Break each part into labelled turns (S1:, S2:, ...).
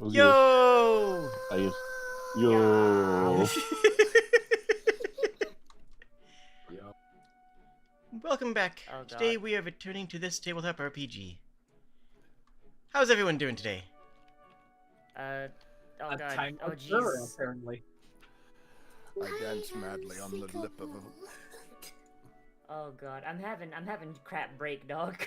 S1: Yo!
S2: Yo.
S1: Welcome back.
S3: Oh, God.
S1: Today we are returning to this tabletop RPG. How's everyone doing today?
S3: Oh
S4: A
S3: god.
S4: time
S3: Oh
S4: observer,
S3: jeez.
S4: apparently.
S5: I dance madly on the lip of a...
S3: Oh god. I'm having crap break, dog.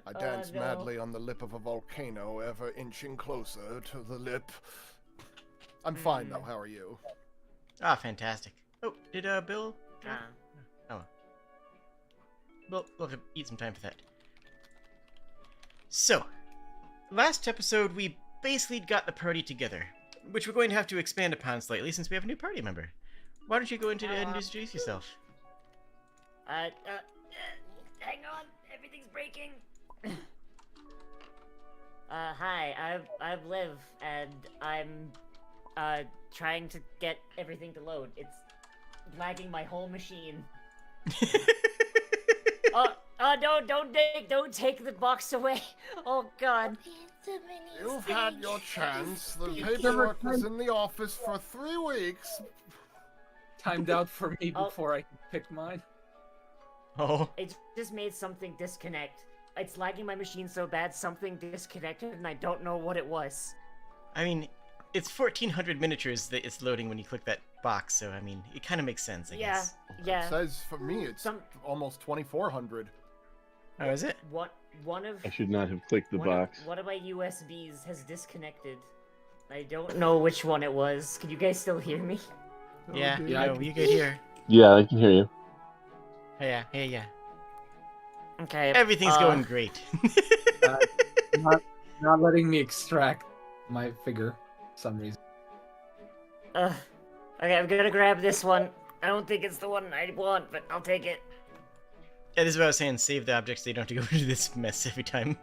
S5: I dance
S3: no.
S5: madly on the lip of a volcano, ever inching closer to the lip. I'm fine though, how are you?
S1: Ah, fantastic. Oh, did Bill?
S3: Ah.
S1: Oh. We'll have to eat some time for that. So, last episode we basically got the party together, which we're going to have to expand upon slightly since we have a new party member. Why don't you go into and introduce yourself?
S3: Hang on. Everything's breaking. Hi. I'm Liv, and I'm trying to get everything to load. It's lagging my whole machine. Don't take the box away. Oh god.
S5: You've had your chance. The paperwork was in the office for 3 weeks.
S4: Timed out for me before I could pick mine.
S1: Oh.
S3: It just made something disconnect. It's lagging my machine so bad, something disconnected, and I don't know what it was.
S1: I mean, it's 1400 miniatures that it's loading when you click that box, so I mean, it kind of makes sense, I guess.
S3: Yeah.
S5: It says for me it's almost 2400.
S1: Oh, is it?
S3: One of
S2: I should not have clicked the box.
S3: One of my USBs has disconnected. I don't know which one it was. Can you guys still hear me?
S1: Yeah,
S5: dear.
S4: Yeah, I
S1: no,
S4: can
S1: you good here.
S2: Yeah, I can hear you.
S1: Yeah.
S3: Okay.
S1: Everything's going great.
S4: Not letting me extract my figure for some reason.
S3: Okay, I'm gonna grab this one. I don't think it's the one I want, but I'll take it.
S1: Yeah, this is what I was saying, save the objects so you don't have to go into this mess every time.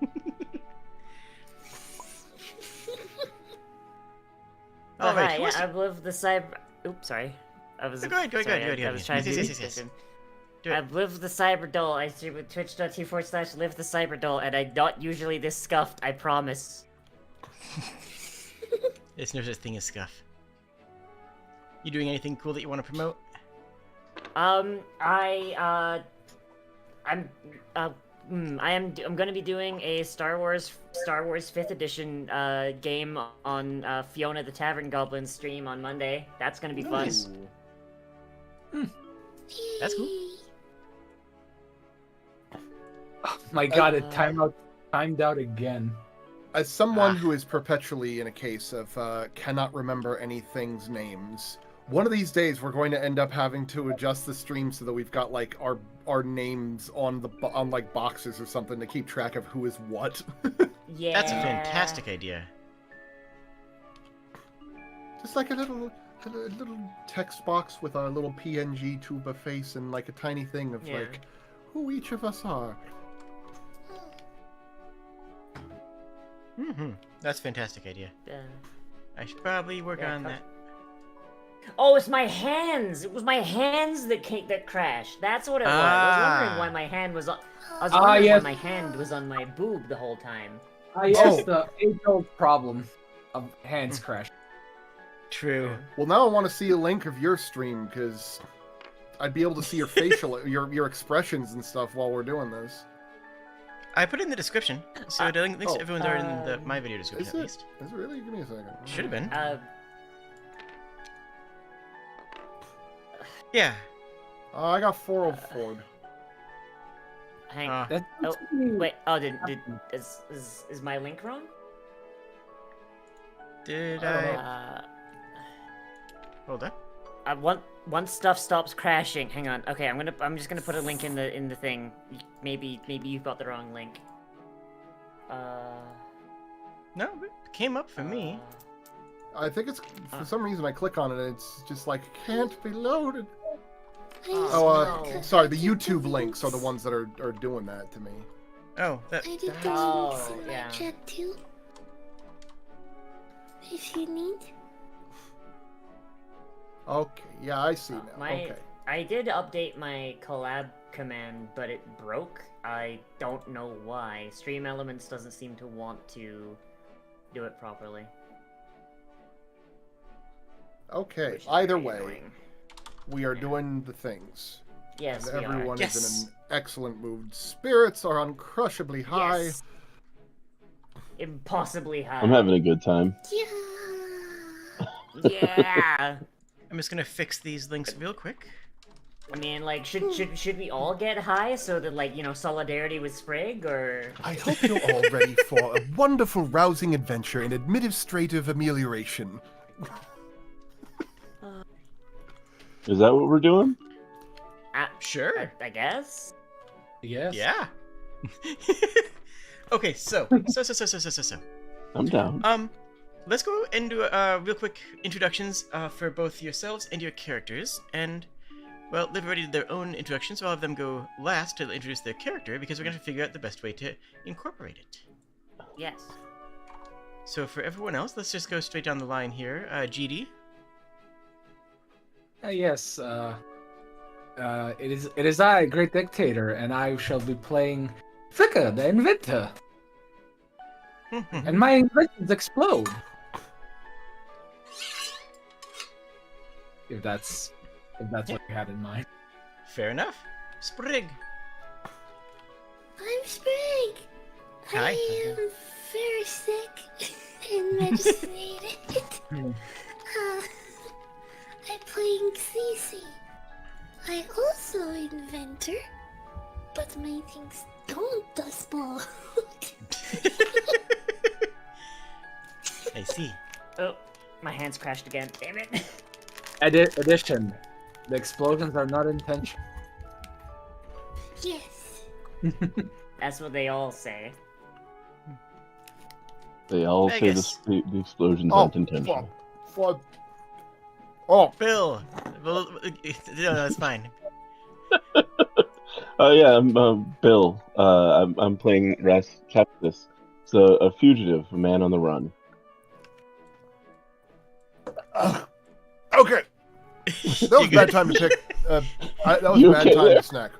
S1: Alright,
S3: Hi, I've lived the cyber... Oops, sorry. I was...
S1: Go ahead.
S3: I was trying to do
S1: Yes.
S3: this.
S1: Do it.
S3: I've lived the cyberdoll. I stream with twitch.tv/live the cyberdoll, and I'm not usually this scuffed, I promise.
S1: There's no such thing as scuff. You doing anything cool that you want to promote?
S3: I'm gonna be doing a Star Wars 5th edition game on Fiona the Tavern Goblin stream on Monday. That's gonna be
S1: Nice.
S3: fun.
S1: That's cool.
S4: Oh my god, it timed out again.
S5: As someone who is perpetually in a case of cannot remember anything's names, one of these days we're going to end up having to adjust the stream so that we've got like our names on like boxes or something to keep track of who is what.
S3: Yeah.
S1: That's a fantastic idea.
S5: Just like a little text box with our little PNG tuba face and like a tiny thing of
S3: Yeah.
S5: like who each of us are.
S1: That's a fantastic idea.
S3: Uh,
S1: I should probably work
S3: Yeah,
S1: on
S3: come-
S1: that.
S3: Oh, it's my hands! It was my hands that crashed. That's what it was. I was wondering why my hand was on. I was wondering
S4: yes.
S3: why my hand was on my boob the whole time.
S4: Yes, the age-old problem of hands crash.
S1: True.
S5: Well, now I want to see a link of your stream because I'd be able to see your facial, your expressions and stuff while we're doing this.
S1: I put it in the description, so the links to
S5: oh,
S1: everyone's are in my video description
S5: Is
S1: at
S5: it?
S1: least.
S5: Is it really? Give me a second.
S1: Should have been. Yeah.
S5: I got 404.
S3: Hang.
S1: Uh,
S3: Oh, wait. Oh, is my link wrong?
S1: Did
S5: I don't know.
S1: I? Hold on.
S3: Once stuff stops crashing, hang on. Okay, I'm just gonna put a link in the thing. Maybe you've got the wrong link.
S1: No, it came up for me.
S5: I think it's for some reason I click on it and it's just like can't be loaded.
S3: no.
S5: Sorry, the YouTube links are the ones that are doing that to me.
S1: Oh, that.
S6: I did the
S3: Oh,
S6: links in
S3: yeah.
S6: my chat too. If you need.
S5: Okay, yeah, I see now. Okay.
S3: I did update my collab command, but it broke. I don't know why. Stream Elements doesn't seem to want to do it properly.
S5: Okay,
S3: Which is
S5: either
S3: very
S5: way,
S3: annoying.
S5: we are
S3: Yeah.
S5: doing the things.
S3: Yes,
S5: And
S3: we
S5: everyone
S3: are.
S5: is
S1: Yes.
S5: in an excellent mood. Spirits are uncrushably high.
S3: Yes. Impossibly high.
S2: I'm having a good time.
S3: Yeah.
S1: I'm just gonna fix these links real quick.
S3: I mean, like, should we all get high so that, like, solidarity with Sprig, or?
S5: I hope you're all ready for a wonderful, rousing adventure in administrative amelioration.
S2: Is that what we're doing?
S1: Sure.
S3: I guess.
S4: Yes.
S1: Yeah. Okay, so.
S2: I'm down.
S1: Let's go and do real quick introductions for both yourselves and your characters. And, well, they've already did their own introductions, so I'll have them go last to introduce their character because we're going to figure out the best way to incorporate it.
S3: Yes.
S1: So for everyone else, let's just go straight down the line here. GD.
S4: Yes. It is I, Great Dictator, and I shall be playing Flicker, the Inventor. And my inventions explode. If that's what you had in mind.
S1: Fair enough. Sprig.
S6: I'm Sprig.
S1: Hi.
S6: I am very sick and medicinated. I'm playing Cece. I also inventor, but my things don't explode.
S1: I see.
S3: Oh, my hands crashed again. Damn it.
S4: Addition. The explosions are not intentional.
S6: Yes.
S3: That's what they all say.
S2: They all say
S1: Vegas.
S2: the explosions
S5: Oh,
S2: aren't intentional.
S5: fuck. Oh,
S1: Bill. Well, no, that's fine.
S2: Oh yeah, I'm Bill. I'm playing Ras Captus. So a fugitive, a man on the run.
S5: okay. That was a bad time to pick. That was
S2: You
S5: a bad
S2: okay
S5: time
S2: there?
S5: to snack.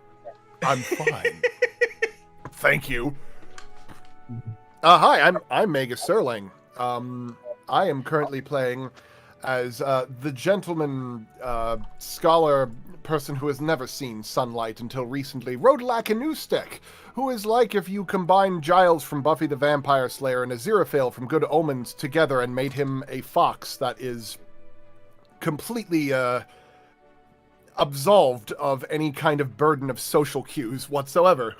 S5: I'm fine. Thank you. Hi, I'm Magus Serling. I am currently playing as the gentleman scholar person who has never seen sunlight until recently, Rodalak Anustek, who is like if you combine Giles from Buffy the Vampire Slayer and Aziraphale from Good Omens together and made him a fox that is completely absolved of any kind of burden of social cues whatsoever.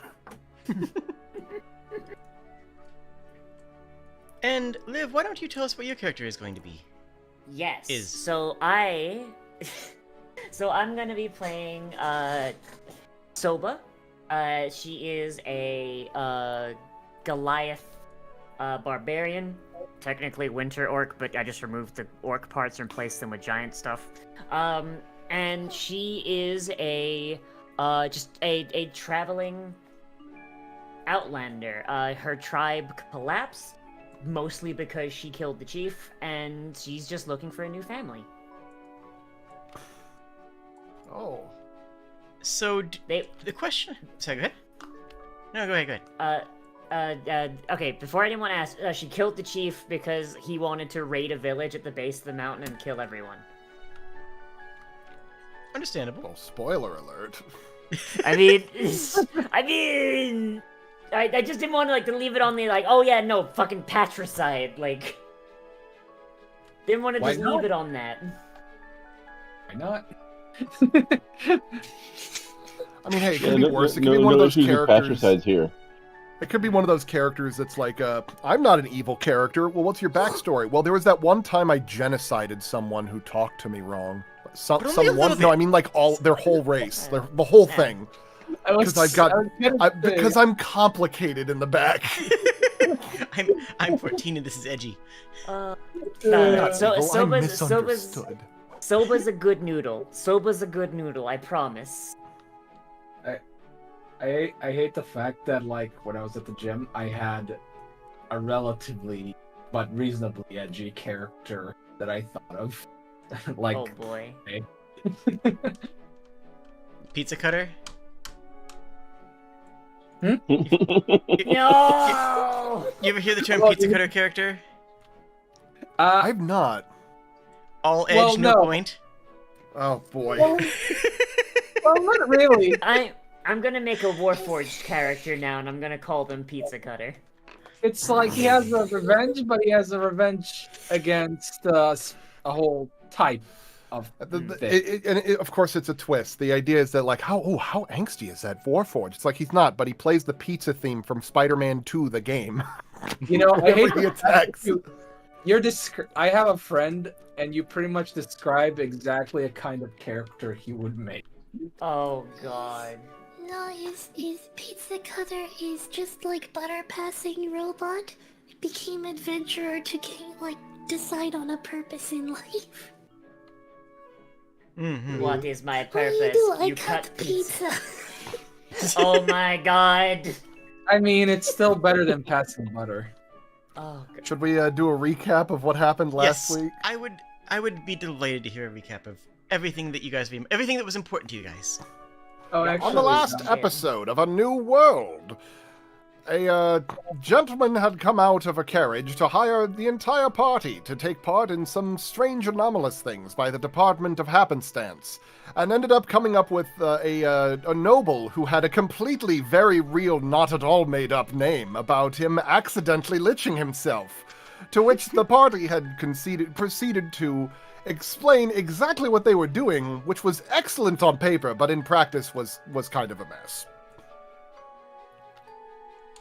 S1: And Liv, why don't you tell us what your character is going to be?
S3: Yes.
S1: Is.
S3: So I'm gonna be playing Soba. She is a Goliath barbarian. Technically winter orc, but I just removed the orc parts and replaced them with giant stuff. And she is just a traveling outlander. Her tribe collapsed mostly because she killed the chief, and she's just looking for a new family.
S5: Oh.
S1: So,
S3: They
S1: the question... Sorry, go ahead. No, go ahead.
S3: Okay, before anyone asks, she killed the chief because he wanted to raid a village at the base of the mountain and kill everyone.
S1: Understandable.
S5: Well, spoiler alert.
S3: I mean, I just didn't want to leave it on the oh yeah, no, fucking patricide, didn't want to
S4: Why
S3: just
S4: not?
S3: leave it on that.
S4: Why not?
S5: I mean, hey, it could
S2: Yeah,
S5: be
S2: no,
S5: worse. It could
S2: no,
S5: be one
S2: no
S5: of those
S2: issues with
S5: characters.
S2: patricides here.
S5: It could be one of those characters that's like, I'm not an evil character. Well, what's your backstory? Well, there was that one time I genocided someone who talked to me wrong.
S1: But only a
S5: Someone?
S1: little
S5: No,
S1: bit.
S5: I mean like their whole race, the whole thing. Because I'm complicated in the back.
S1: I'm 14 and this is edgy.
S5: Not evil, I'm
S3: Soba's
S5: misunderstood.
S3: Soba's a good noodle. Soba's a good noodle, I promise.
S4: I hate the fact that when I was at the gym, I had a relatively but reasonably edgy character that I thought of.
S3: Oh boy.
S1: Pizza cutter?
S3: No!
S1: You ever hear the term
S4: Well,
S1: pizza cutter character?
S5: I've not.
S1: All edge,
S4: Well,
S1: no
S4: no.
S1: point.
S5: Oh boy.
S4: Well, not really.
S3: I'm gonna make a Warforged character now, and I'm gonna call them Pizza Cutter.
S4: It's like he has a revenge, but he has a revenge against a whole type of thing.
S5: Of course, it's a twist. The idea is that, like, how angsty is that Warforged? It's like he's not, but he plays the pizza theme from Spider-Man 2, the game.
S4: You know, I
S5: Whenever
S4: hate
S5: he attacks.
S4: I have a friend, and you pretty much describe exactly a kind of character he would make.
S3: Oh god.
S6: No, his pizza cutter is just like butter passing robot. Became adventurer to decide on a purpose in life.
S1: Mm-hmm.
S3: What is my
S6: What do you
S3: purpose?
S6: do? I
S3: You
S6: cut pizza.
S3: Oh my god.
S4: I mean, it's still better than passing butter.
S3: Oh god.
S5: Should we do a recap of what happened last
S1: Yes,
S5: week?
S1: I would be delighted to hear a recap of everything that you guys, everything that was important to you guys.
S4: Oh,
S3: Yeah,
S4: actually,
S5: On the last
S3: Yeah.
S5: episode of A New World, a gentleman had come out of a carriage to hire the entire party to take part in some strange anomalous things by the Department of Happenstance, and ended up coming up with a noble who had a completely very real, not at all made up name about him accidentally liching himself, to which the party had proceeded to explain exactly what they were doing, which was excellent on paper, but in practice was kind of a mess.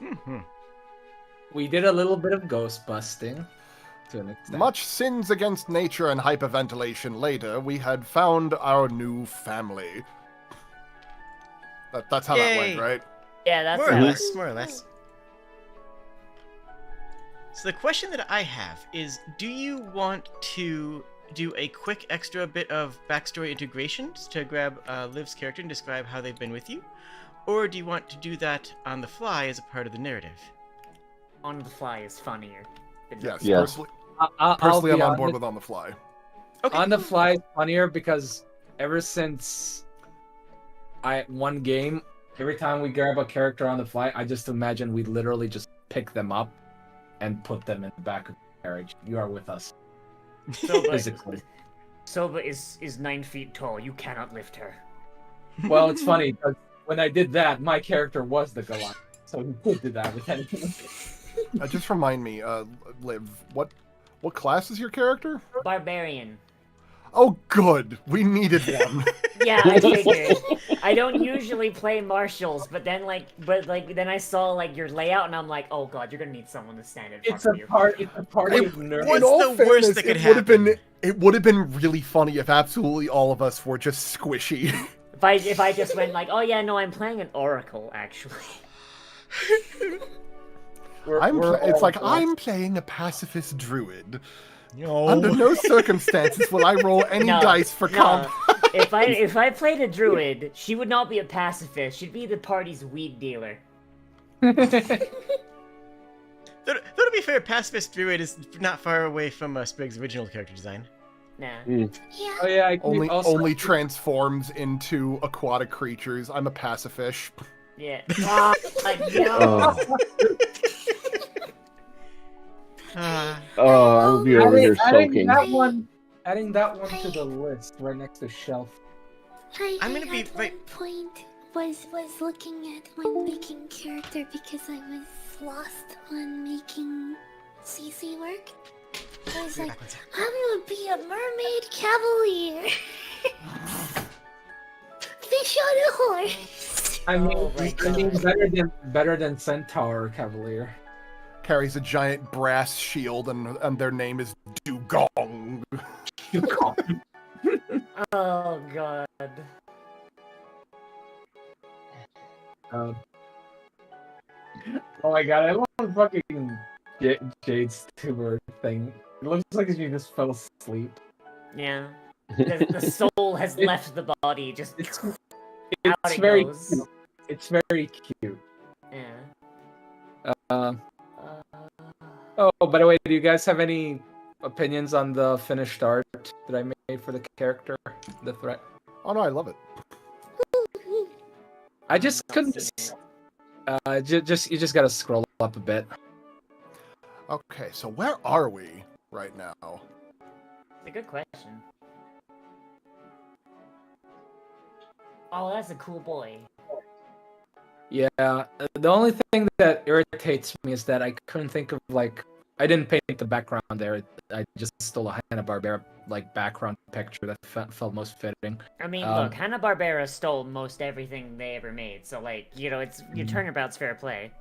S1: Mm-hmm.
S4: we did a little bit of ghost busting to an extent.
S5: Much sins against nature and hyperventilation later, we had found our new family. That's how that
S1: Yay.
S5: went, right?
S3: Yeah, that's
S1: More or
S3: how it-
S1: less, more or less. So the question that I have is, do you want to do a quick extra bit of backstory integrations to grab Liv's character and describe how they've been with you? Or do you want to do that on the fly as a part of the narrative?
S3: On the fly is funnier.
S5: Yes.
S2: Yes.
S5: Personally,
S4: I'll
S5: personally
S4: be
S5: I'm on board
S4: honest,
S5: with On the Fly.
S1: Okay.
S4: On the fly is funnier because ever since one game, every time we grab a character on the fly, I just imagine we literally just pick them up and put them in the back of the carriage. You are with us physically.
S3: Soba is 9 feet tall. You cannot lift her.
S4: Well, it's funny because when I did that, my character was the Goliath, so he could do that with anything.
S5: Just remind me, Liv, what class is your character?
S3: Barbarian.
S5: Oh, good. We needed one.
S3: Yeah, I figured. I don't usually play marshals, but then then I saw your layout and I'm like, oh god, you're gonna need someone to stand in front
S4: It's
S3: of
S4: a
S3: you.
S4: party of nerds.
S1: What's
S5: In all
S1: the worst
S5: fairness,
S1: that could
S5: it would have been really funny if absolutely all of us were just squishy.
S3: If I just went oh yeah, no, I'm playing an oracle actually.
S5: It's like I'm playing a pacifist druid.
S1: No.
S5: Under no circumstances will I roll any
S3: No,
S5: dice for comp.
S3: If I played a druid, she would not be a pacifist. She'd be the party's weed dealer.
S1: Though to be fair, Pacifist Druid is not far away from Sprig's original character design.
S3: Nah.
S6: Yeah.
S4: Oh yeah, I can
S5: Only transforms into aquatic creatures. I'm a pacifish.
S3: Yeah. Ah, no.
S2: Oh,
S1: Ah.
S2: oh, I'll be over here soaking.
S4: Adding that one to the list right next to shelf.
S1: I'm gonna be
S6: at
S1: right-
S6: one point was looking at when making character because I was lost on making CC work. I was like, I'm gonna be a mermaid cavalier. Fish on a horse.
S4: I mean,
S3: Oh my
S4: I mean
S3: God.
S4: better than Centaur Cavalier.
S5: Carries a giant brass shield, and their name is Dugong.
S3: Oh god.
S4: Oh my god, I love fucking Jade's tuber thing. It looks like she just fell asleep.
S3: Yeah. The soul has left the body. Just
S4: It's
S3: out
S4: it's
S3: it
S4: very
S3: goes.
S4: cute. It's very cute.
S3: Yeah.
S4: Oh, by the way, do you guys have any opinions on the finished art that I made for the character, the threat?
S5: Oh no, I love it.
S4: I just couldn't. You just gotta scroll up a bit.
S5: Okay, so where are we right now?
S3: It's a good question. Oh, that's a cool boy.
S4: Yeah, the only thing that irritates me is that I couldn't think of I didn't paint the background there. I just stole a Hanna-Barbera background picture that felt most fitting.
S3: I mean, look, Hanna-Barbera stole most everything they ever made, so it's your turnabout's fair play.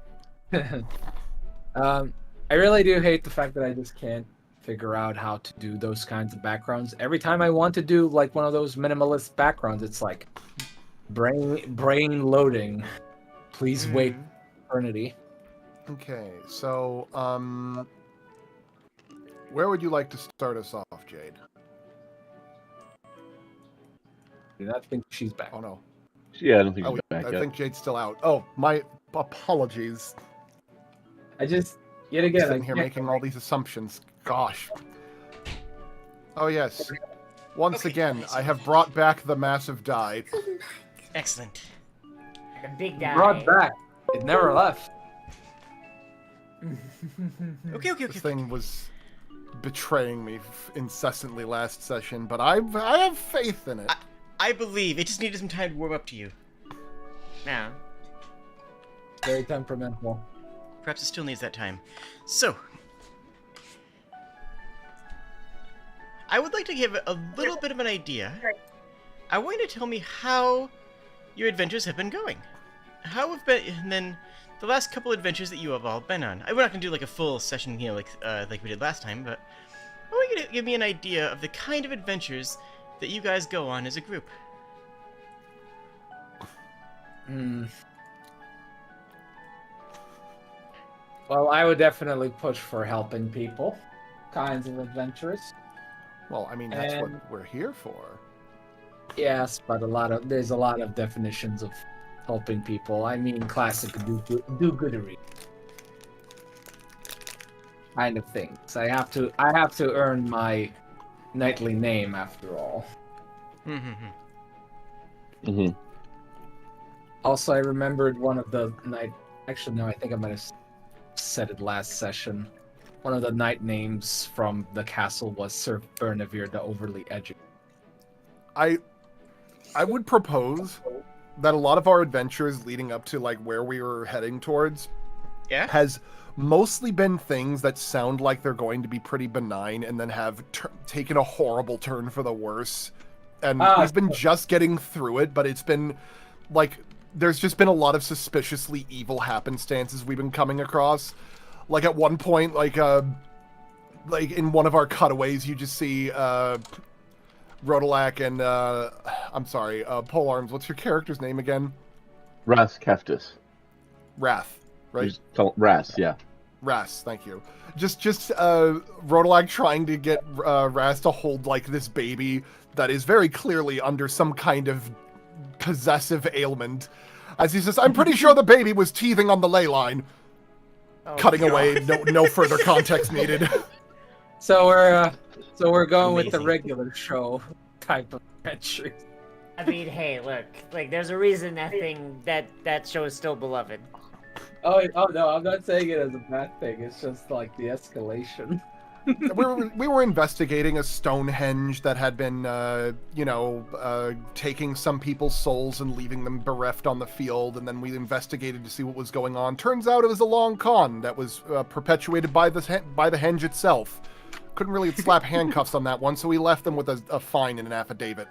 S4: I really do hate the fact that I just can't figure out how to do those kinds of backgrounds. Every time I want to do one of those minimalist backgrounds, it's like brain loading. Please wait eternity.
S5: Okay, so where would you like to start us off, Jade?
S4: Do not think she's back.
S5: Oh no.
S2: Yeah, I don't think she's back
S5: I
S2: yet.
S5: think Jade's still out. Oh, my apologies.
S4: I just yet again
S5: Sitting here making all these assumptions. Gosh. Oh yes. Once again, I have brought back the massive die.
S1: Excellent.
S3: The big guy.
S4: brought back. It never left.
S1: Okay.
S5: This thing was betraying me incessantly last session, but I have faith in it.
S1: I believe it just needed some time to warm up to you.
S3: Yeah.
S4: Very temperamental.
S1: Perhaps it still needs that time. So, I would like to give a little bit of an idea. I want you to tell me how your adventures have been going. How have been, and then the last couple adventures that you have all been on. We're not gonna do like a full session, like we did last time, but I want you to give me an idea of the kind of adventures that you guys go on as a group.
S4: Well, I would definitely push for helping people. Kinds of adventures.
S5: Well, I mean, that's what we're here for.
S4: Yes, but there's a lot of definitions of helping people. I mean, classic do-goodery kind of things. I have to earn my knightly name after all. Also, I remembered one of the night. Actually, no, I think I might have said it last session. One of the knight names from the castle was Sir Bernavir the Overly Edgy.
S5: I would propose that a lot of our adventures leading up to where we were heading towards has mostly been things that sound like they're going to be pretty benign and then have taken a horrible turn for the worse. And we've been just getting through it, but it's been there's just been a lot of suspiciously evil happenstances we've been coming across. At one point, in one of our cutaways, you just see Rodolak and I'm sorry, Polearms. What's your character's name again?
S2: Ras Keftis.
S5: Wrath, right?
S2: Ras, yeah.
S5: Ras, thank you. Just Rodolak trying to get Ras to hold this baby that is very clearly under some kind of possessive ailment. As he says, I'm pretty sure the baby was teething on the ley line.
S3: Oh,
S5: Cutting
S3: God.
S5: away, no further context needed.
S4: So we're going with the
S1: Amazing.
S4: regular show type of adventure.
S3: I mean, hey, look, there's a reason that show is still beloved.
S4: Oh no, I'm not saying it as a bad thing. It's just the escalation.
S5: we were investigating a Stonehenge that had been, taking some people's souls and leaving them bereft on the field, and then we investigated to see what was going on. Turns out it was a long con that was perpetuated by the henge itself. Couldn't really slap handcuffs on that one, so we left them with a fine and an affidavit.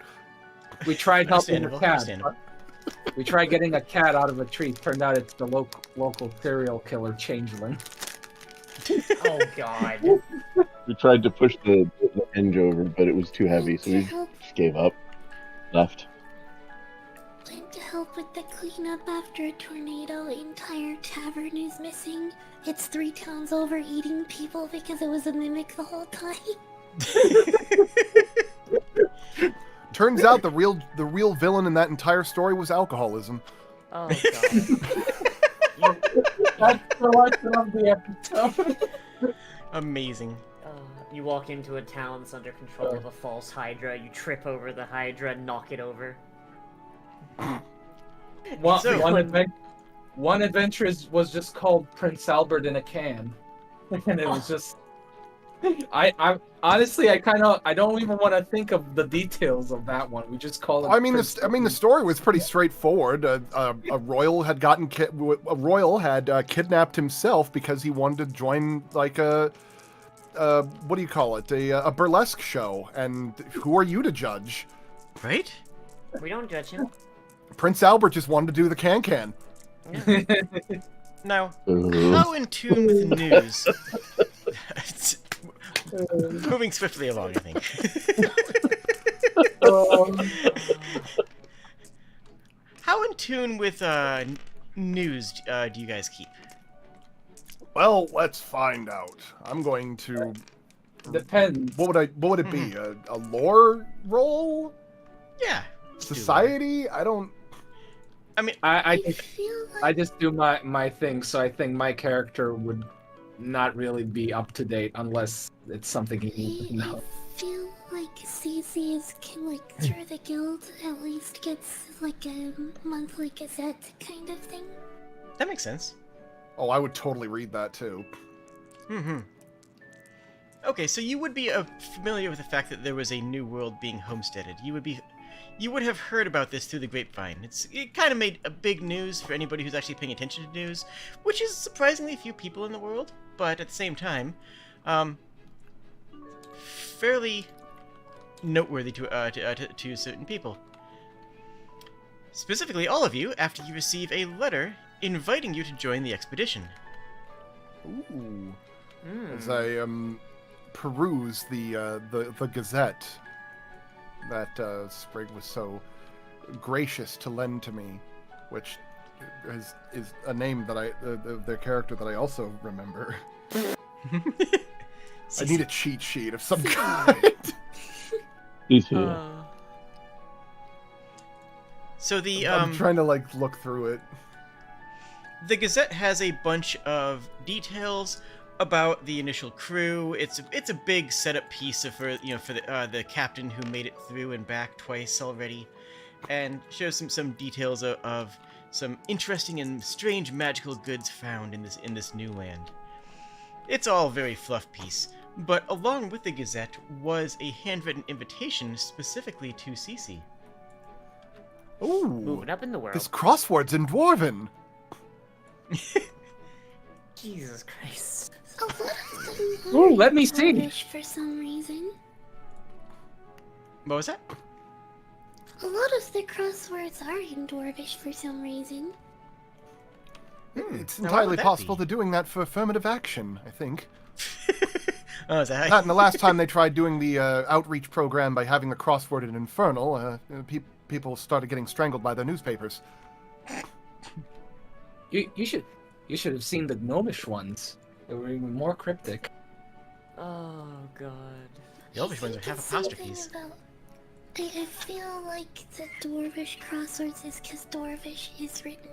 S4: We tried helping the cat.
S1: Understandable.
S4: We tried getting a cat out of a tree. Turned out it's the local serial killer changeling.
S3: Oh, God.
S2: We tried to push the hinge over, but it was too heavy, so we just gave up. Left.
S6: Went to help with the cleanup after a tornado. Entire tavern is missing. It's 3 towns over eating people because it was a mimic the whole time.
S5: Turns out the real villain in that entire story was alcoholism.
S3: Oh, God.
S4: That's the lesson of the episode.
S1: Amazing.
S3: You walk into a town that's under control of a false Hydra, you trip over the Hydra, knock it over.
S4: One adventure was just called Prince Albert in a can. And it was just I honestly, I don't even want to think of the details of that one. We just call it.
S5: I mean, the story was pretty straightforward. A royal had kidnapped himself because he wanted to join like a what do you call it? A burlesque show. And who are you to judge?
S1: Right?
S3: We don't judge him.
S5: Prince Albert just wanted to do the can-can.
S1: Now, how in tune with the news? Moving swiftly along, I think. How in tune with news do you guys keep?
S5: Well, let's find out. I'm going to.
S4: Depends.
S5: What would it be? A lore roll?
S1: Yeah.
S5: Society? I don't.
S1: I mean,
S4: I
S6: feel like
S4: I just do my thing, so I think my character would not really be up to date unless it's something you need to know.
S6: I feel like CC is like through the guild at least gets like a monthly gazette kind of thing.
S1: that makes sense.
S5: Oh, I would totally read that too.
S1: Mm-hmm. Okay, so you would be familiar with the fact that there was a new world being homesteaded. You would have heard about this through the grapevine. It kind of made a big news for anybody who's actually paying attention to news, which is surprisingly few people in the world, but at the same time, fairly noteworthy to certain people. Specifically, all of you, after you receive a letter inviting you to join the expedition.
S5: Ooh. As I peruse the Gazette that Sprig was so gracious to lend to me, which is a name that the character that I also remember. I need a cheat sheet of some kind.
S2: He's here.
S1: So the
S5: I'm trying to like look through it.
S1: The Gazette has a bunch of details about the initial crew. It's a big setup piece for the captain who made it through and back twice already, and shows some details of some interesting and strange magical goods found in this new land. It's all very fluff piece, but along with the Gazette was a handwritten invitation specifically to Cece.
S5: Ooh,
S3: Moving up in the world.
S5: this crossword's in Dwarven.
S3: Jesus Christ.
S6: A lot of them
S4: Ooh,
S6: are
S4: let me see.
S6: Dwarvish for some reason.
S1: What was that?
S6: A lot of the crosswords are in Dwarvish for some reason.
S5: It's
S1: Now, what
S5: entirely
S1: would that
S5: possible
S1: be?
S5: they're doing that for affirmative action, I think.
S1: Oh, is that?
S5: That and the last time they tried doing the outreach program by having the crossword in Infernal, people started getting strangled by their newspapers.
S4: You should have seen the gnomish ones. They were even more cryptic.
S3: Oh god.
S1: The Elvish ones would have
S6: It's something
S1: apostrophes.
S6: about- I feel like the Dwarvish crosswords is because Dwarvish is written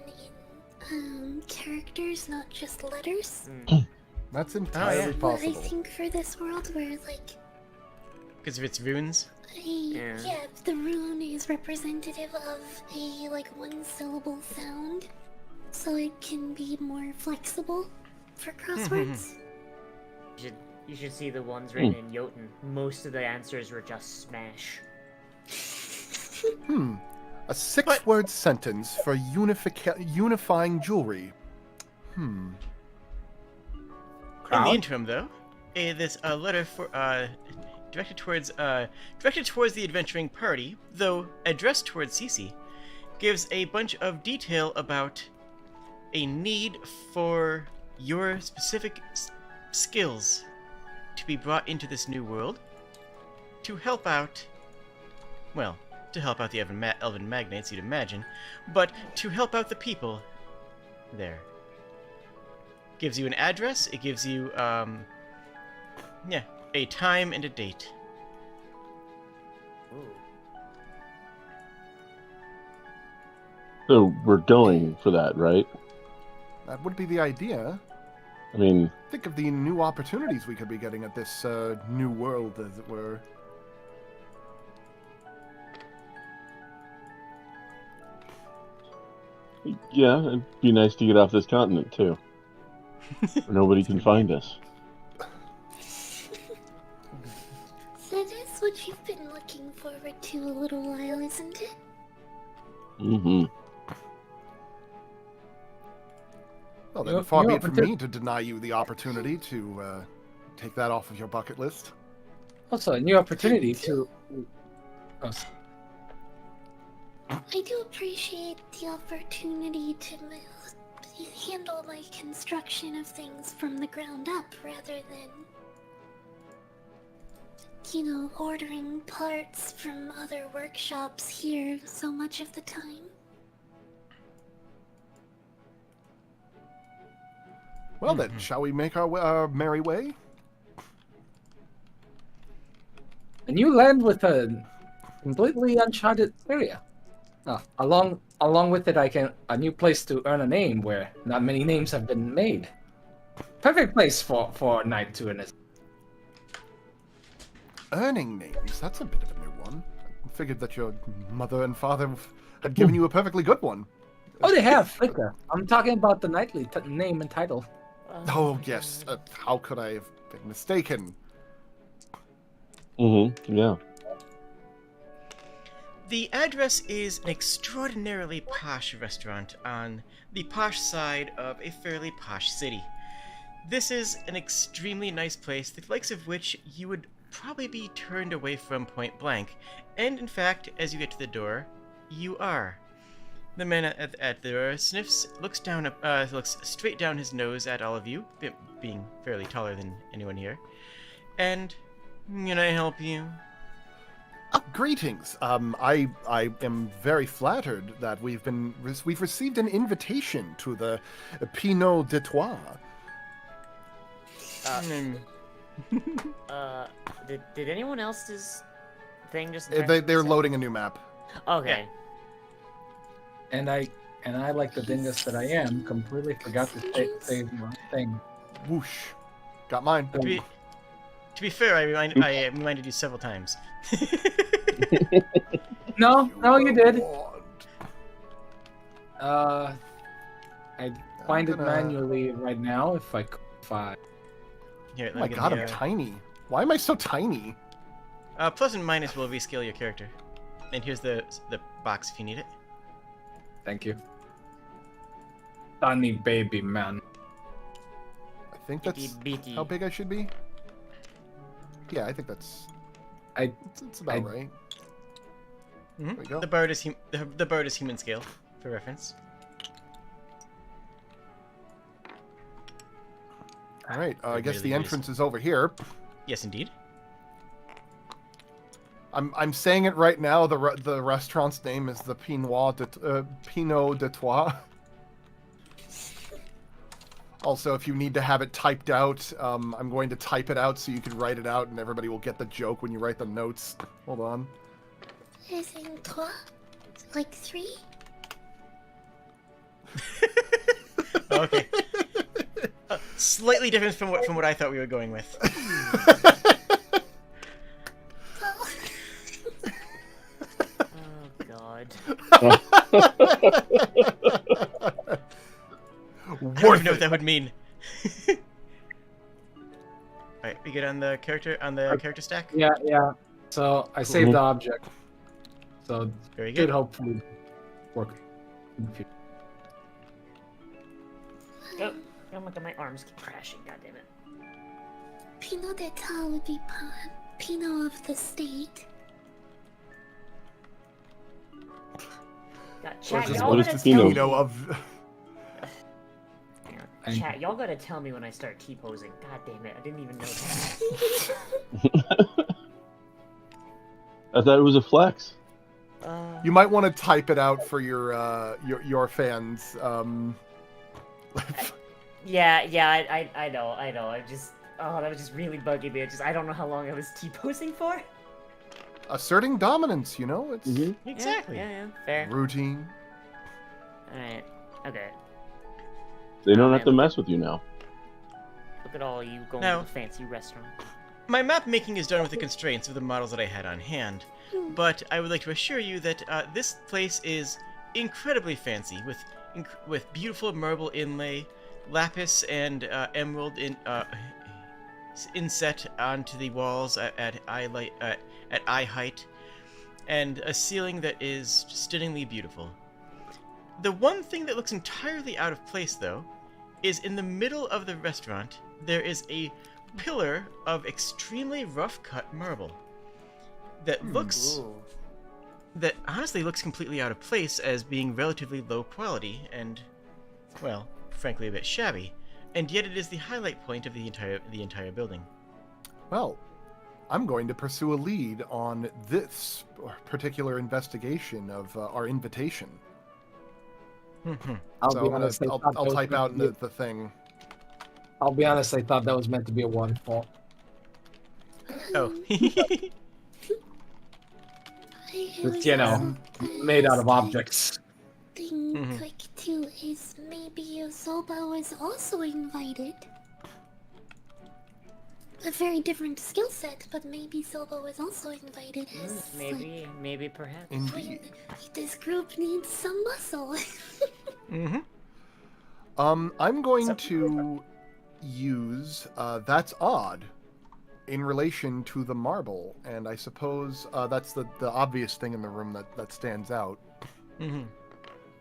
S6: in characters, not just letters.
S5: That's entirely
S6: But I
S5: possible.
S6: think for this world where like
S1: Because of its runes.
S3: Yeah.
S6: yeah, the rune is representative of a like one syllable sound, so it can be more flexible for crosswords.
S3: You should see the ones written in Jotun. Most of the answers were just smash.
S5: A six-word sentence for unifying jewelry.
S1: In the interim, though, this letter for directed towards the adventuring party, though addressed towards Cece, gives a bunch of detail about a need for your specific skills to be brought into this new world to help out. Well, to help out the elven magnates, you'd imagine, but to help out the people there. Gives you an address, it gives you, a time and a date.
S3: Ooh.
S2: So we're going for that, right?
S5: That would be the idea.
S2: I mean,
S5: Think of the new opportunities we could be getting at this new world, as it were.
S2: yeah, it'd be nice to get off this continent too. Where nobody can find us.
S6: forward to a little while, isn't it?
S2: Mm-hmm.
S5: Well, then
S4: You-
S5: far be
S4: you
S5: it from
S4: open to-
S5: me to deny you the opportunity to take that off of your bucket list.
S4: Also, a new opportunity to. Oh,
S6: I do appreciate the opportunity to handle my construction of things from the ground up rather than, ordering parts from other workshops here so much of the time.
S5: Well then, shall we make our merry way?
S4: a new land with a completely uncharted area. Along with it, a new place to earn a name where not many names have been made. Perfect place for a knight to earn.
S5: Earning names, that's a bit of a new one. I figured that your mother and father had given you a perfectly good one.
S4: Oh, they have Flickr. I'm talking about the knightly name and title.
S5: Oh, yes. How could I have been mistaken?
S2: Mm-hmm. Yeah.
S1: The address is an extraordinarily posh restaurant on the posh side of a fairly posh city. This is an extremely nice place, the likes of which you would probably be turned away from point blank, and in fact, as you get to the door, you are. The man at the door sniffs, looks straight down his nose at all of you, being fairly taller than anyone here, and, can I help you?
S5: Greetings. I am very flattered that we've received an invitation to the Pinot de Trois.
S3: Did anyone else's thing just?
S5: They're loading a new map.
S3: Okay.
S4: And I, like the dingus that I am, completely forgot to say one thing.
S5: Whoosh. Got mine.
S1: To be fair, I reminded you several times.
S4: No, you did.
S5: Lord.
S4: I'd find it manually right now if I could find.
S1: Here, let
S5: Oh
S1: me
S5: my
S1: get
S5: god,
S1: the,
S5: I'm tiny. Why am I so tiny?
S1: plus and minus will rescale your character. And here's the box if you need it.
S4: Thank you. Tiny baby man.
S5: I think that's
S3: Bitty.
S5: how big I should be. Yeah, I think that's. It's about right.
S1: Mm-hmm.
S5: There we go.
S1: The bird is human scale, for reference.
S5: All right. I
S1: It
S5: guess
S1: really
S5: the entrance is over here.
S1: Yes, indeed.
S5: I'm saying it right now. The restaurant's name is the Pinot de Trois. Also, if you need to have it typed out, I'm going to type it out so you can write it out, and everybody will get the joke when you write the notes. Hold on.
S6: As in trois? Like 3?
S1: Okay. Slightly different from what I thought we were going with.
S3: Oh God.
S1: I don't even know what that would mean. Alright, we get on the character stack?
S4: Yeah. So I saved the object. So
S1: Very
S4: it
S1: good.
S4: should hopefully work in the future.
S3: Oh my God, my arms keep crashing. God damn it.
S6: Pinot d'Etat would be Pinot of the state.
S3: God, chat,
S2: this-
S3: y'all
S2: what is
S3: gotta
S2: the
S3: tell
S2: Pinot?
S3: me.
S5: of.
S3: Hang on, Chat, y'all gotta tell me when I start T-posing. God damn it, I didn't even know that.
S2: I thought it was a flex.
S5: You might want to type it out for your fans.
S3: Yeah, I know. I just, that was just really bugging me. I don't know how long I was T-posing for.
S5: Asserting dominance, you know, it's
S1: Exactly.
S3: Yeah, fair.
S5: routine.
S3: Alright, okay.
S2: They don't
S3: Oh,
S2: have to
S3: man.
S2: mess with you now.
S3: Look at all you going
S1: Now-
S3: to the fancy restaurant.
S1: My map making is done with the constraints of the models that I had on hand, but I would like to assure you that this place is incredibly fancy, with beautiful marble inlay, lapis and emerald inset onto the walls at eye height, and a ceiling that is stunningly beautiful. The one thing that looks entirely out of place, though, is in the middle of the restaurant, there is a pillar of extremely rough-cut marble that that honestly looks completely out of place as being relatively low quality and, well, frankly a bit shabby, and yet it is the highlight point of the entire building.
S5: Well, I'm going to pursue a lead on this particular investigation of our invitation.
S4: I'll
S5: So
S4: be
S5: I'm gonna,
S4: honest, I
S5: I'll,
S4: thought
S5: I'll
S4: that was
S5: type
S4: meant
S5: out
S4: to
S5: in
S4: be-
S5: the thing.
S4: I'll be honest, I thought that was meant to be a waterfall.
S1: Oh.
S4: It's, you know, made out of objects.
S6: Thing quick too is maybe Yosoba was also invited. A very different skill set, but maybe Soba was also invited as
S3: Maybe, perhaps.
S5: Indeed.
S6: this group needs some muscle.
S5: I'm going to use that's odd in relation to the marble, and I suppose that's the obvious thing in the room that stands out.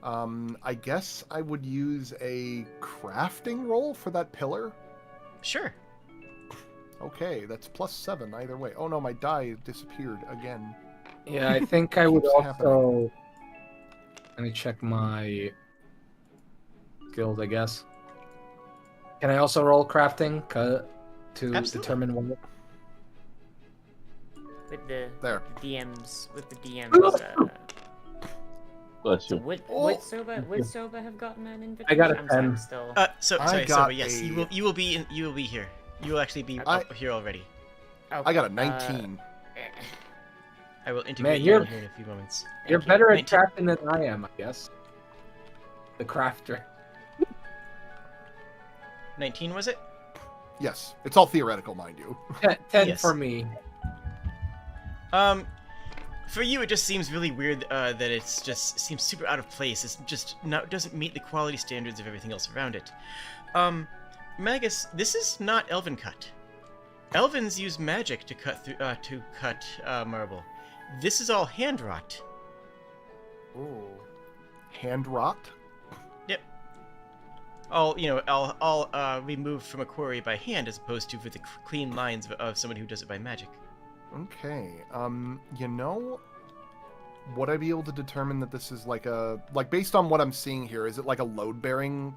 S5: I guess I would use a crafting roll for that pillar.
S1: Sure.
S5: Okay, that's +7 either way. Oh no, my die disappeared again.
S4: Yeah, I think I would
S5: Keeps
S4: also.
S5: happening.
S4: Let me check my guild, I guess. Can I also roll crafting to
S1: Absolutely.
S4: determine what?
S3: With the
S5: There.
S3: DMs,
S2: Bless
S3: so
S2: you.
S3: would Soba have gotten an invitation?
S4: I got a
S3: I'm sorry,
S4: 10.
S3: still.
S1: Sorry,
S5: got
S1: Soba, yes,
S5: a-
S1: you will be here. You will actually be up here already.
S5: I got a 19.
S1: I will integrate
S4: you're-
S1: you here in a few moments.
S4: You're
S1: Thank you.
S4: better at
S1: 19.
S4: crafting than I am, I guess. The crafter.
S1: 19 was it?
S5: Yes, it's all theoretical, mind you.
S4: 10
S1: Yes.
S4: for me.
S1: For you, it just seems really weird that it's just seems super out of place. It's just doesn't meet the quality standards of everything else around it. Magus, this is not elven cut. Elvens use magic to cut marble. This is all hand wrought.
S5: Ooh. Hand rot?
S1: Yep. All removed from a quarry by hand, as opposed to with the clean lines of someone who does it by magic.
S5: Okay. Would I be able to determine that this is like based on what I'm seeing here, is it like a load-bearing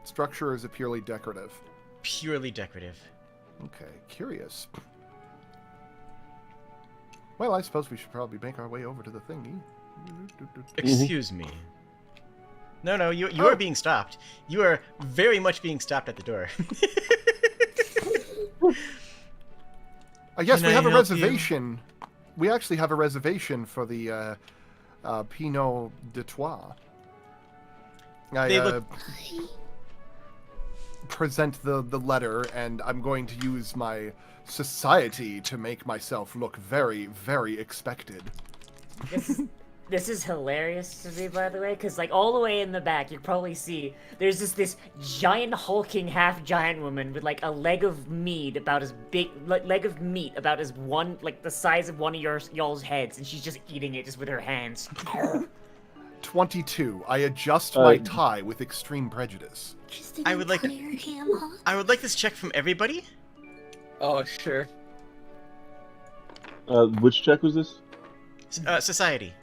S5: structure, or is it purely decorative?
S1: Purely decorative.
S5: Okay, curious. Well, I suppose we should probably make our way over to the thingy.
S1: Excuse me. No, you are being stopped. You are very much being stopped at the door.
S5: I guess
S1: Can
S5: we
S1: I
S5: have a
S1: help you?
S5: reservation. We actually have a reservation for the Pinot de Trois.
S1: They
S5: I
S1: look-
S5: present the letter, and I'm going to use my society to make myself look very, very expected.
S3: This is hilarious to me, by the way, because like all the way in the back, you can probably see there's this giant hulking half giant woman with like a leg of meat about as big, leg of meat about as one, like the size of one of y'all's heads, and she's just eating it just with her hands.
S5: 22. I adjust my tie with extreme prejudice.
S6: Just an
S1: I would like-
S6: entire ham hock.
S1: I would like this check from everybody.
S4: Oh, sure.
S2: Which check was this?
S1: Society.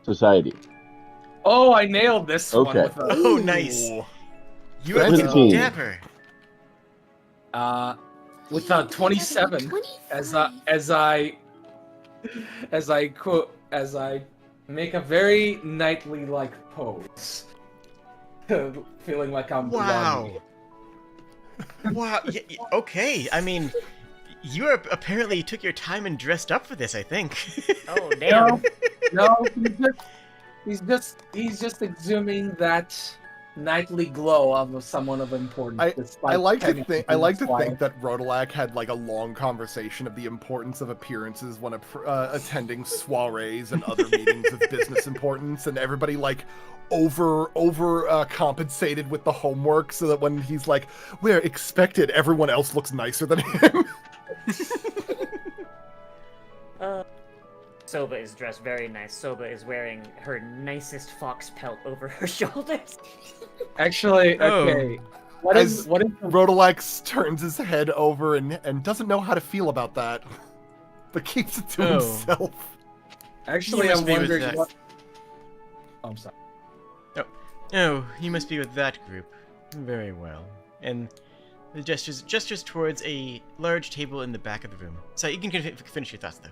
S2: Society.
S4: Oh, I nailed this one
S2: Okay.
S4: with a,
S1: Oh, nice.
S5: Ooh.
S1: You are
S5: Fancy.
S1: looking dapper.
S4: with a 27 as I make a very knightly like pose. Feeling like I'm
S1: Wow.
S4: bloody.
S1: Wow. Okay. I mean, you apparently took your time and dressed up for this. I think.
S3: Oh damn!
S4: No, he's just exhuming that knightly glow of someone of importance.
S5: I like to
S4: despite
S5: think
S4: technically
S5: that Rodolak had like a long conversation of the importance of appearances when attending soirees and other meetings of business importance, and everybody like over compensated with the homework so that when he's like, we're expected, everyone else looks nicer than him.
S3: Soba is dressed very nice. Soba is wearing her nicest fox pelt over her shoulders.
S4: Actually,
S1: Oh.
S4: okay.
S5: As
S4: What is
S5: Rodalex turns his head over and doesn't know how to feel about that, but keeps it to
S1: Oh.
S5: himself.
S4: Actually,
S1: You must
S4: I'm
S1: be with
S4: wondering
S1: that-
S4: what. Oh, I'm sorry.
S1: Oh, he must be with that group. Very well. And the gestures towards a large table in the back of the room. So you can finish your thoughts, though.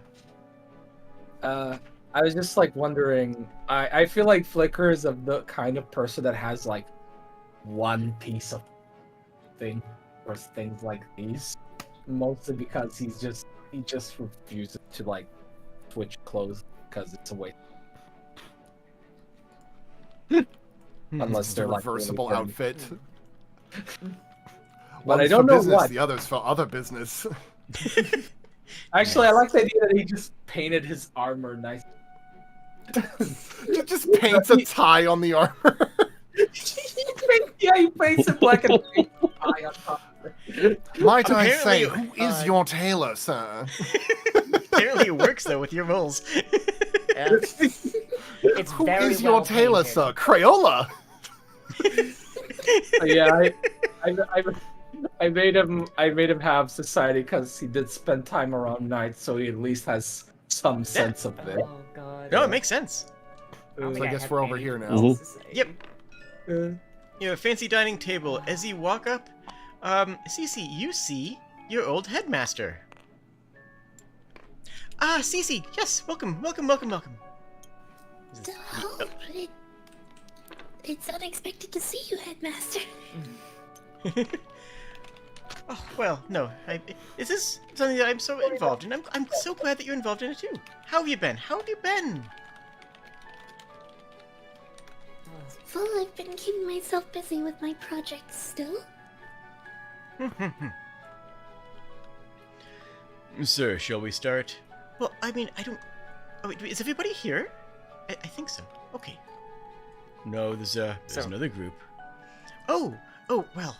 S4: I was just like wondering. I feel like Flicker is of the kind of person that has like one piece of thing or things like these, mostly because he just refuses to like switch clothes because it's a waste. Unless
S5: It's a
S4: they're like
S5: reversible
S4: really
S5: outfit.
S4: But
S5: One's
S4: I don't
S5: for
S4: know
S5: business,
S4: what.
S5: the other's for other business.
S4: Actually, I like the idea that he just painted his armor nice.
S5: Just paints a tie on the armor.
S4: Yeah, he paints it black and paints the eye on top of it.
S5: Might I
S1: Apparently,
S5: say, who is your tailor, sir?
S1: Apparently it works, though, with your rolls.
S3: It's
S5: Who
S3: very
S5: is your
S3: well
S5: tailor,
S3: painted.
S5: sir? Crayola!
S4: Yeah, I made him have society because he did spend time around night, so he at least has some sense of it.
S3: Oh god.
S1: No, it makes sense.
S3: don't
S5: So
S3: think
S5: I guess
S3: have
S5: we're over
S3: any
S5: here now.
S2: Mhm.
S3: society.
S1: Yep. You know, a fancy dining table. As you walk up, Cece, you see your old headmaster. Ah, Cece, yes, welcome. Is this-
S6: Oh, it's unexpected to see you, Headmaster.
S1: Oh, well, no. Is this something that I'm so involved in? I'm so glad that you're involved in it too. How have you been?
S6: Well, I've been keeping myself busy with my projects still.
S1: Sir, shall we start? Well, I mean, I don't... Oh, wait, is everybody here? I think so. Okay. No, there's
S3: So-
S1: another group. Oh, well.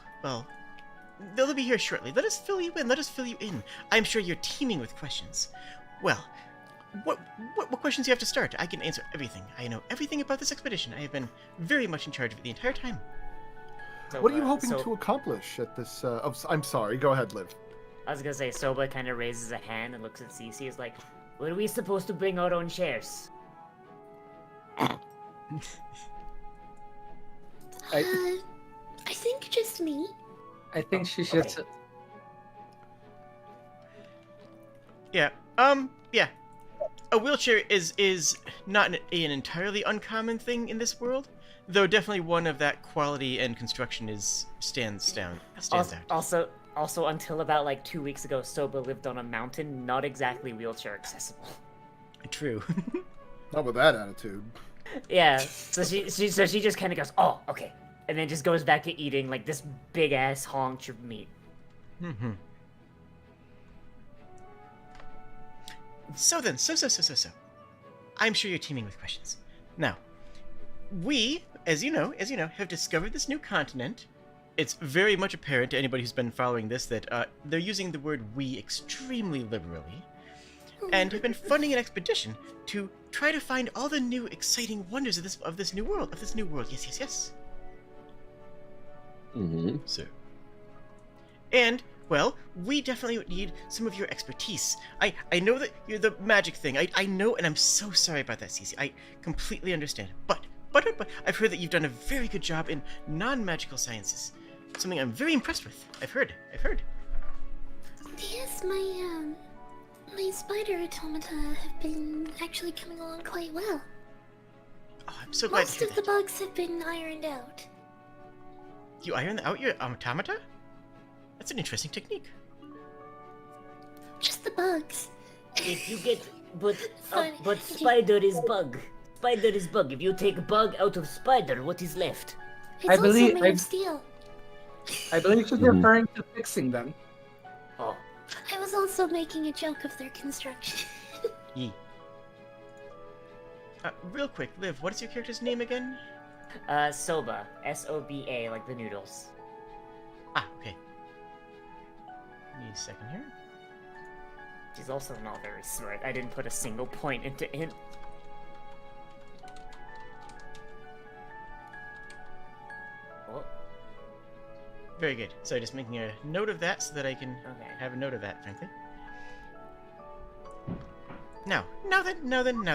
S1: They'll be here shortly. Let us fill you in. I'm sure you're teeming with questions. Well, what questions do you have to start? I can answer everything. I know everything about this expedition. I have been very much in charge of it the entire time.
S3: So,
S5: What are you hoping
S3: so-
S5: to accomplish at this? I'm sorry. Go ahead, Liv.
S3: I was gonna say, Soba kind of raises a hand and looks at Cece. Is like, "Were we supposed to bring our own chairs?"
S6: I think just me.
S4: I think she should.
S3: Okay.
S1: Yeah. Yeah. A wheelchair is not an entirely uncommon thing in this world, though definitely one of that quality and construction stands out.
S3: Also, until about like 2 weeks ago, Soba lived on a mountain, not exactly wheelchair accessible.
S1: True.
S5: Not with that attitude.
S3: Yeah, so she just kind of goes, "Oh, okay," and then just goes back to eating like this big ass haunch of meat.
S1: So. I'm sure you're teeming with questions. Now, we, as you know, have discovered this new continent. It's very much apparent to anybody who's been following this that they're using the word "we" extremely liberally, and have been funding an expedition to try to find all the new, exciting wonders of this new world. Yes.
S2: Mm-hmm.
S1: Sir. And, well, we definitely need some of your expertise. I know that you're the magic thing. I know, and I'm so sorry about that, Cece. I completely understand. But I've heard that you've done a very good job in non-magical sciences. Something I'm very impressed with. I've heard.
S6: Yes, my spider automata have been actually coming along quite well.
S1: Oh, I'm so glad to
S6: Most
S1: hear
S6: of the
S1: that.
S6: bugs have been ironed out.
S1: You iron out your automata? That's an interesting technique.
S6: Just the bugs.
S3: If you get, but
S6: Fine.
S3: spider is bug. Spider is bug. If you take bug out of spider, what is left?
S6: It's
S4: I
S6: also
S4: believe-
S6: made
S4: I-
S6: of steel.
S4: I believe she's
S2: Mhm.
S4: referring to fixing them.
S3: Oh,
S6: I was also making a joke of their construction.
S1: Yee. Real quick, Liv, what is your character's name again?
S3: Soba. S-O-B-A, like the noodles.
S1: Ah, okay. Give me a second here.
S3: She's also not very smart. I didn't put a single point into int. Oh,
S1: Very good. So just making a note of that so that I can
S3: okay.
S1: have a note of that, frankly. Now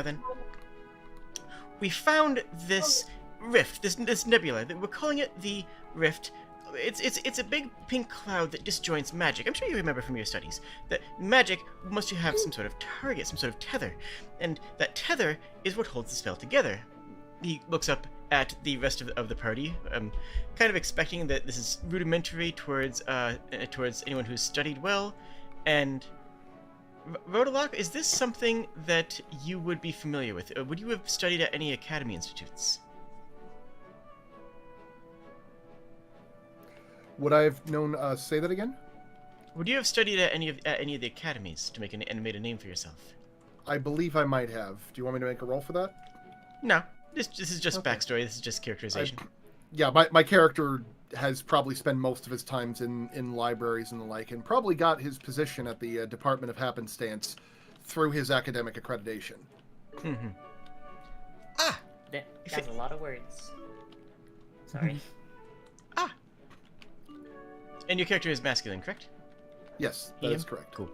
S1: then. We found this rift, this nebula. We're calling it the Rift. It's a big pink cloud that disjoints magic. I'm sure you remember from your studies that magic must have some sort of target, some sort of tether, and that tether is what holds the spell together. He looks up at the rest of the party, kind of expecting that this is rudimentary towards anyone who's studied well, and Rodolok, is this something that you would be familiar with? Would you have studied at any academy institutes?
S5: Would I have known? Say that again.
S1: Would you have studied at any of the academies to make and made a name for yourself?
S5: I believe I might have. Do you want me to make a roll for that?
S1: No. This is just
S5: Okay.
S1: backstory. This is just characterization.
S5: Yeah, my character has probably spent most of his times in libraries and the like, and probably got his position at the Department of Happenstance through his academic accreditation.
S1: Mm-hmm.
S3: That's a lot of words. Sorry.
S1: And your character is masculine, correct?
S5: Yes, that
S1: Ian?
S5: is correct.
S1: Cool.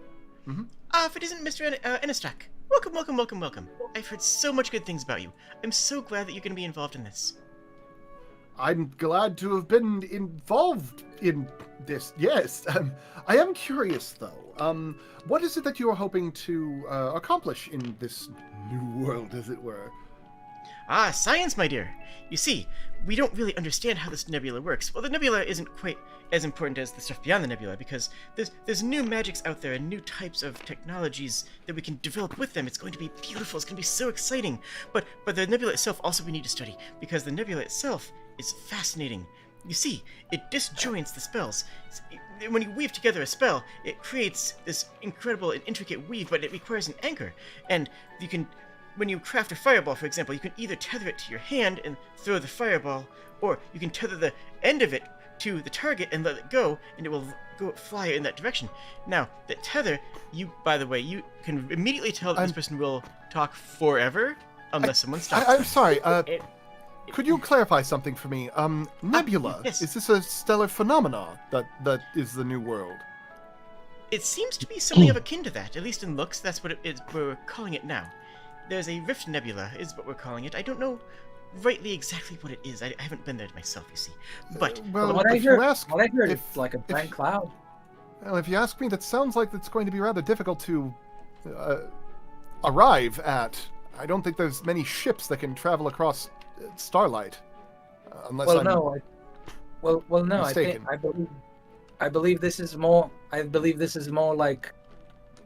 S5: Mhm.
S1: If it isn't Mr. Enestak, welcome. I've heard so much good things about you. I'm so glad that you're going to be involved in this.
S5: I'm glad to have been involved in this. Yes, I am curious though. What is it that you are hoping to accomplish in this new world, as it were?
S1: Science, my dear. You see, we don't really understand how this nebula works. Well, the nebula isn't quite as important as the stuff beyond the nebula, because there's new magics out there and new types of technologies that we can develop with them. It's going to be beautiful. It's going to be so exciting. But the nebula itself also we need to study, because the nebula itself is fascinating. You see, it disjoints the spells. When you weave together a spell, it creates this incredible and intricate weave, but it requires an anchor. And you can, when you craft a fireball, for example, you can either tether it to your hand and throw the fireball, or you can tether the end of it to the target and let it go, and it will fly in that direction. Now, the tether, by the way, you can immediately tell that this person will talk forever unless someone stops.
S5: I'm sorry.
S3: It-
S5: Could you clarify something for me? Nebula.
S1: yes.
S5: Is this a stellar phenomena that is the new world?
S1: It seems to be something of akin to that, at least in looks. That's what it is. We're calling it now. There's a Rift Nebula, is what we're calling it. I don't know rightly exactly what it is. I haven't been there myself, you see. But
S5: Well,
S4: What I
S5: if
S4: heard,
S5: you ask, if-
S4: it's like a giant cloud.
S5: well, if you ask me, that sounds like it's going to be rather difficult to arrive at. I don't think there's many ships that can travel across starlight, unless
S4: Well,
S5: I'm
S4: no. Well, no.
S5: mistaken.
S4: I believe this is more. I believe this is more like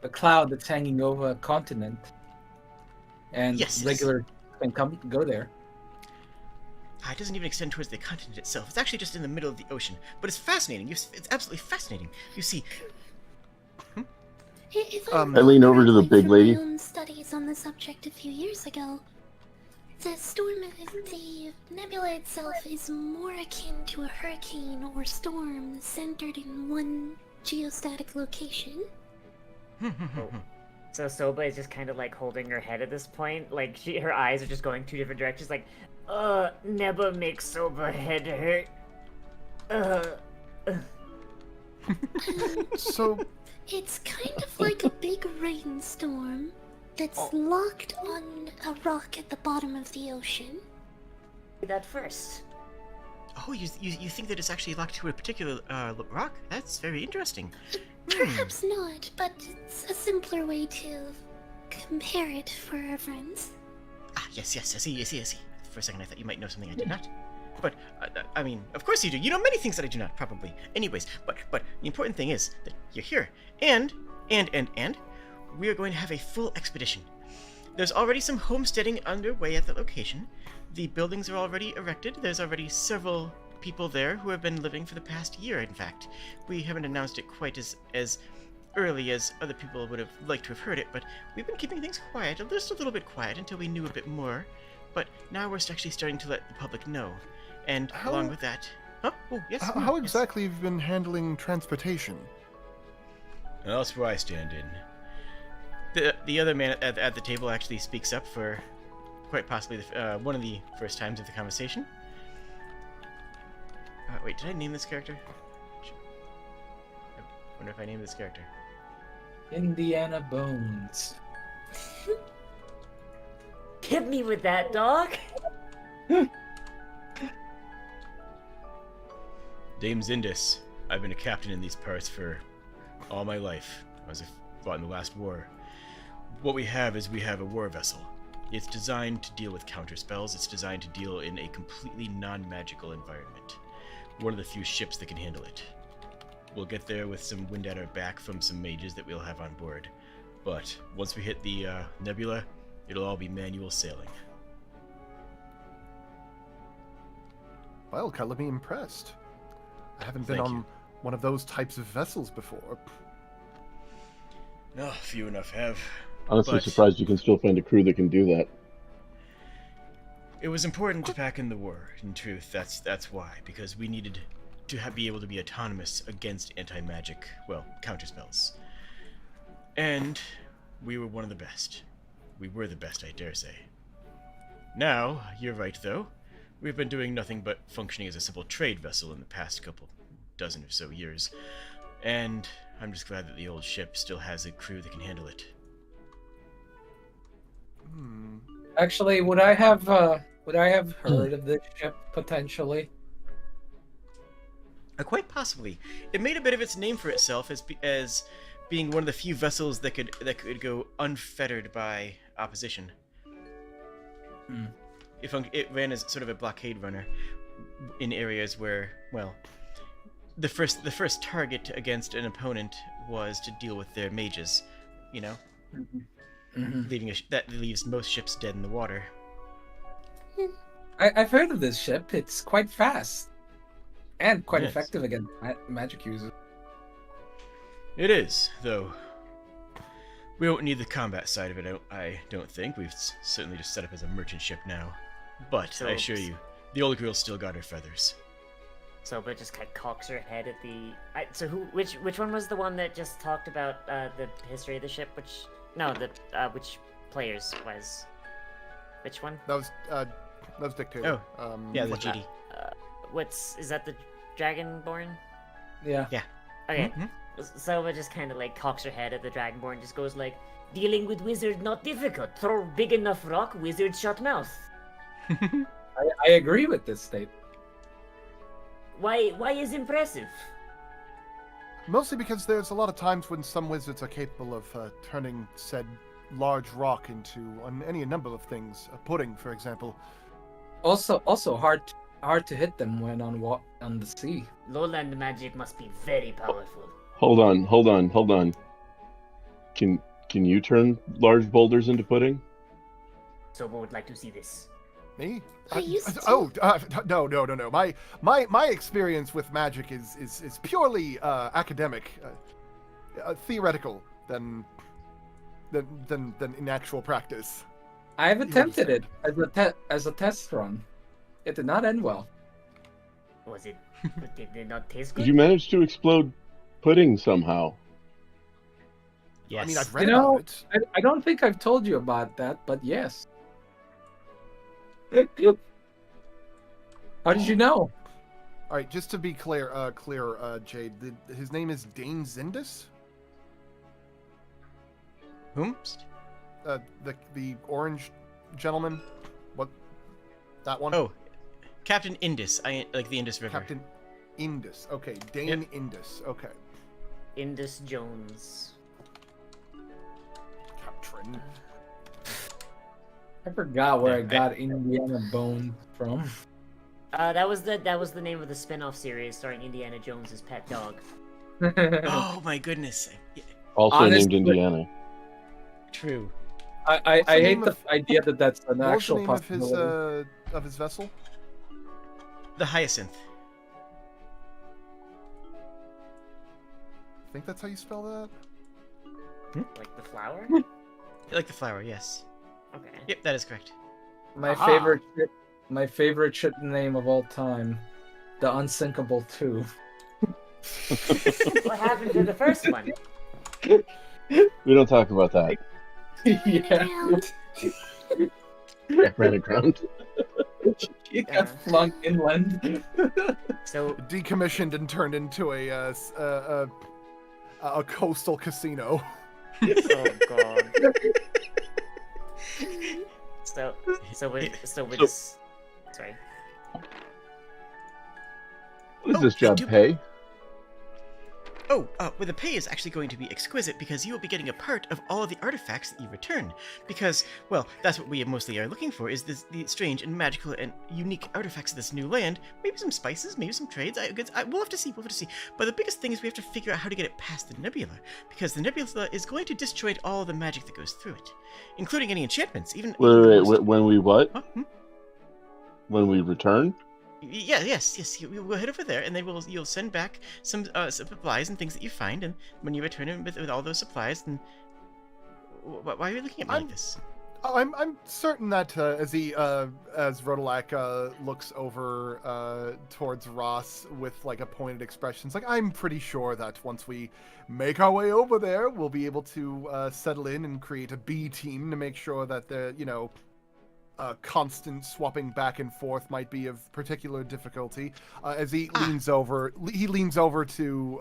S4: a cloud that's hanging over a continent, and
S1: Yes.
S4: regular can go there.
S1: it doesn't even extend towards the continent itself. It's actually just in the middle of the ocean. But it's fascinating. It's absolutely fascinating. You see,
S6: If
S5: I
S6: remember
S2: lean over to the
S6: correctly
S2: big
S6: from
S2: lady.
S6: my own studies on the subject a few years ago, the nebula itself is more akin to a hurricane or storm centered in one geostatic location.
S3: So Soba is just kind of like holding her head at this point. Like her eyes are just going two different directions. Like, Neba makes Soba head hurt.
S5: So,
S6: It's kind of like a big rainstorm that's locked on a rock at the bottom of the ocean.
S3: That first.
S1: oh, you think that it's actually locked to a particular rock? That's very interesting.
S6: Perhaps not, but it's a simpler way to compare it for our friends.
S1: Yes, I see. For a second, I thought you might know something I did not. But, I mean, of course you do. You know many things that I do not, probably. Anyways, but the important thing is that you're here. And, we are going to have a full expedition. There's already some homesteading underway at the location. The buildings are already erected. There's already several people there who have been living for the past year, in fact. We haven't announced it quite as early as other people would have liked to have heard it, but we've been keeping things quiet, just a little bit quiet, until we knew a bit more. But now we're actually starting to let the public know. And along with that... Huh? Oh, yes?
S5: how
S1: yes.
S5: exactly have you been handling transportation?
S1: Well, that's where I stand in. The other man at the table actually speaks up for quite possibly one of the first times of the conversation. Wait, did I name this character? I wonder if I named this character.
S4: Indiana Bones.
S3: Hit me with that, dog.
S1: Dame Zindis. I've been a captain in these parts for all my life. I was fought in the last war. What we have is a war vessel. It's designed to deal with counterspells. It's designed to deal in a completely non-magical environment. One of the few ships that can handle it. We'll get there with some wind at our back from some mages that we'll have on board. But once we hit the nebula, it'll all be manual sailing.
S5: Well, color me impressed. I haven't been
S1: Thank
S5: on
S1: you.
S5: one of those types of vessels before.
S1: No, few enough have.
S2: Honestly,
S1: But-
S2: surprised you can still find a crew that can do that.
S1: It was important back in the war, in truth. That's why. Because we needed to be able to be autonomous against anti-magic, well, counterspells. And we were one of the best. We were the best, I dare say. Now, you're right, though. We've been doing nothing but functioning as a simple trade vessel in the past couple dozen or so years. And I'm just glad that the old ship still has a crew that can handle it.
S4: Actually, would I have heard of this ship potentially?
S1: Quite possibly. It made a bit of its name for itself as being one of the few vessels that could go unfettered by opposition. It ran as sort of a blockade runner in areas where, well, the first target against an opponent was to deal with their mages, you know, that leaves most ships dead in the water.
S4: I've heard of this ship. It's quite fast and quite
S1: Yes.
S4: effective against magic users.
S1: It is, though. We don't need the combat side of it, I don't think. We've certainly just set up as a merchant ship now. But I assure you, the old girl's still got her feathers.
S3: Soba just kind of cocks her head at the. So which one was the one that just talked about the history of the ship? Which players was? Which one?
S5: That was Dictator.
S1: Yeah, the
S5: what's that?
S1: GD.
S3: Is that the Dragonborn?
S4: Yeah.
S3: Okay.
S1: Mhm.
S3: Soba just kind of like cocks her head at the Dragonborn, just goes like, "Dealing with wizard not difficult. Throw big enough rock, wizard shut mouth."
S4: I agree with this statement.
S3: Why is impressive?
S5: Mostly because there's a lot of times when some wizards are capable of turning said large rock into any number of things. A pudding, for example.
S4: Also hard to hit them when on the sea.
S3: Lowland magic must be very powerful.
S2: Hold on. Can you turn large boulders into pudding?
S3: Soba would like to see this.
S5: Me?
S6: I used to.
S5: No. My experience with magic is purely academic, theoretical than in actual practice.
S4: I've
S5: You
S4: attempted it
S5: understand.
S4: as a test run. It did not end well.
S3: Was it? Did it not taste
S2: Did
S3: good?
S2: you manage to explode pudding somehow?
S1: Yes.
S5: I mean, I've read
S4: You know,
S5: about it.
S4: I don't think I've told you about that, but yes. How did you know?
S5: All right, just to be clear, Jade, his name is Dane Zindis.
S1: Whom?
S5: The orange gentleman. What? That one?
S1: Oh, Captain Indus. I like the Indus River.
S5: Captain Indus. Okay, Dane Indus. Okay,
S3: Indus Jones.
S5: Captain.
S4: I forgot where I
S1: Yeah,
S4: got Indiana Bones from.
S3: That was the name of the spin-off series starring Indiana Jones as pet dog.
S1: Oh my goodness. Yeah,
S2: Also
S4: Honestly-
S2: named Indiana.
S1: true.
S4: I
S5: What's the
S4: hate
S5: name
S4: the
S5: of-
S4: idea that that's an
S5: What was the
S4: actual
S5: name of
S4: possibility.
S5: his vessel?
S1: The Hyacinth.
S5: I think that's how you spell that.
S3: Like the flower?
S1: Like the flower, yes.
S3: Okay.
S1: Yep, that is correct.
S5: Aha.
S4: My favorite ship name of all time, the Unsinkable 2.
S3: What happened to the first one?
S2: We don't talk about that.
S4: Yeah.
S6: Around.
S2: I ran aground.
S4: You got flung inland.
S3: So
S5: Decommissioned and turned into a coastal casino.
S3: oh god. So we just sorry.
S2: What does
S1: Oh,
S2: this
S1: they
S2: job
S1: do-
S2: pay?
S1: Oh, well, the pay is actually going to be exquisite because you will be getting a part of all of the artifacts that you return. Because, well, that's what we mostly are looking for, is the strange and magical and unique artifacts of this new land. Maybe some spices, maybe some trades. We'll have to see, But the biggest thing is we have to figure out how to get it past the nebula. Because the nebula is going to disjoint all the magic that goes through it. Including any enchantments, even... even the most-
S2: Wait, when we what?
S1: Huh? Hmm?
S2: When we return?
S1: Yes. We'll head over there, and then you'll send back some supplies and things that you find, and when you return it with all those supplies, then why are you looking at me like this?
S5: I'm certain that as Rodolak looks over towards Ross with like a pointed expression, it's like I'm pretty sure that once we make our way over there, we'll be able to settle in and create a B team to make sure that the constant swapping back and forth might be of particular difficulty. As he leans over to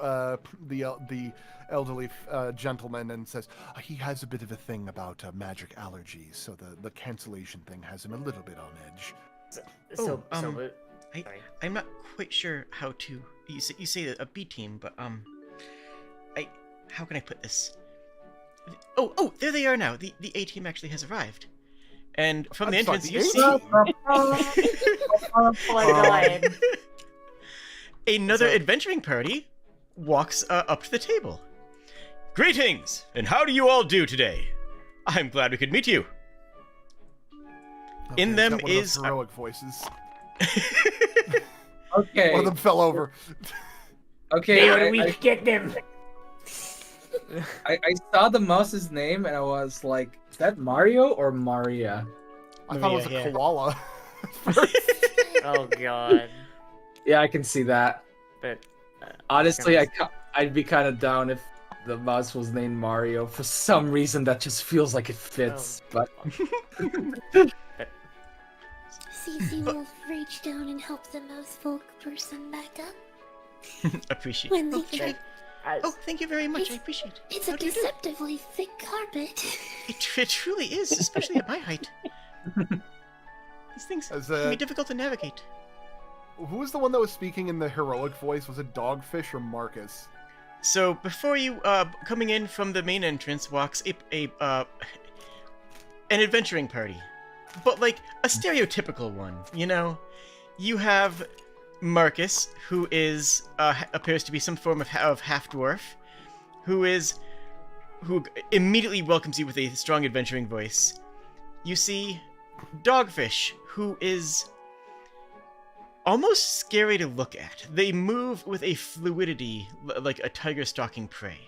S5: the elderly gentleman and says, he has a bit of a thing about magic allergies, so the cancellation thing has him a little bit on edge.
S1: I'm not quite sure how to. You say a B team, but how can I put this? Oh, there they are now. The A team actually has arrived. And from the entrance, you see another adventuring party walks up to the table. Greetings, and how do you all do today? I'm glad we could meet you. In them
S5: got one of those
S1: is
S5: heroic voices.
S4: Okay.
S5: One of them fell over.
S4: Okay.
S3: How do we get them?
S4: I saw the mouse's name and I was like, is that Mario or Maria?
S5: I thought it was a
S1: Yeah.
S5: koala.
S3: Oh god.
S4: Yeah, I can see that.
S3: But
S4: Honestly, I'd be kind of down if the mouse was named Mario. For some reason, that just feels like it fits. But
S6: Cece will reach down and help the mouse folk person back up
S1: appreciate.
S6: when they
S1: Okay.
S6: try.
S1: Oh, thank you very much. I appreciate it.
S6: It's
S1: How
S6: a
S1: do you do?
S6: deceptively thick carpet.
S1: It truly is, especially at my height. These things
S5: As,
S1: can be difficult to navigate.
S5: Who was the one that was speaking in the heroic voice? Was it Dogfish or Marcus?
S1: So before you, coming in from the main entrance, walks an adventuring party, but like a stereotypical one. You know, you have Marcus, who is appears to be some form of half dwarf, who immediately welcomes you with a strong adventuring voice. You see Dogfish, who is almost scary to look at. They move with a fluidity like a tiger stalking prey.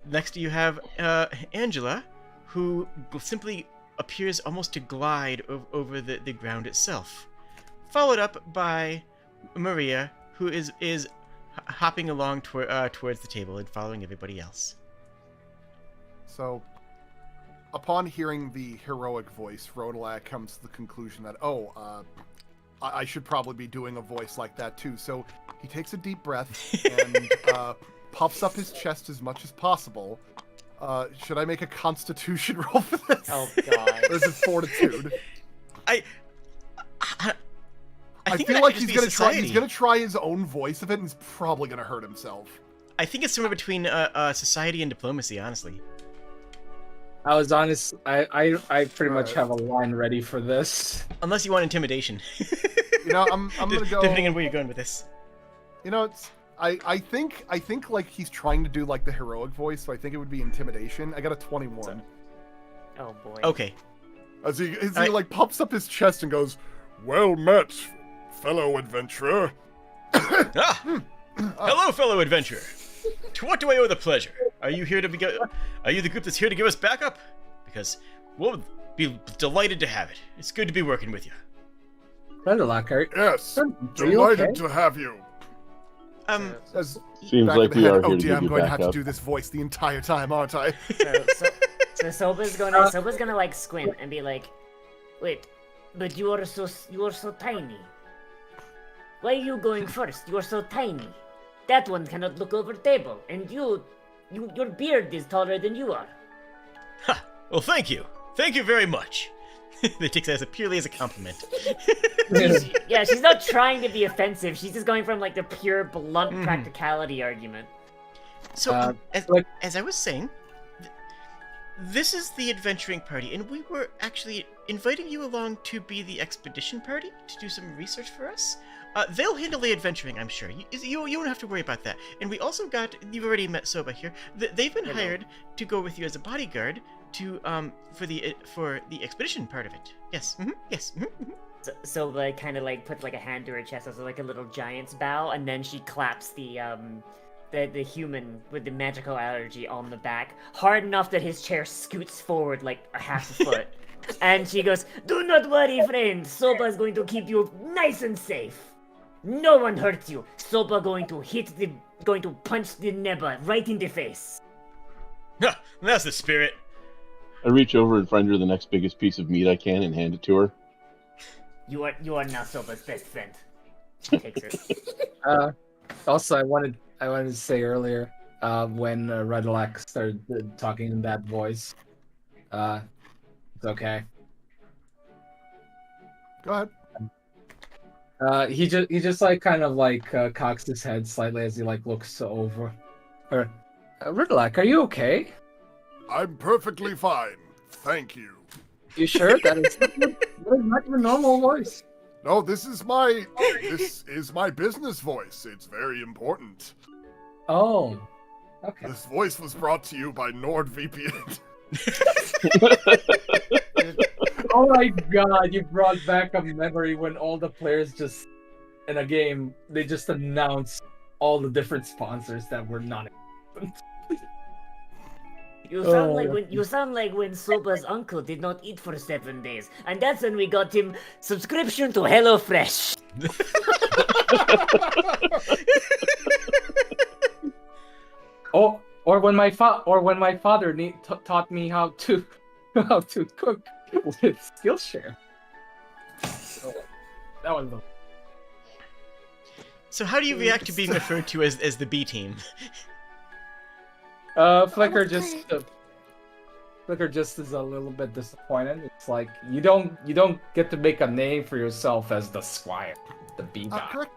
S1: Next you have Angela, who simply appears almost to glide over the ground itself. Followed up by Maria, who is hopping along towards the table and following everybody else.
S5: So, upon hearing the heroic voice, Rodolak comes to the conclusion that, I should probably be doing a voice like that too. So he takes a deep breath and puffs up his chest as much as possible. Should I make a constitution roll for this?
S3: Oh god.
S5: Or is it fortitude?
S1: I
S5: feel like he's gonna try his own voice of it and he's probably gonna hurt himself.
S1: I think it's somewhere between society and diplomacy, honestly.
S4: I was honest. I pretty much have a line ready for this.
S1: Unless you want intimidation.
S5: You know, I'm gonna go.
S1: Depending on where you're going with this.
S5: You know, I think like he's trying to do like the heroic voice, so I think it would be intimidation. I got a 21.
S3: Oh boy.
S1: Okay.
S5: As he like pops up his chest and goes, "Well met, fellow adventurer."
S1: Hello, fellow adventurer. To what do I owe the pleasure? Are you here to Are you the group that's here to give us backup? Because we'll be delighted to have it. It's good to be working with you.
S4: Rodolak,
S5: Yes,
S4: are you
S5: delighted
S4: okay?
S5: to have you. As
S2: Seems
S5: back
S2: like
S5: of the
S2: we
S5: head,
S2: are
S5: oh
S2: here to
S5: dear,
S2: give
S5: I'm
S2: you
S5: going to have to
S2: backup.
S5: do this voice the entire time, aren't I?
S3: So Soba's gonna like squint and be like, wait, but you are so tiny. Why are you going first? You are so tiny. That one cannot look over table, and your beard is taller than you are.
S1: Ha! Well, thank you. Thank you very much. They take that purely as a compliment.
S3: She's not trying to be offensive. She's just going from like the pure blunt
S1: Mhm.
S3: practicality argument.
S1: So,
S4: like-
S1: as I was saying, this is the adventuring party, and we were actually inviting you along to be the expedition party to do some research for us. They'll handle the adventuring, I'm sure. You won't have to worry about that. And we also you've already met Soba here. They've been
S3: Hello.
S1: hired to go with you as a bodyguard to for the expedition part of it. Yes. Yes.
S3: So like kind of like puts like a hand to her chest as like a little giant's bow, and then she claps the human with the magical allergy on the back hard enough that his chair scoots forward like a half a foot, and she goes, "Do not worry, friend. Soba is going to keep you nice and safe. No one hurts you. Soba going to punch the Neba right in the face."
S1: That's the spirit.
S2: I reach over and find her the next biggest piece of meat I can and hand it to her.
S3: You are now Soba's best friend. She takes it.
S4: Also, I wanted to say earlier, when Redlac started talking in that voice, it's okay.
S5: Go ahead.
S4: He just like kind of like cocks his head slightly as he like looks over her. Redlac, are you okay?
S5: I'm perfectly fine. Thank you.
S4: You sure that is not your normal voice?
S5: No, this is my business voice. It's very important.
S4: Oh, okay.
S5: This voice was brought to you by NordVPN.
S4: Oh my god, you brought back a memory when all the players just in a game they just announce all the different sponsors that were not.
S3: You sound like when Soba's uncle did not eat for 7 days, and that's when we got him subscription to HelloFresh.
S4: Or when my father taught me how to cook with Skillshare. So, that was the.
S1: So how do you react to being referred to as the B team?
S4: Flicker just is a little bit disappointed. It's like you don't get to make a name for yourself as the Squire, the B guy.
S5: Correct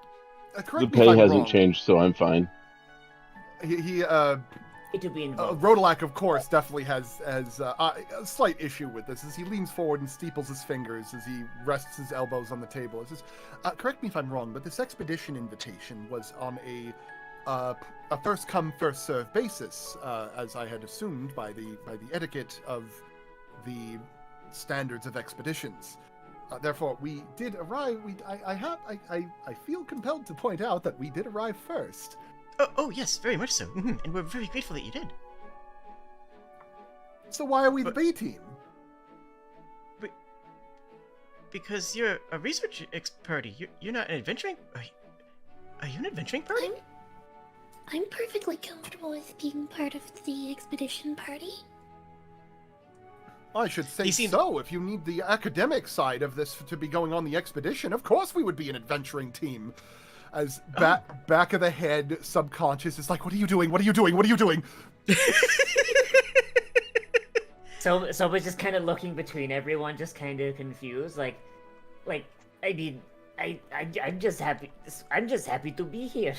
S2: The
S5: me if
S2: pay
S5: I'm
S2: hasn't
S5: wrong.
S2: changed, so I'm fine.
S3: It would be involved.
S5: Rodelac, of course, definitely has a slight issue with this as he leans forward and steeples his fingers as he rests his elbows on the table. It says, correct me if I'm wrong, but this expedition invitation was on a first come first serve basis, as I had assumed by the etiquette of the standards of expeditions. Therefore, we did arrive. I feel compelled to point out that we did arrive first.
S1: Oh yes, very much so. And we're very grateful that you did.
S5: So why are we the B team?
S1: Because you're a research party. You're not an adventuring. Are you an adventuring party?
S6: I'm perfectly comfortable with being part of the expedition party.
S5: I should say
S1: He seemed-
S5: so. If you need the academic side of this to be going on the expedition, of course we would be an adventuring team. As back of the head, subconscious is like, what are you doing? What are you doing? What are you doing?
S3: So we're just kind of looking between everyone, just kind of confused. Like, I mean, I'm just happy. I'm just happy to be here.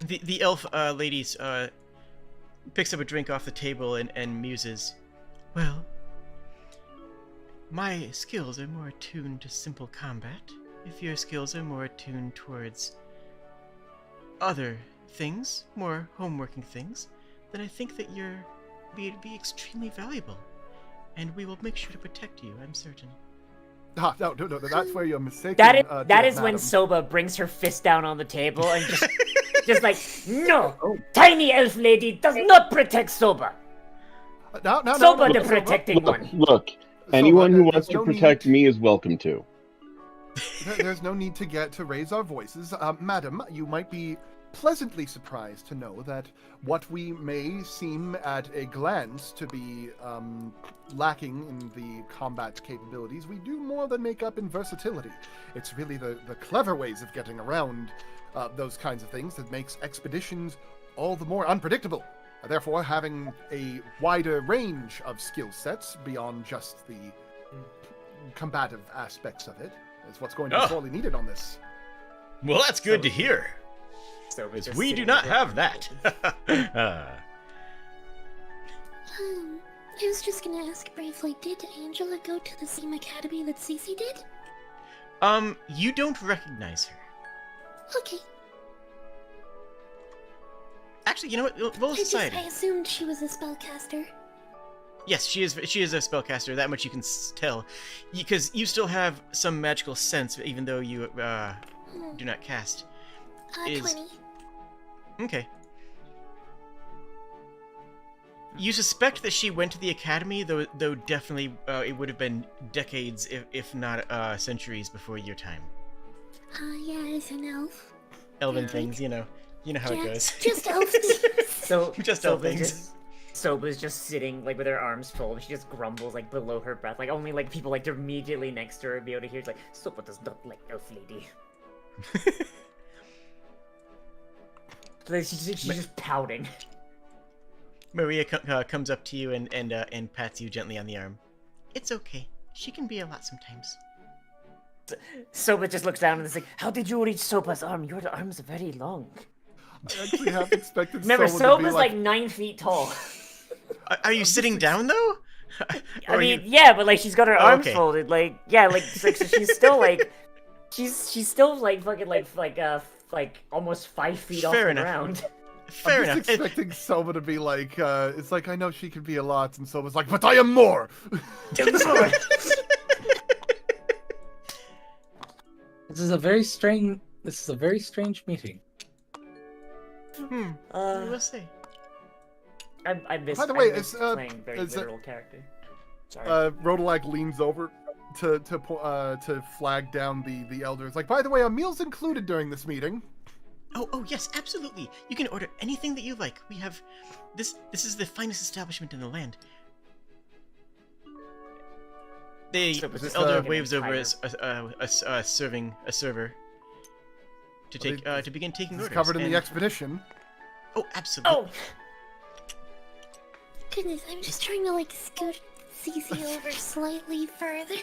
S1: The elf ladies picks up a drink off the table and muses. Well, my skills are more attuned to simple combat. If your skills are more attuned towards other things, more homeworking things, then I think that you'd be extremely valuable. And we will make sure to protect you, I'm certain.
S5: No, that's where you're mistaken.
S3: That
S5: dear
S3: is when
S5: madam.
S3: Soba brings her fist down on the table and just like, no, tiny elf lady does not protect Soba.
S5: No,
S3: Soba the protected one.
S2: Look, anyone who
S5: there's
S2: wants to
S5: no
S2: protect me is welcome to.
S5: There's no need to raise our voices. Madam, you might be pleasantly surprised to know that what we may seem at a glance to be lacking in the combat capabilities, we do more than make up in versatility. It's really the clever ways of getting around those kinds of things that makes expeditions all the more unpredictable. Therefore, having a wider range of skill sets beyond just the combative aspects of it is what's going to be sorely needed on this.
S1: Well, that's good to hear.
S3: So
S1: Because we do not have that.
S6: I was just gonna ask briefly, did Angela go to the same academy that Cece did?
S1: You don't recognize her.
S6: Okay.
S1: Actually, you know what? Roll society.
S6: I assumed she was a spellcaster.
S1: Yes, she is. She is a spellcaster. That much you can tell, because you still have some magical sense, even though you do not cast.
S6: 20.
S1: Okay. You suspect that she went to the academy, though definitely it would have been decades, if not centuries, before your time.
S6: Yeah, as an elf.
S1: Elven
S6: Yeah.
S1: things, you know how it goes.
S6: Just elf things.
S3: So
S1: Just elf things.
S3: Soba's just sitting like with her arms folded. She just grumbles like below her breath. Like only like people like immediately next to her be able to hear. It's like Soba does not like elf lady. Like, she's just pouting.
S1: Maria comes up to you and pats you gently on the arm. It's okay. She can be a lot sometimes.
S3: Soba just looks down and is like, "How did you reach Soba's arm? Your arms are very long."
S5: I actually half expected
S3: Remember,
S5: someone to be
S3: Soba's like 9 feet tall.
S1: Are you sitting down though?
S3: I mean, yeah, but like she's got her arms
S1: okay.
S3: folded. Like, yeah, like so she's still like, she's still like fucking like almost 5 feet off the
S1: enough.
S3: ground.
S1: Fair
S5: I'm
S1: enough.
S5: just expecting Soma to be like, it's like, I know she can be a lot, and Soma's like, but I am more!
S4: This is a very strange meeting.
S1: We'll see.
S3: I miss.
S5: By the way,
S3: I miss playing very literal character. Sorry.
S5: Rodalag leans over to flag down the elders. Like, by the way, a meal's included during this meeting.
S1: Oh yes, absolutely. You can order anything that you like. We have this is the finest establishment in the land. The elder waves over as a server to take to begin taking
S5: It's
S1: orders.
S5: covered in
S1: and...
S5: the expedition.
S1: Oh, absolutely.
S3: Oh,
S6: Goodness, I'm just trying to like scoot Cece over slightly further.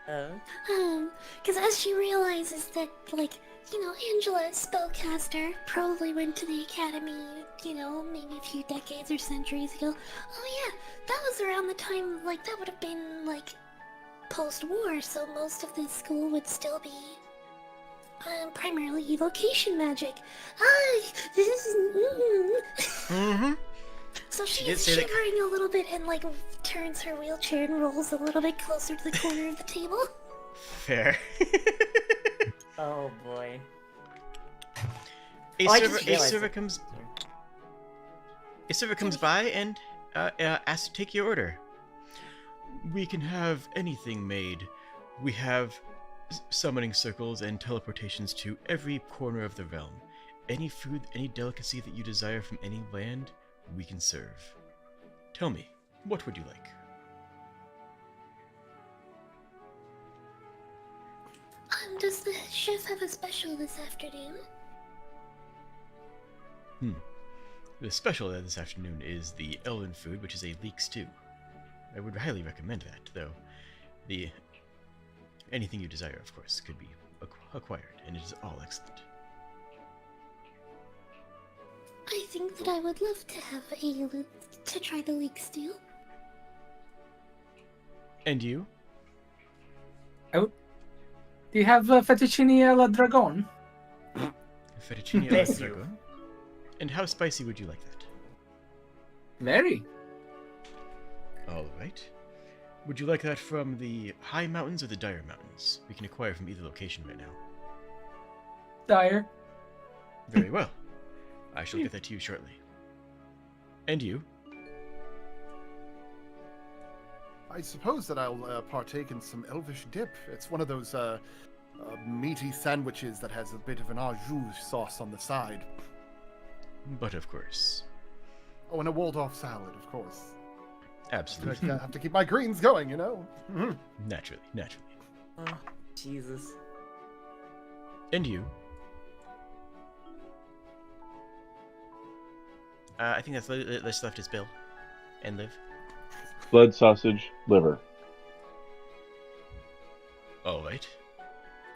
S6: Because as she realizes that, like, you know, Angela is spellcaster, probably went to the academy, you know, maybe a few decades or centuries ago. Oh yeah, that was around the time, like, that would have been, like, post-war, so most of the school would still be primarily evocation magic. This is...
S1: Mm-hmm.
S6: So she
S1: did
S6: is
S1: say that-
S6: shivering a little bit and, like, turns her wheelchair and rolls a little bit closer to the corner of the table.
S1: Fair.
S3: oh boy.
S1: A
S3: Oh, I
S1: server,
S3: just
S1: a
S3: realized
S1: server
S3: it.
S1: comes. A server comes by and asks to take your order. We can have anything made. We have summoning circles and teleportations to every corner of the realm. Any food, any delicacy that you desire from any land, we can serve. Tell me, what would you like?
S6: Does the chef have a special this afternoon?
S1: The special this afternoon is the elven food, which is a leek stew. I would highly recommend that, though. Anything you desire, of course, could be acquired, and it is all excellent.
S6: I think that I would love to have to try the leek stew.
S1: And you?
S4: Do you have fettuccine alla dragon?
S1: Fettuccine alla
S3: Bless you.
S1: dragon? And how spicy would you like that?
S4: Very.
S1: All right. Would you like that from the high mountains or the dire mountains? We can acquire from either location right now.
S4: Dire.
S1: Very well. I shall get that to you shortly. And you?
S5: I suppose that I'll partake in some elvish dip. It's one of those meaty sandwiches that has a bit of an au jus sauce on the side.
S1: But of course.
S5: Oh, and a Waldorf salad, of course.
S1: Absolutely.
S5: I have to keep my greens going, you know? Mhm.
S1: Naturally.
S3: Oh, Jesus.
S1: And you? I think that's left is Bill. And Liv.
S2: Blood, sausage, liver.
S1: Alright.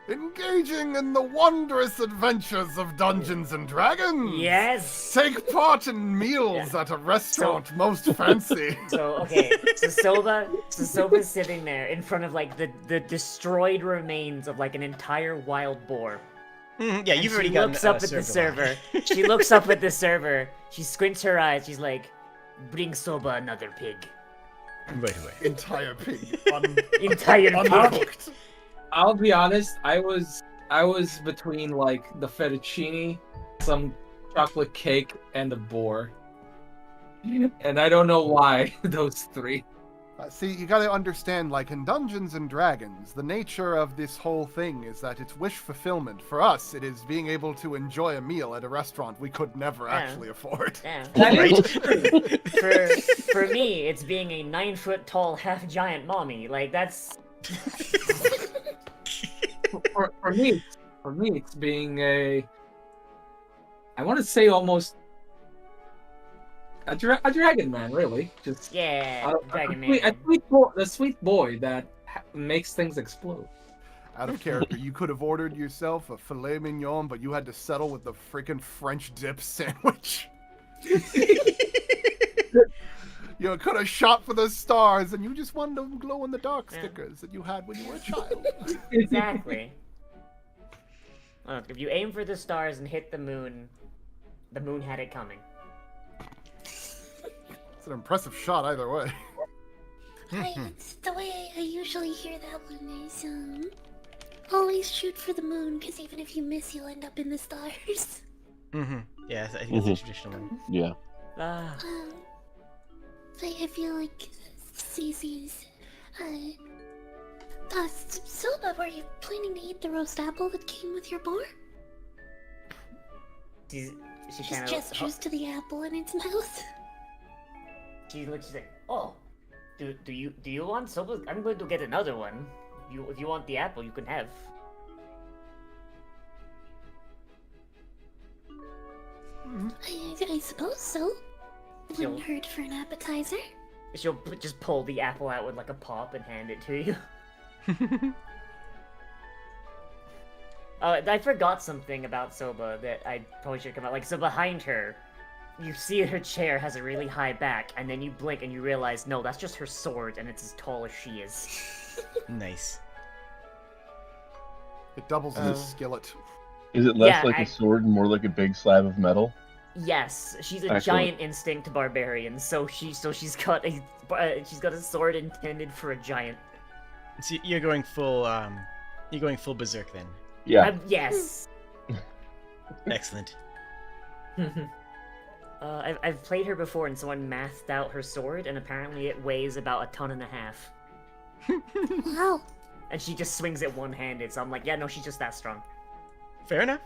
S5: Engaging in the wondrous adventures of Dungeons and Dragons!
S3: Yes!
S5: Take part in meals at a restaurant most fancy.
S3: So, okay, so Soba's sitting there in front of, like, the destroyed remains of, like, an entire wild boar.
S1: Yeah,
S3: And
S1: you've already
S3: she
S1: gotten
S3: looks up at the server. She looks up at the server. She squints her eyes. She's like, "Bring Soba another pig."
S1: Right away.
S5: Entire pig.
S3: Entire pig.
S5: Uncooked.
S4: I'll be honest, I was between like the fettuccine, some chocolate cake, and the boar. And I don't know why those three.
S5: See, you gotta understand, like, in Dungeons and Dragons, the nature of this whole thing is that it's wish fulfillment. For us, it is being able to enjoy a meal at a restaurant we could never actually afford.
S3: Yeah.
S1: Right?
S3: For me, it's being a 9-foot-tall, half-giant mommy. Like, that's...
S4: For me, it's being a. I want to say almost a dragon man, really. Just
S3: Yeah, Dragon
S4: a
S3: Man.
S4: sweet boy that makes things explode.
S5: Out of character, you could have ordered yourself a filet mignon, but you had to settle with the freaking French dip sandwich. You could have shot for the stars, and you just wanted them glow-in-the-dark stickers that you had when you were a child.
S3: Exactly. Look, if you aim for the stars and hit the moon had it coming.
S5: It's an impressive shot either way.
S6: The way I usually hear that one is, always shoot for the moon, because even if you miss, you'll end up in the stars.
S1: Yeah, I think that's a traditional one.
S2: Yeah.
S3: Ah.
S6: I feel like Cece's, Soba, were you planning to eat the roast apple that came with your boar?
S3: She
S6: She
S3: kind of
S6: gestures to the apple in its mouth.
S3: She looks she's like, "Oh, do you want Soba? I'm going to get another one. If you want the apple, you can have."
S6: I suppose so. It wouldn't hurt for an appetizer.
S3: She'll just pull the apple out with like a pop and hand it to you. I forgot something about Soba that I probably should come out. Like, so behind her, you see her chair has a really high back, and then you blink and you realize, no, that's just her sword, and it's as tall as she is.
S1: Nice.
S5: It doubles as a skillet.
S2: Is it less
S3: Yeah,
S2: like a sword and more like a big slab of metal?
S3: Yes, she's a
S2: Excellent.
S3: giant instinct barbarian, so she's got a sword intended for a giant.
S1: So you're going full berserk then.
S2: Yeah.
S3: Yes.
S1: Excellent.
S3: I've played her before, and someone mathed out her sword, and apparently it weighs about 1.5 tons.
S6: Wow.
S3: And she just swings it one-handed, so I'm like, yeah, no, she's just that strong.
S1: Fair enough.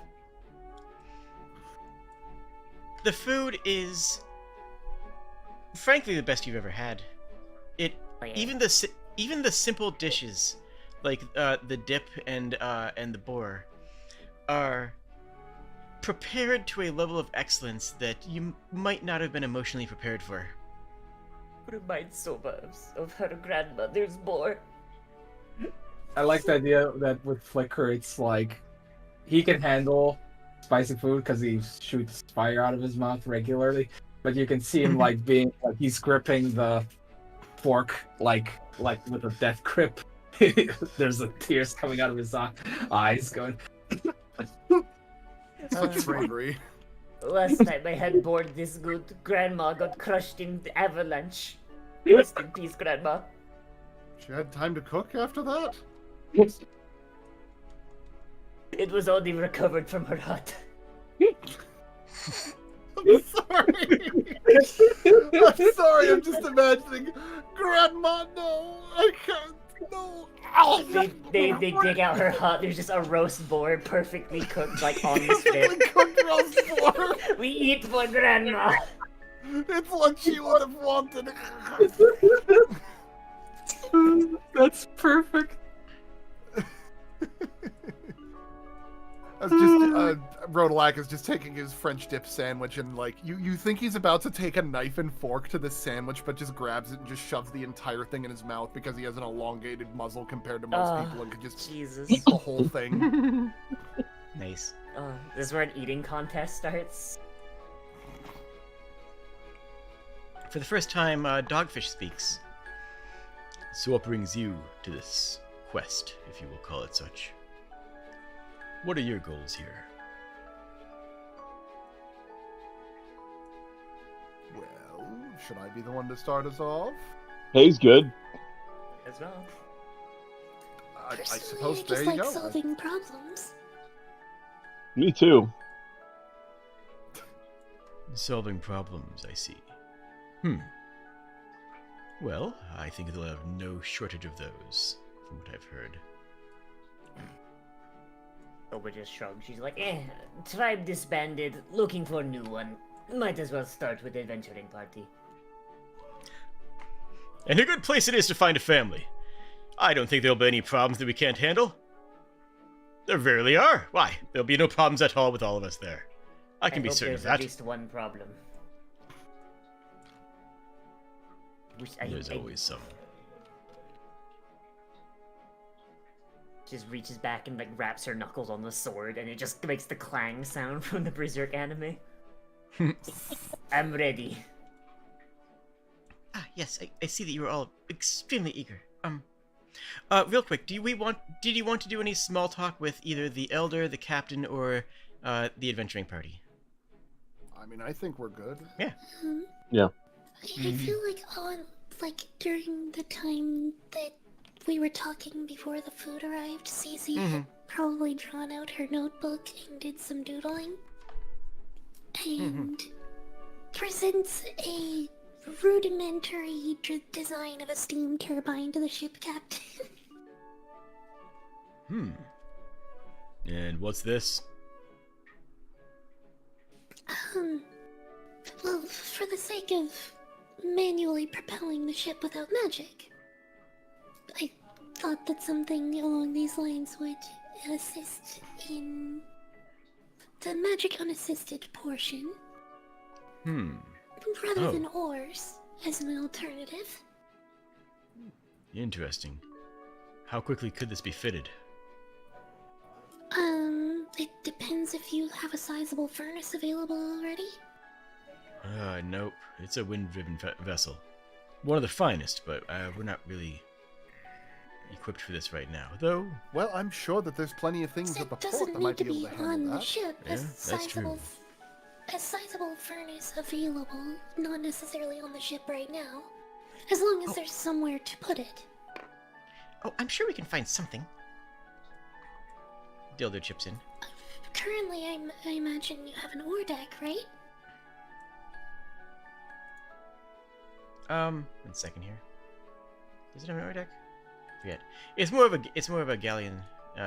S1: The food is, frankly, the best you've ever had. It
S3: Oh, yeah.
S1: even the simple dishes, like the dip and the boar, are prepared to a level of excellence that you might not have been emotionally prepared for.
S3: Reminds so much of her grandmother's boar.
S4: I like the idea that with Flicker, it's like he can handle spicy food because he shoots fire out of his mouth regularly, but you can see him like being like he's gripping the fork like with a death grip. There's the tears coming out of his eyes going.
S5: Such bravery.
S3: Last time I had board this good, Grandma got crushed in the avalanche. Rest in peace, Grandma.
S5: She had time to cook after that?
S3: It was only recovered from her hut.
S5: I'm sorry. I'm sorry, I'm just imagining. Grandma, no, I can't. No.
S3: They dig out her hut. There's just a roast boar, perfectly cooked, like on the spit.
S5: Cooked roast pork.
S3: We eat for grandma.
S5: It's what she would have wanted.
S4: That's perfect.
S5: That's just Rodelac is just taking his French dip sandwich and like you think he's about to take a knife and fork to the sandwich, but just grabs it and just shoves the entire thing in his mouth because he has an elongated muzzle compared to most people and could just
S3: Jesus.
S5: eat the whole thing.
S1: Nice.
S3: This is where an eating contest starts.
S1: For the first time, Dogfish speaks. So what brings you to this quest, if you will call it such? What are your goals here?
S5: Well, should I be the one to start us off?
S2: Hay's good.
S3: As well.
S5: I
S6: Personally,
S5: suppose
S6: I
S5: there
S6: just
S5: you
S6: like
S5: go.
S6: solving problems.
S2: Me too.
S1: Solving problems, I see. Well, I think they'll have no shortage of those, from what I've heard.
S3: Oba just shrugs. She's like, tribe disbanded, looking for a new one. Might as well start with the adventuring party.
S1: And a good place it is to find a family. I don't think there'll be any problems that we can't handle. There rarely are. Why? There'll be no problems at all with all of us there. I can be
S3: hope
S1: certain of
S3: there's at
S1: that.
S3: least one problem.
S1: There's always some.
S3: Just reaches back and like wraps her knuckles on the sword, and it just makes the clang sound from the Berserk anime. I'm ready.
S1: Ah, yes, I see that you are all extremely eager. Real quick, did you want to do any small talk with either the Elder, the Captain, or the adventuring party?
S5: I mean, I think we're good.
S1: Yeah.
S2: Yeah.
S6: I feel like during the time that we were talking before the food arrived, Cece had probably drawn out her notebook and did some doodling. And presents a rudimentary design of a steam turbine to the ship captain.
S1: And what's this?
S6: Well, for the sake of manually propelling the ship without magic, I thought that something along these lines would assist in the magic unassisted portion, rather than oars as an alternative.
S1: Interesting. How quickly could this be fitted?
S6: It depends if you have a sizable furnace available already.
S1: Nope. It's a wind-driven vessel. One of the finest, but we're not really equipped for this right now, though.
S5: Well, I'm sure that there's plenty of things at the
S6: It
S5: port
S6: doesn't
S5: that
S6: need
S5: might
S6: to
S5: be able
S6: be
S5: to handle
S6: on the
S5: that.
S6: ship.
S1: Yeah, that's true.
S6: A sizable furnace available, not necessarily on the ship right now, as long as there's somewhere to put it.
S1: Oh, I'm sure we can find something. Dildo chips in.
S6: Currently, I imagine you have an ore deck, right?
S1: One second here. Does it have an ore deck? Forget. It's more of a galleon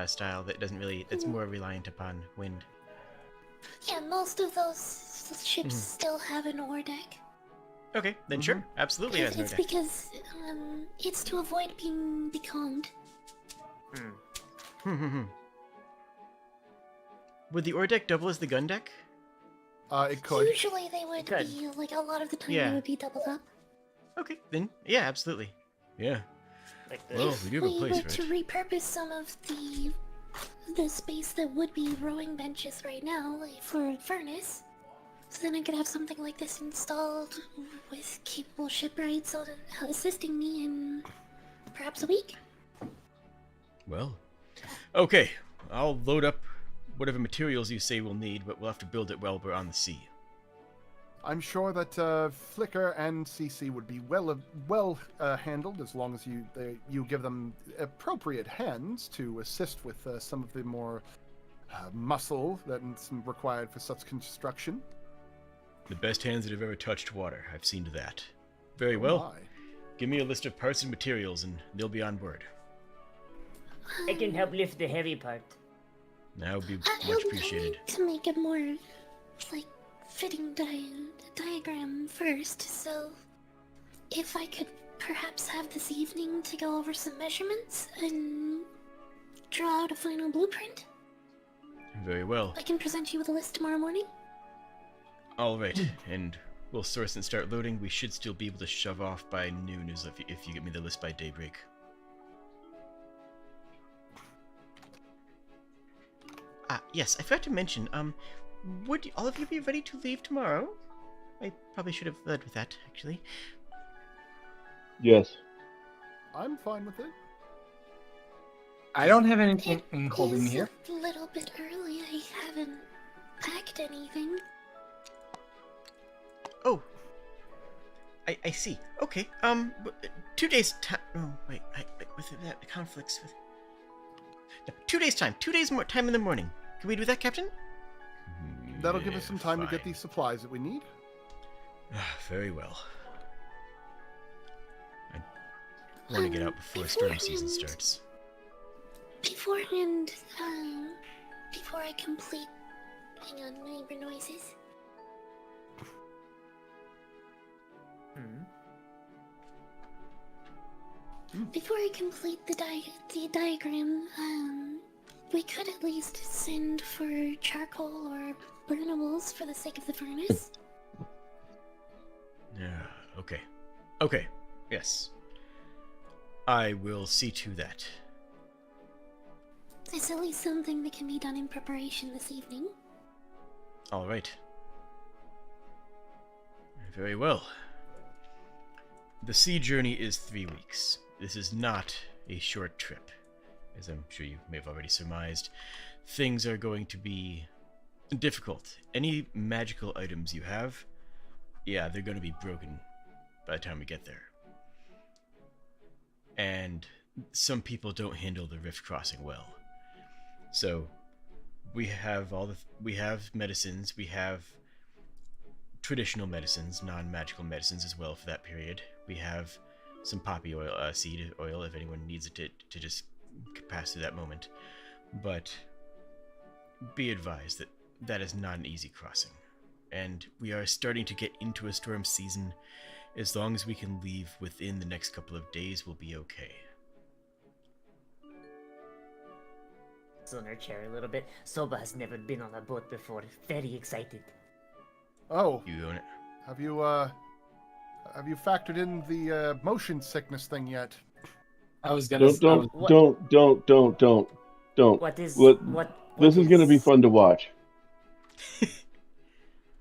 S1: style that doesn't really. That's more reliant upon wind.
S6: Yeah, most of those ships still have an ore deck.
S1: Okay, then sure, absolutely has an ore
S6: It's
S1: deck.
S6: because it's to avoid being becalmed.
S1: Would the ore deck double as the gun deck?
S5: It could.
S6: Usually they would
S3: Good.
S6: be, like, a lot of the time
S1: Yeah.
S6: they would be doubled up.
S1: Okay, then yeah, absolutely. Yeah.
S3: Like this.
S1: Well, we do have a place
S6: were
S1: for
S6: to
S1: it.
S6: repurpose some of the space that would be rowing benches right now, like, for a furnace, so then I could have something like this installed with capable shipwrights assisting me in perhaps a week.
S1: Well, okay. I'll load up whatever materials you say we'll need, but we'll have to build it while we're on the sea.
S5: I'm sure that Flicker and CC would be well handled as long as you give them appropriate hands to assist with some of the more muscle that's required for such construction.
S1: The best hands that have ever touched water. I've seen to that. Very well.
S5: My.
S1: Give me a list of parts and materials, and they'll be on board.
S3: I can help lift the heavy part.
S1: That would be
S6: I
S1: much
S6: need
S1: appreciated.
S6: to make a more, like, fitting diagram first, so if I could perhaps have this evening to go over some measurements and draw out a final blueprint,
S1: Very well.
S6: I can present you with a list tomorrow morning.
S1: All right, and we'll source and start loading. We should still be able to shove off by noon, if you get me the list by daybreak. Yes, I forgot to mention. Would all of you be ready to leave tomorrow? I probably should have led with that, actually.
S2: Yes.
S5: I'm fine with it.
S4: I don't have anything holding me
S6: It's
S4: here.
S6: a little bit early. I haven't packed anything.
S1: Oh, I see. Okay. 2 days time. Oh wait, with that conflicts with. No, 2 days time. 2 days more time in the morning. Can we do that, Captain?
S5: That'll give us some time to get
S1: fine.
S5: these supplies that we need.
S1: Very well. I want to get out before storm season starts.
S6: Beforehand, before I complete. Hang on, neighbor noises. Before I complete the diagram, we could at least send for charcoal or burnables for the sake of the furnace.
S1: Yeah. Okay. Okay. Yes. I will see to that.
S6: It's at least something that can be done in preparation this evening.
S1: All right. Very well. The sea journey is 3 weeks. This is not a short trip. As I'm sure you may have already surmised, things are going to be difficult. Any magical items you have, yeah, they're going to be broken by the time we get there. And some people don't handle the rift crossing well. So, we have we have medicines, we have traditional medicines, non-magical medicines as well for that period. We have some poppy oil, seed oil, if anyone needs it to just pass through that moment. But be advised that that is not an easy crossing. And we are starting to get into a storm season. As long as we can leave within the next couple of days, we'll be okay.
S3: Still in her chair a little bit. Soba has never been on a boat before. Very excited.
S5: Oh,
S1: You own it.
S5: have you factored in the motion sickness thing yet?
S4: I was gonna.
S2: Don't.
S3: What is
S2: What-
S3: what?
S2: This is gonna be fun to watch.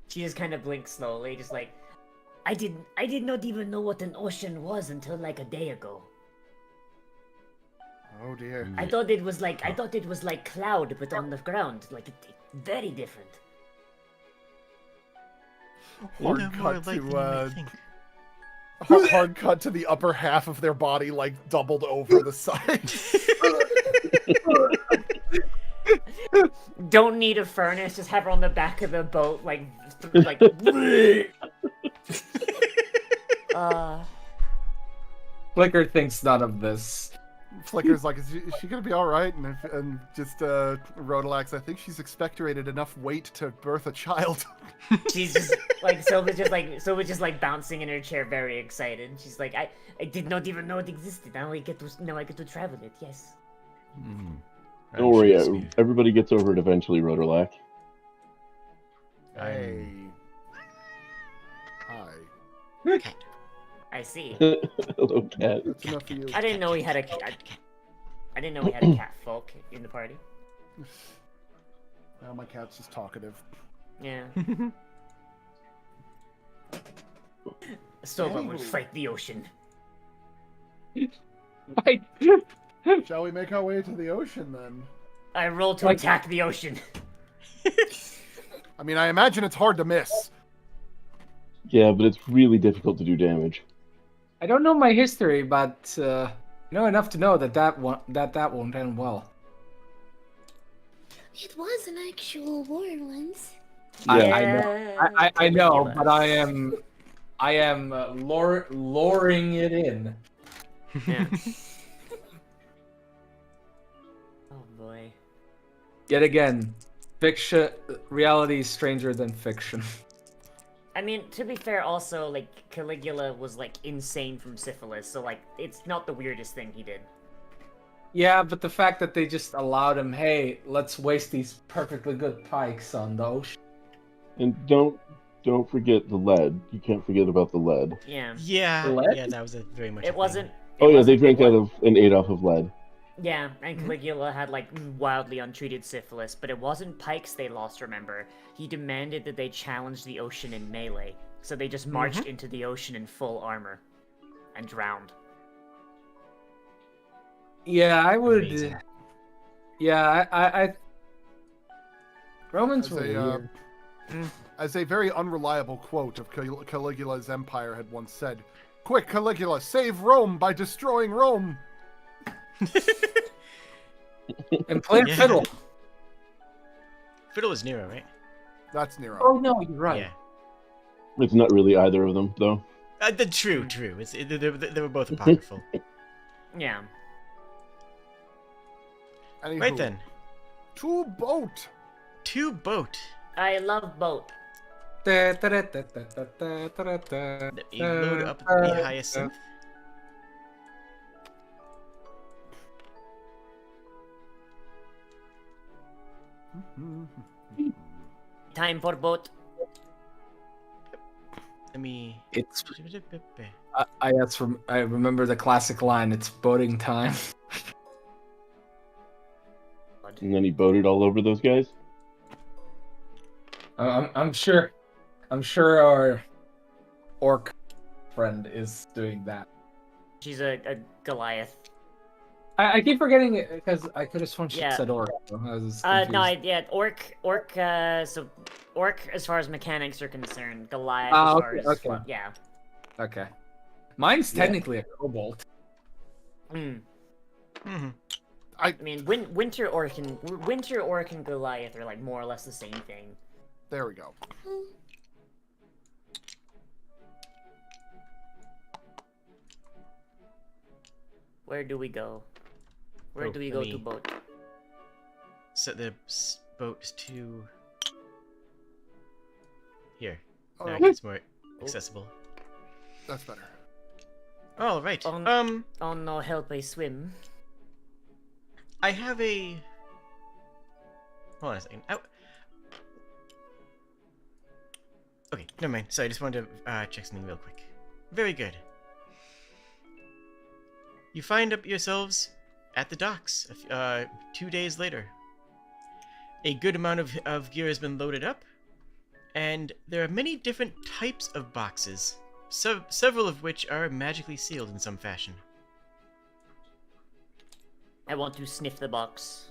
S3: She just kind of blinks slowly, just like, I did not even know what an ocean was until like a day ago.
S5: Oh dear.
S3: I thought it was like cloud, but on the ground, like very different.
S5: Hard
S1: More
S5: cut
S1: likely
S5: to
S1: you may think.
S5: hard cut to the upper half of their body, like doubled over the side.
S3: Don't need a furnace, just have her on the back of the boat, like.
S4: Flicker thinks none of this.
S5: Flicker's like, is she gonna be all right? And just Rodelax, I think she's expectorated enough weight to birth a child.
S3: She's just like Silva's just like bouncing in her chair, very excited. She's like, I did not even know it existed. Now I get to travel it. Yes.
S2: Don't worry, everybody gets over it eventually, Rotorlac.
S5: Hey. Hi.
S3: I see.
S2: Hello, cat.
S5: That's enough for you.
S3: I didn't know we had a cat. I didn't know we had a cat folk in the party.
S5: Now my cat's just talkative.
S3: Yeah. Sova will fight the ocean.
S4: Fight.
S5: Shall we make our way to the ocean then?
S3: I roll to attack the ocean.
S5: I mean, I imagine it's hard to miss.
S2: Yeah, but it's really difficult to do damage.
S4: I don't know my history, but I know enough to know that won't end well.
S6: It was an actual war once.
S4: I know, but I am luring it in.
S3: Yeah.
S4: Yet again, fiction, reality is stranger than fiction.
S3: I mean, to be fair, also, like, Caligula was, like, insane from syphilis, so, like, it's not the weirdest thing he did.
S4: Yeah, but the fact that they just allowed him, hey, let's waste these perfectly good pikes on the ocean.
S2: And don't forget the lead. You can't forget about the lead.
S3: Yeah.
S1: Yeah,
S4: Lead?
S1: yeah, that was a very much. a
S3: It
S1: thing.
S3: wasn't...
S2: Oh
S3: it
S2: yeah, they
S3: wasn't-
S2: drank
S3: it
S2: out
S3: wa-
S2: of and ate off of lead.
S3: Yeah, and Caligula had, like, wildly untreated syphilis, but it wasn't pikes they lost, remember. He demanded that they challenge the ocean in melee, so they just marched into the ocean in full armor. And drowned.
S4: Yeah, I would.
S1: Amazing.
S4: Yeah, I Romans
S5: As
S4: were
S5: a,
S4: weird.
S5: As a very unreliable quote of Caligula's empire had once said, "Quick, Caligula, save Rome by destroying Rome."
S4: And play
S1: Yeah.
S4: fiddle.
S1: Fiddle was Nero, right?
S5: That's Nero.
S4: Oh no, you're right.
S1: Yeah.
S2: It's not really either of them, though.
S1: True. They were both apocryphal.
S3: Yeah.
S5: Anywho,
S1: Right then,
S5: To boat.
S1: to boat.
S3: I love boat.
S1: Let me load up the hyacinth.
S3: Time for boat.
S1: Let me.
S4: It's I remember the classic line. It's boating time.
S2: And then he boated all over those guys.
S4: I'm sure our orc friend is doing that.
S3: She's a Goliath.
S4: I keep forgetting it because I could have sworn she
S3: Yeah.
S4: said orc. I was
S3: No,
S4: confused.
S3: orc, so orc as far as mechanics are concerned, Goliath
S4: Ah,
S3: as far
S4: okay,
S3: as,
S4: okay.
S3: yeah.
S4: Okay. Mine's
S2: Yeah.
S4: technically a kobold.
S3: Mm.
S1: Mhm.
S3: I mean, winter orc and Goliath are like more or less the same thing.
S5: There we go.
S3: Where do we go? Where
S1: Oh,
S3: do we
S1: let
S3: go
S1: me-
S3: to boat?
S1: Set the boat to here. Now
S5: Oh,
S1: it's more accessible.
S5: that's better.
S1: All right.
S3: Oh no, help I swim.
S1: I have a. Hold on a second. Okay, never mind. Sorry, I just wanted to check something real quick. Very good. You find up yourselves at the docks 2 days later. A good amount of gear has been loaded up, and there are many different types of boxes, several of which are magically sealed in some fashion.
S3: I want to sniff the box.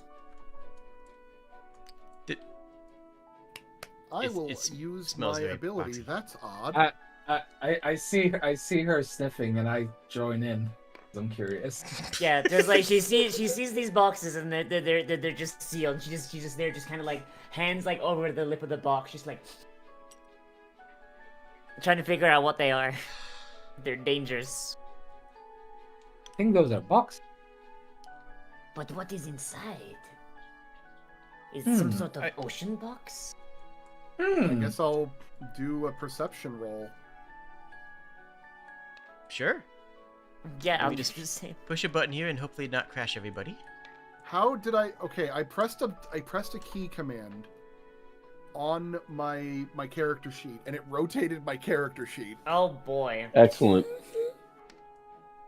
S5: I will
S1: It's
S5: use
S1: smells
S5: my
S1: very
S5: ability.
S1: boxy.
S5: That's odd.
S4: I see her sniffing and I join in. I'm curious.
S3: Yeah, there's like she sees these boxes and they're just sealed. She's just there, just kind of like hands like over the lip of the box, just like trying to figure out what they are. They're dangerous.
S4: I think those are boxes.
S3: But what is inside? Is it some sort of ocean box?
S5: I guess I'll do a perception roll.
S1: Sure.
S3: Yeah,
S1: Let
S3: I'll
S1: me
S3: just
S1: just-
S3: say.
S1: Push a button here and hopefully not crash everybody.
S5: How did I? Okay, I pressed a key command on my character sheet, and it rotated my character sheet.
S3: Oh boy.
S2: Excellent.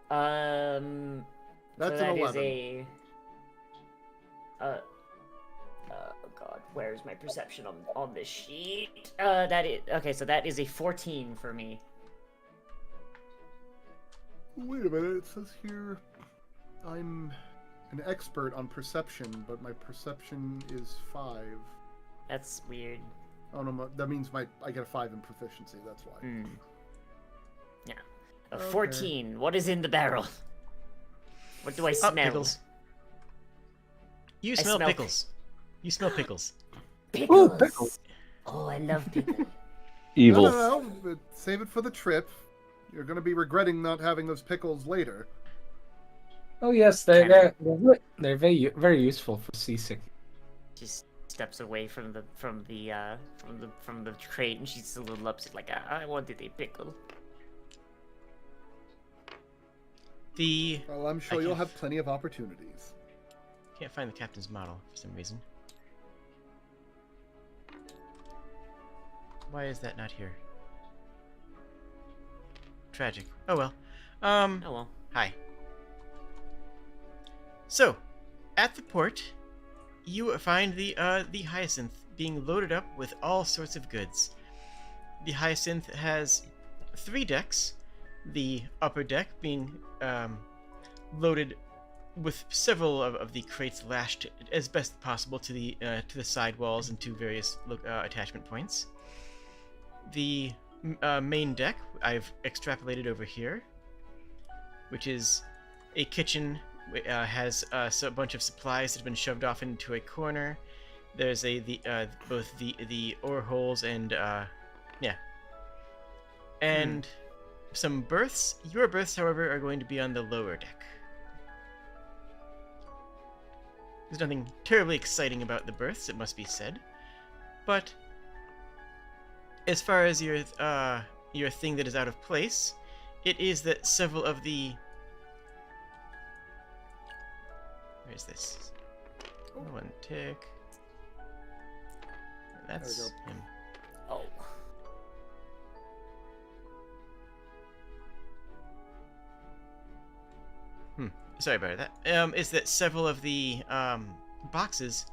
S5: That's
S3: so
S5: an
S3: that is
S5: 11.
S3: a. Oh god, where's my perception on this sheet? That is okay. So that is a 14 for me.
S5: Wait a minute, it says here I'm an expert on perception, but my perception is 5.
S3: That's weird.
S5: Oh no, that means I get a 5 in proficiency. That's why.
S3: Hmm. Yeah. A
S5: Okay.
S3: 14. What is in the barrel? What do I smell?
S1: Pickles. You
S3: I
S1: smell
S3: smell
S1: pickles. You smell pickles.
S3: Pickles.
S4: Ooh, pickles.
S3: Oh, I love pickles.
S2: Evil.
S5: No, but save it for the trip. You're going to be regretting not having those pickles later.
S4: Oh yes, they're very useful for seasick.
S3: just steps away from the crate, and she's a little upset, like, I wanted a pickle.
S5: Well, I'm sure you'll have plenty of opportunities.
S1: Can't find the captain's model for some reason. Why is that not here? Tragic. Oh well.
S3: Oh well.
S1: Hi. So, at the port, you find the Hyacinth being loaded up with all sorts of goods. The Hyacinth has 3 decks. The upper deck being loaded with several of the crates lashed as best possible to the side walls and to various attachment points. The main deck I've extrapolated over here, which is a kitchen. Has a bunch of supplies that have been shoved off into a corner. There's both the ore holes and and some berths. Your berths, however, are going to be on the lower deck. There's nothing terribly exciting about the berths, it must be said, but as far as your thing that is out of place, it is that several of the... Where's this? One tick. That's him.
S3: Oh.
S1: Sorry about that. Is that several of the boxes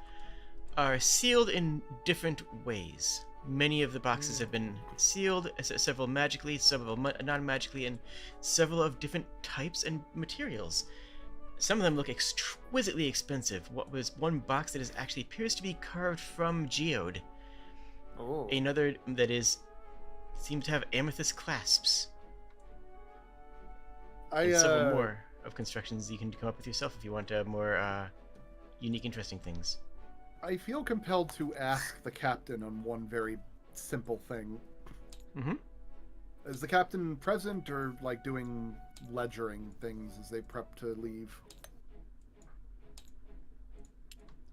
S1: are sealed in different ways. Many of the boxes have been sealed, several magically, several non-magically, and several of different types and materials. Some of them look exquisitely expensive. What was one box that actually appears to be carved from geode.
S3: Oh.
S1: Another that seems to have amethyst clasps. And several more of constructions you can come up with yourself if you want more unique, interesting things.
S5: I feel compelled to ask the captain on one very simple thing.
S1: Mm-hmm.
S5: Is the captain present or like doing ledgering things as they prep to leave?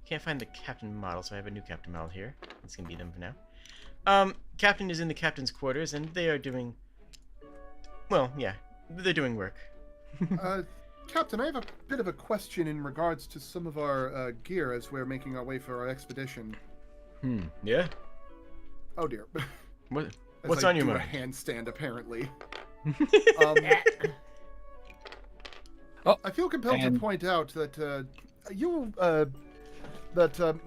S1: Can't find the captain model, so I have a new captain model here. It's gonna be them for now. Captain is in the captain's quarters, and they are doing... Well, yeah, they're doing work.
S5: Captain, I have a bit of a question in regards to some of our gear as we're making our way for our expedition.
S1: Yeah?
S5: Oh dear.
S1: What's on your mind?
S5: A handstand, apparently.
S4: Oh,
S5: I feel compelled to point out that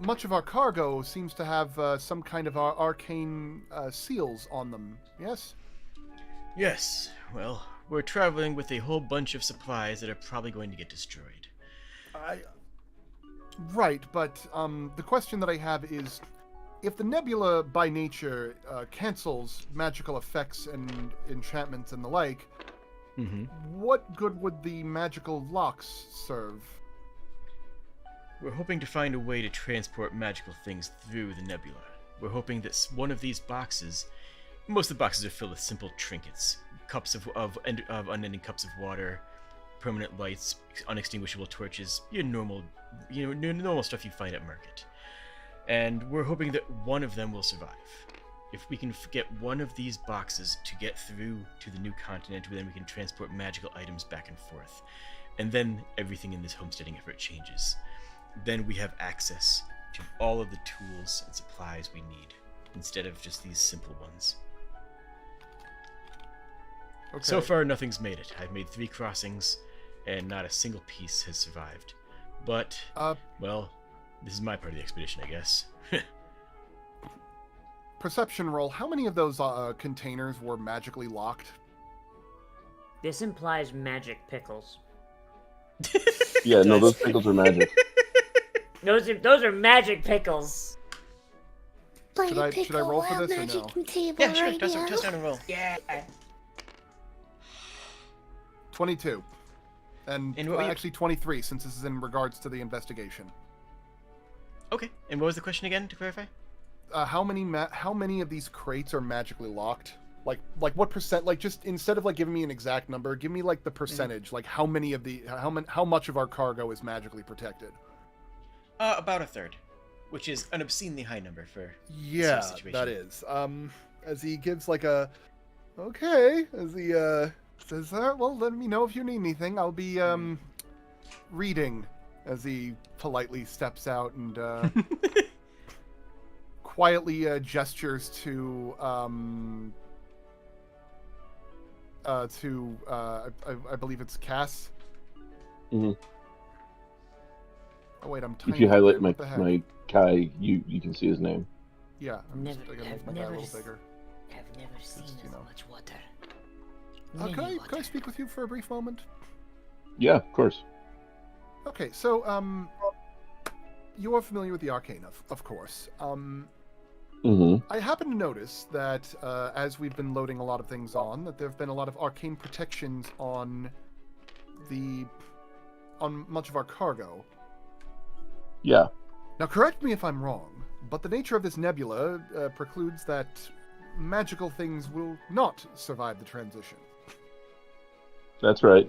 S5: much of our cargo seems to have some kind of arcane seals on them. Yes?
S1: Yes. Well, we're traveling with a whole bunch of supplies that are probably going to get destroyed.
S5: Right, but the question that I have is, if the nebula by nature cancels magical effects and enchantments and the like, what good would the magical locks serve?
S1: We're hoping to find a way to transport magical things through the nebula. We're hoping that one of these boxes... Most of the boxes are filled with simple trinkets. Cups of unending cups of water, permanent lights, unextinguishable torches, your normal stuff you find at market. And we're hoping that one of them will survive. If we can get one of these boxes to get through to the new continent, then we can transport magical items back and forth. And then everything in this homesteading effort changes. Then we have access to all of the tools and supplies we need, instead of just these simple ones.
S5: Okay.
S1: So far, nothing's made it. I've made 3 crossings, and not a single piece has survived. But, well, this is my part of the expedition, I guess.
S5: Perception roll. How many of those containers were magically locked?
S3: This implies magic pickles.
S2: Yeah, no, those pickles are magic.
S3: Those are magic pickles.
S5: Should I roll for this or no?
S1: Yeah, sure. Toss down and roll.
S3: Yeah.
S5: 22. And
S1: what were you-
S5: actually 23, since this is in regards to the investigation.
S1: Okay. And what was the question again, to clarify?
S5: How many of these crates are magically locked? Like what percent? Like, just instead of like giving me an exact number, give me like the percentage. Like how much of our cargo is magically protected?
S1: About a third. which is an obscenely high number for
S5: Yeah,
S1: this situation.
S5: that is. As he gives like a, okay, as he says, well, let me know if you need anything. I'll be reading. As he politely steps out and quietly gestures to I believe it's Cass.
S2: Mm-hmm.
S5: Oh wait, I'm
S2: If
S5: tiny.
S2: you highlight
S5: What the heck?
S2: my Kai, you can see his name.
S5: Yeah, I'm
S3: Never-
S5: just gonna
S3: I've
S5: make my guy a
S3: never
S5: little
S3: s-
S5: bigger.
S3: I've never seen
S5: Just, you
S3: as
S5: know.
S3: much water.
S5: Can
S3: Many
S5: I
S3: water.
S5: speak with you for a brief moment?
S2: Yeah, of course.
S5: Okay, so you are familiar with the arcane, of course.
S2: Mm-hmm.
S5: I happen to notice that as we've been loading a lot of things on, that there have been a lot of arcane protections on much of our cargo.
S2: Yeah.
S5: Now, correct me if I'm wrong, but the nature of this nebula precludes that magical things will not survive the transition.
S2: That's right.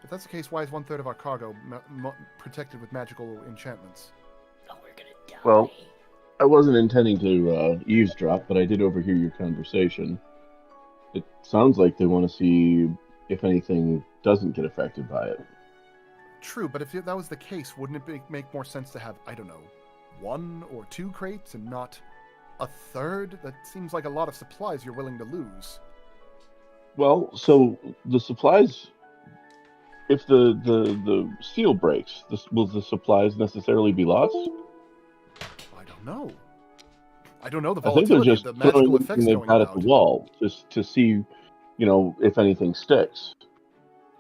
S5: If that's the case, why is 1/3 of our cargo protected with magical enchantments?
S3: Oh, we're gonna die.
S2: Well, I wasn't intending to eavesdrop, but I did overhear your conversation. It sounds like they want to see if anything doesn't get affected by it.
S5: True, but if that was the case, wouldn't it make more sense to have, I don't know, 1 or 2 crates and not 1/3? That seems like a lot of supplies you're willing to lose.
S2: Well, so the supplies, if the seal breaks, will the supplies necessarily be lost?
S5: I don't know. I don't know the
S2: I think they're
S5: volatility of
S2: just
S5: the
S2: throwing
S5: magical
S2: everything
S5: effects
S2: they've
S5: going
S2: got at the
S5: about.
S2: wall just to see, if anything sticks.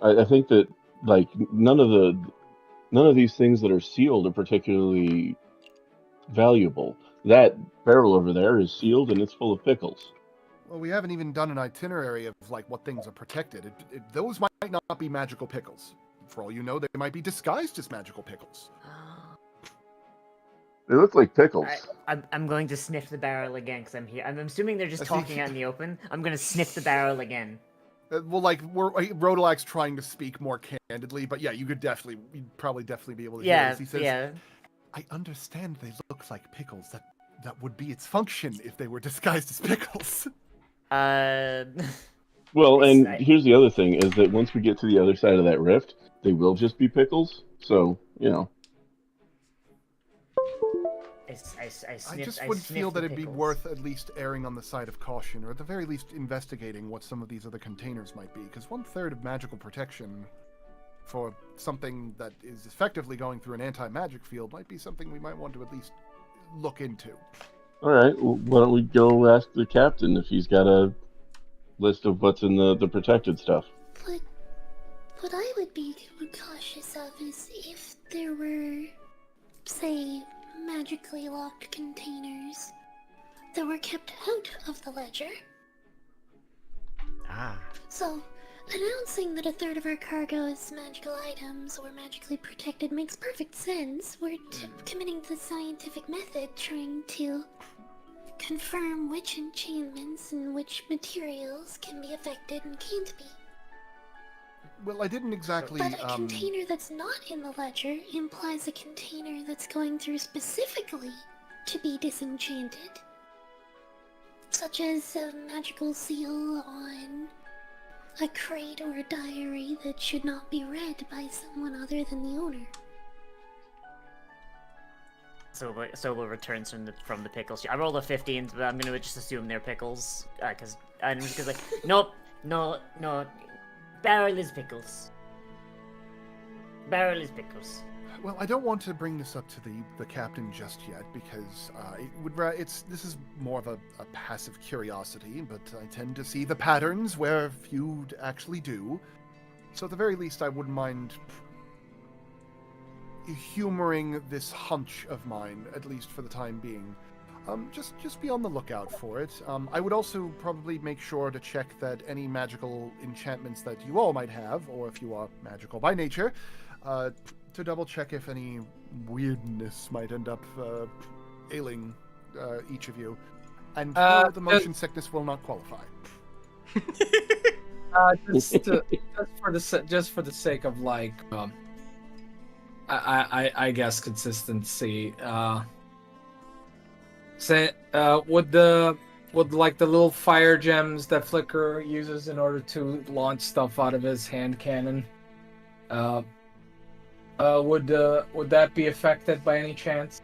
S2: I think that like none of these things that are sealed are particularly valuable. That barrel over there is sealed and it's full of pickles.
S5: Well, we haven't even done an itinerary of like what things are protected. Those might not be magical pickles. For all you know, they might be disguised as magical pickles.
S2: They look like pickles.
S3: I'm going to sniff the barrel again because I'm here. I'm assuming they're just
S5: As he-
S3: talking out in the open. I'm gonna sniff the barrel again.
S5: Well, like Rodolak's trying to speak more candidly, but yeah, you'd probably definitely be able to hear
S3: Yeah,
S5: this. He says,
S3: yeah.
S5: I understand they look like pickles. That would be its function if they were disguised as pickles.
S2: Well, and
S3: I-
S2: here's the other thing is that once we get to the other side of that rift, they will just be pickles. So,
S5: I just would feel that it'd be worth at least erring on the side of caution, or at the very least investigating what some of these other containers might be, because 1/3 of magical protection for something that is effectively going through an anti-magic field might be something we might want to at least look into.
S2: all right, well, why don't we go ask the captain if he's got a list of what's in the protected stuff?
S6: What I would be cautious of is if there were, say, magically locked containers that were kept out of the ledger.
S1: Ah.
S6: So, announcing that 1/3 of our cargo is magical items or magically protected makes perfect sense. We're committing the scientific method, trying to confirm which enchantments and which materials can be affected and can't be.
S5: Well, I didn't exactly.
S6: But a container that's not in the ledger implies a container that's going through specifically to be disenchanted. Such as a magical seal on a crate or a diary that should not be read by someone other than the owner.
S3: Soba returns from the pickles. I rolled a 15, but I'm gonna just assume they're pickles, because I'm just like, nope, no, barrel is pickles. Barrel is pickles.
S5: Well, I don't want to bring this up to the captain just yet because this is more of a passive curiosity, but I tend to see the patterns where few actually do. So at the very least, I wouldn't mind humoring this hunch of mine, at least for the time being. Just be on the lookout for it. I would also probably make sure to check that any magical enchantments that you all might have, or if you are magical by nature, to double check if any weirdness might end up ailing each of you. And no, the motion sickness will not qualify.
S4: Just for the sake of like, I guess consistency. Say, would like the little fire gems that Flicker uses in order to launch stuff out of his hand cannon, would that be affected by any chance?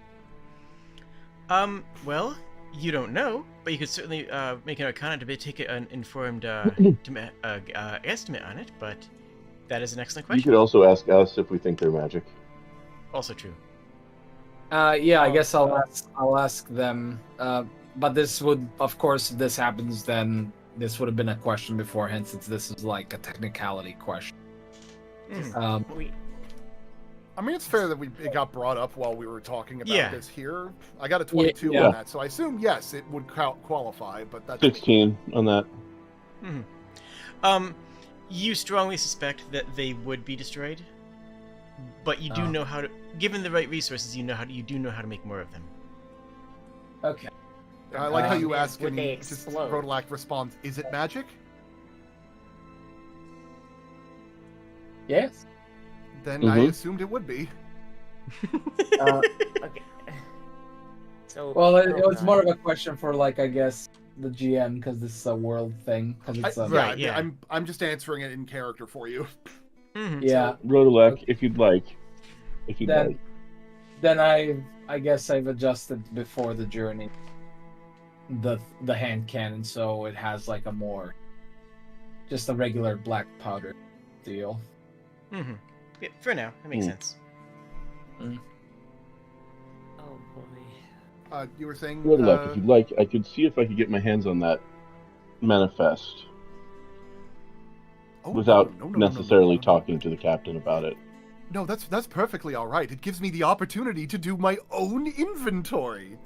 S1: Well, you don't know, but you could certainly make an arcana to take an informed estimate on it, but that is an excellent
S2: You
S1: question.
S2: could also ask us if we think they're magic.
S1: Also true.
S4: Yeah, I guess I'll ask them. But this would, of course, if this happens, then this would have been a question beforehand, since this is like a technicality question.
S3: We,
S5: I mean, it's fair that it got brought up while we were talking about this here. I got a 22
S4: Yeah.
S5: on that, so I assume, yes, it would qualify, but that's...
S2: 16 on that.
S1: You strongly suspect that they would be destroyed, but you do know how to. Given the right resources, you do know how to make more of them.
S4: Okay.
S5: I like how you ask,
S3: would
S5: and
S3: they
S5: just
S3: explode?
S5: Rodelac responds, is it magic?
S4: Yes.
S5: Then I assumed it would be.
S3: okay. So.
S4: Well, it was more of a question for, like, I guess, the GM, because this is a world thing. Because it's a...
S1: Right, yeah.
S5: I'm just answering it in character for you.
S4: Yeah.
S2: Rodelac, if you'd like.
S4: Then I guess I've adjusted before the journey the hand cannon, so it has like a more just a regular black powder deal.
S1: Yeah, for now, that makes sense.
S3: Oh boy.
S5: You were saying...
S2: Rodelac, if you'd like, I could see if I could get my hands on that manifest without necessarily talking to the captain about it.
S5: No, that's perfectly all right. It gives me the opportunity to do my own inventory.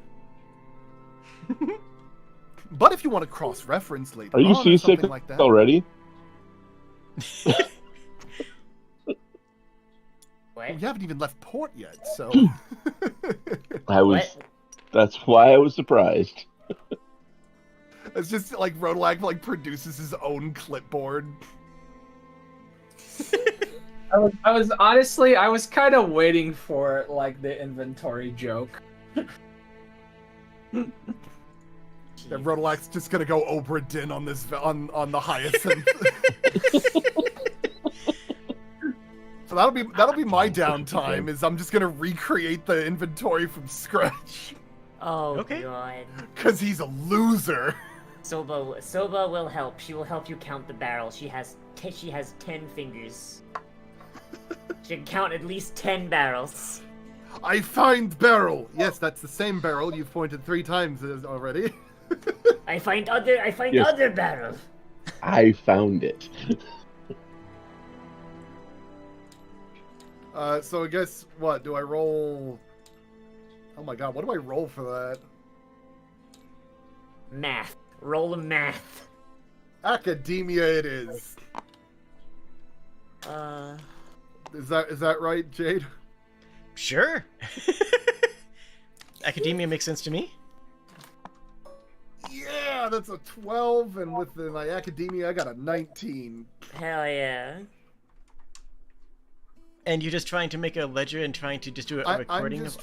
S5: But if you want to cross-reference later
S2: Are you
S5: on or
S2: seasick
S5: something like that,
S2: already?
S3: What?
S5: we haven't even left port yet, so...
S3: What?
S2: That's why I was surprised.
S5: It's just like Rodelac like produces his own clipboard.
S4: I was honestly kind of waiting for like the inventory joke.
S5: That Rodelac's just gonna go Obra Dinn on this on the Hyacinth. So that'll be my downtime. Is I'm just gonna recreate the inventory from scratch.
S3: Oh
S1: Okay.
S3: god.
S5: Cause he's a loser.
S3: Soba will help. She will help you count the barrels. She has 10 fingers. She can count at least 10 barrels.
S5: I find barrel. Yes, that's the same barrel you've pointed 3 times already.
S3: I find other barrels.
S2: I found it.
S5: So I guess what do I roll? Oh my god, what do I roll for that?
S3: Math. Roll a math.
S5: Academia it is. Is that right, Jade?
S1: Sure. Academia makes sense to me.
S5: Yeah, that's a 12, and with my academia, I got a 19.
S3: Hell yeah.
S1: And you're just trying to make a ledger and trying to just do a recording of...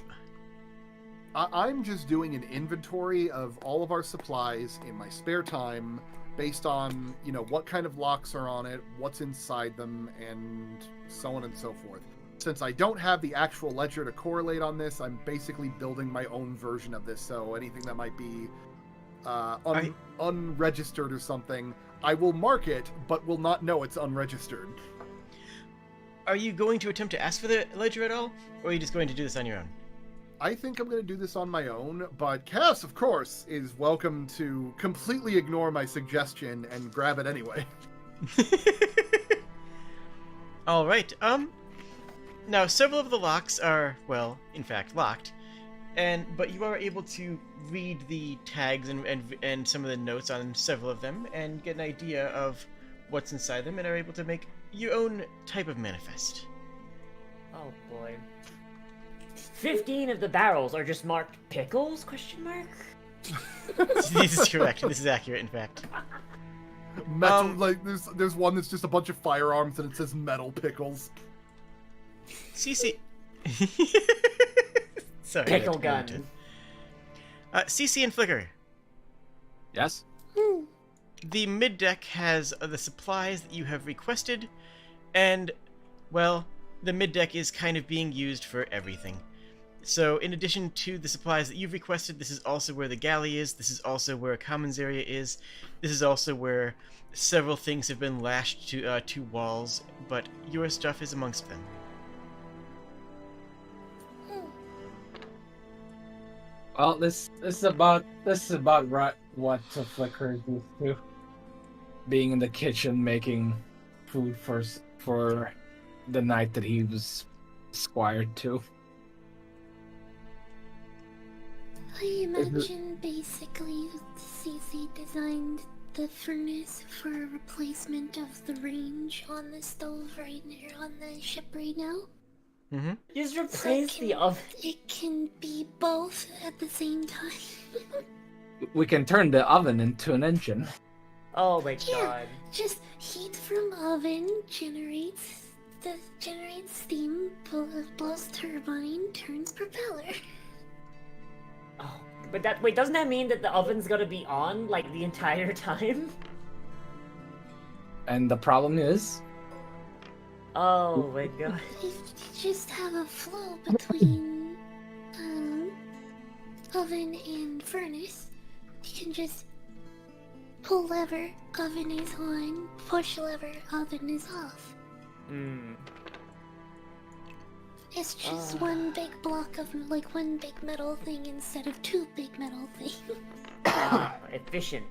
S5: I'm just doing an inventory of all of our supplies in my spare time, based on, you know, what kind of locks are on it, what's inside them, and so on and so forth. Since I don't have the actual ledger to correlate on this, I'm basically building my own version of this, so anything that might be unregistered or something, I will mark it, but will not know it's unregistered.
S1: Are you going to attempt to ask for the ledger at all? Or are you just going to do this on your own?
S5: I think I'm going to do this on my own, but Cass, of course, is welcome to completely ignore my suggestion and grab it anyway.
S1: Alright, now several of the locks are, well, in fact, locked, but you are able to read the tags and some of the notes on several of them and get an idea of what's inside them and are able to make your own type of manifest.
S3: Oh boy. 15 of the barrels are just marked pickles? Question mark.
S1: This is correct. This is accurate, in fact.
S5: Metal, like there's one that's just a bunch of firearms and it says metal pickles.
S1: CC. Sorry.
S3: Pickle gun.
S1: CC and Flicker.
S4: Yes.
S1: The mid deck has the supplies that you have requested, and, well, the mid deck is kind of being used for everything. So, in addition to the supplies that you've requested, this is also where the galley is, this is also where a commons area is, this is also where several things have been lashed to walls, but your stuff is amongst them.
S4: Well, this is about right what Flicker is used to. Being in the kitchen making food for the night that he was squired to.
S6: I imagine basically CC designed the furnace for a replacement of the range on the stove right there on the ship right now.
S1: Mm-hmm.
S3: Just replace the oven.
S6: It can be both at the same time.
S4: We can turn the oven into an engine.
S3: Oh my
S6: Yeah.
S3: god.
S6: Just heat from oven generates steam, blows turbine, turns propeller.
S3: Oh, but wait, doesn't that mean that the oven's gonna be on like the entire time?
S4: And the problem is,
S3: Oh my god.
S6: You just have a flow between oven and furnace. You can just pull lever, oven is on, push lever, oven is off.
S3: Hmm.
S6: It's just one big block of, like, one big metal thing instead of two big metal things.
S3: Efficient.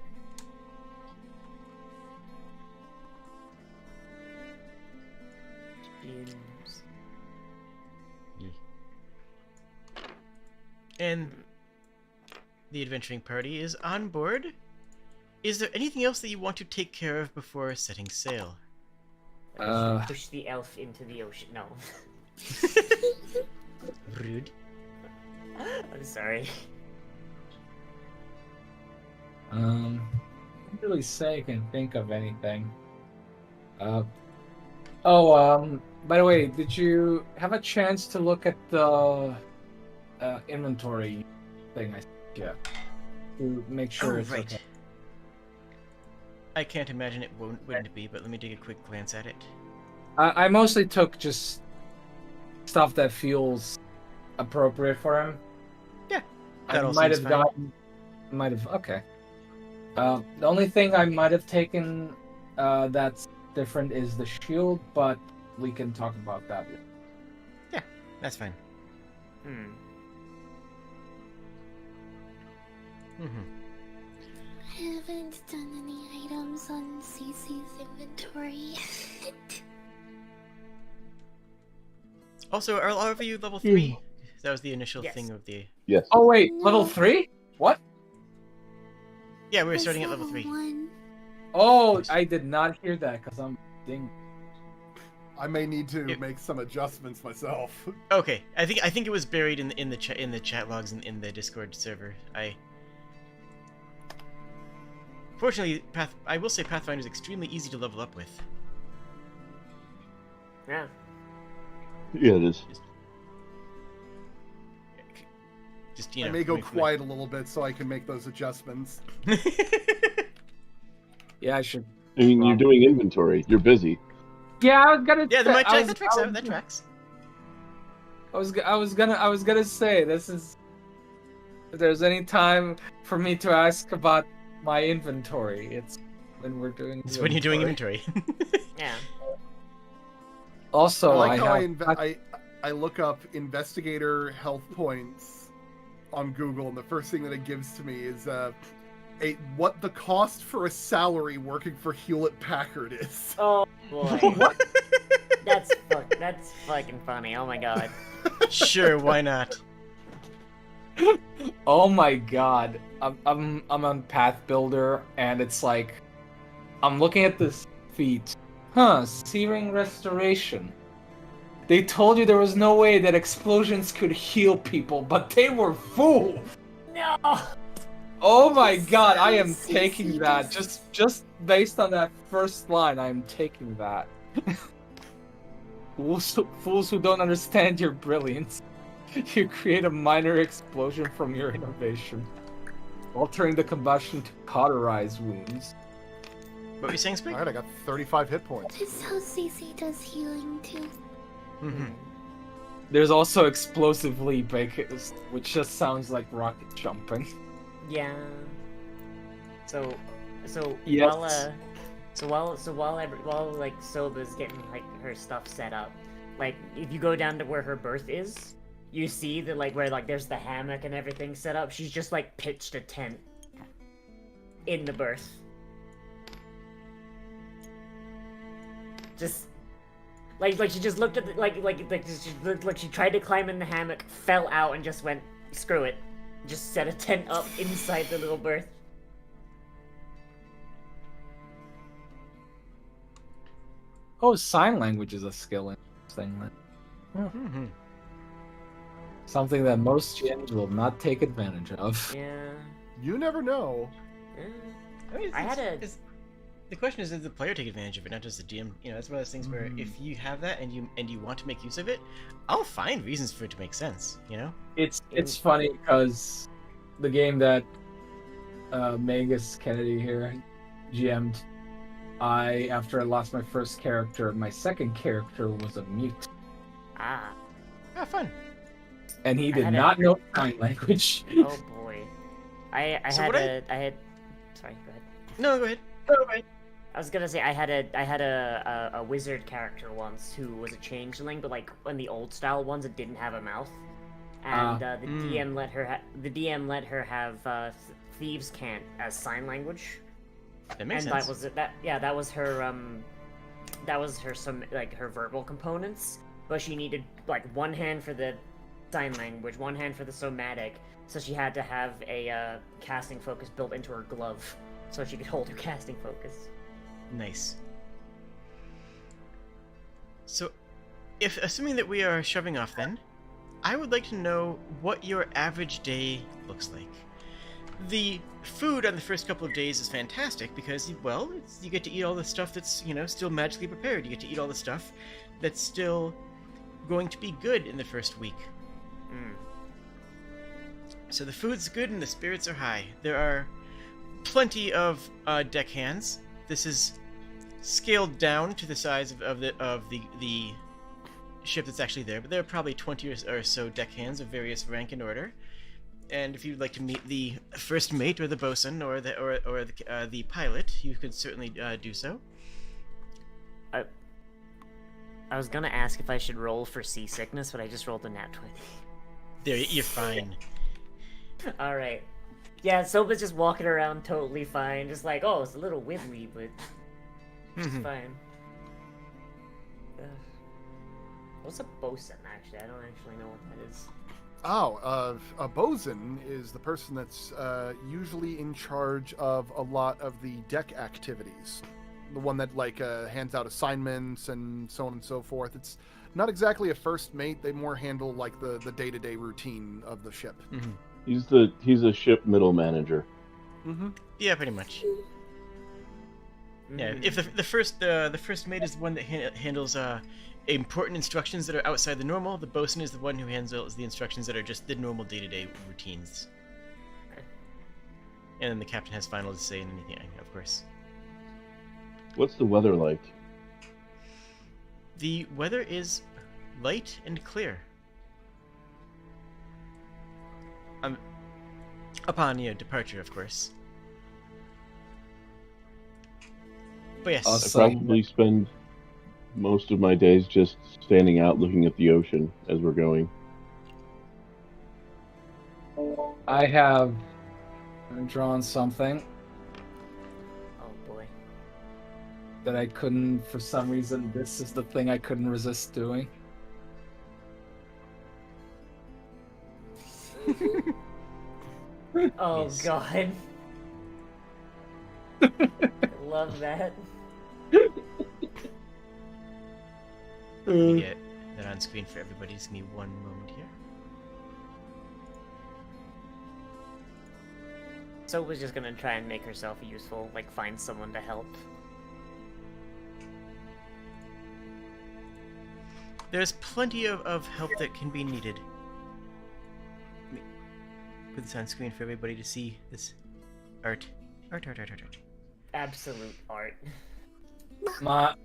S3: Games.
S1: And the adventuring party is on board. Is there anything else that you want to take care of before setting sail?
S3: Push the elf into the ocean. No.
S1: Rude.
S3: I'm sorry.
S4: I can't really say I can think of anything. By the way, did you have a chance to look at the inventory thing? Yeah. To make sure it's
S1: right.
S4: okay.
S1: I can't imagine it wouldn't be, but let me take a quick glance at it.
S4: I mostly took just stuff that feels appropriate for him.
S1: Yeah,
S4: I
S1: that all
S4: might
S1: seems
S4: have
S1: fine.
S4: okay. The only thing I might have taken that's different is the shield, but we can talk about that.
S1: Yeah, that's fine.
S3: Hmm.
S1: Mm-hmm.
S6: I haven't done any items on CC's inventory.
S1: Also, are all of you level 3? That was the initial
S3: Yes.
S1: thing of the...
S2: Yes.
S4: Oh wait,
S6: No.
S4: level 3? What?
S1: Yeah, we were
S6: Was
S1: starting at level 3.
S6: 1.
S4: Oh, I did not hear that because I'm ding.
S5: I may need to
S1: It-
S5: make some adjustments myself.
S1: Okay, I think it was buried in the chat logs in the Discord server. Fortunately, I will say Pathfinder is extremely easy to level up with.
S3: Yeah.
S2: Yeah, it is.
S1: Just you
S5: I
S1: know.
S5: may go
S1: coming from a-
S5: quiet a little bit so I can make those adjustments.
S4: Yeah, I should.
S2: I mean, you're doing inventory. You're busy.
S4: Yeah, I was gonna.
S1: Yeah,
S4: say- I was-
S1: that tracks
S4: I
S1: out.
S4: was-
S1: That tracks.
S4: I was gonna say this is. If there's any time for me to ask about my inventory, it's when we're doing.
S1: It's when you're doing inventory.
S3: Yeah.
S4: Also,
S5: I like how
S4: have.
S5: I look up investigator health points on Google, and the first thing that it gives to me is what the cost for a salary working for Hewlett Packard is.
S3: Oh boy. That's fucking funny. Oh my god.
S1: Sure, why not?
S4: Oh my god, I'm on Path Builder, and it's like, I'm looking at this feat. Searing Restoration. They told you there was no way that explosions could heal people, but they were fools.
S3: No.
S4: Oh my god, I am
S6: Sounds
S4: taking that. Just based on that first line, I am taking that. Fools who don't understand your brilliance. You create a minor explosion from your innovation. Altering the combustion to cauterize wounds.
S1: What were you saying, Spring?
S5: All right, I got 35 hit points.
S6: This is how Cece does healing too.
S1: Mm-hmm.
S4: There's also explosively baked, which just sounds like rocket jumping.
S3: Yeah. So
S4: Yes.
S3: while like Soba's getting like her stuff set up, like if you go down to where her berth is, you see that like where like there's the hammock and everything set up. She's just like pitched a tent in the berth. Just like she just looked at the, like she looked like she tried to climb in the hammock, fell out, and just went screw it. Just set a tent up inside the little berth.
S4: Oh, sign language is a skill in this thing.
S1: Mm-hmm.
S4: Something that most GMs will not take advantage of.
S3: Yeah.
S5: You never know.
S1: I mean,
S3: I had a-
S1: the question is, does the player take advantage of it, not just the DM? You know, it's one of those things where if you have that and you want to make use of it, I'll find reasons for it to make sense. You know.
S4: It's funny because the game that Magus Kennedy here GM'd, after I lost my first character, my second character was a mute,
S3: Ah.
S1: Ah, fun.
S4: and he
S3: I
S4: did
S3: had
S4: not know sign language.
S3: Oh boy. I
S1: So
S3: had
S1: what
S3: sorry, go ahead.
S1: No, go ahead.
S3: I was gonna say I had a wizard character once who was a changeling, but like in the old style ones, it didn't have a mouth, and the DM let her have thieves' cant as sign language,
S1: That makes
S3: and
S1: sense.
S3: that was her some like her verbal components, but she needed like one hand for the sign language, one hand for the somatic, so she had to have a casting focus built into her glove, so she could hold her casting focus.
S1: Nice. So, assuming that we are shoving off then, I would like to know what your average day looks like. The food on the first couple of days is fantastic because, well, you get to eat all the stuff that's, still magically prepared. You get to eat all the stuff that's still going to be good in the first week. So the food's good and the spirits are high. There are plenty of deckhands. This is scaled down to the size of the ship that's actually there, but there are probably 20 or so deckhands of various rank and order. And if you'd like to meet the first mate or the bosun or the pilot, you could certainly do so.
S3: I was gonna ask if I should roll for seasickness, but I just rolled a nat 20.
S1: There, you're fine.
S3: Alright. Yeah, Soba's just walking around totally fine, just like, oh, it's a little wibbly, but it's fine. What's a bosun, actually? I don't actually know what that is.
S5: Oh, a bosun is the person that's usually in charge of a lot of the deck activities. The one that hands out assignments and so on and so forth. It's not exactly a first mate. They more handle like the day-to-day routine of the ship.
S1: Mm-hmm.
S2: He's a ship middle manager.
S1: Yeah, pretty much. Yeah, if the first mate is the one that handles important instructions that are outside the normal, the bosun is the one who handles the instructions that are just the normal day-to-day routines. And then the captain has final say in anything, of course.
S2: What's the weather like?
S1: The weather is light and clear. Upon departure, of course. But yes.
S4: Awesome.
S2: I probably spend most of my days just standing out looking at the ocean as we're going.
S4: I have drawn something
S3: Oh boy.
S4: that I couldn't, for some reason, this is the thing I couldn't resist doing.
S3: Oh
S1: Yes.
S3: god. Love that.
S1: Let me get that on screen for everybody. Just give me one moment here.
S3: Soba's just gonna try and make herself useful, like find someone to help.
S1: There's plenty of help that can be needed. put this on screen for everybody to see this art. Art.
S3: Absolute art.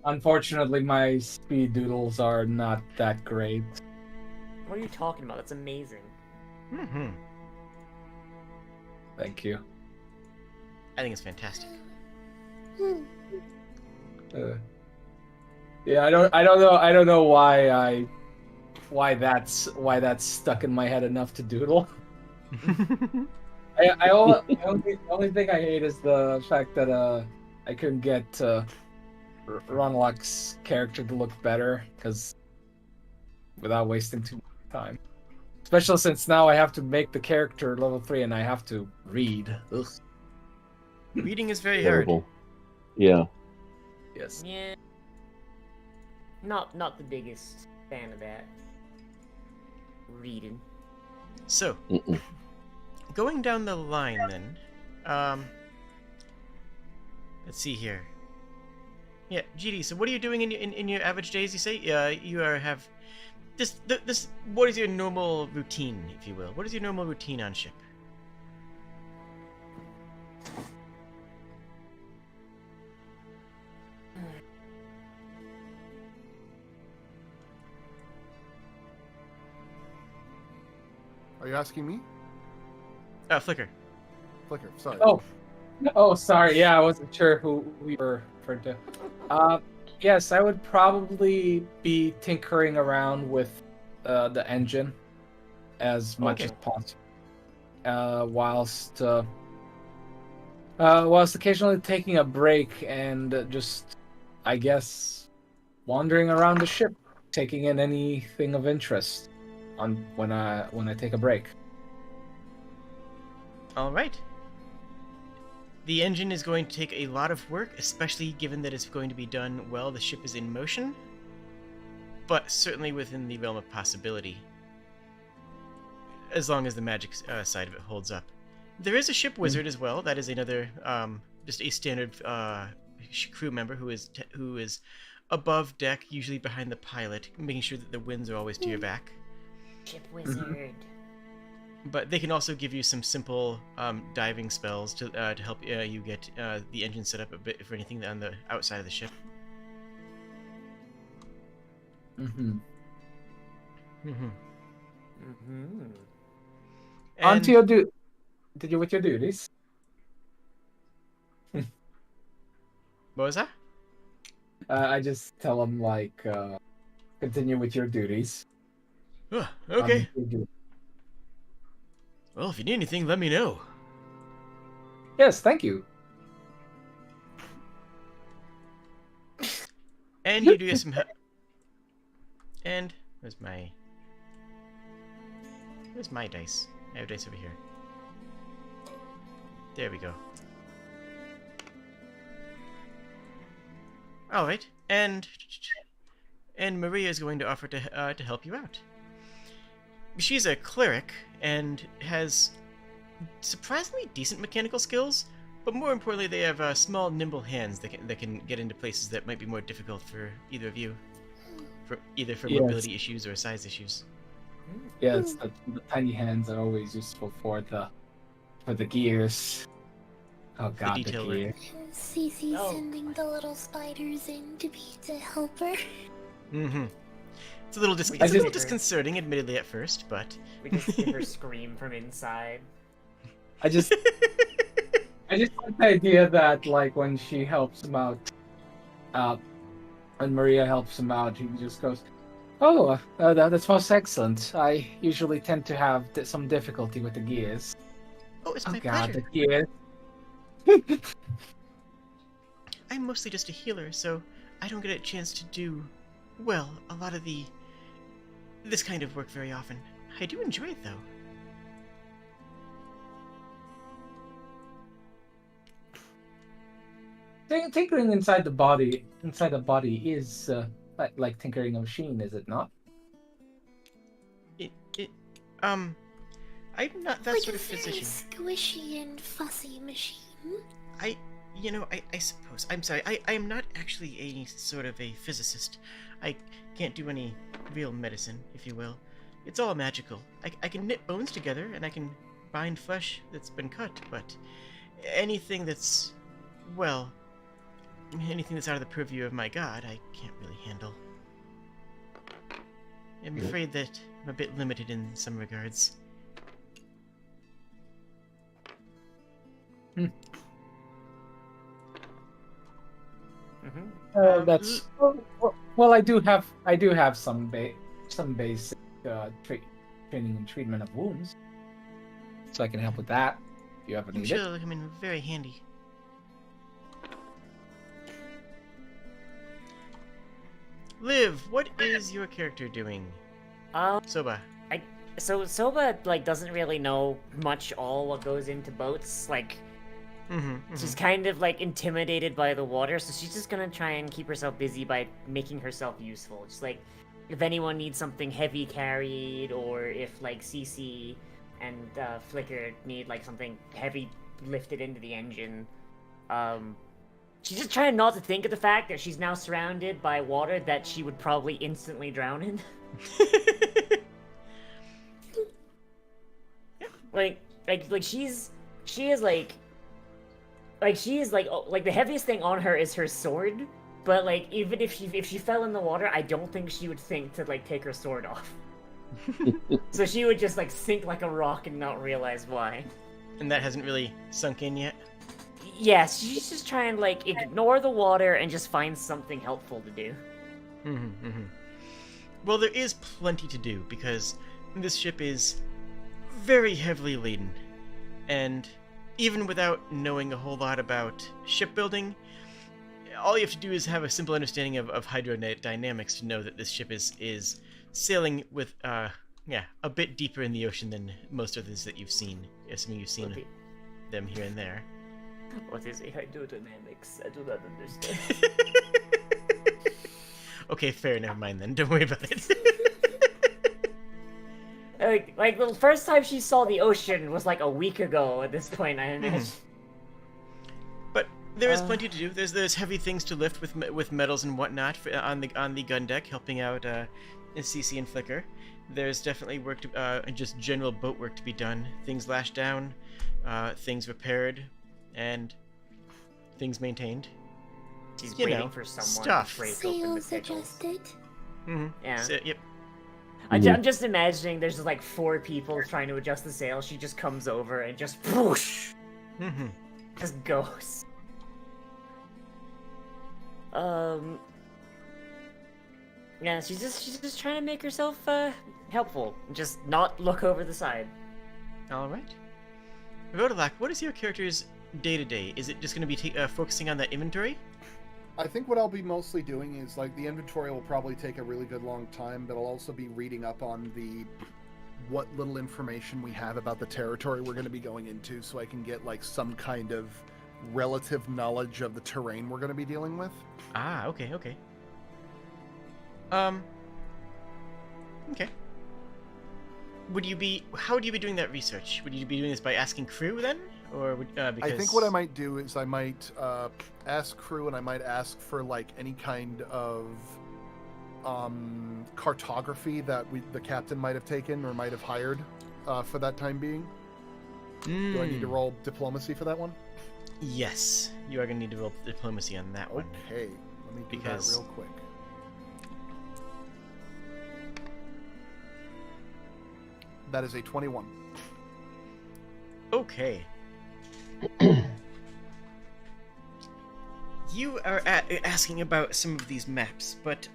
S4: Unfortunately, my speed doodles are not that great.
S3: What are you talking about? That's amazing.
S1: Mm-hmm.
S4: Thank you.
S1: I think it's fantastic.
S4: Yeah, I don't know why that's stuck in my head enough to doodle. Only thing I hate is the fact that I couldn't get Ronlock's character to look better without wasting too much time. Especially since now I have to make the character level 3 and I have to read. Ugh.
S1: Reading is very
S2: Terrible.
S1: hard.
S2: Yeah.
S4: Yes.
S3: Yeah. Not the biggest fan of that. Reading.
S1: So, going down the line then, let's see here. Yeah, GD. So, what are you doing in your average days? You say you have this. What is your normal routine, if you will? What is your normal routine on ship?
S5: Are you asking me?
S1: Flicker.
S5: Flicker, sorry.
S4: Oh, sorry. Yeah, I wasn't sure who we were referring to. Yes, I would probably be tinkering around with the engine as much as possible, whilst occasionally taking a break and just, I guess, wandering around the ship, taking in anything of interest when I take a break.
S1: All right. The engine is going to take a lot of work, especially given that it's going to be done while the ship is in motion, but certainly within the realm of possibility, as long as the magic side of it holds up. There is a ship wizard as well. That is another, just a standard crew member who is above deck, usually behind the pilot, making sure that the winds are always to your back.
S3: Ship wizard.
S1: But they can also give you some simple diving spells to help you get the engine set up a bit for anything on the outside of the ship.
S4: Onto your Did you with your duties?
S1: What was that?
S4: I just tell them continue with your duties.
S1: Oh, okay. Well, if you need anything, let me know.
S4: Yes, thank you.
S1: And you do get some help. And where's my dice? I have dice over here. There we go. All right, and Maria is going to offer to help you out. She's a cleric and has surprisingly decent mechanical skills, but more importantly, they have small, nimble hands that can get into places that might be more difficult for either of you, for mobility issues or size issues.
S4: Yes, the tiny hands are always useful for the gears. Oh god, the gear.
S6: Cece sending the little spiders in to help her.
S1: Mm-hmm. It's a little disconcerting, admittedly, at first, but
S3: we just hear her scream from inside.
S4: I just like the idea that when she helps him out, when Maria helps him out, he just goes, "Oh, that's most excellent. I usually tend to have some difficulty with the gears."
S1: Oh, it's my
S4: god,
S1: pleasure.
S4: the gears.
S1: I'm mostly just a healer, so I don't get a chance to do, well, a lot of this kind of work very often. I do enjoy it, though.
S4: Tinkering inside the body is like tinkering a machine, is it not?
S1: I'm not that sort of physician.
S6: Very squishy and fussy machine.
S1: I suppose. I'm sorry. I am not actually a sort of a physicist. I can't do any real medicine, if you will. It's all magical. I can knit bones together, and I can bind flesh that's been cut, but anything that's, well, anything that's out of the purview of my god, I can't really handle. I'm afraid that I'm a bit limited in some regards.
S4: That's well. I do have some basic training and treatment of wounds, so I can help with that. If you ever
S1: I'm
S4: need
S1: sure
S4: it.
S1: they'll come in very handy. Liv, what is your character doing? Soba.
S3: So Soba like doesn't really know much all what goes into boats. Like she's kind of like intimidated by the water, so she's just gonna try and keep herself busy by making herself useful. Just like if anyone needs something heavy carried, or if like CC and Flicker need like something heavy lifted into the engine. She's just trying not to think of the fact that she's now surrounded by water that she would probably instantly drown in. She is like the heaviest thing on her is her sword, but like even if she fell in the water, I don't think she would think to like take her sword off. So she would just like sink like a rock and not realize why.
S1: And that hasn't really sunk in yet?
S3: Yes, she's just trying to like ignore the water and just find something helpful to do.
S1: Well, there is plenty to do because this ship is very heavily laden, and even without knowing a whole lot about shipbuilding, all you have to do is have a simple understanding of hydrodynamics to know that this ship is sailing with a bit deeper in the ocean than most others that you've seen, assuming you've seen them here and there.
S3: What is a hydrodynamics? I do not understand.
S1: Okay, fair, never mind then. Don't worry about it.
S3: Like the first time she saw the ocean was like a week ago at this point, I imagine.
S1: But there is plenty to do. There's heavy things to lift with metals and whatnot on the gun deck, helping out CC and Flicker. There's definitely work to just general boat work to be done. Things lashed down, things repaired, and things maintained.
S3: She's waiting for someone to break open the
S6: Sails
S3: pickles.
S6: adjusted.
S3: Yeah.
S1: So, yep.
S3: I'm just imagining there's like 4 people trying to adjust the sail. She just comes over and just whoosh, just goes. Yeah, she's just trying to make herself helpful. Just not look over the side.
S1: All right. Rodalak, what is your character's day-to-day? Is it just going to be focusing on that inventory?
S5: I think what I'll be mostly doing is, like, the inventory will probably take a really good long time, but I'll also be reading up on what little information we have about the territory we're going to be going into, so I can get, like, some kind of relative knowledge of the terrain we're going to be dealing with.
S1: Ah, okay. Okay. How would you be doing that research? Would you be doing this by asking crew then? Or would, because...
S5: I think what I might do is I might ask crew, and I might ask for like any kind of cartography that the captain might have taken or might have hired for that time being. Do I need to roll diplomacy for that one?
S1: Yes, you are going to need to roll diplomacy on that one.
S5: Okay, let me do that real quick. That is a 21.
S1: Okay. You are asking about some of these maps, but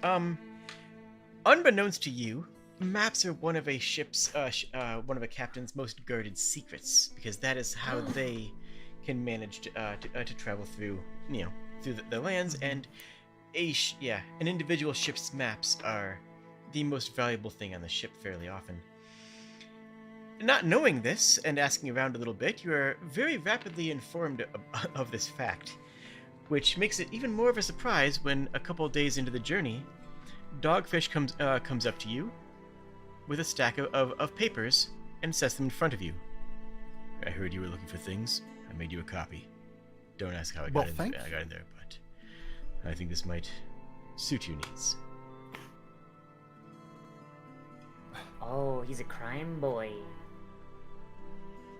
S1: unbeknownst to you, maps are one of a ship's one of a captain's most guarded secrets, because that is how they can manage to travel through through the lands, and an individual ship's maps are the most valuable thing on the ship fairly often. Not knowing this and asking around a little bit, you are very rapidly informed of this fact, which makes it even more of a surprise when a couple of days into the journey, Dogfish comes up to you with a stack of papers and sets them in front of you. I heard you were looking for things. I made you a copy. Don't ask how I got in there, but I think this might suit your needs.
S3: Oh, he's a crime boy.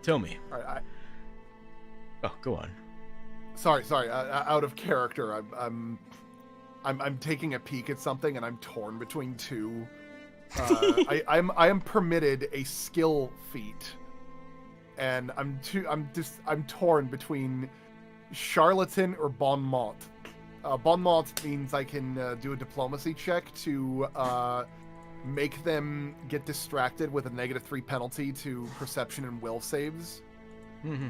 S1: Tell me.
S5: All right,
S1: Oh, go on.
S5: sorry. Out of character, I'm taking a peek at something, and I'm torn between two. I am permitted a skill feat, and I'm torn between charlatan or bon mot. Bon mot means I can do a diplomacy check to make them get distracted with a -3 penalty to perception and will saves.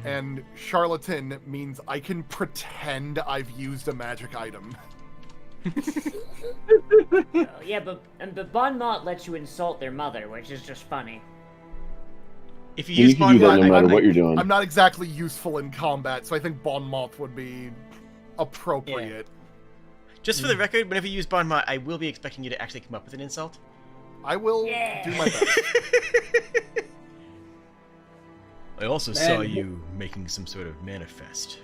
S5: And charlatan means I can pretend I've used a magic item.
S3: Yeah, but Bon Mot lets you insult their mother, which is just funny.
S1: If you
S2: You
S1: use
S2: can do that
S1: Bon
S2: no
S1: Mot,
S2: matter what you're doing.
S5: I'm not exactly useful in combat, so I think bon mot would be appropriate.
S1: just for the record, whenever you use Bon Mot, I will be expecting you to actually come up with an insult.
S5: I will
S3: Yeah.
S5: do my best.
S1: I also saw you making some sort of manifest.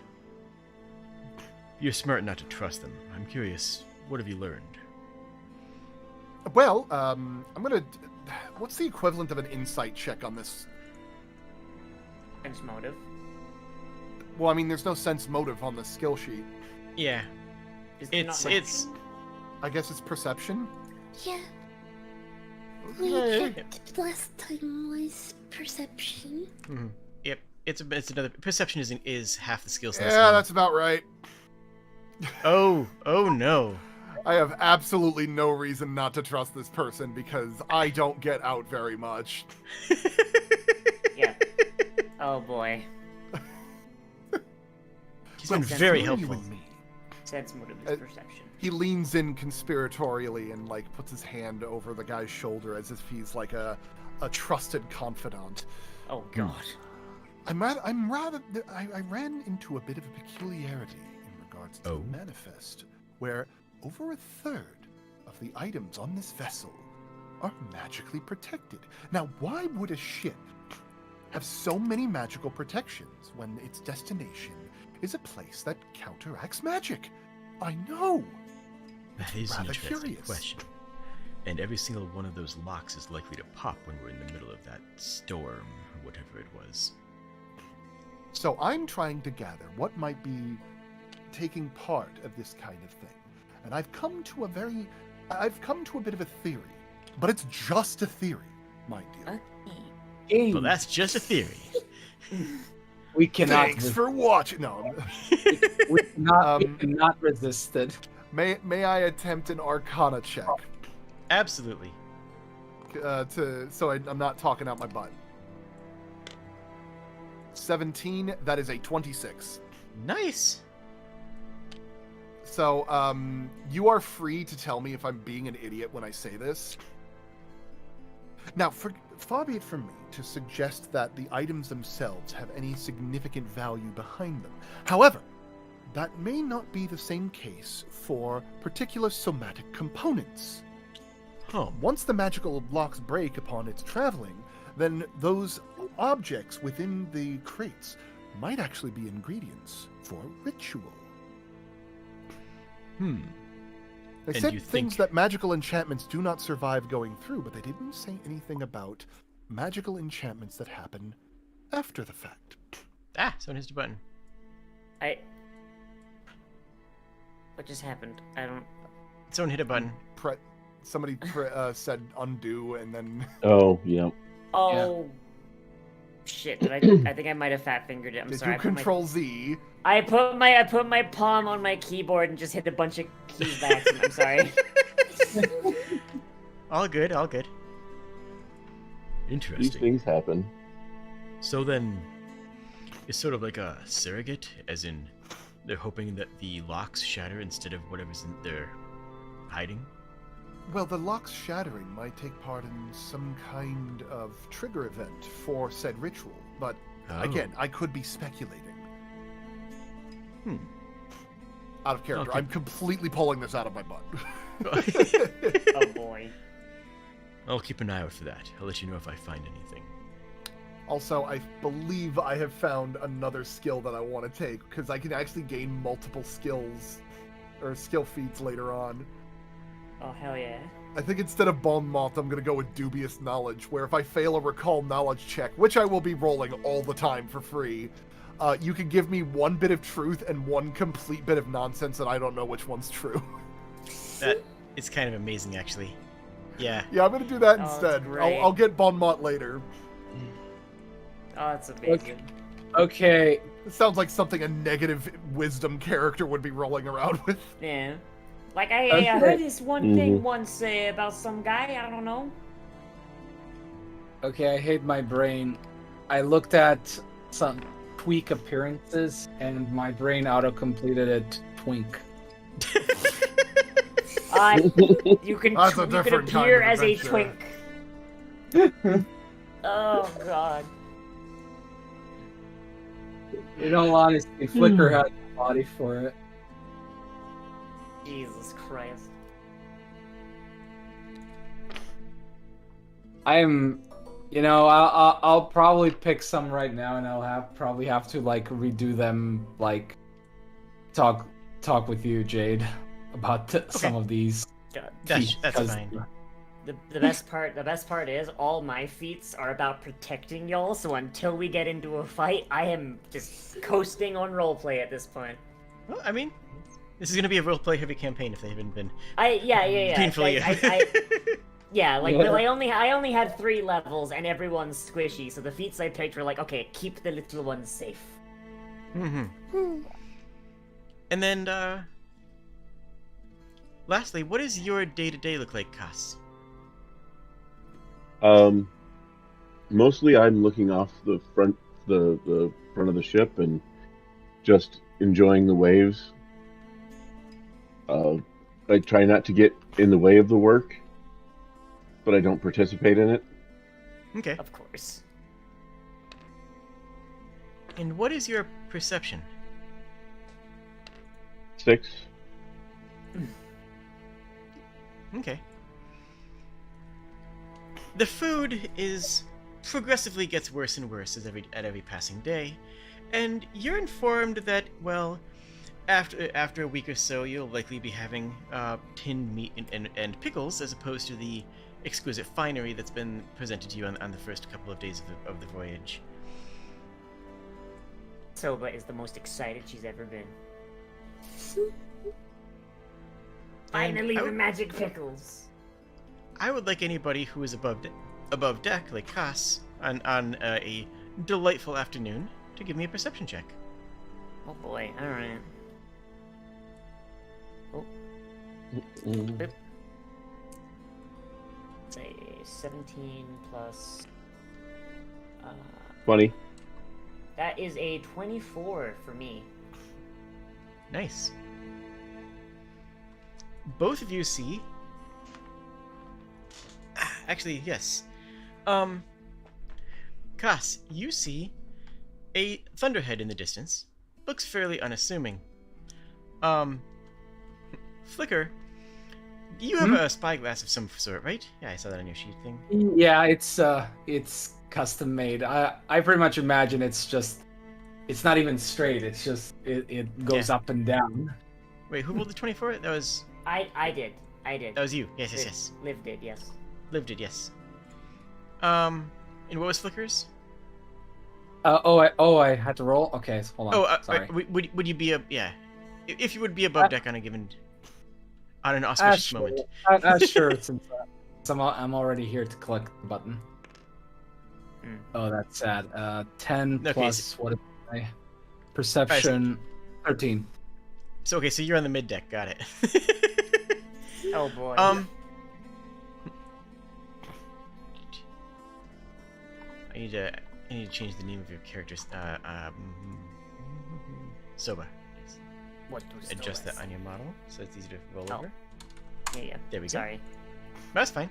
S1: You're smart not to trust them. I'm curious, what have you learned?
S5: Well, I'm gonna. What's the equivalent of an insight check on this?
S3: Sense motive.
S5: Well, I mean, there's no sense motive on the skill sheet.
S1: Yeah,
S3: Is it not like-
S1: it's
S5: I guess it's perception.
S6: Yeah,
S5: Okay.
S6: like last time was perception.
S1: yep. It's another perception is half the skill set.
S5: Yeah, that's about right.
S1: Oh no.
S5: I have absolutely no reason not to trust this person because I don't get out very much.
S3: Yeah. Oh boy.
S1: He's been
S3: Sense
S1: very
S3: motive.
S1: helpful.
S3: Sense motive is perception.
S5: He leans in conspiratorially and like puts his hand over the guy's shoulder as if he's like a trusted confidant.
S3: Oh god.
S5: I ran into a bit of a peculiarity in regards to
S1: Oh.
S5: the manifest, where over a third of the items on this vessel are magically protected. Now, why would a ship have so many magical protections when its destination is a place that counteracts magic? I know.
S1: That is an
S5: rather
S1: interesting
S5: curious.
S1: question. And every single one of those locks is likely to pop when we're in the middle of that storm, or whatever it was.
S5: So I'm trying to gather what might be taking part of this kind of thing. And I've come to a bit of a theory. But it's just a theory, mind you.
S1: Well, that's just a theory.
S4: We cannot.
S5: Thanks for watching. No.
S4: We cannot resist it.
S5: May I attempt an Arcana check?
S1: Absolutely.
S5: So I'm not talking out my butt. 17. That is a 26.
S1: Nice.
S5: So you are free to tell me if I'm being an idiot when I say this. Now, far be it from me to suggest that the items themselves have any significant value behind them. However, that may not be the same case for particular somatic components.
S1: Huh.
S5: Once the magical blocks break upon its traveling, then those objects within the crates might actually be ingredients for ritual. They
S1: And
S5: said
S1: you
S5: things
S1: think-
S5: that magical enchantments do not survive going through, but they didn't say anything about magical enchantments that happen after the fact.
S1: Ah, someone hits the button.
S3: What just happened? I don't.
S1: Someone hit a button.
S5: Somebody said undo, and then
S2: Oh, yeah.
S3: Oh. Shit! I think I might have fat fingered it. I'm
S5: did
S3: sorry.
S5: you Control Z?
S3: I put my palm on my keyboard and just hit a bunch of keys by accident. I'm sorry.
S1: All good, all good.
S2: These
S1: Interesting.
S2: things happen.
S1: So then, it's sort of like a surrogate, as in they're hoping that the locks shatter instead of whatever's in there hiding?
S5: Well, the lock's shattering might take part in some kind of trigger event for said ritual, but again, I could be speculating. Out of character.
S1: Okay.
S5: I'm completely pulling this out of my butt.
S3: Oh boy.
S1: I'll keep an eye out for that. I'll let you know if I find anything.
S5: Also, I believe I have found another skill that I want to take, because I can actually gain multiple skills, or skill feats later on.
S3: Oh hell yeah.
S5: I think instead of Bon Mot, I'm gonna go with Dubious Knowledge, where if I fail a Recall Knowledge check, which I will be rolling all the time for free, you can give me one bit of truth and one complete bit of nonsense, and I don't know which one's true.
S1: That it's kind of amazing, actually. Yeah.
S5: Yeah, I'm gonna do that
S3: Oh, that's
S5: instead.
S3: great.
S5: I'll get Bon Mot later.
S3: Oh, that's amazing.
S4: Okay.
S5: It sounds like something a negative wisdom character would be rolling around with.
S3: Yeah. Like, I
S4: Okay.
S3: heard this one
S2: Mhm.
S3: thing once about some guy, I don't know.
S4: Okay, I hate my brain. I looked at some tweak appearances, and my brain auto-completed it twink.
S3: You can,
S5: That's a
S3: you can
S5: different kind
S3: appear
S5: of
S3: as a
S5: adventure.
S3: twink. Oh, God.
S4: In all honesty, Flicker has a body for it.
S3: Jesus Christ.
S4: I'll probably pick some right now, and I'll probably have to like redo them, like talk with you, Jade, about some of these.
S3: God.
S1: That's
S4: because-
S1: fine.
S3: The best part is all my feats are about protecting y'all, so until we get into a fight, I am just coasting on roleplay at this point.
S1: Well, I mean, this is gonna be a roleplay heavy campaign if they haven't been
S3: Yeah.
S1: painfully.
S3: Yeah, like,
S4: Yeah.
S3: well, I only had 3 levels, and everyone's squishy, so the feats I picked were like, okay, keep the little ones safe.
S1: Mm-hmm. And then, lastly, what does your day-to-day look like, Cass?
S2: Mostly I'm looking off the front of the ship and just enjoying the waves. I try not to get in the way of the work, but I don't participate in it.
S1: Okay.
S3: Of course.
S1: And what is your perception?
S2: 6.
S1: Okay. The food is progressively gets worse and worse at every passing day, and you're informed that, well, after a week or so, you'll likely be having tinned meat and pickles as opposed to the exquisite finery that's been presented to you on the first couple of days of the voyage.
S3: Soba is the most excited she's ever been.
S1: And
S3: Finally,
S1: I
S3: the
S1: would-
S3: magic pickles.
S1: I would like anybody who is above deck, like Cass, on a delightful afternoon, to give me a perception check.
S3: Oh boy, alright. Say 17 plus...
S2: 20.
S3: that is a 24 for me.
S1: Nice. Both of you see... Actually, yes. Cass, you see a thunderhead in the distance. Looks fairly unassuming. Flicker, you have a spyglass of some sort, right? Yeah, I saw that on your sheet thing.
S4: Yeah, it's custom made. I pretty much imagine it's not even straight. It's just it goes up and down.
S1: Wait, who rolled the 24? That was
S3: I did.
S1: that was you. Yes.
S3: Liv did, yes.
S1: Liv did, yes. And what was Flicker's?
S4: I had to roll. Okay, hold on. Sorry.
S1: Would you be if you would be above deck on an auspicious moment?
S4: Sure. Since I'm already here to click the button. Oh, that's sad. 10
S1: Okay,
S4: plus what is my perception? 13.
S1: So you're on the mid deck. Got it.
S3: Oh boy.
S1: I need to change the name of your character's Soba. Yes.
S3: What was
S1: Adjust
S3: the
S1: that on your model so it's easy to roll
S3: Oh.
S1: over.
S3: Yeah.
S1: There we go.
S3: Sorry.
S1: That's fine.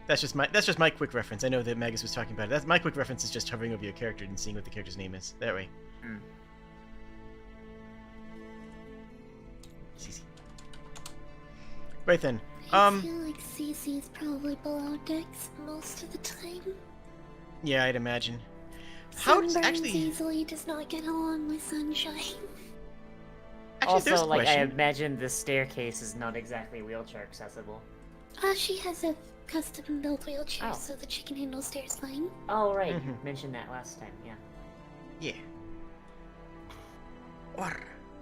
S1: That's just my quick reference. I know that Magus was talking about it. That's my quick reference is just hovering over your character and seeing what the character's name is. That way. Cece. Right then.
S6: I feel like Cece's probably below decks most of the time.
S1: Yeah, I'd imagine. How does
S6: Sunburns
S1: actually
S6: easily does not get along with sunshine.
S1: there's
S3: Also,
S1: a
S3: like, I
S1: question.
S3: imagine the staircase is not exactly wheelchair accessible.
S6: She has a custom-built wheelchair,
S3: Oh.
S6: so that she can handle stairs fine.
S3: Oh, right. You
S1: Mhm.
S3: mentioned that last time, yeah.
S1: Yeah.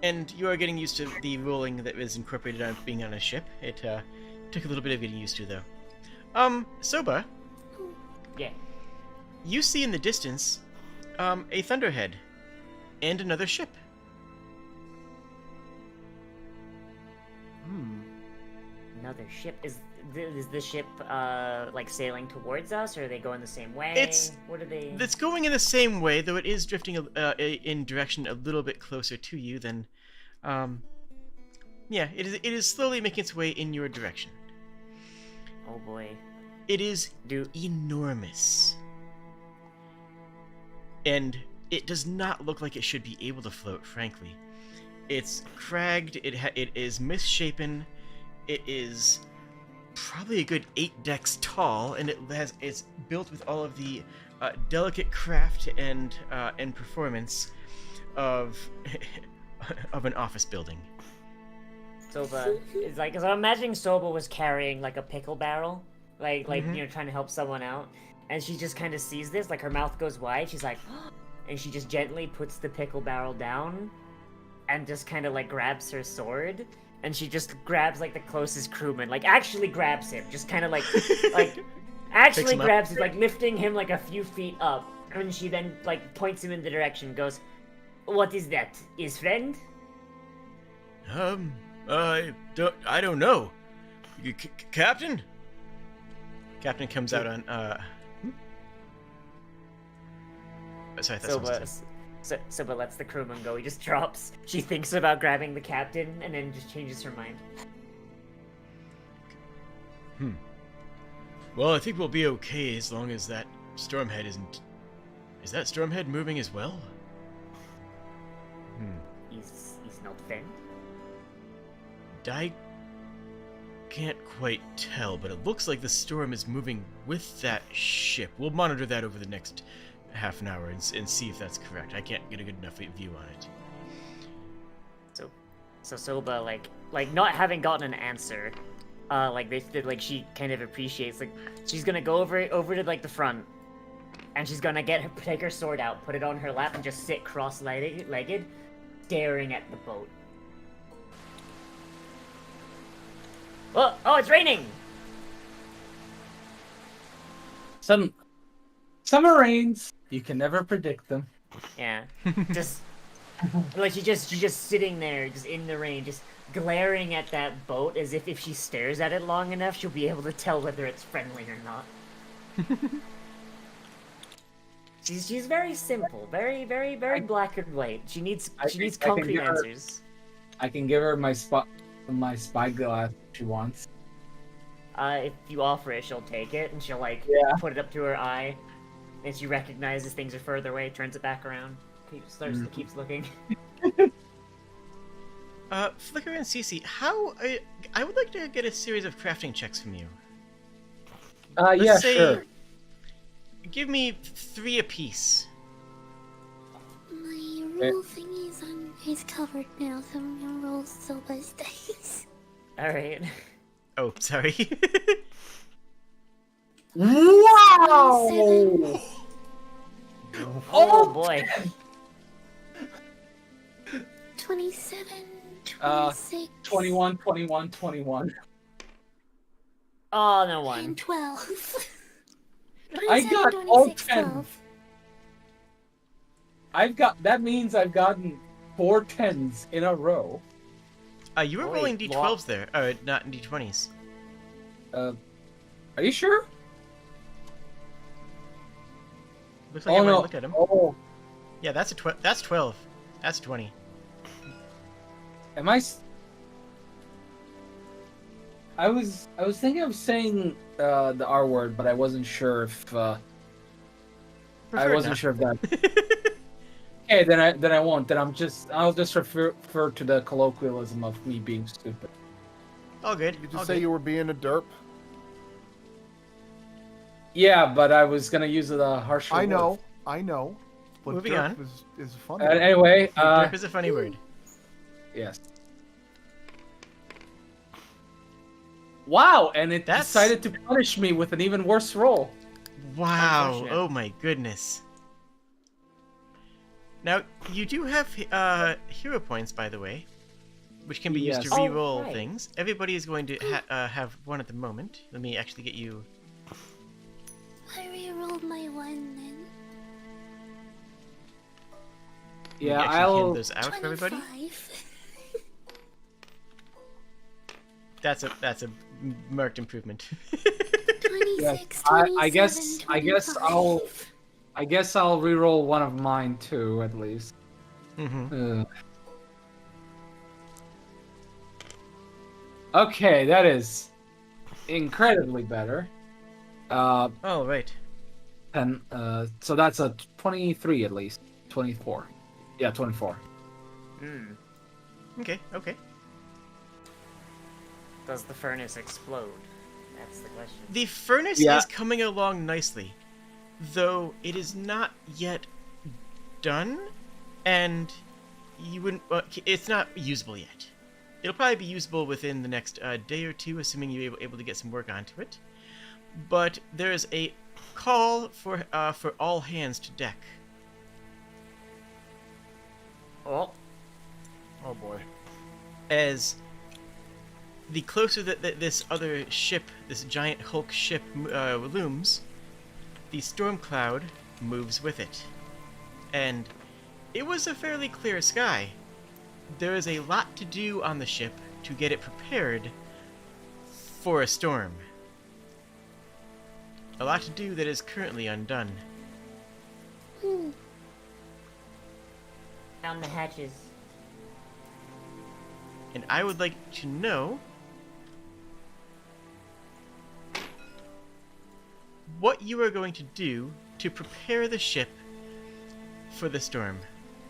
S1: And you are getting used to the rolling that was incorporated on being on a ship. It took a little bit of getting used to, though. Soba,
S3: Yeah.
S1: you see in the distance, a thunderhead and another ship.
S3: Another ship. Is the ship, like, sailing towards us, or are they going the same way?
S1: It's-
S3: What are they...
S1: It's going in the same way, though it is drifting in direction a little bit closer to you than. Yeah, it is slowly making its way in your direction.
S3: Oh, boy.
S1: It is
S3: Do...
S1: enormous. And it does not look like it should be able to float, frankly. It's cragged, it is misshapen, it is probably a good 8 decks tall, and it's built with all of the delicate craft and performance of of an office building.
S3: Soba is like, so I'm imagining Soba was carrying like a pickle barrel, like
S1: Mhm.
S3: you know, trying to help someone out, and she just kind of sees this, like her mouth goes wide, she's like, and she just gently puts the pickle barrel down, and just kind of like grabs her sword, and she just grabs like the closest crewman, like actually grabs him, just kind of like actually
S1: him up.
S3: grabs him, like lifting him like a few feet up, and she then like points him in the direction, goes, "What is that? His friend?"
S1: I don't know. Captain? Captain comes out on, Sorry, that's what
S3: Soba lets the crewman go. He just drops. She thinks about grabbing the captain and then just changes her mind.
S1: Well, I think we'll be okay as long as that Stormhead isn't... Is that Stormhead moving as well?
S3: He's not friend.
S1: I can't quite tell, but it looks like the storm is moving with that ship. We'll monitor that over the next half an hour and see if that's correct. I can't get a good enough view on it.
S3: So Soba, like not having gotten an answer, like she kind of appreciates, like she's gonna go over to like the front, and she's gonna take her sword out, put it on her lap, and just sit cross-legged, staring at the boat. Oh, it's raining!
S4: Summer rains. You can never predict them.
S3: Yeah, just like she's just sitting there, just in the rain, just glaring at that boat, as if she stares at it long enough, she'll be able to tell whether it's friendly or not. She's very simple, very black and white. She needs concrete answers.
S4: I can give her my spyglass if she wants.
S3: If you offer it, she'll take it, and she'll put it up to her eye, and she recognizes things are further away, turns it back around, keeps looking.
S1: Flicker and Cece, I would like to get a series of crafting checks from you.
S4: Yeah, sure.
S1: Give me 3 apiece.
S6: My roll thingy is covered now, so I'm gonna roll Soba's dice.
S3: All right.
S1: Oh, sorry.
S4: Wow!
S6: 7.
S3: Oh boy.
S6: 27, 26,
S4: 21, 21, 21.
S3: Oh, no one.
S6: and 12.
S4: I
S6: 27,
S4: got all
S6: 26,
S4: 10.
S6: 12.
S4: That means I've gotten 4 10s in a row.
S1: You were
S3: Wait,
S1: rolling d12s there, not d20s.
S4: Are you sure?
S1: Looks like I might look at them.
S4: Oh,
S1: Yeah, that's 12. That's 20.
S4: am I? I was thinking of saying the R word, but I wasn't sure if
S1: Preferred
S4: wasn't
S1: not.
S4: sure if that. Okay, then I won't. Then I'll just refer to the colloquialism of me being stupid.
S1: All good.
S5: You
S1: all
S5: just say
S1: good.
S5: you were being a derp.
S4: Yeah, but I was gonna use the harsher.
S5: I know,
S4: word.
S5: I know. But
S1: Moving
S5: derp
S1: on.
S5: is fun.
S4: Anyway,
S1: Derp is a funny word.
S4: yes. Wow, and it
S1: That's-
S4: decided to punish me with an even worse roll.
S1: Wow!
S3: Unfortunate.
S1: Oh my goodness. Now, you do have hero points, by the way, which can be used to
S4: Yes.
S3: Oh,
S1: re-roll
S3: right.
S1: things. Everybody is going to have one at the moment. Let me actually get you...
S6: I re-rolled my 1 then.
S1: Let me
S4: Yeah,
S1: actually
S4: I'll.
S1: hand those out for everybody.
S6: 25.
S1: That's a marked improvement.
S6: 26,
S4: I
S6: 27,
S4: guess I'll re-roll one of mine too, at least.
S1: Mm-hmm.
S4: Okay, that is incredibly better.
S1: Oh, right.
S4: And so that's a 23 at least. 24. Yeah, 24.
S3: Hmm.
S1: Okay, okay.
S3: Does the furnace explode? That's the question.
S1: The furnace
S4: Yeah.
S1: is coming along nicely, though it is not yet done, and you wouldn't. It's not usable yet. It'll probably be usable within the next day or two, assuming you're able to get some work onto it. But there's a call for all hands to deck.
S3: Oh,
S5: Oh boy.
S1: As the closer that this other ship, this giant Hulk ship, looms, the storm cloud moves with it. And it was a fairly clear sky. There is a lot to do on the ship to get it prepared for a storm. A lot to do that is currently undone.
S3: down the hatches.
S1: And I would like to know what you are going to do to prepare the ship for the storm.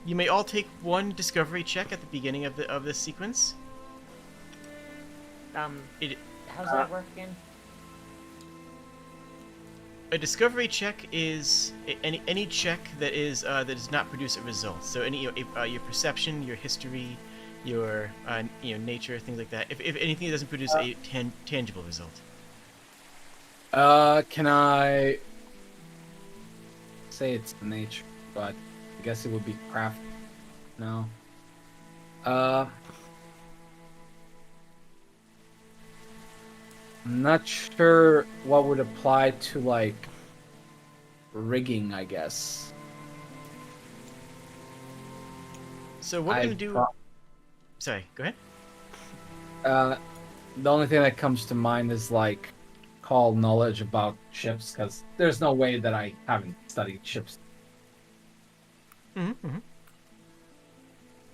S1: You may all take one discovery check at the beginning of this sequence.
S3: How's that work again?
S1: A discovery check is any check that does not produce a result. So any your perception, your history, your nature, things like that. If anything that doesn't produce a tangible result.
S4: Can I say it's nature, but I guess it would be craft. No. I'm not sure what would apply to like rigging, I guess.
S1: So what we're gonna do? Sorry, go ahead.
S4: The only thing that comes to mind is like call knowledge about ships, because there's no way that I haven't studied ships.
S1: Mm-hmm.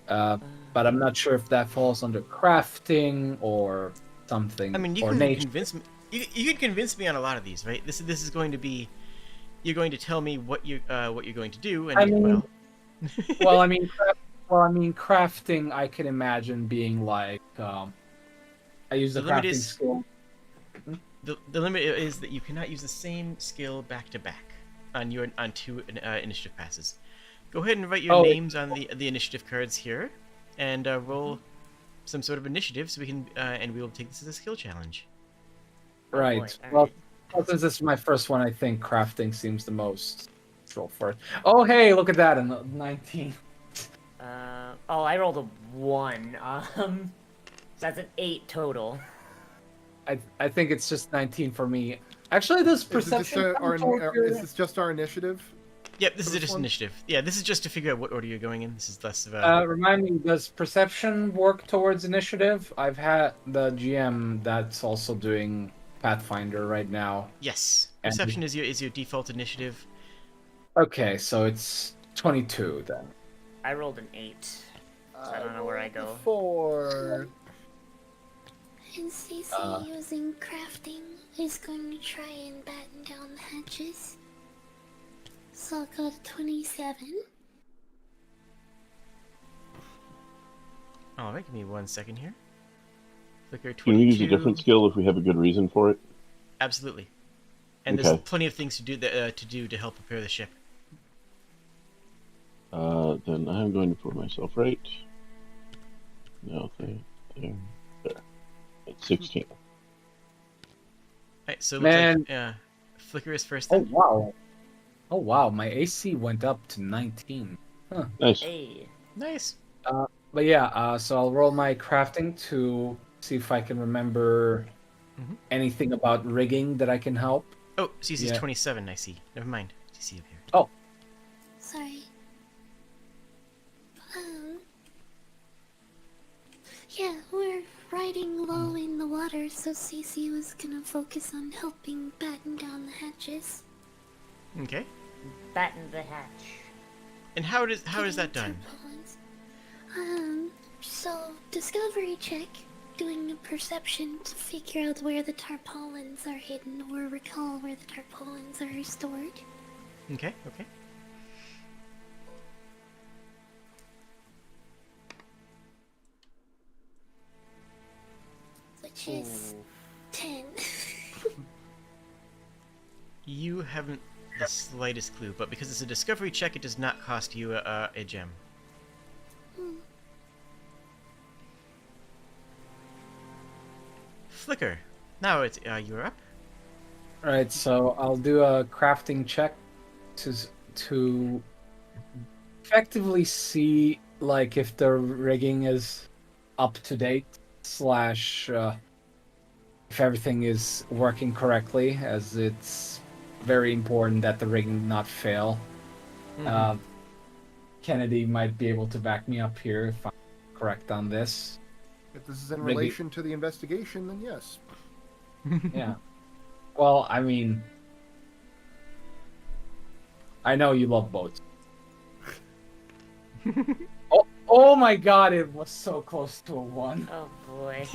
S4: But I'm not sure if that falls under crafting or something.
S1: I mean, you
S4: or
S1: can
S4: nature.
S1: convince me. You can convince me on a lot of these, right? This is going to be. You're going to tell me what you're going to do, and
S4: I mean,
S1: well.
S4: I mean, crafting. I can imagine being like, I use the
S1: limit
S4: crafting
S1: is-
S4: skill.
S1: The limit is that you cannot use the same skill back to back on two initiative passes. Go ahead and write your names on the initiative cards here, and roll some sort of initiative so we can and we will take this as a skill challenge.
S4: Right.
S3: boy,
S4: Well,
S3: alright.
S4: since this is my first one, I think crafting seems the most roll for it. Oh, hey, look at that! In the 19.
S3: Oh, I rolled a 1. So that's an 8 total.
S4: I think it's just 19 for me. Actually, this perception.
S5: Is this just our initiative?
S1: Yep, this
S5: For
S1: is
S5: this
S1: just
S5: one?
S1: initiative. Yeah, this is just to figure out what order you're going in. This is less of a.
S4: Remind me, does perception work towards initiative? I've had the GM that's also doing Pathfinder right now.
S1: Yes,
S4: And-
S1: perception is your default initiative.
S4: Okay, so it's 22 then.
S3: I rolled an 8. So I don't know where I go.
S5: 4.
S6: And Cece using crafting is going to try and batten down the hatches. So I'll go to 27.
S1: All right, give me 1 second here. Flicker 22.
S2: Can we use a different skill if we have a good reason for it?
S1: Absolutely. And there's
S2: Okay.
S1: plenty of things to do to help prepare the ship.
S2: Then I'm going to put myself right. No, there. It's 16.
S1: So it looks
S4: Man.
S1: like Flicker is first
S4: Oh
S1: then.
S4: wow. Oh wow, my AC went up to 19. Huh.
S2: Nice.
S3: Hey.
S1: Nice.
S4: But yeah, so I'll roll my crafting to see if I can remember
S1: Mhm.
S4: anything about rigging that I can help.
S1: Oh, CC's
S4: Yeah.
S1: 27, I see. Never mind. CC up here.
S4: Oh,
S6: Sorry. Yeah, we're riding low in the water, so Cece was gonna focus on helping batten down the hatches.
S1: Okay.
S3: Batten the hatch.
S1: And how is that
S6: Getting
S1: done?
S6: tarpaulins. So discovery check, doing a perception to figure out where the tarpaulins are hidden or recall where the tarpaulins are stored.
S1: Okay. Okay.
S6: Which is 10.
S1: You haven't the slightest clue, but because it's a discovery check, it does not cost you a gem. Flicker. Now it's you're up.
S4: right. So I'll do a crafting check to effectively see like if the rigging is up to date slash if everything is working correctly, as it's very important that the rigging not fail.
S1: Mhm.
S4: Kennedy might be able to back me up here if I'm correct on this.
S5: If this is in
S4: Maybe-
S5: relation to the investigation, then yes.
S4: Yeah. Well, I mean, I know you love boats. Oh my god, it was so close to a 1.
S3: Oh boy.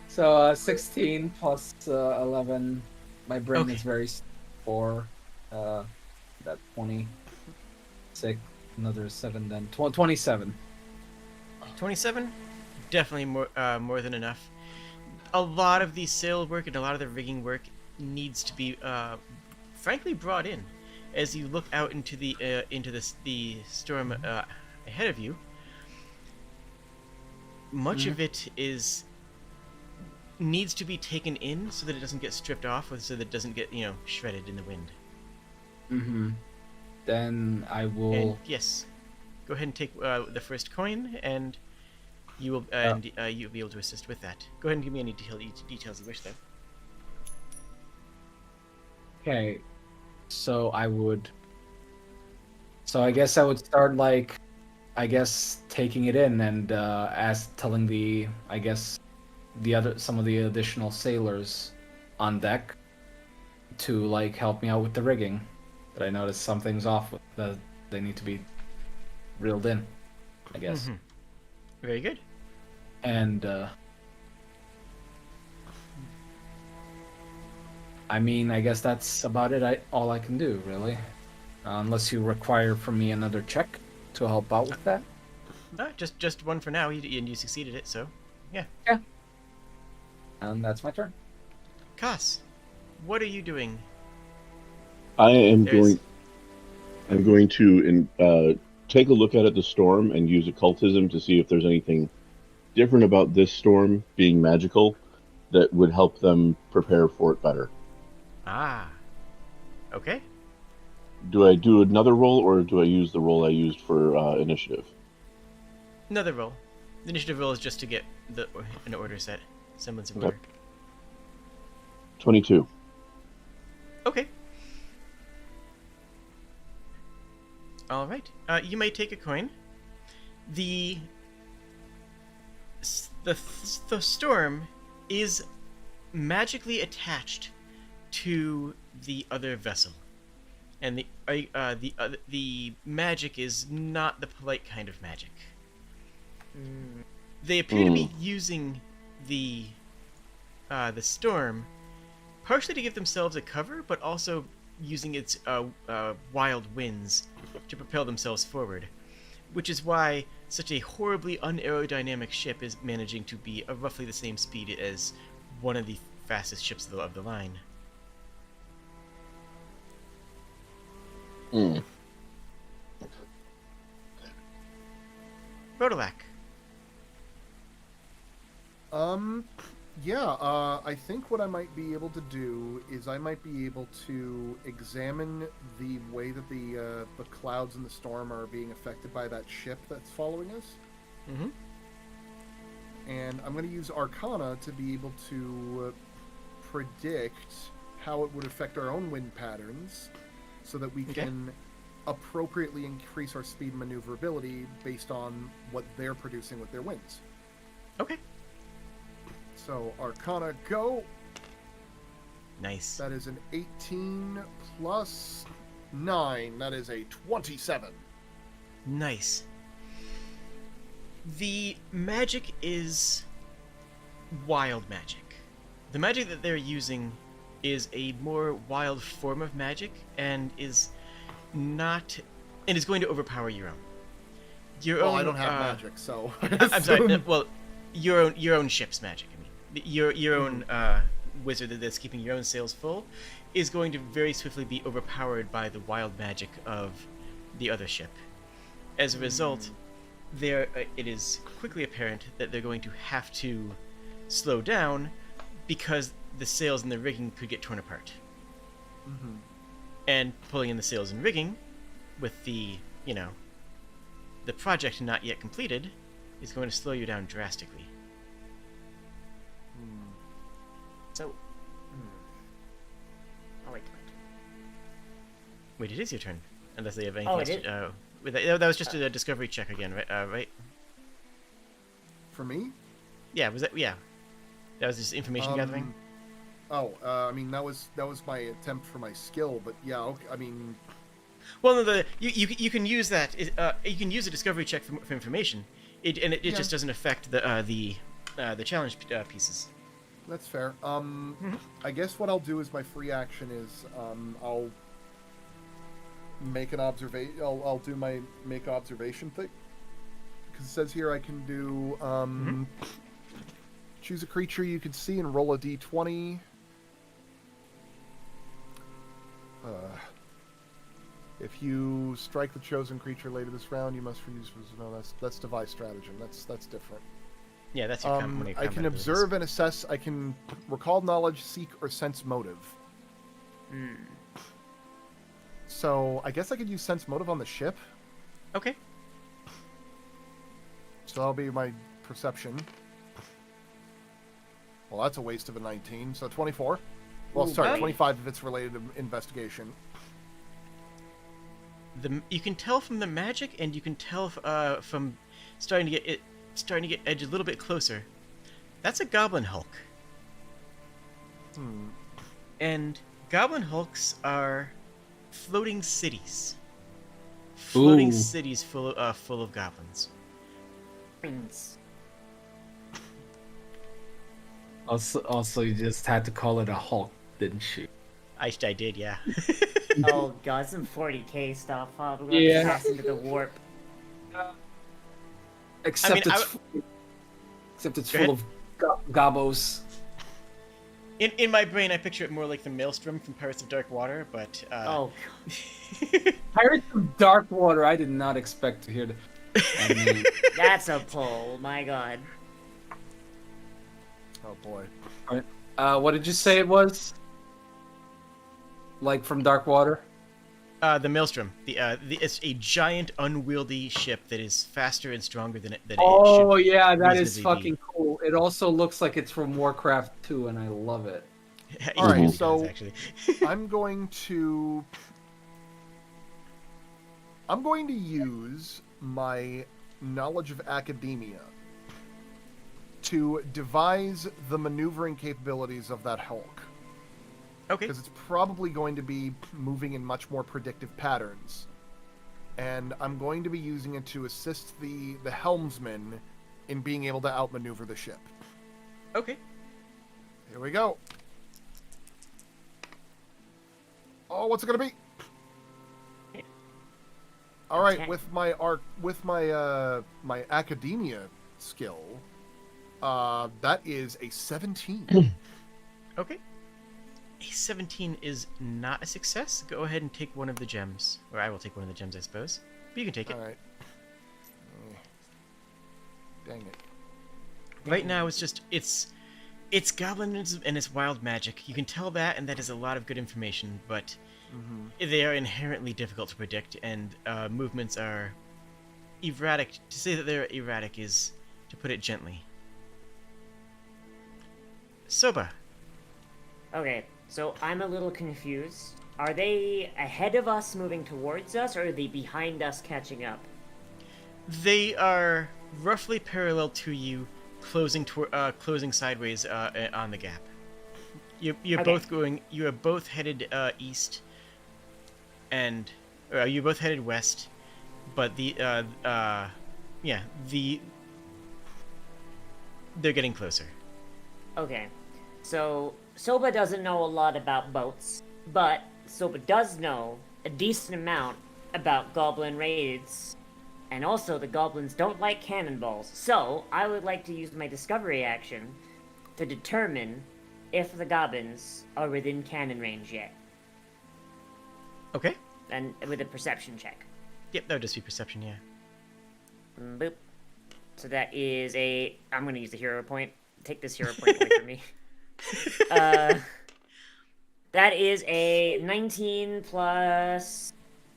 S4: So 16 plus 11. My brain
S1: Okay.
S4: is very for that 26, another 7, then 27.
S1: 27, definitely more than enough. A lot of the sail work and a lot of the rigging work needs to be, frankly, brought in. As you look out into the storm ahead of you, much of it needs to be taken in so that it doesn't get stripped off, or so that it doesn't get shredded in the wind.
S4: Mm-hmm. Then I will.
S1: And yes, go ahead and take the first coin, and you will you'll be able to assist with that. Go ahead and give me any details you wish, though.
S4: Okay, so I would. So I guess I would start like, I guess taking it in and telling some of the additional sailors on deck to like help me out with the rigging. But I noticed something's off with they need to be reeled in, I guess.
S1: Mhm. Very good.
S4: And I mean, I guess that's about it. All I can do, really, unless you require from me another check to help out with that.
S1: Just one for now, and you succeeded it, so yeah.
S4: And that's my turn.
S1: Kas, what are you doing?
S2: I am
S1: There's-
S2: going to take a look at the storm and use occultism to see if there's anything different about this storm being magical that would help them prepare for it better.
S1: Ah. Okay.
S2: Do I do another roll, or do I use the roll I used for initiative?
S1: Another roll. The initiative roll is just to get an order set, semblance of
S2: Okay.
S1: order.
S2: 22.
S1: Okay. All right. You may take a coin. The storm is magically attached to the other vessel, and the magic is not the polite kind of magic. They appear to be using the storm partially to give themselves a cover, but also using its wild winds to propel themselves forward, which is why such a horribly unaerodynamic ship is managing to be of roughly the same speed as one of the fastest ships of the line.
S5: Yeah, I think what I might be able to do is I might be able to examine the way that the clouds and the storm are being affected by that ship that's following us.
S1: Mm-hmm.
S5: And I'm going to use Arcana to be able to predict how it would affect our own wind patterns so that we can appropriately increase our speed and maneuverability based on what they're producing with their winds.
S1: Okay.
S5: So, Arcana, go!
S1: Nice.
S5: That is an 18 plus 9. That is a 27.
S1: Nice. The magic is wild magic. The magic that they're using is a more wild form of magic and is going to overpower your own. Your own.
S5: I don't have magic, so
S1: I'm sorry. Well, your own ship's magic. I mean, your own wizard that's keeping your own sails full is going to very swiftly be overpowered by the wild magic of the other ship. As a result, it is quickly apparent that they're going to have to slow down because the sails and the rigging could get torn apart.
S5: Mm-hmm.
S1: And pulling in the sails and rigging with the project not yet completed is going to slow you down drastically.
S3: So, oh wait.
S1: Wait, it is your turn. Unless they have anything
S3: Oh,
S1: else.
S3: it
S1: That was just a discovery check again, right? Right?
S5: For me?
S1: Yeah, was that? Yeah. That was just information gathering?
S5: I mean, that was my attempt for my skill, but yeah, okay, I mean...
S1: Well, no, you can use that. You can use a discovery check for information. It just doesn't affect the challenge pieces.
S5: That's fair. I guess what I'll do as my free action is I'll make an observation. I'll do my make observation thing, because it says here I can do choose a creature you can see and roll a d20. If you strike the chosen creature later this round, you must use. No, that's device stratagem. That's different.
S1: Yeah, that's your
S5: I can observe and assess. I can recall knowledge, seek, or sense motive. So I guess I could use sense motive on the ship.
S1: Okay.
S5: So that'll be my perception. Well, that's a waste of a 19. So 24. Well, sorry, 25 if it's related to investigation.
S1: You can tell from the magic, and you can tell from starting to get edge a little bit closer. That's a goblin hulk. And goblin hulks are floating cities. Floating cities full of goblins.
S4: Also, you just had to call it a Hulk, didn't you?
S1: I did, yeah.
S3: Oh god, some 40k stuff. We're gonna pass into the warp.
S4: Except it's full of gobos.
S1: In my brain, I picture it more like the Maelstrom from Pirates of Dark Water, but
S3: Oh.
S4: Pirates of Dark Water. I did not expect to hear that. I mean,
S3: That's a pull. My god.
S5: Oh boy.
S4: what did you say it was? Like from Dark Water?
S1: The Maelstrom. It's a giant, unwieldy ship that is faster and stronger than it should.
S4: Oh yeah, that is
S1: reasonably
S4: fucking cool. It also looks like it's from Warcraft 2, and I love it.
S1: It
S5: All right,
S1: really
S5: so
S1: does, actually.
S5: I'm going to use my knowledge of academia to devise the maneuvering capabilities of that Hulk.
S1: Okay.
S5: Because it's probably going to be moving in much more predictive patterns. And I'm going to be using it to assist the helmsman in being able to outmaneuver the ship.
S1: Okay.
S5: Here we go. Oh, what's it gonna be? All right,
S3: Okay.
S5: with my my academia skill, that is a 17.
S1: Okay. A 17 is not a success. Go ahead and take one of the gems. Or I will take one of the gems, I suppose. But you can take it.
S5: All right. Dang it.
S1: Right now, it's It's goblins and it's wild magic. You can tell that, and that is a lot of good information, but they are inherently difficult to predict, and movements are erratic. To say that they're erratic is to put it gently. Soba.
S3: Okay, so I'm a little confused. Are they ahead of us moving towards us, or are they behind us catching up?
S1: They are roughly parallel to you, closing sideways on the gap. You're
S3: Okay.
S1: both going. You are both headed east, and you're both headed west. But they're getting closer.
S3: Okay, so Soba doesn't know a lot about boats, but Soba does know a decent amount about goblin raids, and also the goblins don't like cannonballs. So I would like to use my discovery action to determine if the goblins are within cannon range yet,
S1: Okay.
S3: and with a perception check.
S1: Yep, that would just be perception. Yeah.
S3: Boop. So that is a. I'm gonna use the hero point. Take this hero point away from me. That is a 19 plus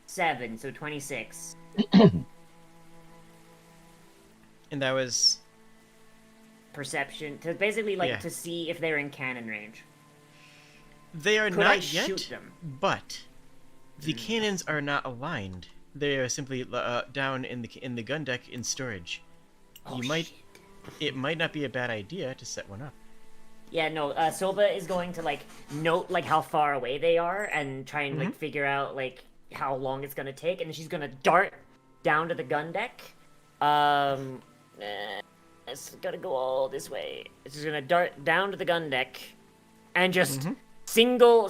S3: 7, so 26.
S1: And that was.
S3: Perception to basically
S1: Yeah.
S3: to see if they're in cannon range.
S1: They are
S3: Could I
S1: not yet,
S3: shoot them?
S1: but the cannons are not aligned. They are simply down in the gun deck in storage.
S3: Oh,
S1: You might.
S3: shit.
S1: It might not be a bad idea to set one up.
S3: Yeah, no. Soba is going to note how far away they are and try and figure out how long it's gonna take, and she's gonna dart down to the gun deck. It's gotta go all this way. She's gonna dart down to the gun deck, and just single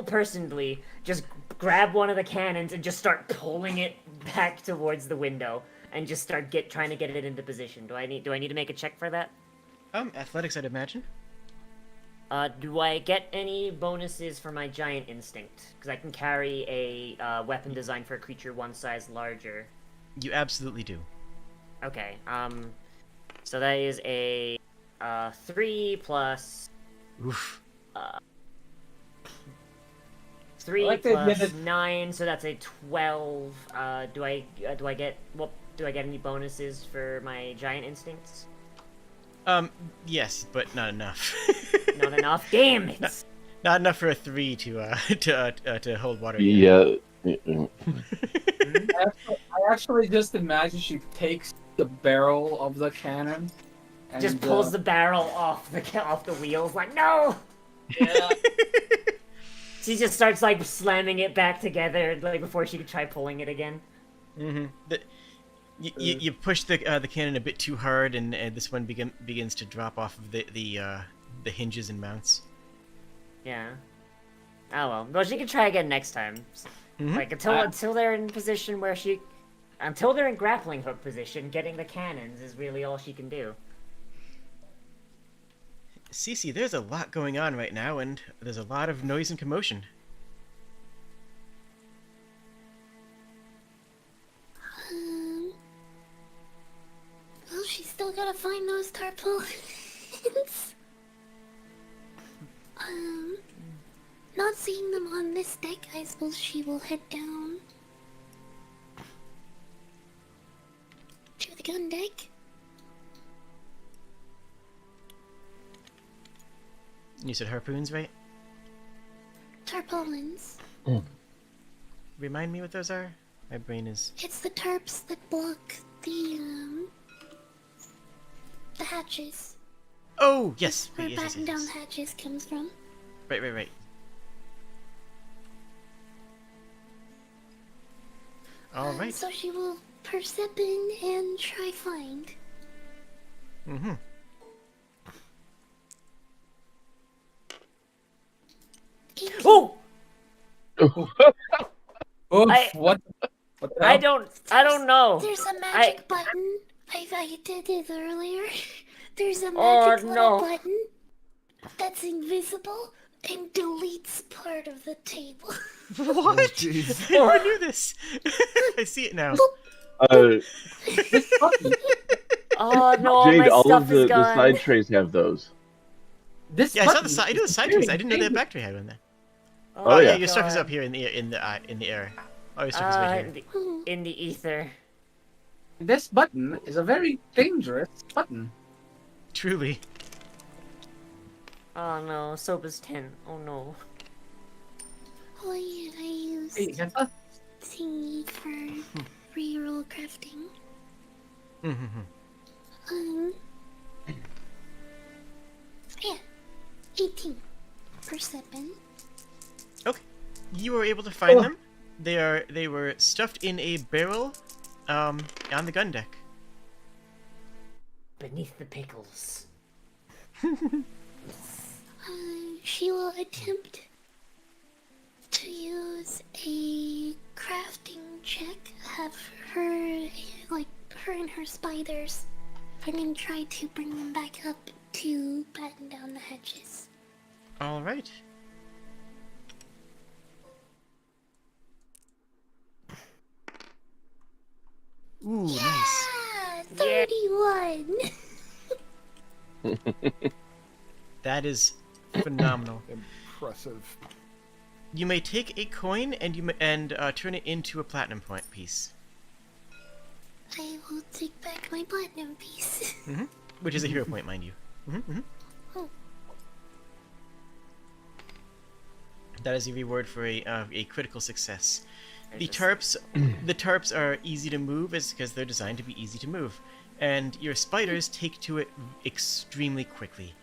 S3: personally just grab one of the cannons and just start pulling it back towards the window, and just start trying to get it into position. Do I need to make a check for that?
S1: Athletics, I'd imagine.
S3: Do I get any bonuses for my giant instinct? Because I can carry a weapon designed for a creature one size larger.
S1: You absolutely do.
S3: Okay, so that is a 3 plus
S1: Oof.
S3: 3
S4: like to admit
S3: plus
S4: that-
S3: 9, so that's a 12. Do I get any bonuses for my giant instincts?
S1: Yes, but not enough.
S3: Not enough. Damn it!
S1: Not enough for a 3 to hold water.
S2: Yeah.
S4: I actually just imagine she takes the barrel of the cannon and
S3: Just pulls the barrel off the wheels. Like, no!
S4: Yeah.
S3: She just starts slamming it back together before she could try pulling it again.
S1: You push the cannon a bit too hard, and this one begins to drop off of the hinges and mounts.
S3: Yeah. Oh well. Well, she can try again next time. Until they're in position where until they're in grappling hook position, getting the cannons is really all she can do.
S1: Cece, there's a lot going on right now, and there's a lot of noise and commotion.
S6: Well, she's still gotta find those tarpaulins. Not seeing them on this deck, I suppose she will head down to the gun deck.
S1: You said harpoons, right?
S6: Tarpaulins.
S1: Remind me what those are? My brain is...
S6: It's the tarps that block the hatches.
S1: Oh, yes!
S6: Where
S1: Wait, yes,
S6: batten down
S1: yes.
S6: hatches comes from.
S1: Right. Alright.
S6: So she will percept in and try find.
S1: Mm-hmm.
S3: Oh!
S4: Oof,
S3: I-
S4: what the
S3: I
S4: hell?
S3: don't know.
S6: There's a magic button. I did it earlier. There's a
S3: Oh,
S6: magic
S3: no.
S6: little button that's invisible and deletes part of the table.
S1: What?
S5: jeez.
S1: I never knew this. I see it now.
S3: Oh no, all
S2: Jade,
S3: my
S2: all
S3: stuff
S2: of
S3: is
S2: the
S3: gone.
S2: side trays have those.
S4: This
S1: Yeah, I saw
S4: button
S1: the side. I
S4: is
S1: know the side
S4: very
S1: trees. I didn't know that
S4: dangerous.
S1: back tree had one there.
S2: Oh,
S1: yeah,
S2: yeah.
S1: your stuff is
S3: God.
S1: up here in the air. Oh, your stuff is right here.
S3: In the ether.
S4: This button is a very dangerous button.
S1: Truly.
S3: Oh no, Soba's 10. Oh no.
S6: Oh yeah, I used
S4: Hey, Hessa?
S6: thingy for reroll crafting.
S1: Mm-hmm.
S6: Yeah, 18 per 7.
S1: Okay. You were able to find
S4: Oh.
S1: them. They were stuffed in a barrel, on the gun deck.
S3: Beneath the pickles.
S6: She will attempt to use a crafting check. Have her, like, her and her spiders. I'm gonna try to bring them back up to batten down the hedges.
S1: All right. Ooh, nice.
S6: Yeah, 31.
S1: That is phenomenal.
S5: Impressive.
S1: You may take a coin and turn it into a platinum point piece,
S6: I will take back my platinum piece.
S1: which is a hero point, mind you.
S6: Oh.
S1: That is a reward for a critical success. The
S3: Just-
S1: tarps are easy to move, because they're designed to be easy to move, and your spiders take to it extremely quickly.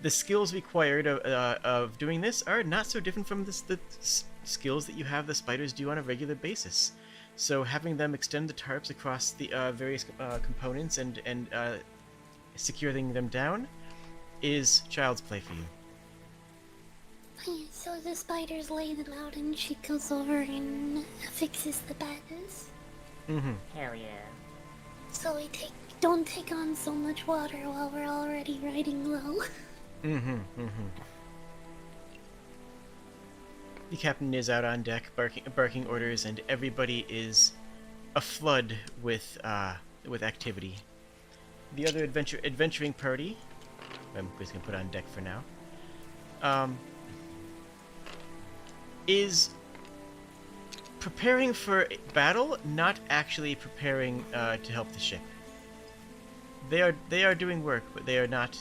S1: The skills required of doing this are not so different from the skills that you have the spiders do on a regular basis. So having them extend the tarps across the various components and securing them down is child's play for you.
S6: So the spiders lay them out and she goes over and fixes the battens.
S3: Hell yeah.
S6: So we don't take on so much water while we're already riding low.
S1: The captain is out on deck, barking orders, and everybody is aflood with activity. The other adventuring party, I'm just gonna put on deck for now, is preparing for battle, not actually preparing to help the ship. They are doing work, but they are not.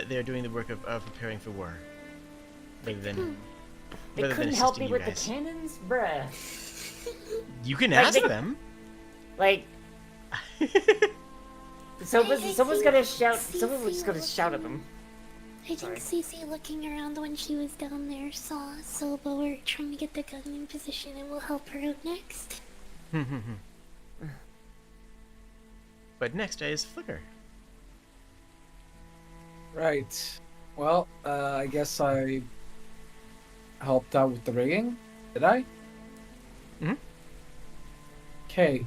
S1: They are doing the work of preparing for war, rather than.
S3: They
S1: rather than
S3: couldn't help
S1: assisting
S3: me
S1: you
S3: with
S1: guys.
S3: the cannons, bruh.
S1: You can
S3: Like,
S1: ask them.
S3: Like, someone's
S6: think
S3: gonna shout.
S6: Cece
S3: Someone was gonna shout at them.
S6: I think Cece, looking around when she was down there, saw Soba were trying to get the gun in position and will help her out next.
S1: But next is Flicker.
S4: Right. Well, I guess I helped out with the rigging. Did I?
S1: Mhm.
S4: Okay.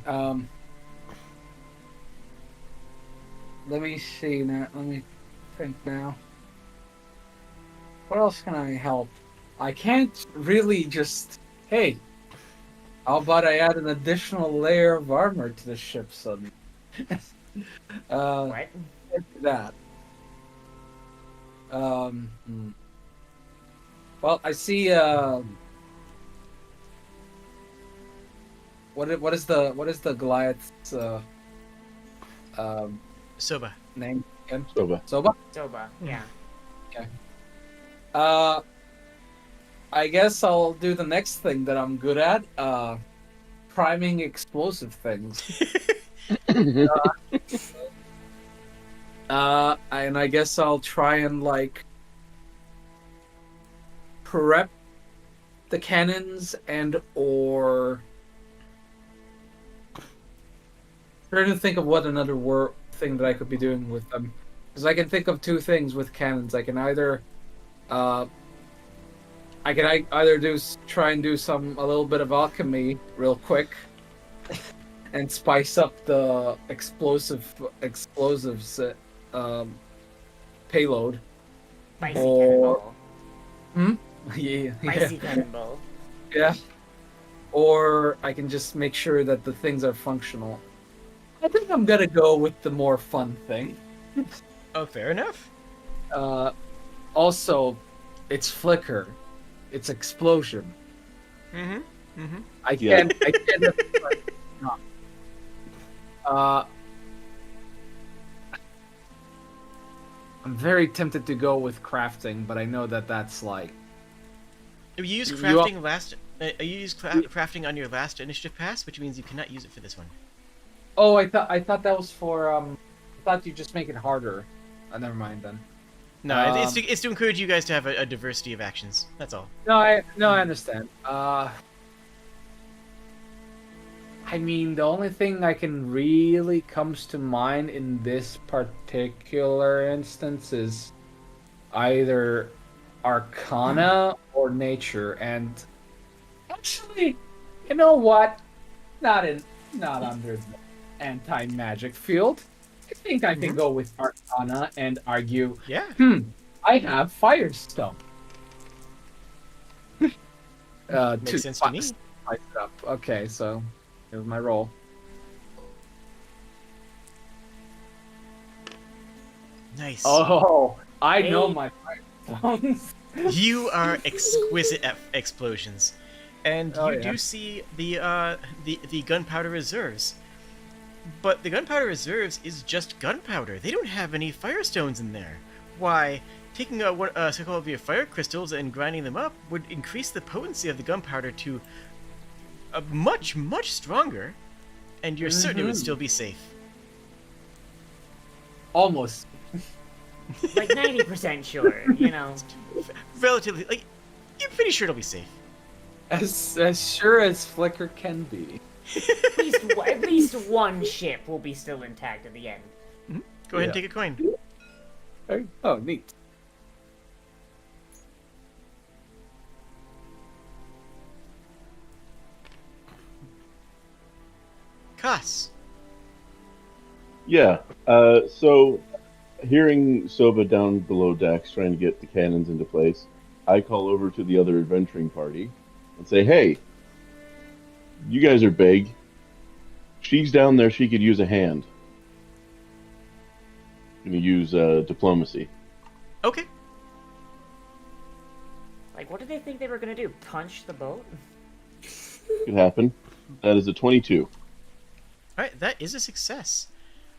S4: Let me see now. Let me think now. What else can I help? I can't really just. Hey, how about I add an additional layer of armor to the ship suddenly?
S3: What?
S4: Can't do that. Well, I see. What is the Goliath's
S1: Soba.
S4: name again?
S2: Soba.
S4: Soba.
S3: Soba. Yeah.
S4: I guess I'll do the next thing that I'm good at. Priming explosive things. And I guess I'll try and like prep the cannons and or trying to think of what another thing that I could be doing with them, because I can think of two things with cannons. I can either try and do a little bit of alchemy real quick and spice up the explosives payload.
S3: Spicy
S4: Or-
S3: cannonball.
S4: Yeah,
S3: Spicy cannonball.
S4: yeah. Or I can just make sure that the things are functional. I think I'm gonna go with the more fun thing.
S1: Oh, fair enough.
S4: Also, it's flicker. It's explosion.
S1: Mm-hmm. Mm-hmm.
S4: I
S2: Yeah.
S4: can't. I can't. Uh, I'm very tempted to go with crafting, but I know that that's like.
S1: You use
S4: You-
S1: crafting last. You use crafting on your last initiative pass, which means you cannot use it for this one.
S4: Oh, I thought that was for I thought you just make it harder. Never mind then.
S1: No, it's to encourage you guys to have a diversity of actions. That's all.
S4: No, I understand. I mean, the only thing I can really comes to mind in this particular instance is either Arcana or Nature, and actually, you know what? Not under the anti-magic field. I think I can go with Arcana and argue.
S1: Yeah.
S4: I have Firestone.
S1: Makes sense to me.
S4: Spice it up. Okay, so here's my roll.
S1: Nice.
S4: Oh, I know
S3: Hey.
S4: my Firestones.
S1: You are exquisite at explosions, and
S4: Oh,
S1: you
S4: yeah.
S1: do see the gunpowder reserves. But the gunpowder reserves is just gunpowder. They don't have any firestones in there. Why, taking a couple of your fire crystals and grinding them up would increase the potency of the gunpowder to a much stronger, and you're certain it would still be safe.
S4: Almost.
S3: Like 90% sure, you know.
S1: Relatively, like, you're pretty sure it'll be safe.
S4: As sure as Flicker can be.
S3: At least one ship will be still intact at the end.
S1: Go ahead and
S4: Yeah.
S1: take a coin.
S4: Oh, neat.
S1: Koss.
S2: Yeah. So, hearing Soba down below decks trying to get the cannons into place, I call over to the other adventuring party and say, "Hey, you guys are big. She's down there. She could use a hand. Gonna use diplomacy."
S1: Okay.
S3: Like, what did they think they were gonna do? Punch the boat?
S2: Could happen. That is a 22.
S1: All right, that is a success.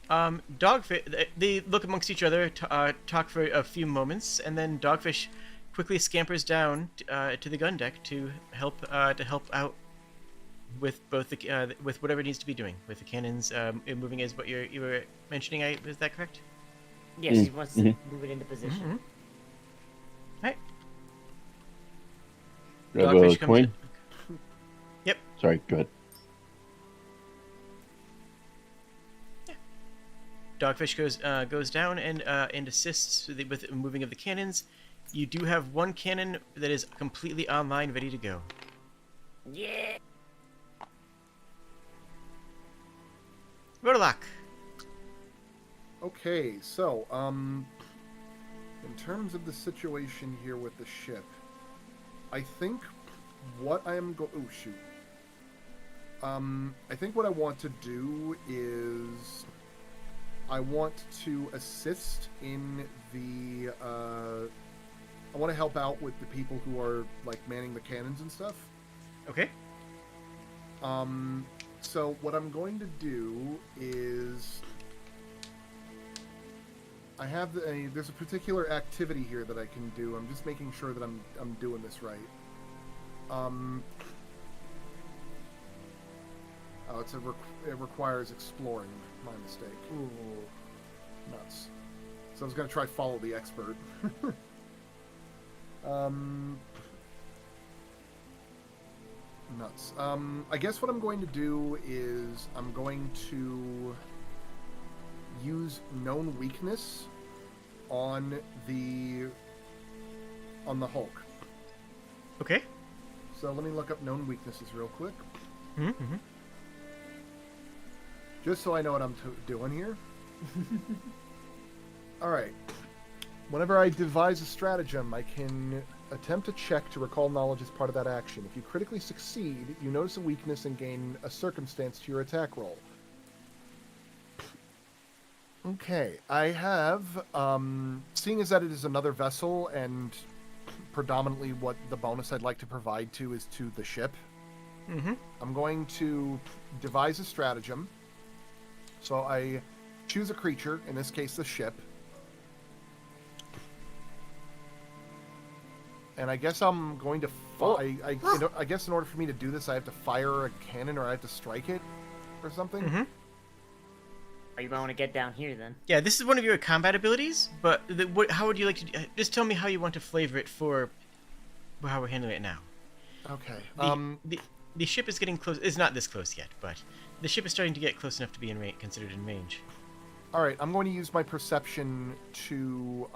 S1: Dogfish. They look amongst each other, talk for a few moments, and then Dogfish quickly scampers down to the gun deck to help out with both the with whatever it needs to be doing with the cannons moving as what you were mentioning. Is that correct?
S3: Yes, he wants to move it into position.
S1: All right.
S2: Grab
S1: Dogfish
S2: a
S1: comes
S2: coin.
S1: in. Yep.
S2: Sorry, go ahead.
S1: Dogfish goes down and assists with the moving of the cannons. You do have one cannon that is completely online, ready to go.
S3: Yeah.
S1: Rodalock.
S5: Okay, so, in terms of the situation here with the ship, I think what I am oh shoot. I think what I want to do is I want to assist in the, I want to help out with the people who are, like, manning the cannons and stuff.
S1: Okay.
S5: So what I'm going to do is I have there's a particular activity here that I can do. I'm just making sure that I'm doing this right. Oh, it requires exploring. My mistake.
S3: Ooh.
S5: Nuts. So I was gonna try follow the expert. Nuts. I guess what I'm going to do is I'm going to use known weakness on the Hulk.
S1: Okay.
S5: So let me look up known weaknesses real quick,
S1: Mm-hmm.
S5: just so I know what I'm doing here. All right. Whenever I devise a stratagem, I can attempt a check to recall knowledge as part of that action. If you critically succeed, you notice a weakness and gain a circumstance to your attack roll. Okay, I have, seeing as that it is another vessel and predominantly what the bonus I'd like to provide to is to the ship, I'm going to devise a stratagem. So I choose a creature, in this case the ship, and I guess I'm going to, I guess in order for me to do this I have to fire a cannon or I have to strike it or something.
S3: Are you going to get down here then?
S1: Yeah, this is one of your combat abilities, but how would you like to... just tell me how you want to flavor it for how we're handling it now.
S5: Okay.
S1: The ship is getting close. It's not this close yet, but the ship is starting to get close enough to be considered in range.
S5: All right, I'm going to use my perception to...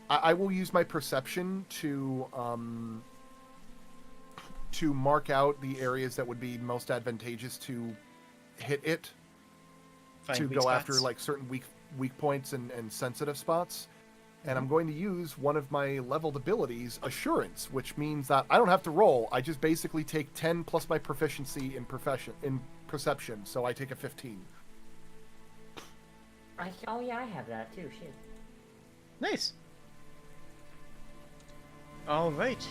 S5: I will use my perception to mark out the areas that would be most advantageous to hit it.
S1: Find
S5: to
S1: weak
S5: go after
S1: spots.
S5: like certain weak points and sensitive spots. And I'm going to use one of my leveled abilities, Assurance, which means that I don't have to roll. I just basically take 10 plus my proficiency in perception, so I take a 15.
S3: Oh yeah, I have that too. Shit.
S1: Nice. All right.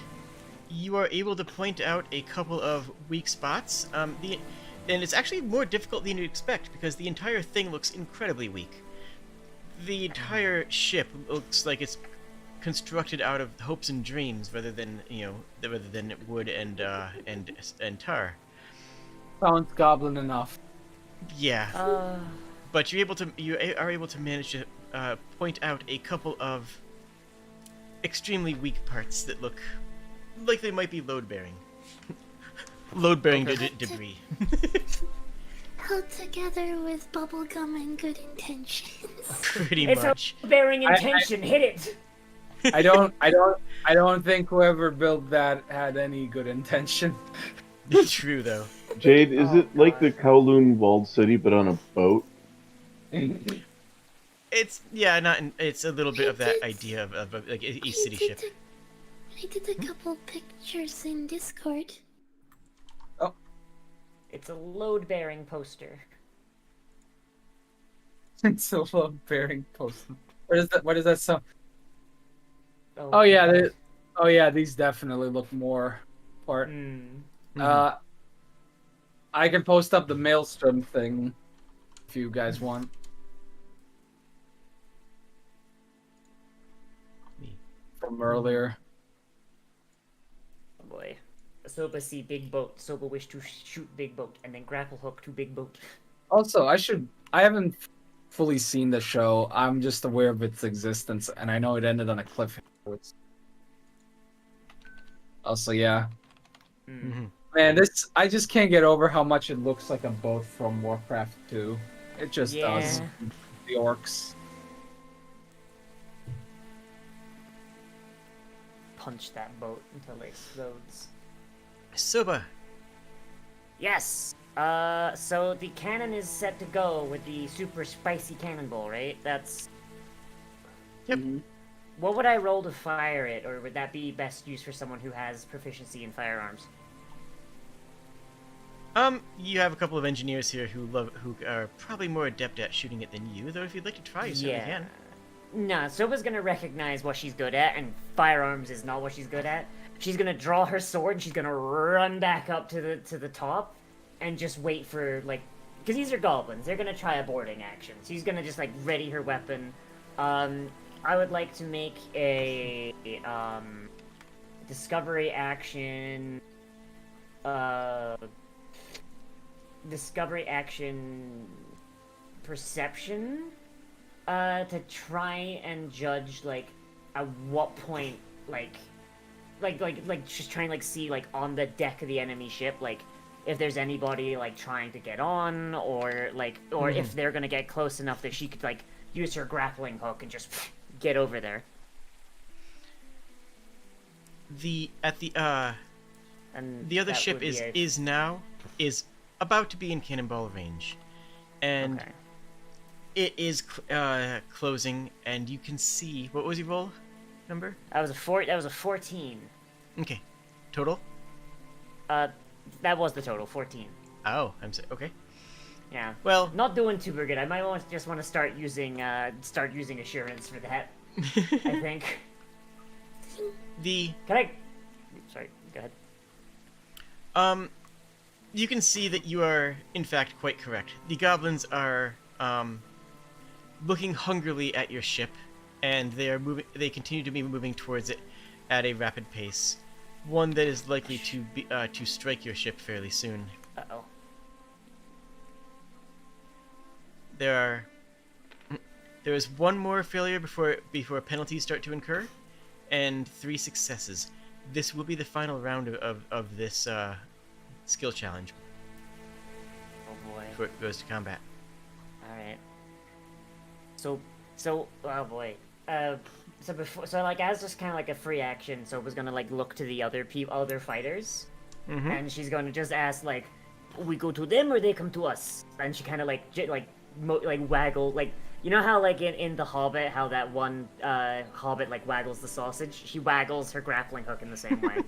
S1: You are able to point out a couple of weak spots. And it's actually more difficult than you'd expect because the entire thing looks incredibly weak. The entire ship looks like it's constructed out of hopes and dreams rather than wood and tar.
S4: Sounds goblin enough.
S1: Yeah. But you are able to manage to point out a couple of extremely weak parts that look like they might be load-bearing. Load-bearing debris.
S6: Held together with bubblegum and good intentions.
S1: Pretty
S3: It's
S1: much.
S3: a bearing intention. Hit it.
S4: I don't think whoever built that had any good intention.
S1: True though.
S2: Jade, is it like the Kowloon walled city but on a boat?
S1: It's it's a little bit of that idea of like a city ship.
S6: I did a couple pictures in Discord.
S3: It's a load-bearing poster.
S4: It's a load-bearing post. What is that sound?
S3: Oh
S4: yeah, these definitely look more part. I can post up the Maelstrom thing if you guys want. From earlier.
S3: Oh boy. Soba see big boat. Soba wish to shoot big boat, and then grapple hook to big boat.
S4: Also, I haven't fully seen the show. I'm just aware of its existence, and I know it ended on a cliffhanger. Also, yeah. Man, I just can't get over how much it looks like a boat from Warcraft 2. It just does. The orcs.
S3: Punch that boat until it explodes.
S1: Soba.
S3: Yes. So the cannon is set to go with the super spicy cannonball, right? That's.
S1: Yep.
S3: What would I roll to fire it, or would that be best used for someone who has proficiency in firearms?
S1: You have a couple of engineers here who are probably more adept at shooting it than you, though if you'd like to try, you certainly can.
S3: Nah, Soba's gonna recognize what she's good at, and firearms is not what she's good at. She's gonna draw her sword, and she's gonna run back up to the top, and just wait for, like... Because these are goblins, they're gonna try a boarding action. She's gonna just, like, ready her weapon. I would like to make a, discovery action... discovery action... perception? To try and judge, like, at what point, like just trying, like, see, like, on the deck of the enemy ship, like, if there's anybody, like, trying to get on, or, like, or if they're gonna get close enough that she could, like, use her grappling hook and just get over there.
S1: The
S3: And
S1: other
S3: that
S1: ship
S3: would be
S1: is about to be in cannonball range, and
S3: Okay.
S1: it is closing, and you can see what was your roll number?
S3: That was a 14.
S1: Okay, total.
S3: That was the total, 14.
S1: Oh, okay.
S3: Yeah.
S1: Well,
S3: Not doing too good. I might just want to start using assurance for that. I think.
S1: the
S3: Can I? Sorry. Go ahead.
S1: you can see that you are in fact quite correct. The goblins are looking hungrily at your ship, and they are moving. They continue to be moving towards it at a rapid pace, one that is likely to strike your ship fairly soon.
S3: Uh-oh.
S1: There is one more failure before penalties start to incur, and 3 successes. This will be the final round of this skill challenge
S3: Oh boy.
S1: before it goes to combat.
S3: Alright. So, oh boy. So like, as just kind of like a free action, so was gonna like look to the other fighters,
S1: Mm-hmm.
S3: and she's gonna just ask like, we go to them or they come to us? And she kind of like waggle, like, you know how like in The Hobbit, how that one hobbit like waggles the sausage? She waggles her grappling hook in the same way.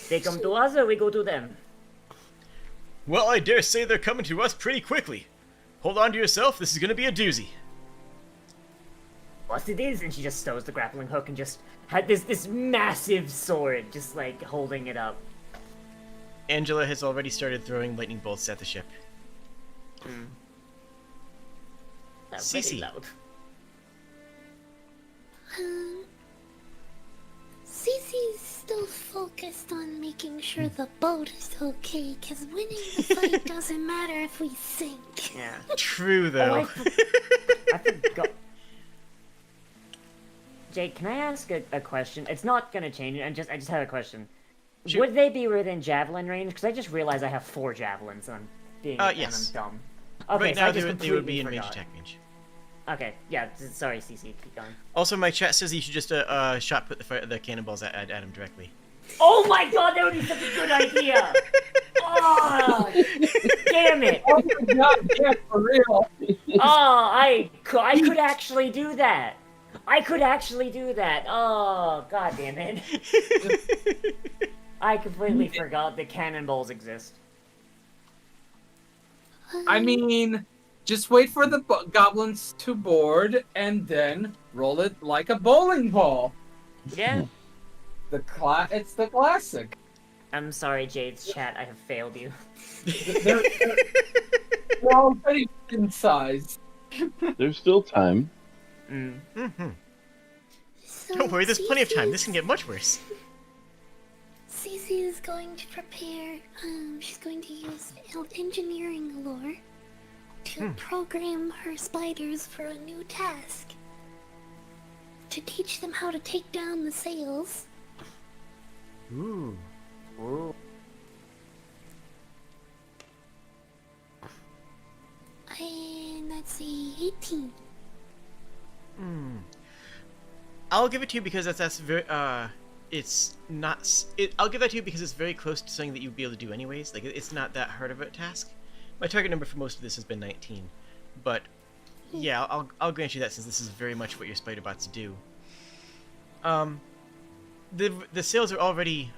S3: They come to us or we go to them?
S1: Well, I dare say they're coming to us pretty quickly. Hold on to yourself. This is going to be a doozy.
S3: What it is? And she just stows the grappling hook and just had this massive sword, just like holding it up.
S1: Angela has already started throwing lightning bolts at the ship.
S3: That's very
S1: Cece.
S3: loud.
S6: Cece's still focused on making sure the boat is okay, because winning the fight doesn't matter if we sink.
S3: Yeah.
S1: True, though.
S3: I forgot. Jake, can I ask a question? It's not gonna change. I just have a question.
S1: Shoot.
S3: Would they be within javelin range? Because I just realized I have 4 javelins and
S1: yes.
S3: and I'm dumb. Okay,
S1: Right
S3: so
S1: now,
S3: I just
S1: they would be
S3: completely
S1: in range
S3: forgot.
S1: attack range.
S3: Okay, yeah. Sorry, CC. Keep going.
S1: Also, my chat says you should just shot put the cannonballs at him directly.
S3: Oh my god, that would be such a good idea! Oh, damn it!
S4: Oh my god, yeah, for real.
S3: Oh, I could actually do that. I could actually do that. Oh, god damn it. I completely forgot that cannonballs exist.
S4: I mean, just wait for the goblins to board and then roll it like a bowling ball.
S3: Yeah.
S4: It's the classic.
S3: I'm sorry, Jade's chat. I have failed you.
S4: They're all pretty in size.
S2: There's still time.
S1: Mm-hmm.
S6: So
S1: Don't worry, there's plenty of time.
S6: Cece's-
S1: This can get much worse.
S6: Cece is going to prepare, she's going to use engineering lore to program her spiders for a new task. To teach them how to take down the sails.
S1: Ooh.
S3: Ooh.
S6: And let's see, 18.
S1: I'll give it to you because that's very it's not I'll give that to you because it's very close to something that you'd be able to do anyways. Like, it's not that hard of a task. My target number for most of this has been 19, but yeah, I'll grant you that since this is very much what your spider bots do. The sails are already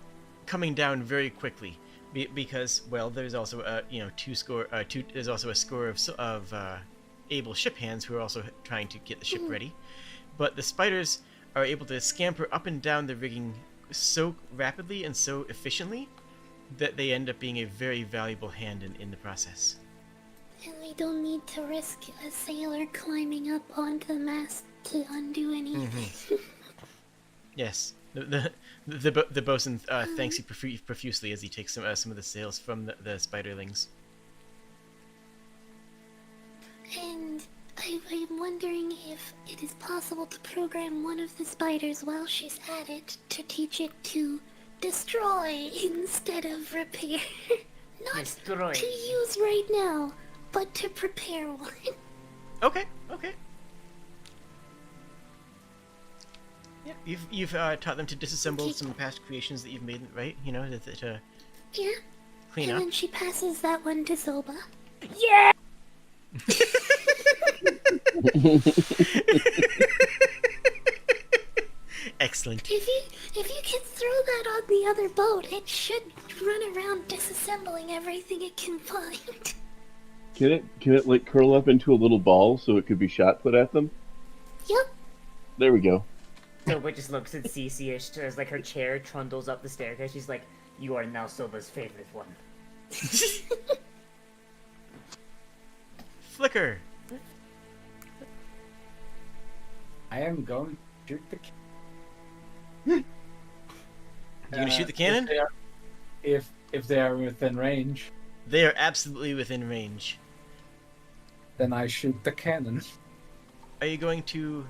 S1: coming down very quickly because, well, there's also there's also a score of able ship hands who are also trying to get the ship ready. But the spiders are able to scamper up and down the rigging so rapidly and so efficiently that they end up being a very valuable hand in the process.
S6: And we don't need to risk a sailor climbing up onto the mast to undo anything.
S1: Yes, the bosun thanks you profusely as he takes some of the sails from the spiderlings.
S6: And I'm wondering if it is possible to program one of the spiders while she's at it to teach it to destroy instead of repair. Not
S3: Destroy.
S6: to use right now, but to prepare one.
S1: Okay. Yeah, you've taught them to disassemble
S6: Okay.
S1: some past creations that you've made, right? You know, to
S6: Yeah.
S1: clean
S6: And
S1: up.
S6: then she passes that one to Zoba.
S3: Yeah!
S1: Excellent.
S6: If you can throw that on the other boat, it should run around disassembling everything it can find.
S2: Can it like curl up into a little ball so it could be shot put at them?
S6: Yep.
S2: There we go.
S3: Soba just looks at Cece as like her chair trundles up the staircase. She's like, "You are now Soba's favorite one."
S1: Flicker.
S4: I am going to shoot the.
S1: You gonna shoot the cannon?
S4: If they are within range,
S1: They are absolutely within range.
S4: then I shoot the cannon.
S1: Are you going to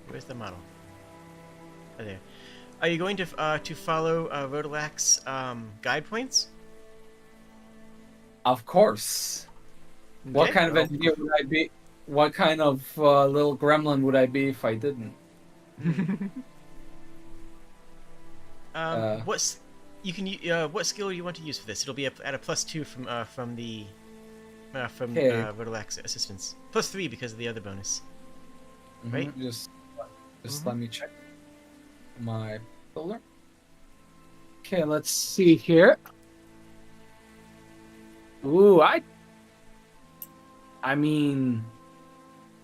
S1: where's the model? Oh, there. Are you going to follow Rodolak's guide points?
S4: Of course. What
S1: Okay,
S4: kind of
S1: well,
S4: engineer would I be? What kind of little gremlin would I be if I didn't?
S1: What's you can what skill do you want to use for this? It'll be at a +2 from the
S4: Okay.
S1: Rodolak's assistance. +3 because of the other bonus. Right?
S4: Just
S1: Mhm.
S4: let me check my folder. Okay, let's see here. Ooh, I mean,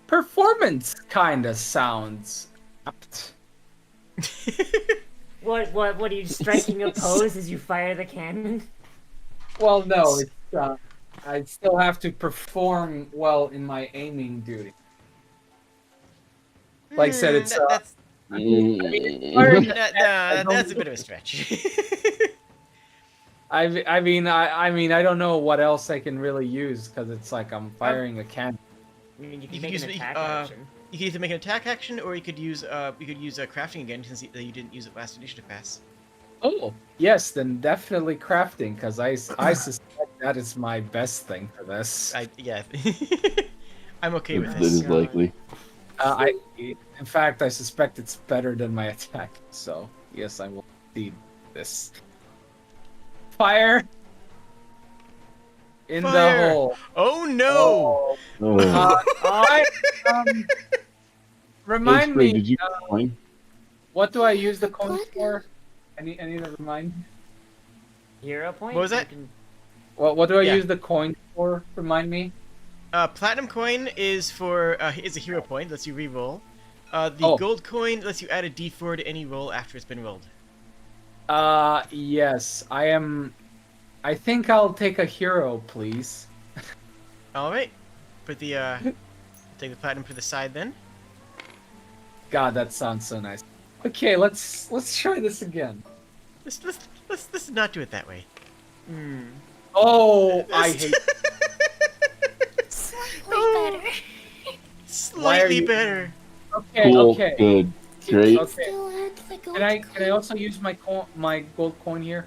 S4: performance kind of sounds apt.
S3: What are you striking a pose as you fire the cannon?
S4: Well, no, it's I still have to perform well in my aiming duty. Like I said, it's
S1: that's that's a bit of a stretch.
S4: I mean, I don't know what else I can really use because it's like I'm firing a cannon.
S3: I mean, you
S1: You
S3: can
S1: could
S3: make
S1: use
S3: an
S1: the,
S3: attack action.
S1: You could either make an attack action, or you could use crafting again since you didn't use it last initiative pass.
S4: Oh, yes, then definitely crafting because I suspect that is my best thing for this.
S1: Yeah, I'm okay with
S2: That
S1: this.
S2: is likely.
S4: In fact, I suspect it's better than my attack. So yes, I will see this. Fire in the
S1: Fire!
S4: hole.
S1: Oh no!
S2: Oh.
S4: Remind
S2: Hey, Sprig,
S4: me,
S2: did you coin?
S4: what do I use the coin for? Any to remind me?
S3: Hero point?
S1: What was that?
S3: You can-
S4: What do I
S1: Yeah.
S4: use the coin for? Remind me.
S1: Platinum coin is is a hero point, lets you re-roll. The
S4: Oh.
S1: gold coin lets you add a D4 to any roll after it's been rolled.
S4: Yes, I am. I think I'll take a hero, please.
S1: All right, put the take the platinum to the side then.
S4: God, that sounds so nice. Okay, let's try this again.
S1: Let's not do it that way.
S4: Oh, I hate.
S6: Slightly
S1: Oh.
S6: better.
S1: Slightly
S4: you-
S1: better.
S4: Okay,
S2: Cool.
S4: okay.
S2: Good. Great.
S4: Okay.
S6: Still add the gold
S4: Can I also use my gold coin here?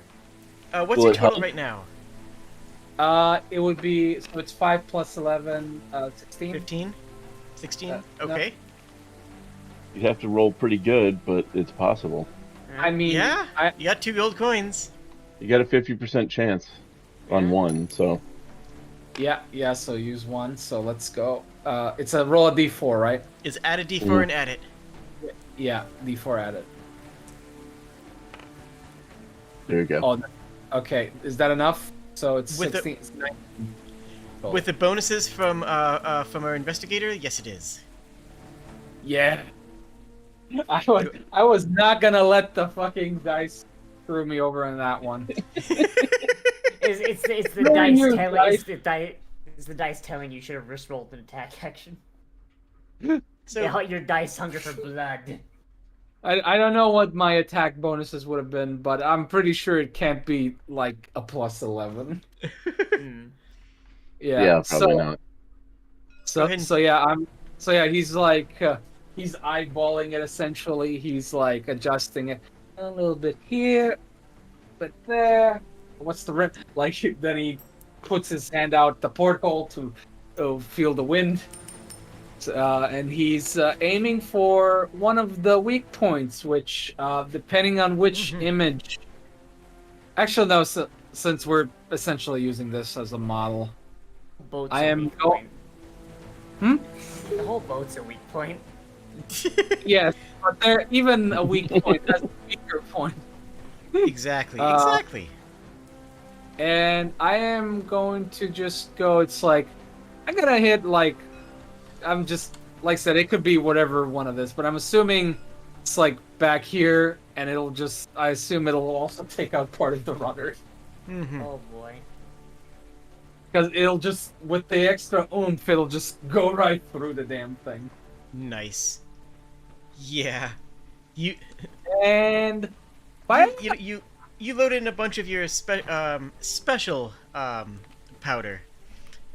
S1: What's
S2: Will
S1: your
S2: it
S1: total
S2: help?
S1: right now?
S4: It would be so it's 5 plus 11, 16.
S1: 15? 16?
S4: No.
S1: Okay.
S2: You'd have to roll pretty good, but it's possible.
S4: I mean,
S1: Yeah,
S4: I
S1: you got 2 gold coins.
S2: You got a 50% chance on one, so
S4: yeah. So use one. So let's go. It's a roll of d4, right?
S1: Is add a D4 and add it.
S4: Yeah, d4 added.
S2: there you go.
S4: Oh, okay. Is that enough? So it's
S1: With the-
S4: 16. It's 19. Oh.
S1: With the bonuses from our investigator, yes it is.
S4: Yeah. I was not gonna let the fucking dice screw me over in that one.
S3: It's the
S4: No,
S3: dice
S4: you're
S3: telling
S4: right.
S3: it's the dice telling you should have risk rolled an attack action.
S1: So
S3: Your dice hunger for blood.
S4: I don't know what my attack bonuses would have been, but I'm pretty sure it can't be like a plus 11. Yeah.
S2: Yeah, probably not.
S1: Go ahead and-
S4: So yeah, he's like he's eyeballing it essentially. He's like adjusting it a little bit here, but there. What's the rim? Like then he puts his hand out the porthole to feel the wind. And he's aiming for one of the weak points, which, depending on which image. Actually, no. Since we're essentially using this as a model,
S3: Boat's
S4: I
S3: a
S4: am
S3: weak
S4: go-
S3: point.
S4: Hmm?
S3: The whole boat's a weak point.
S4: yes, but there even a weak point has a weaker point.
S1: exactly.
S4: And I am going to just go. It's like I'm gonna hit like I'm just like I said. It could be whatever one of this, but I'm assuming it's like back here, and it'll just. I assume it'll also take out part of the rudder
S1: Mm-hmm.
S3: Oh boy.
S4: because it'll just with the extra oomph, it'll just go right through the damn thing.
S1: Nice. Yeah. You
S4: And
S1: you load in a bunch of your special powder,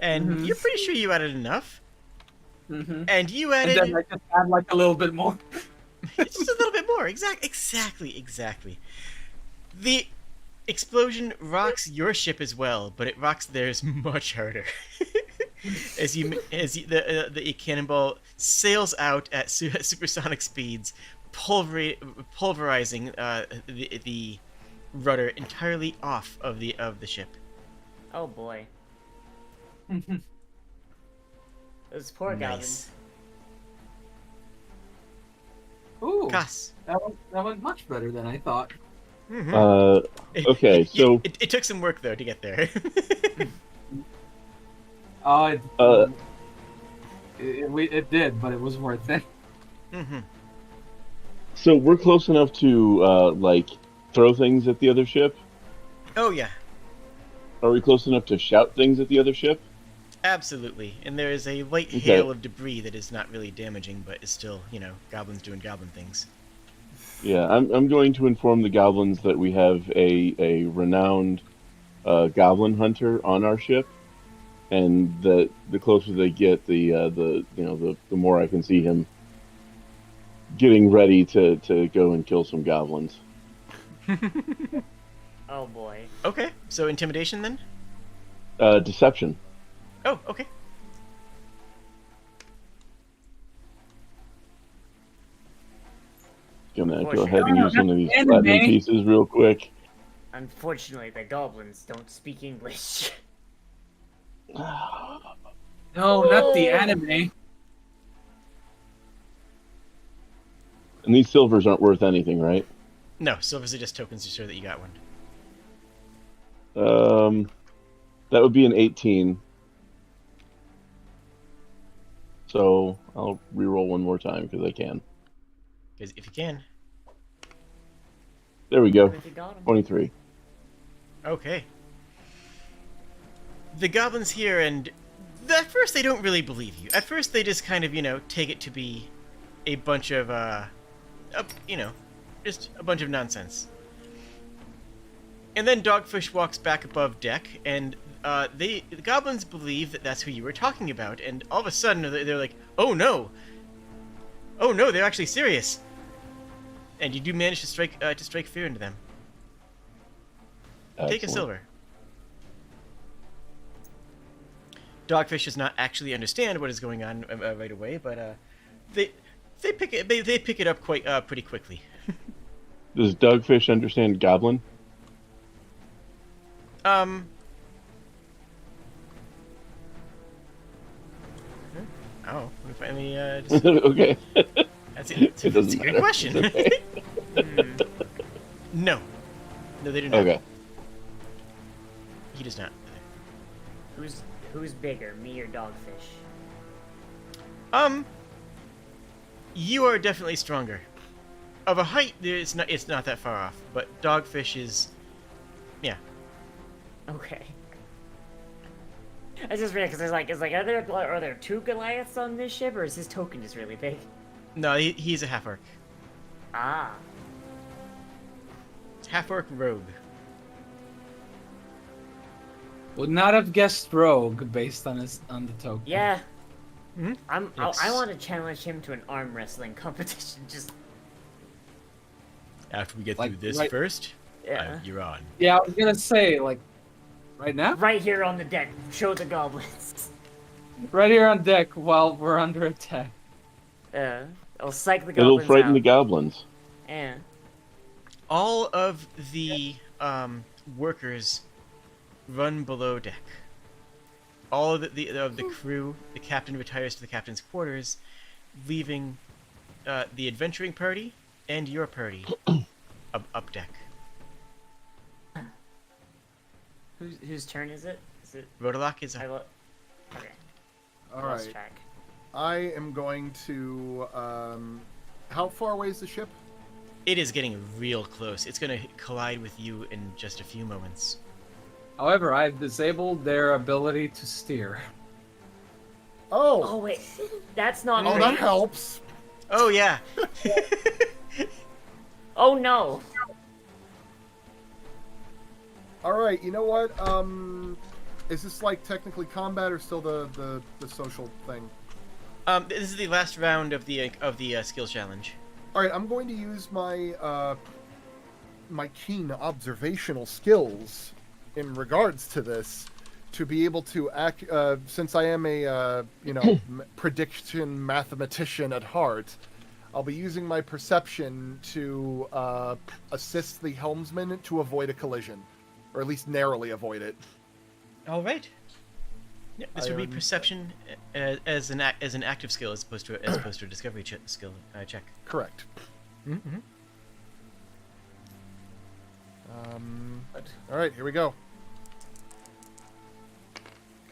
S1: and
S4: Mhm.
S1: you're pretty sure you added enough.
S4: Mhm.
S1: And you
S4: And
S1: added
S4: then I just add like a little bit more.
S1: just a little bit more. Exactly. The explosion rocks your ship as well, but it rocks theirs much harder. The cannonball sails out at supersonic speeds, pulverizing the rudder entirely off of the ship.
S3: Oh boy. Those poor
S1: Nice.
S3: goblins.
S4: Ooh,
S1: Cass.
S4: that went much better than I thought.
S1: Mhm.
S2: Okay, so
S1: It took some work though to get there.
S4: Oh, it did, but it was worth it.
S1: Mhm.
S2: so we're close enough to like throw things at the other ship.
S1: Oh yeah,
S2: Are we close enough to shout things at the other ship?
S1: absolutely. And there is a light
S2: Okay.
S1: hail of debris that is not really damaging, but is still, goblins doing goblin things.
S2: Yeah, I'm going to inform the goblins that we have a renowned goblin hunter on our ship, and that the closer they get, the more I can see him getting ready to go and kill some goblins.
S3: Oh boy.
S1: Okay, so intimidation then?
S2: Deception.
S1: Oh, okay.
S2: Gonna
S3: For
S2: go
S3: sure.
S2: ahead and use one of these
S4: Anime.
S2: platinum pieces real quick.
S3: Unfortunately, the goblins don't speak English.
S4: No, not the anime.
S2: And these silvers aren't worth anything, right?
S1: No, silvers are just tokens to show that you got one.
S2: That would be an 18. So I'll reroll one more time because I can.
S1: Because if you can.
S2: There we go.
S3: If you got 'em.
S2: 23.
S1: Okay. The goblins here, and at first they don't really believe you. At first they just kind of, take it to be a bunch of, just a bunch of nonsense. And then Dogfish walks back above deck, and the goblins believe that that's who you were talking about, and all of a sudden they're like, oh no, they're actually serious. And you do manage to strike fear into them. Take a
S2: Excellent.
S1: silver. Dogfish does not actually understand what is going on right away, but they pick it up quite pretty quickly.
S2: Does Dogfish understand goblin?
S1: Oh, we finally just,
S2: Okay.
S1: that's
S2: It
S1: a
S2: doesn't
S1: good
S2: matter.
S1: question.
S2: It's okay.
S1: No, they do not.
S2: Okay.
S1: He does not.
S3: Who's bigger, me or Dogfish?
S1: You are definitely stronger. Of a height, it's not that far off, but Dogfish is, yeah.
S3: Okay. I just read because are there two Goliaths on this ship, or is his token just really big?
S1: No, he's a half orc.
S3: Ah.
S1: Half orc rogue.
S4: Would not have guessed rogue based on the token.
S3: Yeah.
S1: Mhm.
S3: I want to challenge him to an arm wrestling competition. Just
S1: After we get
S4: Like,
S1: through this
S4: right-
S1: first,
S3: yeah.
S1: you're on.
S4: Yeah, I was gonna say like right now,
S3: Right here on the deck, show the goblins.
S4: right here on deck while we're under attack.
S3: I'll psych the
S2: It'll
S3: goblins
S2: frighten
S3: out.
S2: the goblins.
S3: Yeah.
S1: All of the workers run below deck. All of the crew, the captain retires to the captain's quarters, leaving the adventuring party and your party up deck.
S3: Whose turn is it? Is it?
S1: Rodalock is.
S3: Okay.
S5: All
S3: Lost
S5: right.
S3: track.
S5: I am going to. How far away is the ship?
S1: It is getting real close. It's gonna collide with you in just a few moments.
S4: However, I've disabled their ability to steer.
S3: Oh
S5: Oh.
S3: wait, that's not
S5: Oh,
S3: great.
S5: that helps.
S1: Oh yeah.
S3: Oh no.
S5: All right. You know what? Is this like technically combat or still the social thing?
S1: This is the last round of the skills challenge.
S5: All right. I'm going to use my my keen observational skills in regards to this to be able to act. Since I am a prediction mathematician at heart, I'll be using my perception to assist the helmsman to avoid a collision, or at least narrowly avoid it.
S1: All right. Yeah, this would be
S5: am-
S1: perception as an active skill as opposed to a discovery skill check.
S5: Correct.
S1: Mm-hmm.
S5: All right, here we go.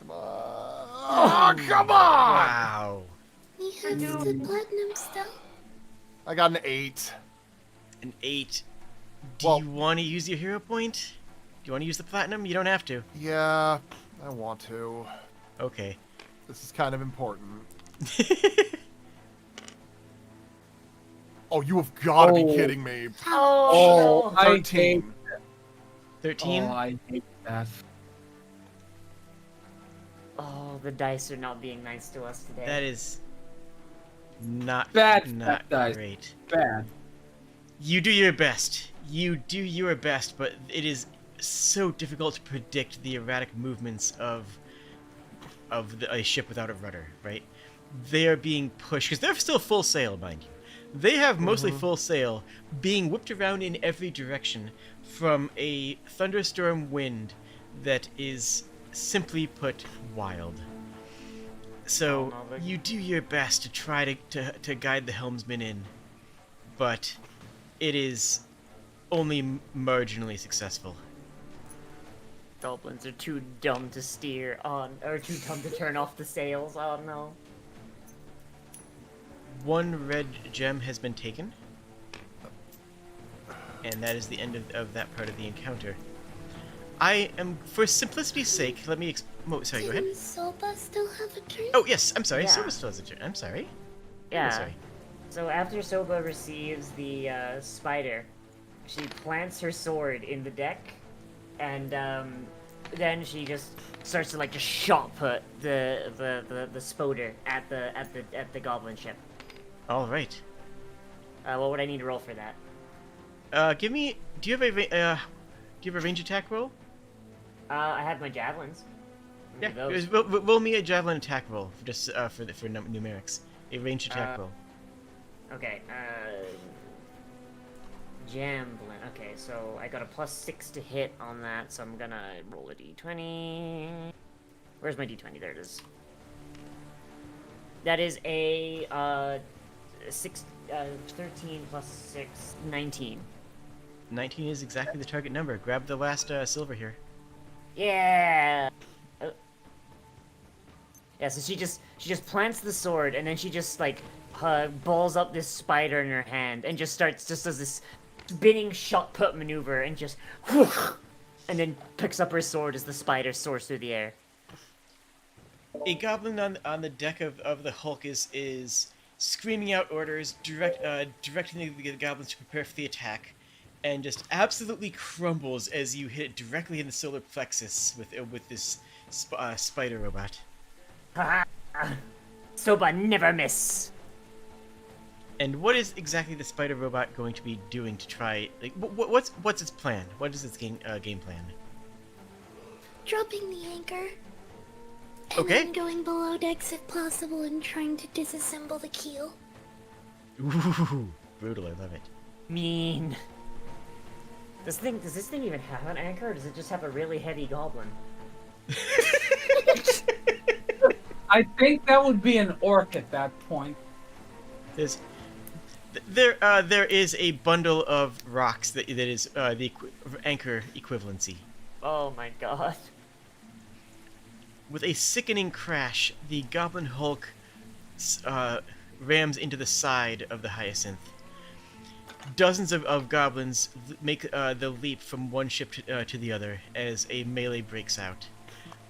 S5: Come on! Oh, come on!
S1: Wow.
S6: He has the platinum still.
S5: I got an 8.
S1: An 8. Do
S5: Well-
S1: you want to use your hero point? Do you want to use the platinum? You don't have to.
S5: Yeah, I want to.
S1: Okay.
S5: This is kind of important. Oh, you have got to be
S4: Oh.
S5: kidding me.
S3: Oh,
S4: I
S5: 13.
S1: 13.
S4: Oh, I hate that.
S3: Oh, the dice are not being nice to us today.
S1: That is not
S4: Bad dice.
S1: great.
S4: Bad.
S1: You do your best. You do your best, but it is so difficult to predict the erratic movements of a ship without a rudder, right? They are being pushed because they're still full sail, mind you. They have mostly full sail, being whipped around in every direction from a thunderstorm wind that is, simply put, wild. So
S3: Oh, no, they're-
S1: you do your best to try to guide the helmsman in, but it is only marginally successful.
S3: Goblins are too dumb to steer on, or too dumb to turn off the sails. Oh no.
S1: One red gem has been taken, and that is the end of that part of the encounter. I am, for simplicity's sake, let me. Sorry, go ahead.
S6: Didn't Soba still have a turn?
S1: Oh yes, I'm sorry.
S3: Yeah.
S1: Silver still has a turn. I'm sorry.
S3: Yeah.
S1: Sorry.
S3: So after Soba receives the spider, she plants her sword in the deck, and then she just starts to just shot put the spoder at the goblin ship.
S1: All right.
S3: What would I need to roll for that?
S1: Give me. Do you have a range attack roll?
S3: I have my javelins.
S1: Yeah.
S3: Those.
S1: Roll me a javelin attack roll, just for numerics. A range attack roll.
S3: Okay. Jamblin. Okay, so I got a +6 to hit on that, so I'm gonna roll a d20. Where's my d20? There it is. That is a 13 plus 6, 19.
S1: 19 is exactly the target number. Grab the last silver here.
S3: Yeah. Yeah. So she just plants the sword, and then she just balls up this spider in her hand, and just does this spinning shot put maneuver, and just and then picks up her sword as the spider soars through the air.
S1: A goblin on the deck of the Hulk is screaming out orders, directing the goblins to prepare for the attack, and just absolutely crumbles as you hit directly in the solar plexus with this spider robot.
S3: Soba never miss.
S1: And what is exactly the spider robot going to be doing to try? What's its plan? What is its game plan?
S6: Dropping the anchor. And
S1: Okay.
S6: then going below decks if possible and trying to disassemble the keel.
S1: Ooh, brutal! I love it.
S3: Mean. Does this thing even have an anchor, or does it just have a really heavy goblin?
S4: I think that would be an orc at that point.
S1: There is a bundle of rocks that is the anchor equivalency.
S3: Oh my god.
S1: With a sickening crash, the Goblin Hulk rams into the side of the Hyacinth. Dozens of goblins make the leap from one ship to the other as a melee breaks out.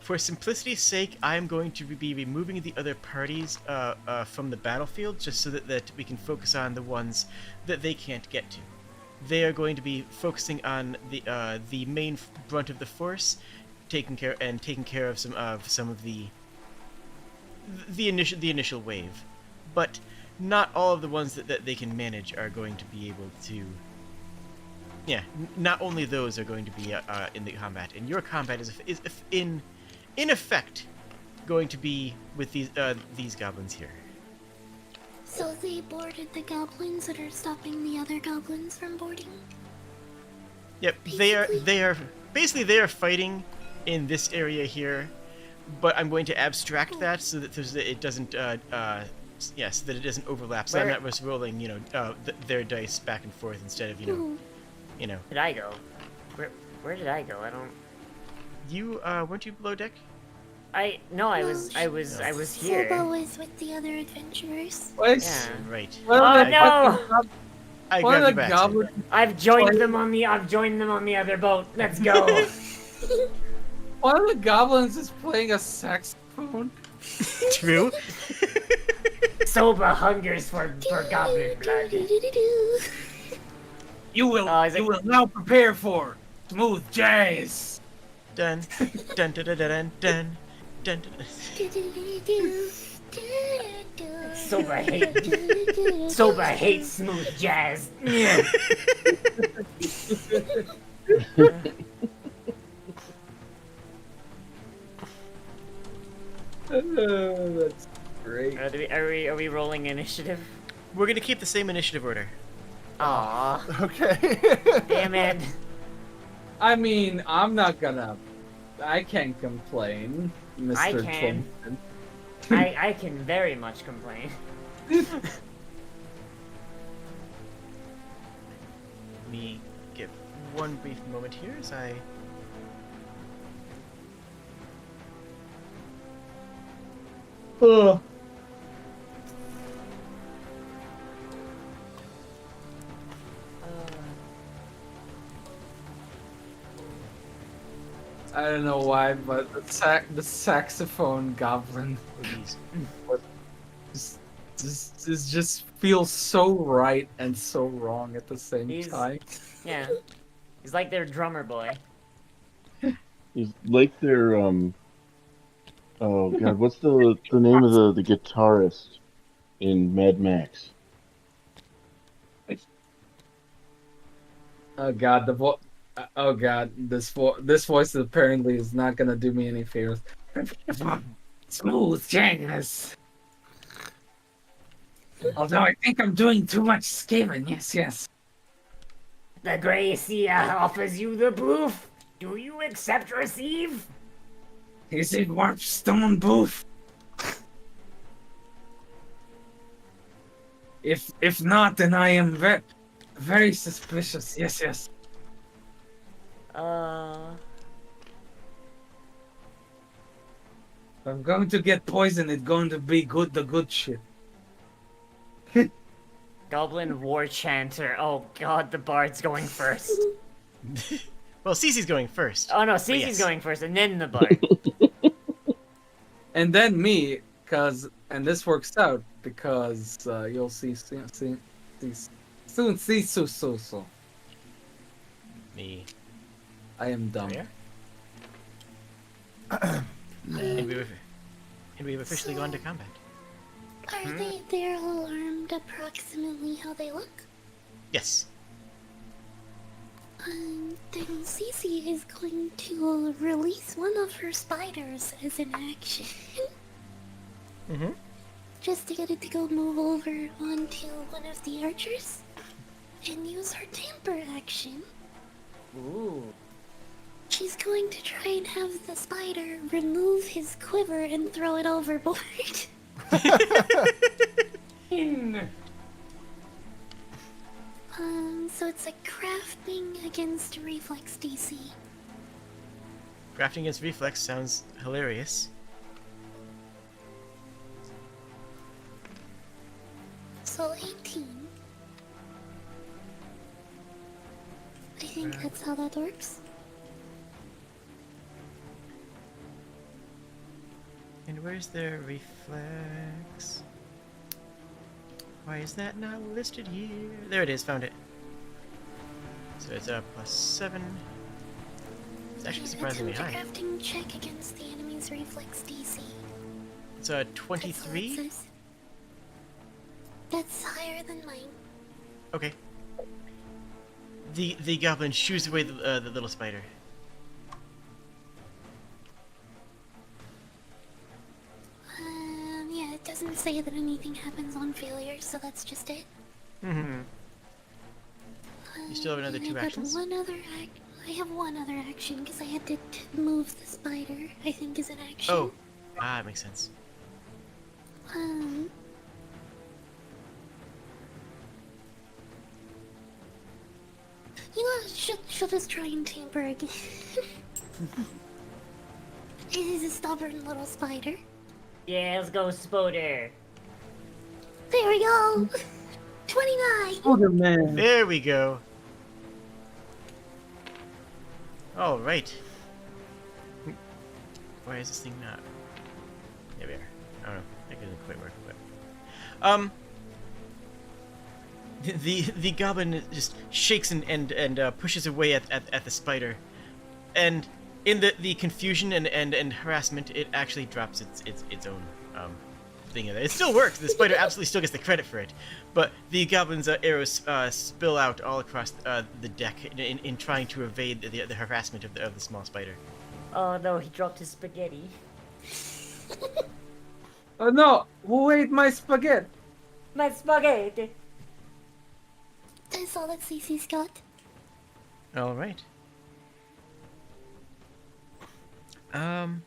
S1: For simplicity's sake, I am going to be removing the other parties from the battlefield just so that we can focus on the ones that they can't get to. They are going to be focusing on the main brunt of the force, taking care of some of the initial wave, but not all of the ones that they can manage are going to be able to. Yeah, not only those are going to be in the combat, and your combat is in effect going to be with these goblins here.
S6: So they boarded the goblins that are stopping the other goblins from boarding?
S1: Yep, they are fighting in this area here, but I'm going to abstract that so that it doesn't so that it doesn't overlap. So I'm not just rolling, their dice back and forth instead of,
S6: Ooh.
S3: Where did I go? Where did I go? I don't.
S1: You weren't you below deck?
S3: I was here.
S6: Soba was with the other adventurers.
S4: What?
S3: Yeah.
S1: Right.
S3: Oh no!
S1: I
S4: One
S1: grabbed
S4: of
S1: you
S4: the
S1: back.
S4: goblins.
S3: I've joined them on the other boat. Let's go.
S4: One of the goblins is playing a saxophone.
S1: True.
S3: Soba hungers for goblin blood.
S4: You will now prepare for smooth jazz.
S1: Dun dun dun dun dun dun dun.
S3: Soba hates smooth jazz.
S4: That's great.
S3: Are we rolling initiative?
S1: We're gonna keep the same initiative order.
S3: Aww.
S5: Okay.
S3: Damn it.
S4: I mean, I can't complain, Mr.
S3: I can.
S4: Tolman.
S3: I can very much complain.
S1: Let me give one brief moment here as I.
S4: Ugh. I don't know why, but the saxophone goblin just feels so right and so wrong at the same time.
S3: Yeah. He's like their drummer boy.
S2: He's like their oh god, what's the name of the guitarist in Mad Max?
S4: Oh god, oh god, this voice apparently is not gonna do me any favors. Smooth jazz. Although I think I'm doing too much scaling, yes.
S3: The Gracia offers you the proof. Do you accept receive?
S4: Is it Warpstone Booth? If not, then I am very suspicious. Yes. If I'm going to get poisoned, it's going to be the good shit.
S3: Goblin War Chanter. Oh god, the bard's going first.
S1: Well, Cece's going first.
S3: Oh no, Cece's
S1: yes.
S3: going first, and then the bard.
S4: And then me, and this works out because you'll see soon.
S1: Me.
S4: I am dumb.
S1: Oh, yeah? and we've officially gone to combat.
S6: Are they're all armed approximately how they look?
S1: Yes.
S6: Then Cece is going to release one of her spiders as an action.
S1: Mm-hmm.
S6: Just to get it to go move over onto one of the archers. And use her tamper action.
S3: Ooh.
S6: She's going to try and have the spider remove his quiver and throw it overboard. So it's a crafting against reflex DC.
S1: Grafting against reflex sounds hilarious.
S6: So 18. I think that's how that works.
S1: And where's their reflex? Why is that not listed here? There it is, found it. So it's a +7. It's actually surprisingly high.
S6: Attempt a crafting check against the enemy's reflex DC.
S1: It's a
S6: That's all it
S1: 23.
S6: says. That's higher than mine.
S1: Okay. The goblin shoos away the little spider.
S6: Yeah, it doesn't say that anything happens on failure, so that's just it.
S1: Mm-hmm. You still have another
S6: And
S1: 2
S6: I got
S1: actions?
S6: I have one other action because I had to move the spider. I think is an action.
S1: Oh, that makes sense.
S6: You know, she'll just try and tamper again. It is a stubborn little spider.
S3: Yeah, let's go, Spoder.
S6: There we go. 29.
S7: Older man.
S1: There we go. All right. Why is this thing not? There we are. I don't know. That doesn't quite work, but the goblin just shakes and pushes away at the spider, and in the confusion and harassment, it actually drops its own thing in there. It still works. The spider absolutely still gets the credit for it, but the goblin's arrows spill out all across the deck in trying to evade the harassment of the small spider.
S3: Oh no, he dropped his spaghetti.
S7: Oh no! Who ate my spaghetti?
S3: My spaghetti!
S6: That's all that Cece's got.
S1: All right. One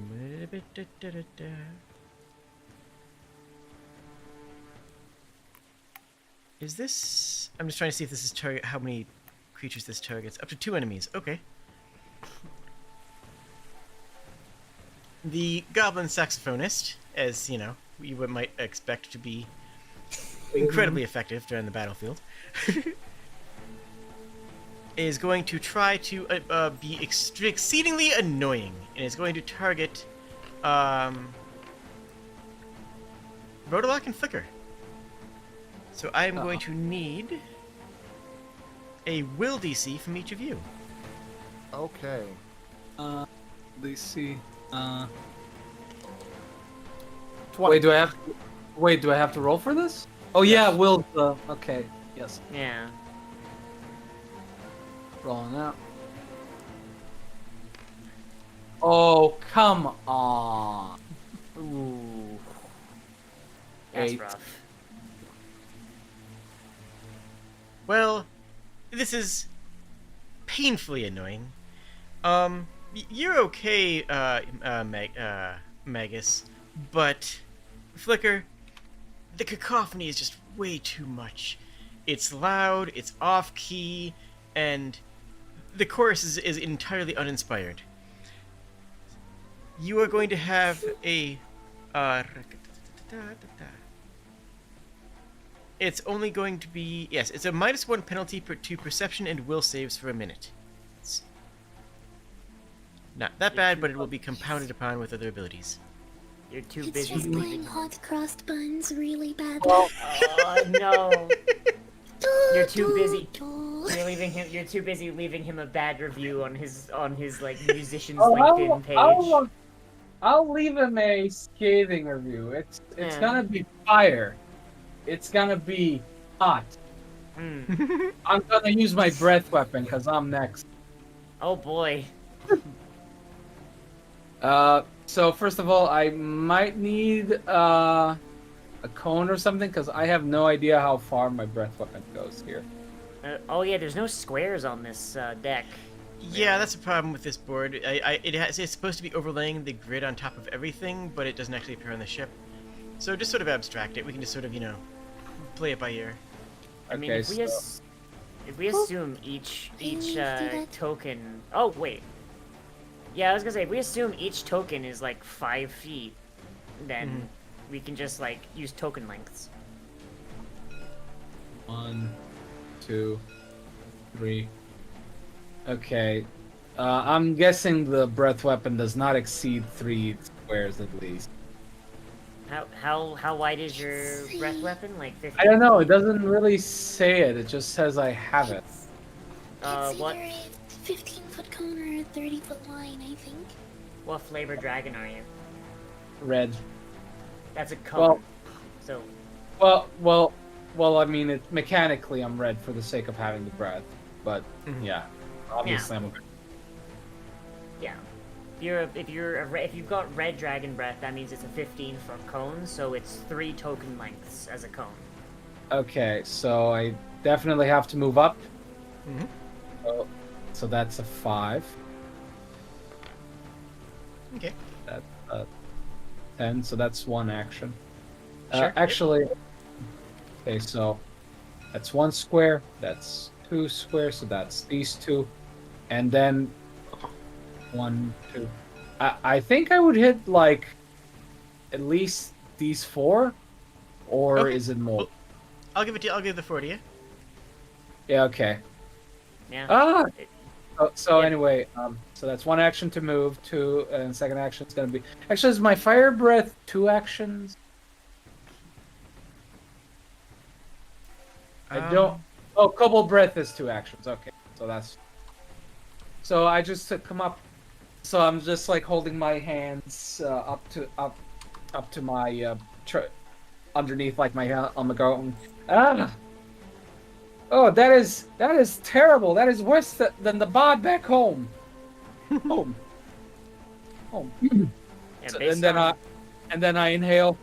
S1: minute. Is this? I'm just trying to see if this is how many creatures this targets. Up to 2 enemies. Okay. The goblin saxophonist, as you know, you might expect to be incredibly effective during the battlefield, is going to try to be exceedingly annoying, and is going to target Rodalock and Flicker. So I am going to need a will DC from each of you.
S5: Okay.
S7: Let's see.
S5: 20.
S7: Wait, do I have to roll for this? Oh yeah, will. Okay. Yes.
S3: Yeah.
S7: Rolling out. Oh, come on.
S3: Ooh. That's
S7: 8.
S3: rough.
S1: Well, this is painfully annoying. You're okay, Magus, but Flicker, the cacophony is just way too much. It's loud, it's off-key, and the chorus is entirely uninspired. You are going to have a... It's only going to be... Yes, it's a -1 penalty to perception and will saves for a minute. It's not that bad, but it will be compounded upon with other abilities.
S3: You're too
S6: It's
S3: busy
S6: just
S3: leaving.
S6: playing hot crossed buns really badly.
S3: Oh no! You're too busy.
S6: Doo.
S3: You're too busy leaving him a bad review on his like musician's
S7: Oh,
S3: LinkedIn page.
S7: I'll leave him a scathing review. It's
S3: Yeah.
S7: gonna be fire. It's gonna be hot.
S3: Hmm.
S7: I'm gonna use my breath weapon because I'm next.
S3: Oh boy.
S7: So first of all, I might need a cone or something because I have no idea how far my breath weapon goes here.
S3: Oh yeah, there's no squares on this deck.
S1: Yeah, that's a problem with this board. It's supposed to be overlaying the grid on top of everything, but it doesn't actually appear on the ship. So just sort of abstract it. We can just sort of, play it by ear.
S3: I mean,
S7: Okay,
S3: if we assume each
S6: I need to do that.
S3: token. Oh wait, Yeah, I was gonna say, if we assume each token is like 5 feet, then we can just like use token lengths.
S7: 1, 2, 3. Okay. I'm guessing the breath weapon does not exceed 3 squares at least.
S3: How wide is your breath weapon? Like 50?
S7: I don't know. It doesn't really say it. It just says I have it.
S6: It's
S3: What
S6: either a 15-foot cone or a 30-foot line, I think.
S3: what flavor dragon are you?
S7: Red.
S3: That's a cone.
S7: Well-
S3: So
S7: Well. I mean, mechanically, I'm red for the sake of having the breath. But yeah, obviously, I'm a
S3: yeah, if you've got red dragon breath, that means it's a 15-foot cone. So it's 3 token lengths as a cone.
S7: Okay, so I definitely have to move up.
S1: Mm-hmm.
S7: So that's a 5.
S1: Okay.
S7: That's 10. So that's 1 action.
S1: Sure.
S7: Actually, okay. So that's 1 square. That's 2 squares. So that's these 2, and then 1, 2. I think I would hit like at least these 4, or
S1: Okay.
S7: is it more?
S1: Well, I'll give it to you. I'll give the 4 to you.
S7: Yeah. Okay.
S3: Yeah.
S7: Ah. So
S3: Yeah.
S7: anyway, so that's 1 action to move, 2, and second action is gonna be. Actually, is my fire breath 2 actions? I don't. Oh, Kobold breath is 2 actions. Okay, so that's. So I just come up. So I'm just like holding my hands up to my underneath like my on the go. Ah. Oh, that is terrible. That is worse than the bod back home. Home.
S3: Yeah,
S7: So-
S3: based
S7: and then
S3: on-
S7: I inhale.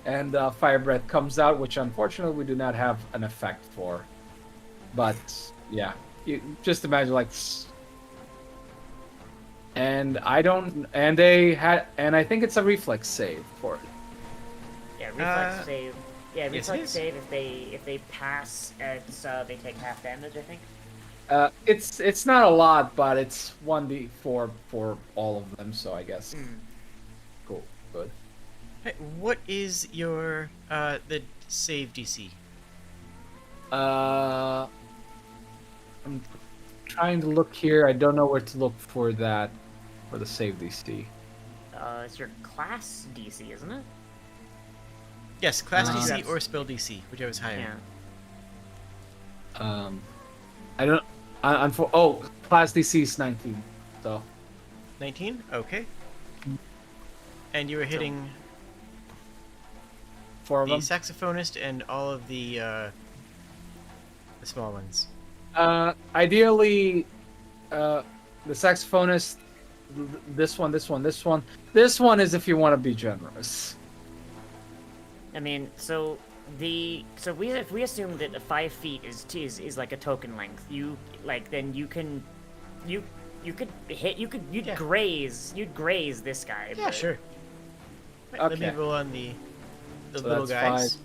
S7: And fire breath comes out, which unfortunately we do not have an effect for. But yeah, you just imagine like. And I don't. And I think it's a reflex save for it.
S3: Yeah, reflex save. Yeah,
S1: yes,
S3: reflex
S1: it is.
S3: save. If they pass, they take half damage. I think.
S7: It's not a lot, but it's 1d4 for all of them. So I guess. Cool. Good.
S1: Hey, what is your the save DC?
S7: I'm trying to look here. I don't know where to look for that, for the save DC.
S3: It's your class DC, isn't it?
S1: Yes, class DC
S3: That's-
S1: or spell DC, whichever is higher.
S3: Yeah.
S7: I don't. Oh, class DC is 19. So
S1: 19? Okay. And you were hitting
S7: 4 of
S1: the
S7: them.
S1: saxophonist and all of the small ones.
S7: Ideally, the saxophonist. This one. This one is if you want to be generous.
S3: I mean, if we assume that 5 feet is like a token length, then you'd
S1: Yeah.
S3: graze this guy.
S1: Yeah,
S3: but-
S1: sure. Right, Let me
S7: Okay.
S1: roll on the
S7: So
S1: little
S7: that's
S1: guys.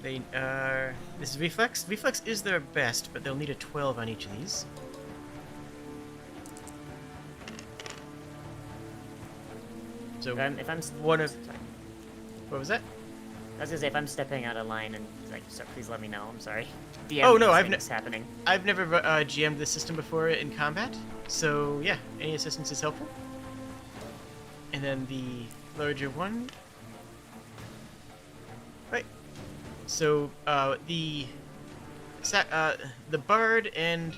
S1: They are. This is reflex. Reflex is their best, but they'll need a 12 on each of these. So
S3: If I'm
S1: one of.
S3: sorry.
S1: What was that?
S3: I was gonna say, if I'm stepping out of line and like, so please let me know. I'm sorry.
S1: Oh, no, I've
S3: things happening.
S1: I've never GM'd this system before in combat, so yeah, any assistance is helpful. And then the larger one. Right. So the bard and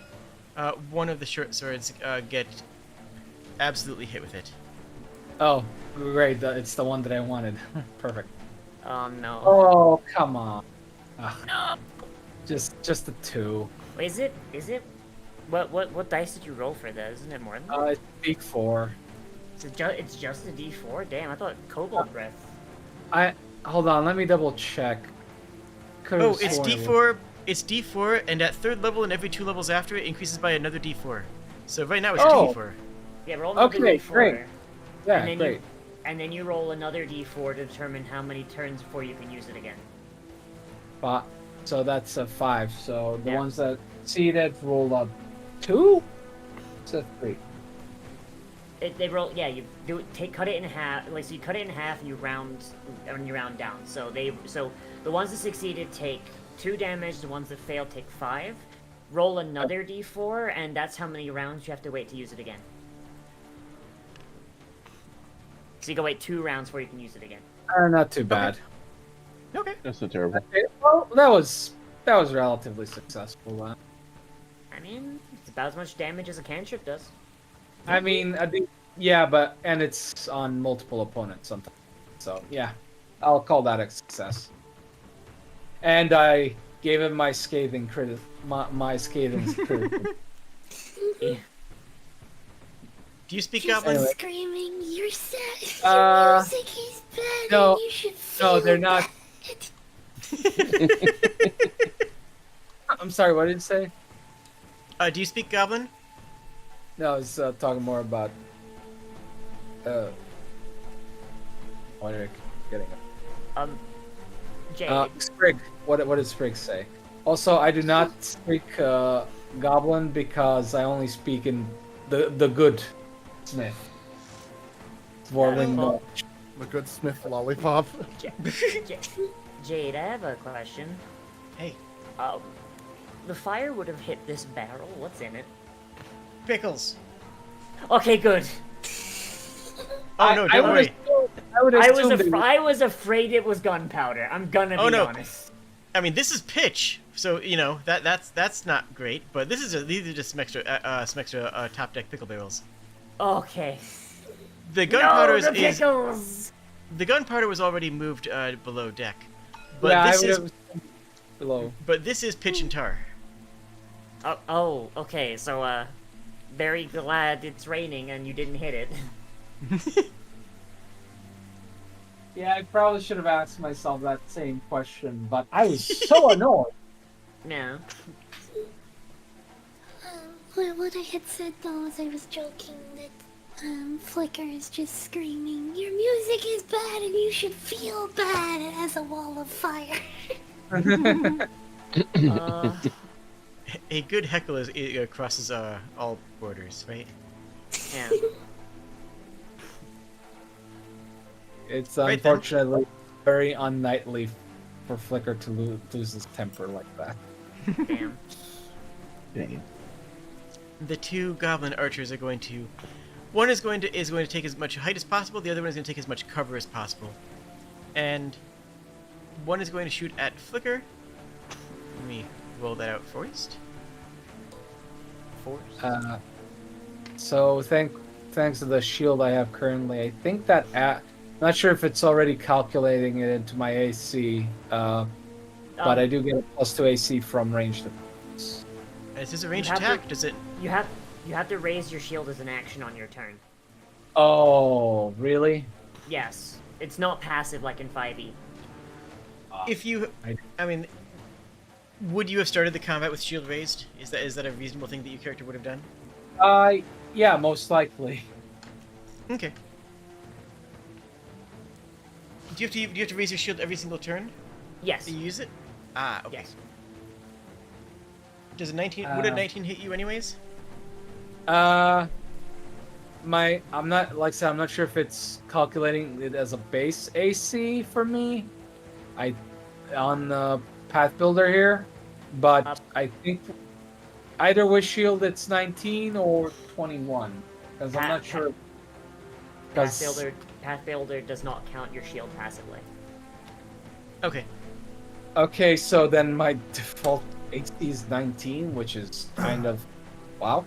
S1: one of the short swords get absolutely hit with it.
S7: Oh, great! It's the one that I wanted. Perfect.
S3: Oh no.
S7: Oh, come on. Ugh. Just a 2.
S3: Wait, is it? What dice did you roll for that? Isn't it more than that?
S7: It's D4.
S3: It's just a D4. Damn, I thought Kobold breath.
S7: Hold on, let me double check.
S1: Oh, it's D4. It's D4, and at 3rd level and every 2 levels after it increases by another D4. So right now it's
S7: Oh.
S1: D4.
S3: Yeah, roll another
S7: Okay,
S3: D4.
S7: great. Yeah,
S3: and then
S7: great.
S3: And then you roll another D4 to determine how many turns before you can use it again.
S7: So that's a 5. So the
S3: Yeah.
S7: ones that succeeded roll up 2? It's a 3.
S3: They roll. Yeah, you do it. Cut it in half. Like so, you cut it in half and you round down. So the ones that succeeded take 2 damage. The ones that failed take 5. Roll another d4, and that's how many rounds you have to wait to use it again. So you can wait 2 rounds before you can use it again.
S7: Not too bad.
S1: Okay.
S2: That's not terrible.
S7: Okay, well, that was relatively successful.
S3: I mean, it's about as much damage as a cantrip does.
S7: I mean, yeah, and it's on multiple opponents sometimes. So yeah, I'll call that a success. And I gave him my scathing critic. My scathing critic.
S3: Yeah.
S1: Do you speak
S6: Just
S1: Goblin?
S7: Anyway.
S6: screaming, you're sad. Your music is bad.
S7: no,
S6: and you should feel
S7: no, they're not.
S6: bad.
S7: I'm sorry. What did you say?
S1: Do you speak Goblin?
S7: No, I was talking more about. What are you getting at?
S3: Jade.
S7: Sprig. What did Sprig say? Also, I do not speak Goblin because I only speak in the good Smith. Dwarven
S3: Oh.
S7: knowledge.
S5: The good Smith lollipop.
S3: Jade, I have a question.
S1: Hey,
S3: The fire would have hit this barrel. What's in it?
S1: pickles.
S3: Okay, good.
S1: Oh no, don't worry.
S3: I was afraid it was gunpowder. I'm gonna be honest.
S1: I mean, this is pitch, so you know that's not great. But these are just some extra top deck pickle barrels.
S3: Okay.
S1: The gunpowder
S3: No, the
S1: is
S3: pickles.
S1: the gunpowder was already moved below deck, but
S7: Yeah,
S1: this
S7: I
S1: is
S7: would have below.
S1: but this is pitch and tar.
S3: Oh, okay. So, very glad it's raining and you didn't hit it.
S7: Yeah, I probably should have asked myself that same question, but I was so annoyed.
S3: No.
S6: What I had said though was I was joking that Flicker is just screaming, your music is bad and you should feel bad as a wall of fire.
S1: A good heckle crosses all borders, right?
S3: Yeah.
S7: It's
S1: Right then.
S7: unfortunately very unknightly for Flicker to lose his temper like that.
S3: Damn.
S2: Dang.
S1: The 2 goblin archers are going to. One is going to take as much height as possible. The other one is going to take as much cover as possible. And one is going to shoot at Flicker. Let me roll that out first.
S7: So thanks to the shield I have currently, I think that not sure if it's already calculating it into my AC, but I do get a +2 AC from ranged attacks.
S1: Is this a ranged
S3: have to-
S1: attack? Does it?
S3: You have to raise your shield as an action on your turn.
S7: Oh, really?
S3: Yes. It's not passive like in 5e.
S1: If you, I mean, would you have started the combat with shield raised? Is that a reasonable thing that your character would have done?
S7: Yeah, most likely.
S1: Okay. Do you have to raise your shield every single turn
S3: Yes.
S1: that you use it? Ah, okay.
S3: Yes.
S1: Does a 19? Would a 19 hit you anyways?
S7: I'm not, like I said, I'm not sure if it's calculating it as a base AC for me. On the Path Builder here, but I think either with shield it's 19 or 21, because I'm not sure.
S3: Path Builder does not count your shield passively.
S1: Okay.
S7: Okay, so then my default AC is 19, which is kind of wow.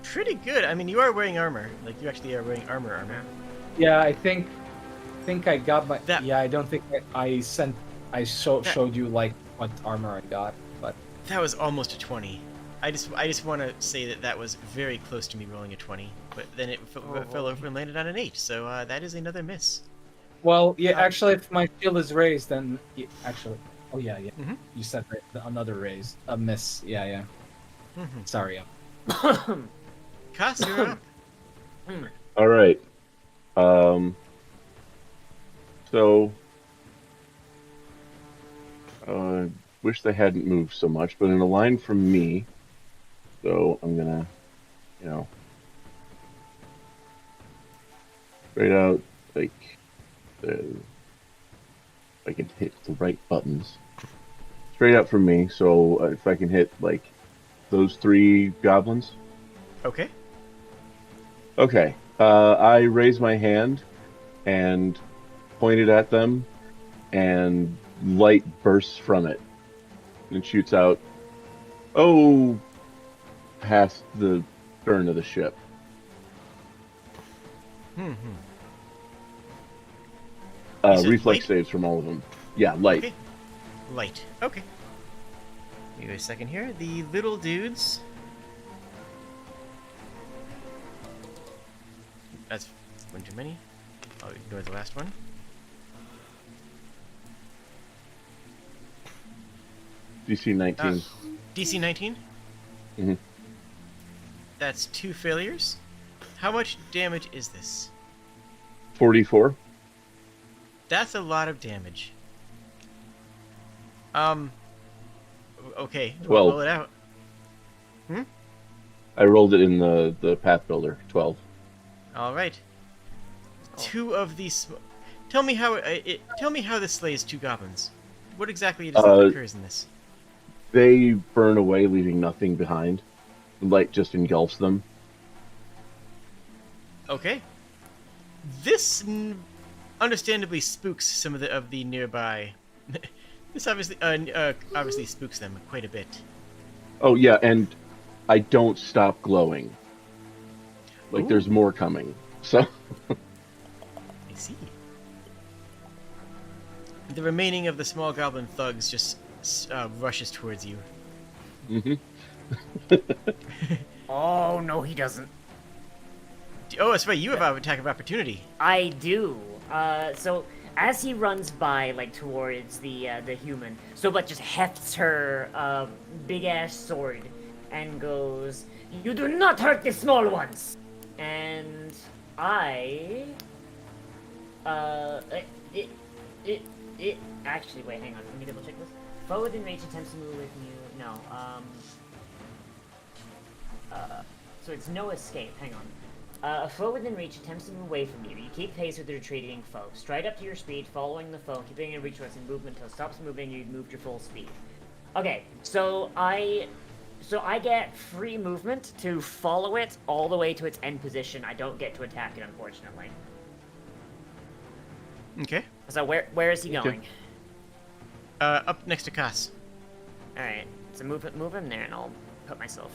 S1: Pretty good. I mean, you are wearing armor. Like, you actually are wearing armor.
S7: Yeah, I think I got my.
S1: That-
S7: Yeah, I don't think I showed you like what armor I got, but
S1: That was almost a 20. I just want to say that was very close to me rolling a 20, but then it fell over and landed on an 8. So that is another miss.
S7: well, yeah. Actually, if my shield is raised, then actually, oh yeah.
S1: Mhm.
S7: You said another raise, a miss. Yeah.
S1: Mhm.
S7: Sorry.
S1: Koss, you're up.
S2: All right. So, wish they hadn't moved so much, but in a line from me, So I'm gonna, you know, straight out, like, if I can hit the right buttons. Straight out from me, so if I can hit, like, those 3 goblins.
S1: Okay.
S2: Okay. I raise my hand and point it at them, and light bursts from it and shoots out, past the stern of the ship.
S1: Hmm. You said
S2: Reflex
S1: light?
S2: saves from all of them. Yeah, light.
S1: Okay. Light. Okay. Give me a second here. The little dudes. That's one too many. I'll ignore the last one.
S2: DC 19.
S1: DC 19?
S2: Mhm.
S1: That's 2 failures. How much damage is this?
S2: 44.
S1: That's a lot of damage. Okay,
S2: Well-
S1: roll it out.
S2: I rolled it in the path builder. 12.
S1: All right. 2 of these. Tell me how tell me how this slays 2 goblins. What exactly occurs in this?
S2: They burn away, leaving nothing behind. Light just engulfs them.
S1: Okay. This understandably spooks some of the nearby. This obviously spooks them quite a bit.
S2: Oh yeah, and I don't stop glowing. Like
S1: Ooh.
S2: there's more coming. So
S1: I see. The remaining of the small goblin thugs just rushes towards you.
S2: Mhm.
S3: Oh no, he doesn't.
S1: Oh, that's right. You have an attack of opportunity.
S3: I do. So as he runs by, like towards the human, Soba just hefts her big ass sword and goes, "You do not hurt the small ones." And I, actually, wait, hang on. Let me double check this. Foe within range attempts to move with you. No. So it's no escape. Hang on. A foe within reach attempts to move away from you. You keep pace with the retreating foe. Stride up to your speed, following the foe, keeping in reach in movement until it stops moving. You've moved your full speed. Okay, so I get free movement to follow it all the way to its end position. I don't get to attack it, unfortunately.
S1: Okay.
S3: So where is he
S2: Okay.
S3: going?
S1: Up next to Cass.
S3: All right, so move him there, and I'll put myself.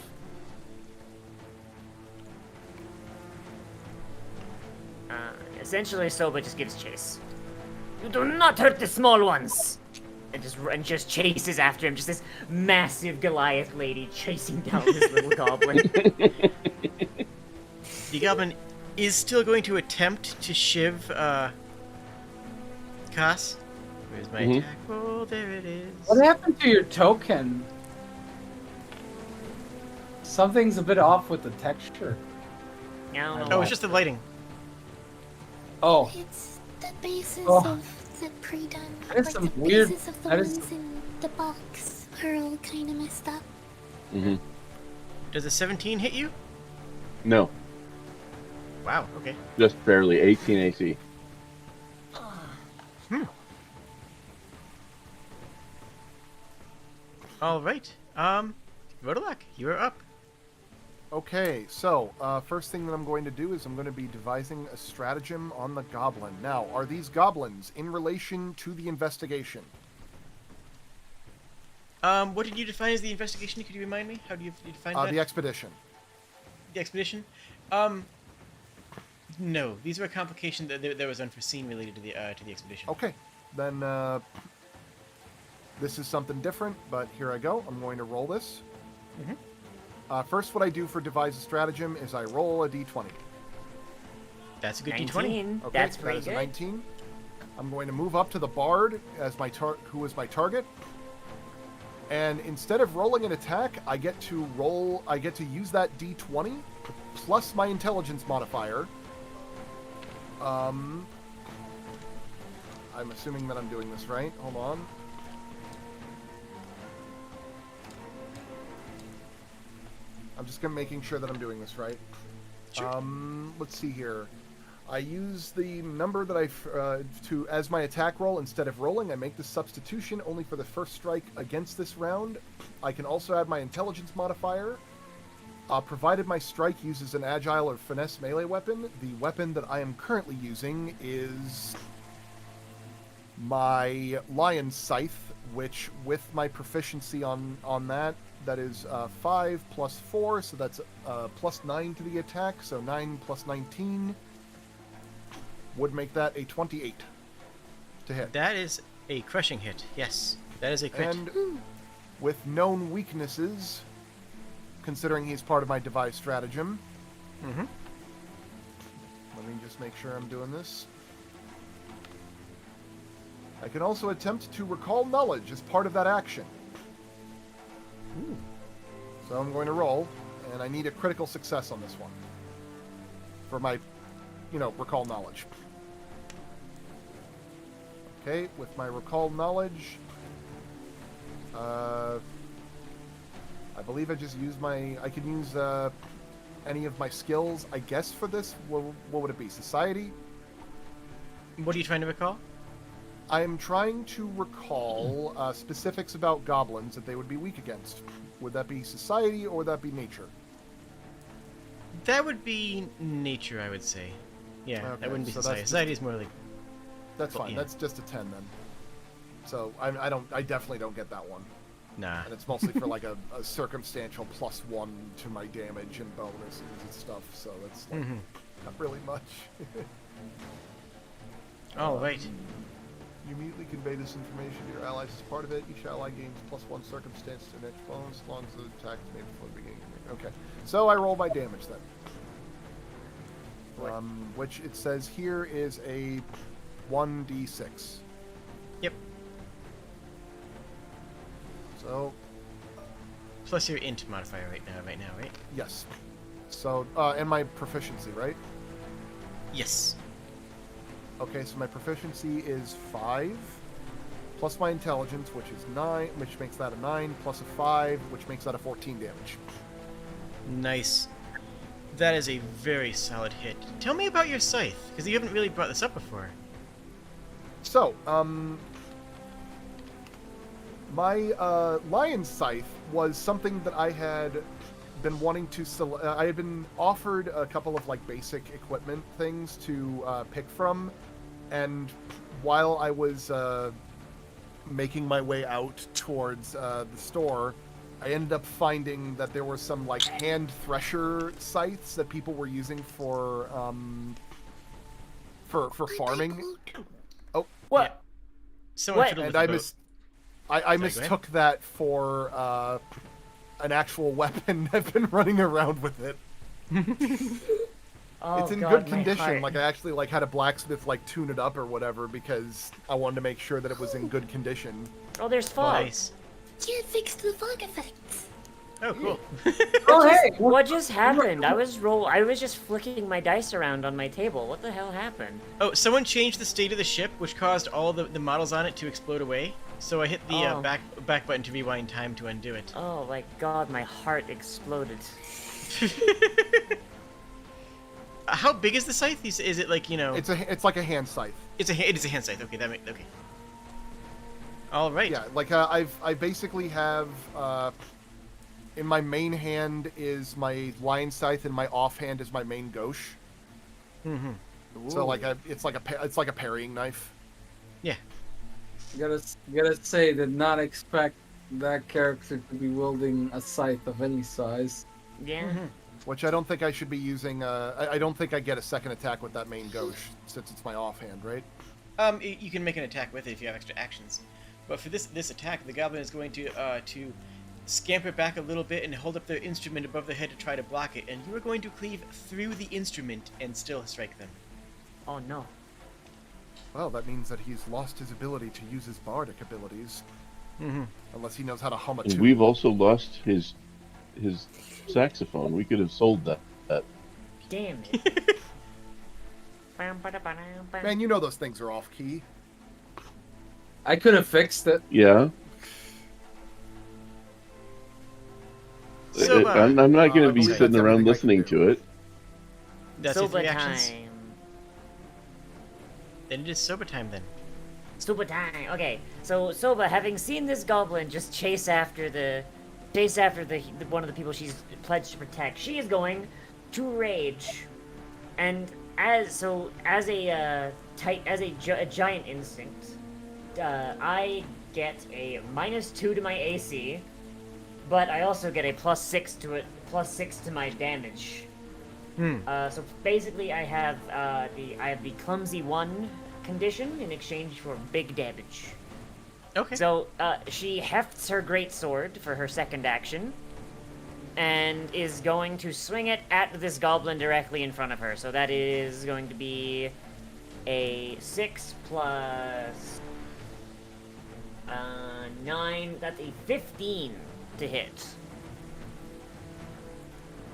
S3: Essentially, Soba just gives chase. You do not hurt the small ones! And just chases after him, just this massive Goliath lady chasing down this little goblin.
S1: The goblin is still going to attempt to shiv Cass. Where's my
S2: Mhm.
S1: attack roll? There it is.
S7: What happened to your token? Something's a bit off with the texture.
S3: I don't know
S1: Oh,
S3: why.
S1: it's just the lighting.
S7: Oh,
S6: It's the bases
S7: Oh.
S6: of the pre-done.
S7: That is
S6: Like
S7: some
S6: the
S7: weird-
S6: bases of the
S7: that is-
S6: ones in the box are all kind of messed up.
S2: Mhm.
S1: Does a 17 hit you?
S2: No,
S1: Wow. Okay.
S2: just barely 18 AC.
S1: All right. Rodolak, you are up.
S5: Okay, so first thing that I'm going to do is I'm going to be devising a stratagem on the goblin. Now, are these goblins in relation to the investigation?
S1: What did you define as the investigation? Could you remind me? How do you define that?
S5: The expedition.
S1: The expedition? No. These were a complication that was unforeseen related to the expedition.
S5: Okay, then this is something different, but here I go. I'm going to roll this.
S1: Mhm.
S5: First, what I do for devise a stratagem is I roll a d20.
S1: That's a good
S3: 19.
S1: D20.
S5: Okay,
S3: That's
S5: so
S3: pretty
S5: that is
S3: good.
S5: a 19. I'm going to move up to the bard as my who is my target. And instead of rolling an attack, I get to use that d20 plus my intelligence modifier. I'm assuming that I'm doing this right. Hold on. I'm just making sure that I'm doing this right.
S1: Sure.
S5: Let's see here. I use the number that as my attack roll instead of rolling. I make the substitution only for the first strike against this round. I can also add my intelligence modifier. Provided my strike uses an agile or finesse melee weapon, the weapon that I am currently using is my Lion Scythe, which with my proficiency on that is 5 plus 4, so that's plus 9 to the attack, so 9 plus 19 would make that a 28 to hit.
S1: That is a crushing hit. Yes, that is a crit.
S5: And with known weaknesses, considering he's part of my devised stratagem.
S1: Mm-hmm.
S5: Let me just make sure I'm doing this. I can also attempt to recall knowledge as part of that action.
S1: Ooh.
S5: So I'm going to roll, and I need a critical success on this one. For my, recall knowledge. Okay, with my recall knowledge, I believe I just use I can use any of my skills, I guess, for this. What would it be? Society?
S1: What are you trying to recall?
S5: I am trying to recall specifics about goblins that they would be weak against. Would that be society, or would that be nature?
S1: That would be nature, I would say. Yeah,
S5: Okay,
S1: that wouldn't be
S5: so
S1: society.
S5: that's
S1: Society is more like...
S5: That's
S1: Well,
S5: fine.
S1: yeah.
S5: That's just a 10 then. So I definitely don't get that one.
S1: Nah.
S5: And it's mostly for like a circumstantial +1 to my damage and bonuses and stuff. So that's like
S1: Mm-hmm.
S5: not really much.
S1: All right.
S5: You immediately convey this information to your allies as part of it. Each ally gains +1 circumstance to next bonus as long as the attack is made before the beginning. Okay. So I roll my damage then. Which it says here is a 1d6.
S1: Yep.
S5: So
S1: Plus your int modifier right now, right?
S5: yes. So and my proficiency, right?
S1: Yes.
S5: Okay, so my proficiency is 5, plus my intelligence, which is 9, which makes that a 9, plus a 5, which makes that a 14 damage.
S1: Nice. That is a very solid hit. Tell me about your scythe, because you haven't really brought this up before.
S5: So, my Lion Scythe was something that I had been wanting to I had been offered a couple of like basic equipment things to pick from, and while I was making my way out towards the store, I ended up finding that there were some like hand thresher scythes that people were using for farming. Oh,
S3: What?
S1: Someone
S3: What?
S1: fiddled
S5: and
S1: with
S5: I
S1: the boat.
S5: I
S1: Sorry, go
S5: mistook that for an actual weapon. I've been running around with it.
S3: Oh,
S5: It's in
S3: God,
S5: good
S3: my
S5: condition.
S3: heart.
S5: Like I actually like had a blacksmith like tune it up or whatever because I wanted to make sure that it was in good condition.
S3: Oh, there's fog.
S1: Nice.
S6: You fixed the fog effects.
S1: Oh, cool.
S7: Oh, hey!
S3: What just happened? I was just flicking my dice around on my table. What the hell happened?
S1: Oh, someone changed the state of the ship, which caused all the models on it to explode away. So I hit the
S3: Oh.
S1: back button to rewind time to undo it.
S3: Oh my God, my heart exploded.
S1: How big is the scythe? Is it like,
S5: It's like a hand scythe.
S1: it is a hand scythe. Okay, okay. All right.
S5: Yeah, like I basically have in my main hand is my lion scythe and my offhand is my main gauche.
S1: Mm-hmm.
S5: So like it's like a parrying knife.
S1: Yeah.
S7: Gotta say, did not expect that character to be wielding a scythe of any size.
S3: Yeah.
S1: Mm-hmm.
S5: Which I don't think I should be using. I don't think I get a second attack with that main gauche since it's my offhand, right?
S1: You can make an attack with it if you have extra actions. But for this attack, the goblin is going to scamper back a little bit and hold up their instrument above their head to try to block it, and you are going to cleave through the instrument and still strike them.
S3: Oh no.
S5: Well, that means that he's lost his ability to use his bardic abilities, unless he knows how to hum a
S2: And
S5: tune.
S2: we've also lost his saxophone. We could have sold that.
S3: Damn it.
S5: Man, you know those things are off key.
S7: I could have fixed it.
S2: Yeah.
S1: Soba.
S2: I'm not going
S5: I
S2: to be
S5: believe
S2: sitting
S5: that's
S2: around
S5: everything I
S2: listening
S5: can
S2: to it.
S1: That's your
S3: Soba
S1: 3 actions.
S3: time.
S1: Then it is soba time then.
S3: Soba time. Okay, so Soba, having seen this goblin just chase after the one of the people she's pledged to protect, she is going to rage, and as a giant instinct, I get a -2 to my AC, but I also get a +6 to my damage. So basically, I have the clumsy 1 condition in exchange for big damage.
S1: Okay.
S3: So she hefts her greatsword for her second action, and is going to swing it at this goblin directly in front of her. So that is going to be a 6 plus 9. That's a 15 to hit.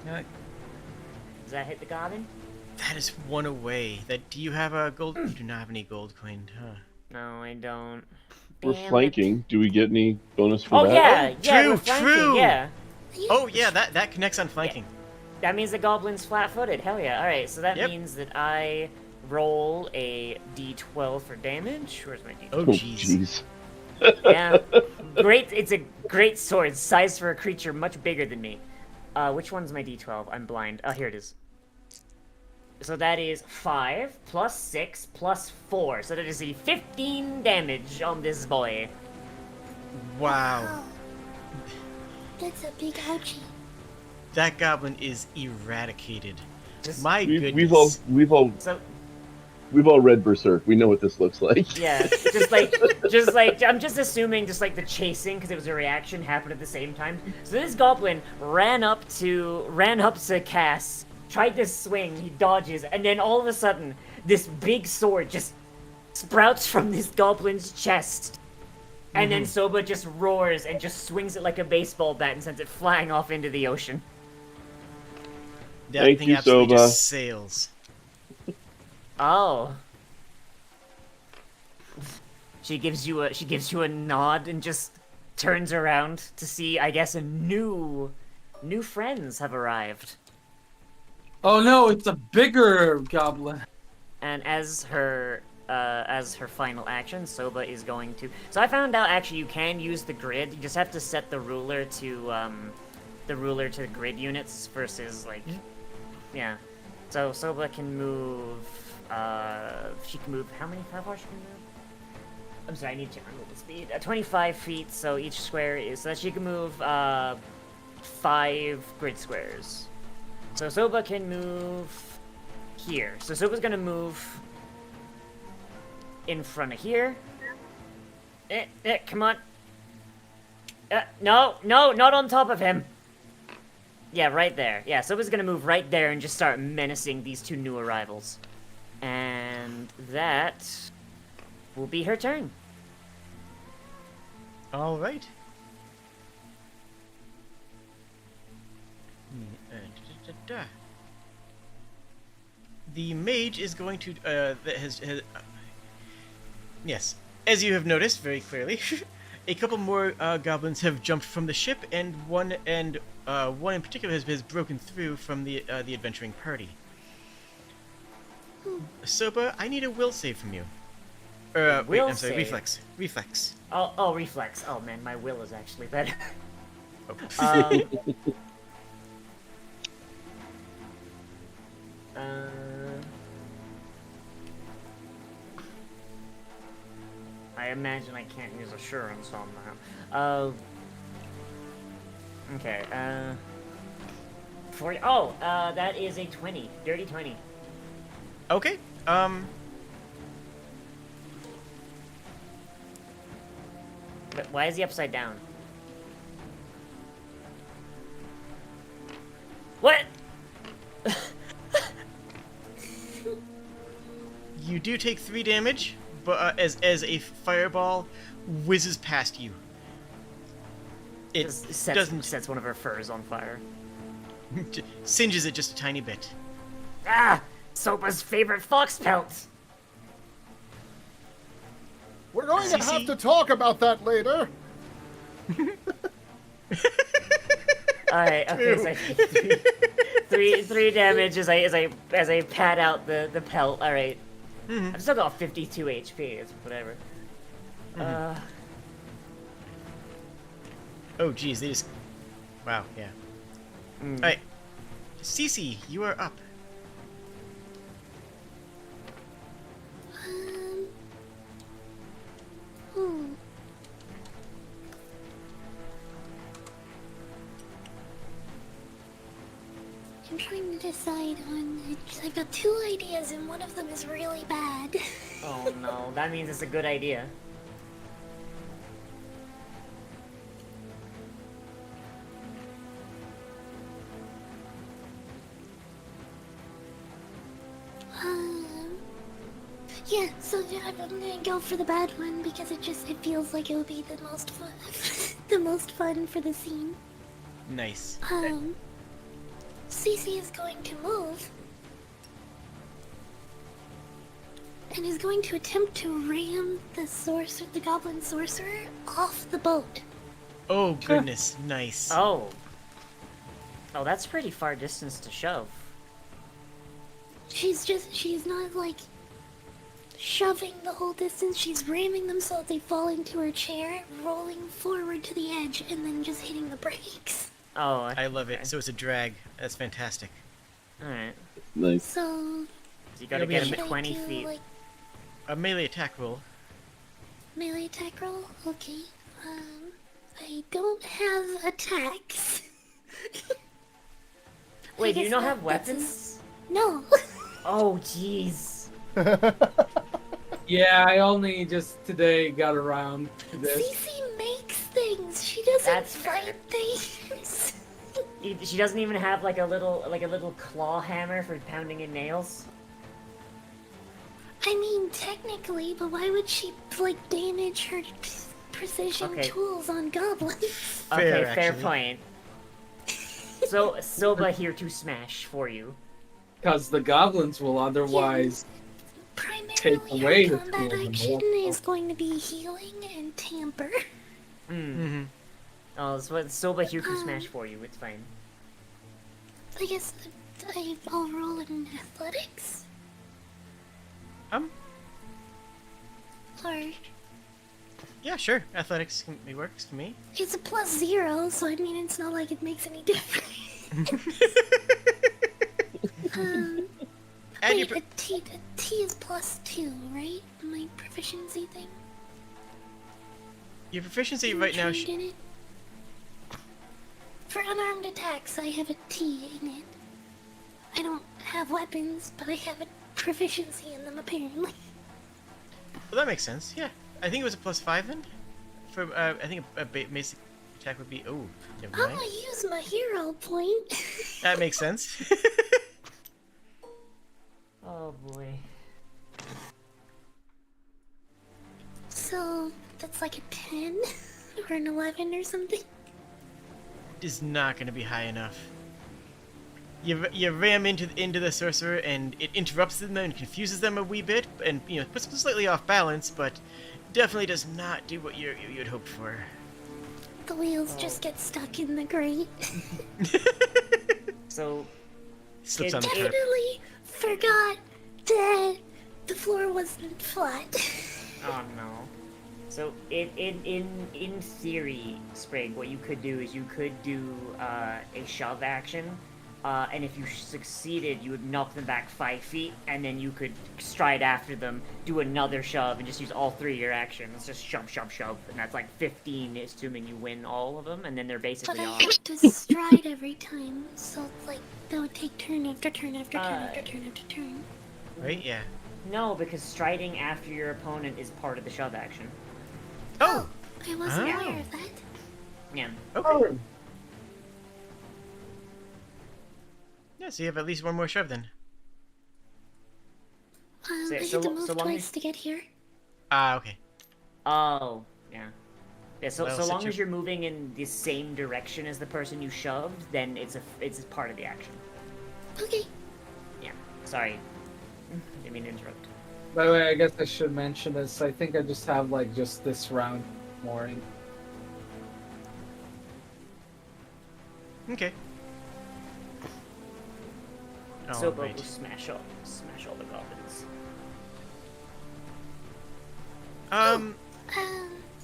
S3: Does that hit the goblin?
S1: That is 1 away. Do you have a gold? You do not have any gold coined, huh?
S3: No, I don't.
S2: We're
S3: Damn it.
S2: flanking. Do we get any bonus for
S3: Oh
S2: that?
S3: yeah,
S1: true,
S3: we're flanking,
S1: true.
S3: yeah.
S1: Oh yeah, that connects on flanking.
S3: That means the goblin's flat-footed. Hell yeah. All right, so that
S1: Yep.
S3: means that I roll a d12 for damage. Where's my d12?
S1: Oh
S2: Oh,
S1: jeez.
S2: jeez.
S3: Yeah. Great. It's a great sword, sized for a creature much bigger than me. Which one's my d12? I'm blind. Oh, here it is. So that is 5 plus 6 plus 4. So that is a 15 damage on this boy.
S1: Wow.
S6: Oh, that's a big ouchie.
S1: That goblin is eradicated.
S3: Just,
S1: My goodness.
S2: We've all read Berserk. We know what this looks like.
S3: yeah, just like I'm just assuming just like the chasing because it was a reaction happened at the same time. So this goblin ran up to Cass, tried to swing, he dodges, and then all of a sudden this big sword just sprouts from this goblin's chest. And then Soba just roars and just swings it like a baseball bat and sends it flying off into the ocean.
S1: That
S2: Thank
S1: thing
S2: you,
S1: absolutely
S2: Soba.
S1: just sails.
S3: Oh. She gives you a nod and just turns around to see, I guess, new friends have arrived.
S7: Oh no, it's a bigger goblin.
S3: And as her final action, Soba is going to. So I found out actually you can use the grid. You just have to set the ruler to grid units versus like, yeah. So Soba can move. She can move how far she can move? I'm sorry, I need to check my movement speed. 25 feet. So each square is so that she can move 5 grid squares. So Soba can move here. So Soba's gonna move in front of here. Come on. No, not on top of him. Yeah, right there. Yeah, Soba's gonna move right there and just start menacing these 2 new arrivals. And that will be her turn.
S1: All right. The mage is going to yes, as you have noticed very clearly, a couple more goblins have jumped from the ship, and one in particular has broken through from the adventuring party. Soba, I need a will save from you. Wait,
S3: Will
S1: I'm sorry,
S3: save?
S1: reflex.
S3: Oh, reflex. Oh man, my will is actually better.
S1: Oh.
S3: I imagine I can't use assurance on that. Okay, that is a 20. Dirty 20.
S1: Okay,
S3: But why is he upside down? What?
S1: you do take 3 damage, but as a fireball whizzes past you. It
S3: Just
S1: doesn't
S3: sets one of her furs on fire.
S1: singes it just a tiny bit.
S3: Ah! Soba's favorite fox pelt!
S5: We're going to
S1: Cece?
S5: have to talk about that later.
S3: Alright, okay, so I take three damage as I pat out the pelt. Alright.
S1: Mhm.
S3: I've still got 52 HP, it's whatever.
S1: Oh, geez, they just. Wow, yeah. Alright. Cece, you are up.
S6: Hmm. I'm trying to decide on. I've got two ideas, and one of them is really bad.
S3: Oh no, that means it's a good idea.
S6: Yeah, so I'm gonna go for the bad one because it feels like it would be the most fun, the most fun for the scene.
S1: Nice.
S6: Cece is going to move and is going to attempt to ram the goblin sorcerer off the boat.
S1: Oh, goodness. Nice.
S3: Oh. Oh, that's pretty far distance to shove.
S6: She's not like shoving the whole distance, she's ramming them so that they fall into her chair, rolling forward to the edge, and then just hitting the brakes.
S3: Oh,
S1: I love it.
S3: okay.
S1: So it's a drag. That's fantastic.
S3: Alright.
S2: Nice.
S6: So,
S3: So you gotta
S1: It'll be
S3: get
S1: a
S3: him
S6: should
S3: at
S6: I
S3: 20
S6: do,
S3: feet.
S6: like,
S1: A melee attack roll.
S6: melee attack roll? Okay. I don't have attacks.
S3: Wait, do you
S6: guess
S3: not have
S6: that's
S3: weapons?
S6: No.
S3: Oh, jeez.
S7: Yeah, I only just today got around to this.
S6: Cece makes things. She doesn't
S3: That's
S6: fight things.
S3: She doesn't even have like a little claw hammer for pounding in nails.
S6: I mean, technically, but why would she like damage her precision
S3: Okay.
S6: tools on goblins?
S1: Fair,
S3: Okay, fair
S1: actually.
S3: point. So Silva here to smash for you.
S7: Because the goblins will otherwise.
S6: Primarily,
S7: away
S6: her
S7: the
S6: combat
S7: tools and
S6: action
S7: more.
S6: is going to be healing and tamper.
S1: Mm-hmm.
S3: Oh, so Silva here to smash for you. It's fine.
S6: I guess I'll roll in athletics. Or
S1: Yeah, sure. Athletics works for me.
S6: it's a +0, so I mean it's not like it makes any difference.
S1: Add your
S6: Wait, a T is +2, right? My proficiency thing.
S1: your proficiency
S6: I'm
S1: right now.
S6: trained in it. For unarmed attacks, I have a T in it. I don't have weapons, but I have a proficiency in them apparently.
S1: Well, that makes sense. Yeah, I think it was a +5 then. For I think a basic attack would be. Oh, never
S6: I'm
S1: mind.
S6: gonna use my hero point.
S1: That makes sense.
S3: Oh boy.
S6: So that's like a 10 or an 11 or something.
S1: Is not going to be high enough. You ram into the sorcerer and it interrupts them and confuses them a wee bit and puts them slightly off balance, but definitely does not do what you'd hoped for.
S6: The wheels just get stuck in the grate.
S3: So
S1: Slips on the curb.
S6: Definitely forgot that the floor wasn't flat.
S3: oh no. So in theory, Sprig, what you could do is you could do a shove action, and if you succeeded, you would knock them back 5 feet, and then you could stride after them, do another shove, and just use all 3 of your actions. Just shove, shove, shove, and that's like 15, assuming you win all of them, and then they're
S6: But
S3: basically
S6: I
S3: off.
S6: have to stride every time, so like that would take turn after turn after turn after turn after turn.
S1: Right? Yeah.
S3: No, because striding after your opponent is part of the shove action.
S1: Oh.
S6: I wasn't
S1: Oh.
S6: aware of that.
S3: Yeah.
S1: Okay. Yeah, so you have at least one more shove then.
S3: So-
S6: I had
S3: so-
S6: to move
S3: so long
S6: twice
S3: as-
S6: to get here.
S1: Ah, okay.
S3: Oh, yeah. Yeah, so
S1: Well,
S3: so long
S1: situ-
S3: as you're moving in the same direction as the person you shoved, then it's part of the action.
S6: Okay.
S3: Yeah. Sorry. Didn't mean to interrupt.
S7: By the way, I guess I should mention this. I think I just have like just this round more.
S1: Okay.
S3: So
S1: Alright.
S3: will smash all the goblins.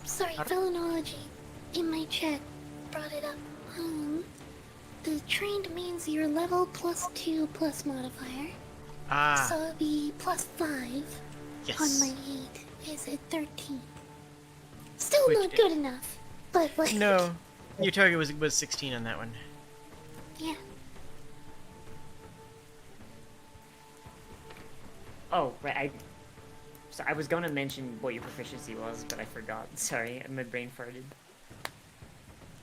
S6: Sorry,
S1: How do-
S6: Velinology in my chat brought it up. The trained means your level +2 plus modifier.
S1: Ah,
S6: So it'd be +5
S1: yes.
S6: on my 8. Is it 13? Still
S1: Which
S6: not good enough. But like
S1: No, your target was 16 on that one.
S6: Yeah.
S3: Oh, right. I was gonna mention what your proficiency was, but I forgot. Sorry, my brain farted.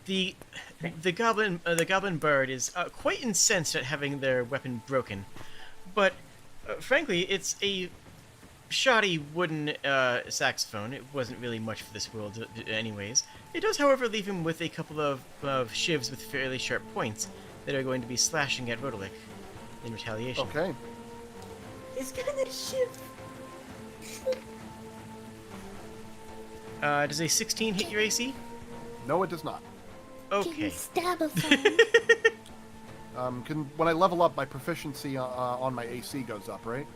S1: The goblin bird is quite incensed at having their weapon broken, but frankly, it's a shoddy wooden saxophone. It wasn't really much for this world, anyways. It does, however, leave him with a couple of shivs with fairly sharp points that are going to be slashing at Rodolick in retaliation.
S5: Okay.
S3: He's gonna shift.
S1: Does a 16 hit your AC?
S5: No, it does not.
S6: Can
S1: Okay.
S6: stab a phone.
S5: When I level up, my proficiency on my AC goes up, right?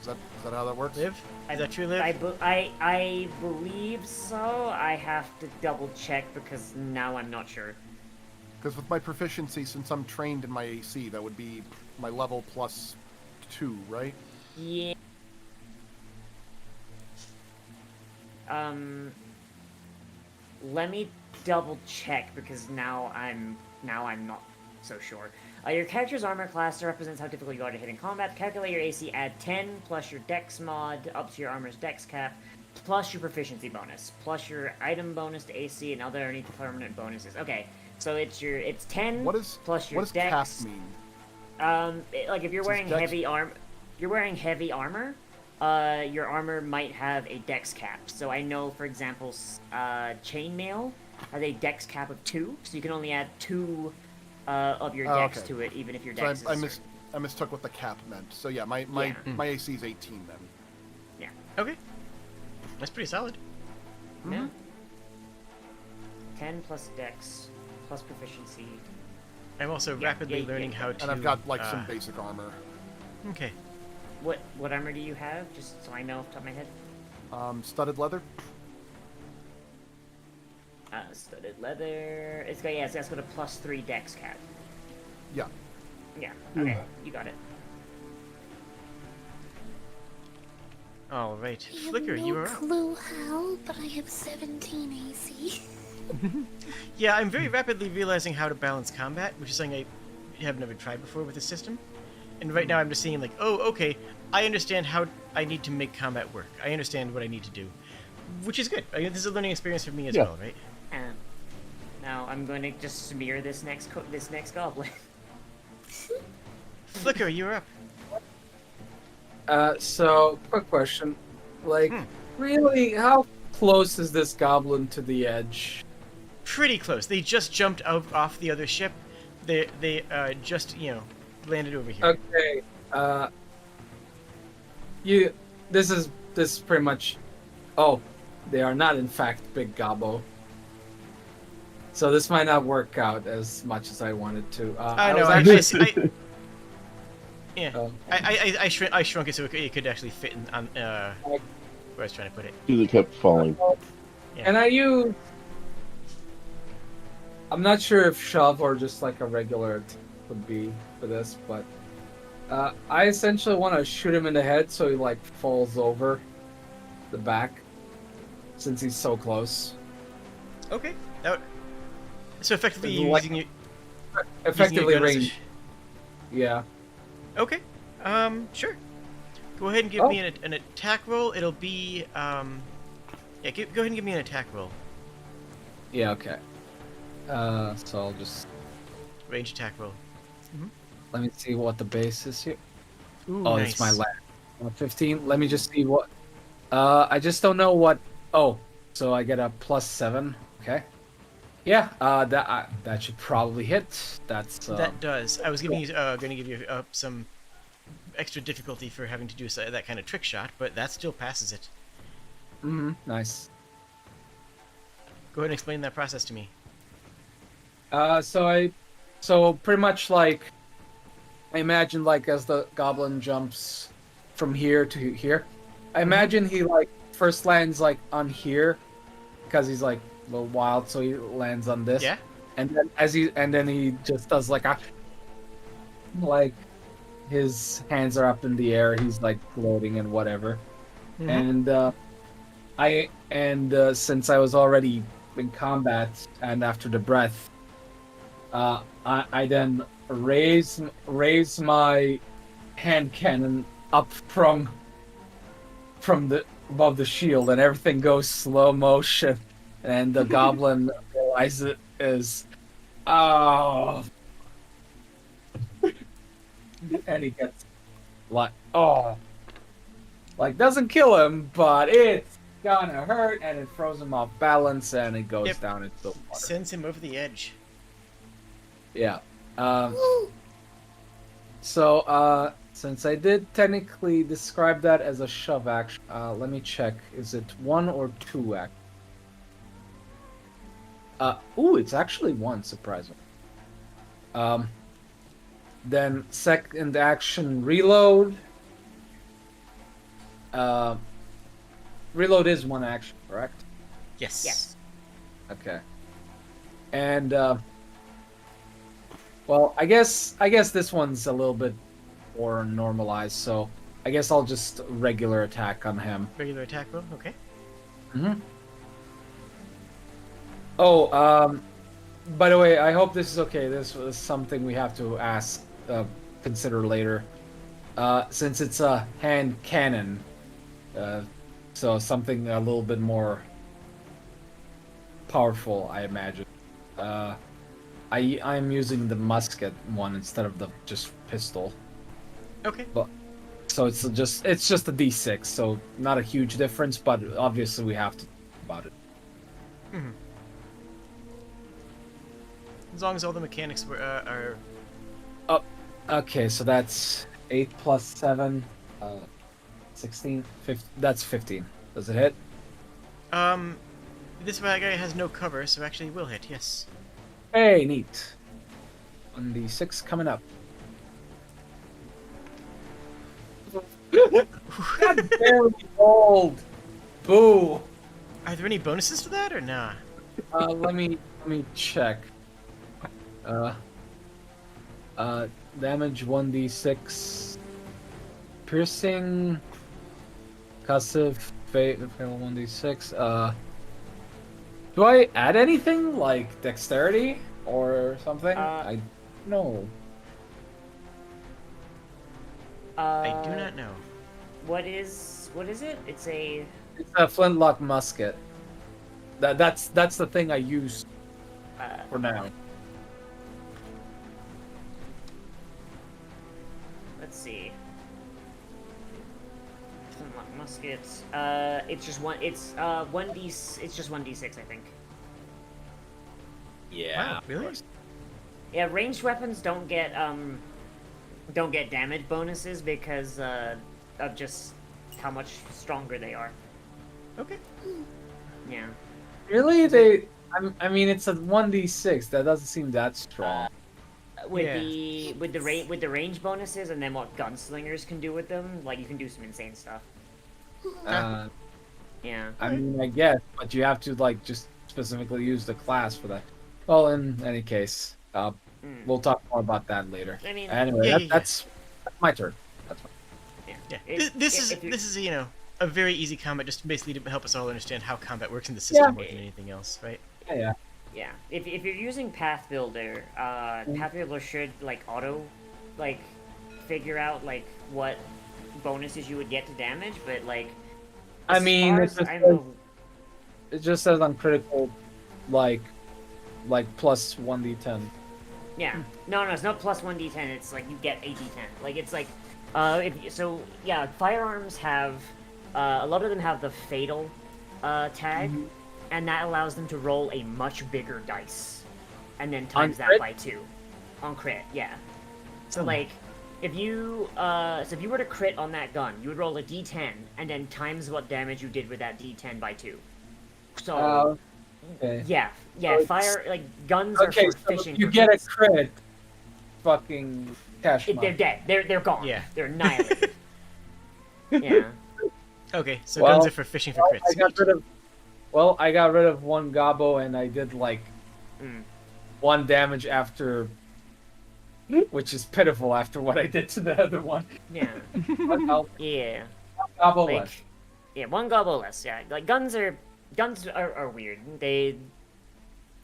S5: Is that how that works?
S1: Liv? Is that true, Liv?
S3: I believe so. I have to double check because now I'm not sure.
S5: Because with my proficiency, since I'm trained in my AC, that would be my level +2, right?
S3: Yeah. Let me double check because now I'm not so sure. Your character's armor class represents how difficult you are to hit in combat. Calculate your AC, add 10 plus your dex mod up to your armor's dex cap, plus your proficiency bonus, plus your item bonus to AC and other any permanent bonuses. Okay, so it's 10 plus your
S5: what does
S3: dex.
S5: cast mean?
S3: Like if you're
S5: Does
S3: wearing
S5: dex-
S3: heavy armor, your armor might have a dex cap. So I know, for example, chainmail has a dex cap of 2, so you can only add 2 of your dex
S5: okay.
S3: to it, even if your
S5: So
S3: dex is.
S5: I mistook what the cap meant. So yeah, my AC is 18 then.
S3: Yeah.
S1: Okay. That's pretty solid.
S3: Yeah. 10 plus dex plus proficiency.
S1: I'm also
S3: Yeah,
S1: rapidly
S3: yeah,
S1: learning
S3: yeah.
S1: how to...
S5: And I've got like some basic armor.
S1: Okay.
S3: What armor do you have? Just so I know off the top of my head.
S5: Studded leather.
S3: Studded leather. It's got a +3 dex cap.
S5: Yeah.
S3: Yeah. Okay, you got it.
S1: All right.
S6: I have
S1: Flicker,
S6: no
S1: you are up.
S6: clue how, but I have 17 AC.
S1: Yeah, I'm very rapidly realizing how to balance combat, which is something I have never tried before with this system. And right now I'm just seeing like, oh, okay, I understand how I need to make combat work. I understand what I need to do, which is good. This is a learning experience for me as well, right?
S3: Now I'm going to just smear this next goblin.
S1: Flicker, you're up.
S7: So quick question, like, really, how close is this goblin to the edge?
S1: Pretty close. They just jumped off the other ship. They just landed over here.
S7: Okay. This is pretty much. Oh, they are not in fact big gobbo. So this might not work out as much as I wanted to.
S1: I know. I shrunk it so it could actually fit on where I was trying to put it.
S2: Because it kept falling.
S1: Yeah.
S7: And I use. I'm not sure if shove or just like a regular would be for this, but I essentially want to shoot him in the head so he like falls over the back, since he's so close.
S1: Okay. So effectively
S7: Like-
S1: using your
S7: Effectively
S1: gun as a
S7: range. Yeah.
S1: Okay. Sure. Go ahead and give me an attack roll. It'll be go ahead and give me an attack roll.
S7: Yeah. Okay. So I'll just
S1: Range attack roll.
S7: let me see what the base is here.
S1: Ooh,
S7: Oh,
S1: nice.
S7: it's my last 15. Let me just see what. I just don't know what. Oh, so I get a +7. Okay. Yeah. That should probably hit. That's.
S1: That does. I was going to give you some extra difficulty for having to do that kind of trick shot, but that still passes it.
S7: Nice.
S1: Go ahead and explain that process to me.
S7: So pretty much like, I imagine like as the goblin jumps from here to here, I imagine he like first lands like on here, because he's like a little wild, so he lands on this.
S1: Yeah.
S7: And then he just does like his hands are up in the air, he's like floating and whatever. And since I was already in combat and after the breath, I then raise my hand cannon up from the above the shield, and everything goes slow motion, and the goblin realizes it is and he gets like doesn't kill him, but it's gonna hurt, and it throws him off balance, and it goes down into the water.
S1: Sends him over the edge.
S7: Yeah. So since I did technically describe that as a shove action, let me check. Is it 1 or 2 action? Ooh, it's actually 1, surprisingly. Then second action, reload. Reload is 1 action, correct?
S1: Yes.
S3: Yes.
S7: Okay. And well, I guess this one's a little bit more normalized, so I guess I'll just regular attack on him.
S1: Regular attack roll. Okay.
S7: Oh, by the way, I hope this is okay. This was something we have to consider later. Since it's a hand cannon, so something a little bit more powerful, I imagine. I'm using the musket one instead of the just pistol.
S1: Okay.
S7: But so it's just a D6, so not a huge difference, but obviously we have to think about it.
S1: As long as all the mechanics are.
S7: Okay, so that's 8 plus 7, 16, 15, that's 15. Does it hit?
S1: This guy has no cover, so actually will hit. Yes.
S7: Hey, neat. 1d6 coming up. God damn old. Boo.
S1: Are there any bonuses to that or nah?
S7: Let me check. Damage 1d6. Piercing. Concussive. Fatal 1d6. Do I add anything like dexterity or something? I no.
S1: I do not know.
S3: What is it? It's a
S7: flintlock musket. That's the thing I use for now.
S3: Let's see. Flintlock muskets. It's just one. It's 1d. It's just 1d6, I think.
S7: Yeah.
S1: Wow, really?
S3: Yeah, ranged weapons don't get damage bonuses because of just how much stronger they are.
S1: Okay.
S3: Yeah.
S7: Really? I mean, it's a 1d6. That doesn't seem that strong.
S3: With the range bonuses, and then what gunslingers can do with them, like you can do some insane stuff. Yeah.
S7: I mean, I guess, but you have to like just specifically use the class for that. Well, in any case, we'll talk more about that later.
S3: I mean,
S7: anyway, that's my turn. That's fine.
S3: Yeah.
S1: This is a very easy combat, just basically to help us all understand how combat works in the system more than anything else, right?
S7: Yeah.
S3: Yeah. If you're using Path Builder, Path Builder should figure out what bonuses you would get to damage, but
S7: I mean, it just says on critical, plus 1d10.
S3: Yeah. No, it's not plus 1d10. It's you get a d10. Firearms have a lot of them have the fatal tag, and that allows them to roll a much bigger dice, and then times that by 2 on crit. Yeah. So if you were to crit on that gun, you would roll a d10 and then times what damage you did with that d10 by 2. So
S7: Okay.
S3: Yeah, fire like guns
S7: Okay,
S3: are
S7: so
S3: for fishing.
S7: if you
S3: for
S7: get a
S3: crits.
S7: crit, fucking cash
S3: They're
S7: money.
S3: dead. They're gone.
S1: Yeah.
S3: They're annihilated. Yeah.
S1: Okay, so
S7: Well,
S1: guns are for fishing for crits.
S7: I got rid of one gobbo and I did like 1 damage after, which is pitiful after what I did to the other one.
S3: Yeah.
S7: I'll
S3: Yeah.
S7: gobbo
S3: Like,
S7: less.
S3: yeah, one gobbo less. Yeah, like guns are weird. If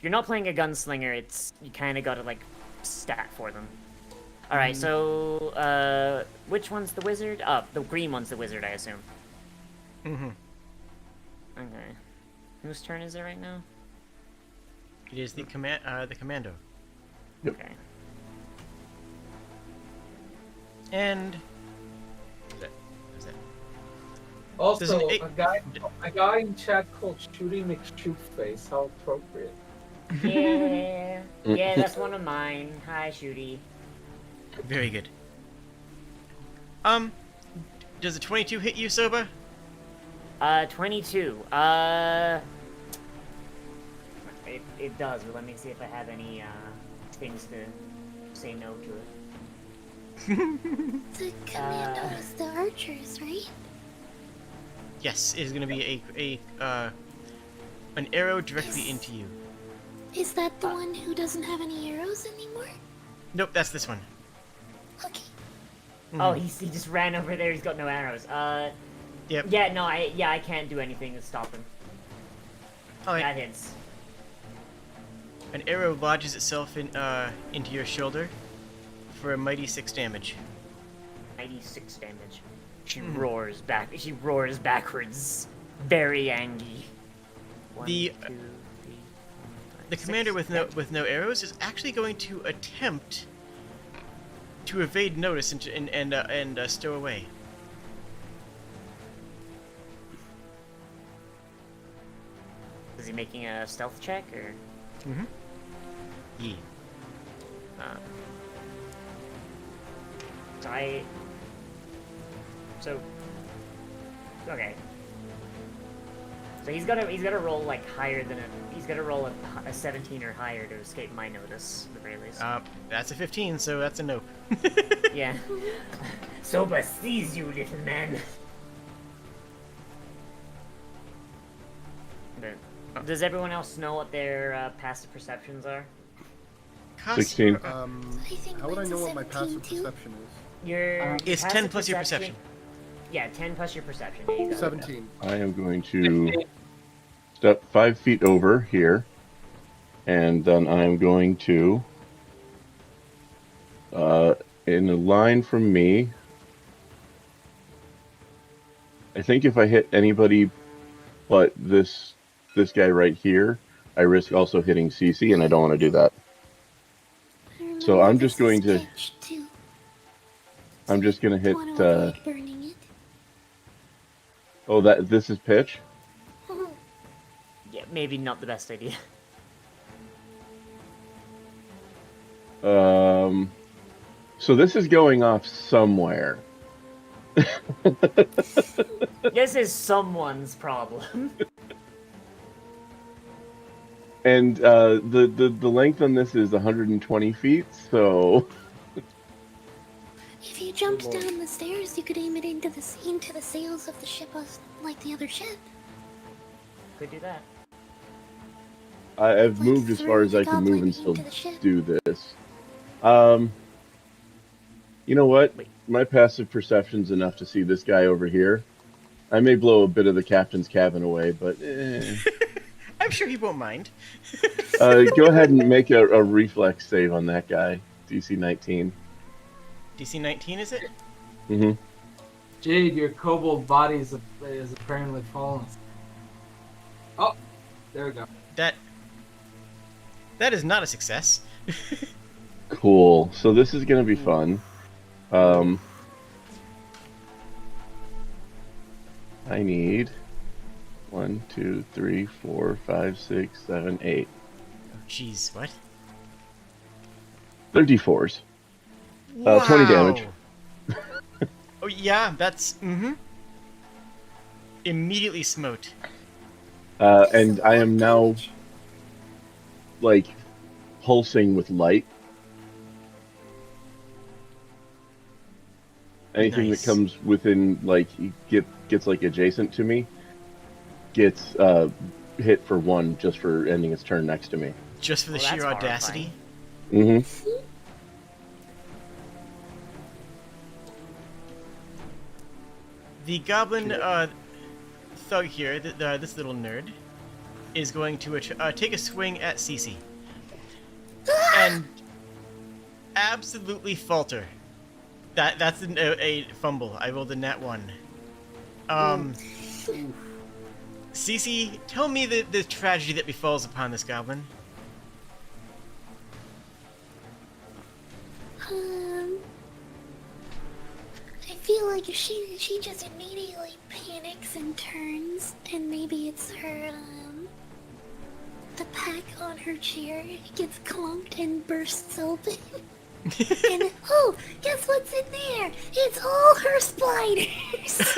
S3: you're not playing a gunslinger, you kind of gotta like stat for them. All right, so which one's the wizard? Oh, the green one's the wizard, I assume.
S1: Mm-hmm.
S3: Okay. Whose turn is it right now?
S1: It is the commando.
S2: Yep.
S3: Okay.
S1: And is that
S7: Also,
S1: There's an
S7: a guy in chat called Shooty McShootface. How appropriate.
S3: Yeah. Yeah, that's one of mine. Hi, Shooty.
S1: very good. Does a 22 hit you, Soba?
S3: 22. It does, but let me see if I have any things to say no to it.
S6: The commandos, the archers, right?
S1: Yes, it is going to be an arrow directly into you.
S6: Is that the one who doesn't have any arrows anymore?
S1: Nope, that's this one.
S6: Okay.
S3: Oh, he just ran over there. He's got no arrows.
S1: Yep.
S3: Yeah, no, I can't do anything to stop him.
S1: All
S3: That
S1: right.
S3: hits.
S1: An arrow lodges itself into your shoulder for a mighty 6 damage.
S3: 96 damage. She roars back. She roars backwards, very angry. One,
S1: The-
S3: two, three, four,
S1: The
S3: five,
S1: commander
S3: six.
S1: with no arrows is actually going to attempt to evade notice and stow away.
S3: Is he making a stealth check or?
S1: Mm-hmm. Yeah.
S3: Okay. So he's gotta roll like higher than he's gotta roll a 17 or higher to escape my notice, at the very least.
S1: That's a 15, so that's a nope.
S3: Yeah. Soba sees you, little man. But, does everyone else know what their passive perceptions are?
S2: 16.
S6: I think
S5: How would I
S6: mine's a
S5: know what my
S6: 17
S5: passive
S6: too.
S5: perception is?
S3: Your
S1: It's 10
S3: passive
S1: plus your perception.
S3: Yeah, 10 plus your perception. There you go.
S5: 17.
S2: I am going to step 5 feet over here, and then I'm going to, in a line from me, I think if I hit anybody but this guy right here, I risk also hitting CC, and I don't want to do that. So
S6: Remember,
S2: I'm just
S6: this is
S2: going to-
S6: pitch, too.
S2: I'm just going to hit,
S6: Want to avoid burning it.
S2: oh, this is pitch?
S3: Yeah, maybe not the best idea.
S2: So this is going off somewhere.
S3: This is someone's problem.
S2: And the length on this is 120 feet, so
S6: If you jumped down the stairs, you could aim it into the sails of the ship, like the other ship.
S3: Could do that.
S2: I've
S6: Like
S2: moved as far
S6: through
S2: as
S6: the
S2: I can move and still
S6: goblin into the ship.
S2: do this. You know what? My passive perception's enough to see this guy over here. I may blow a bit of the captain's cabin away, but
S1: I'm sure he won't mind.
S2: go ahead and make a reflex save on that guy. DC 19.
S1: DC 19, is it?
S2: Mm-hmm.
S7: Jade, your kobold body is apparently fallen. Oh, there we go.
S1: That is not a success.
S2: Cool. So this is gonna be fun. I need 1, 2, 3, 4, 5, 6, 7, 8.
S1: Oh, jeez, what?
S2: They're D4s. 20 damage.
S1: Oh yeah, that's immediately smote.
S2: And I am now like pulsing with light. Anything
S1: Nice.
S2: that comes within, like, gets like adjacent to me, gets hit for 1 just for ending its turn next to me.
S1: Just for the
S3: Well,
S1: sheer
S3: that's
S1: audacity.
S2: Mm-hmm.
S1: The goblin thug here, this little nerd, is going to take a swing at Cece. And absolutely falter. That's a fumble. I rolled a nat 1. Cece, tell me the tragedy that befalls upon this goblin.
S6: I feel like she just immediately panics and turns, and maybe it's her the pack on her chair gets clumped and bursts open. And oh, guess what's in there? It's all her spiders.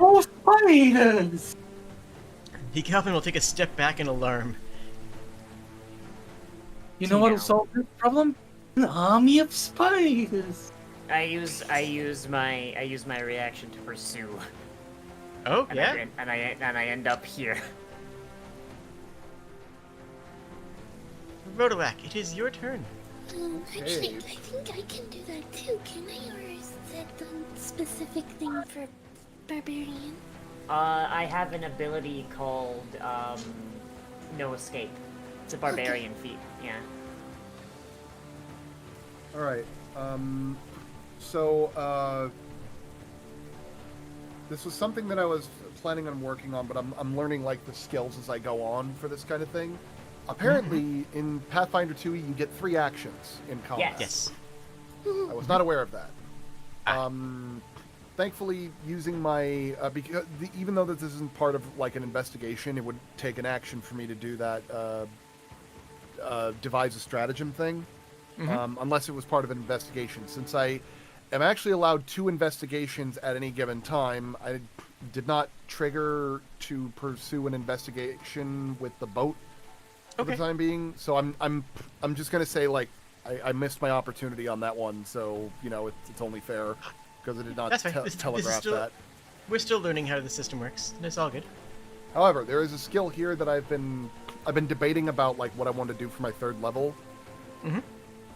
S7: Oh, spiders!
S1: The goblin will take a step back in alarm.
S7: You know what'll
S3: Now.
S7: solve this problem? An army of spiders.
S3: I use my reaction to pursue.
S1: Oh,
S3: And
S1: yeah?
S3: I end up here.
S1: Rodolak, it is your turn.
S6: Actually, I think I can do that too. Can I, or is that a specific thing for barbarian?
S3: I have an ability called No Escape. It's a barbarian feat. Yeah.
S5: All right. So this was something that I was planning on working on, but I'm learning like the skills as I go on for this kind of thing. Apparently, in Pathfinder 2E, you get 3 actions in combat.
S1: Yes.
S5: I was not aware of that. Thankfully, using my because even though this isn't part of like an investigation, it would take an action for me to do that devise a stratagem thing, unless it was part of an investigation. Since I am actually allowed 2 investigations at any given time, I did not trigger to pursue an investigation with the boat for the time being. So I'm just gonna say like I missed my opportunity on that one. So you know it's only fair because I did not
S1: That's fine.
S5: telegraph
S1: still,
S5: that.
S1: We're still learning how the system works, and it's all good.
S5: However, there is a skill here that I've been debating about like what I want to do for my 3rd level.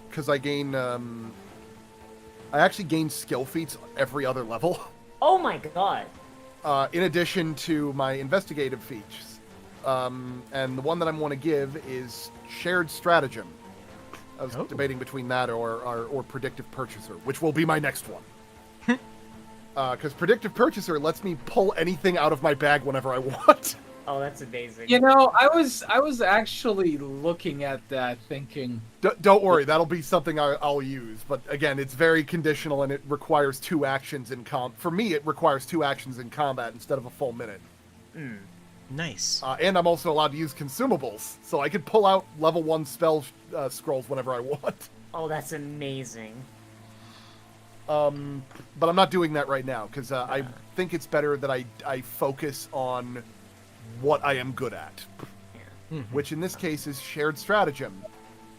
S5: Because I gain I actually gain skill feats every other level.
S3: Oh my god.
S5: In addition to my investigative feats. And the one that I want to give is shared stratagem. I was debating between that or predictive purchaser, which will be my next one. Because predictive purchaser lets me pull anything out of my bag whenever I want.
S3: Oh, that's amazing.
S7: You know, I was actually looking at that, thinking.
S5: Don't worry, that'll be something I'll use. But again, it's very conditional, and it requires 2 actions in For me, it requires 2 actions in combat instead of a full minute.
S1: Nice.
S5: And I'm also allowed to use consumables, so I could pull out level 1 spell scrolls whenever I want.
S3: Oh, that's amazing.
S5: But I'm not doing that right now, because I think it's better that I focus on what I am good at. Which in this case is shared stratagem.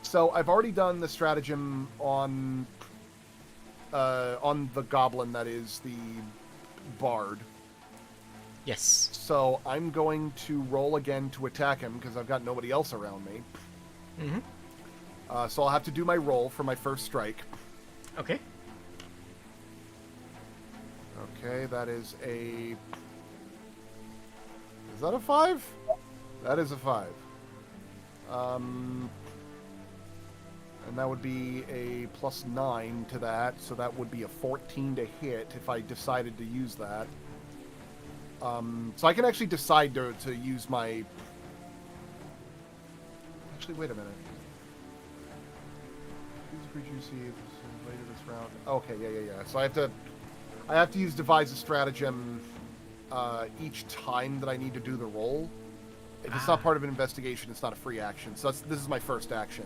S5: So I've already done the stratagem on the goblin that is the bard.
S1: Yes.
S5: So I'm going to roll again to attack him because I've got nobody else around me. So I'll have to do my roll for my first strike.
S1: Okay.
S5: Okay, that is a... Is that a 5? That is a 5. And that would be a +9 to that, so that would be a 14 to hit if I decided to use that. So I can actually decide to use my... Actually, wait a minute. Use a creature you see later this round. Okay, yeah. So I have to use devise a stratagem each time that I need to do the roll. If it's not part of an investigation, it's not a free action. So this is my first action.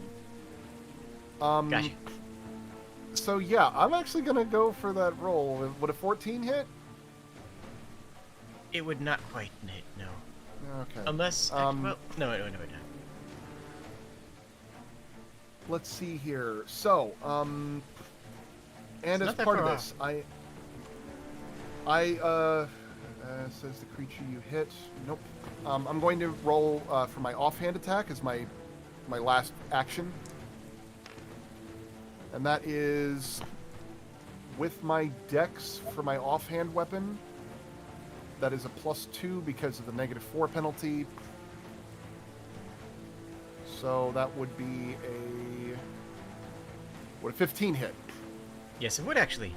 S1: Gotcha.
S5: So yeah, I'm actually gonna go for that roll. Would a 14 hit?
S1: It would not quite hit, no.
S5: Okay.
S1: Unless, well, no.
S5: Let's see here. So, and
S1: It's
S5: as
S1: not that
S5: part of
S1: far
S5: this, says the creature you hit. Nope. I'm going to roll for my offhand attack as my last action, and that is with my dex for my offhand weapon. That is a +2 because of the -4 penalty. So that would be would a 15 hit?
S1: Yes, it would actually.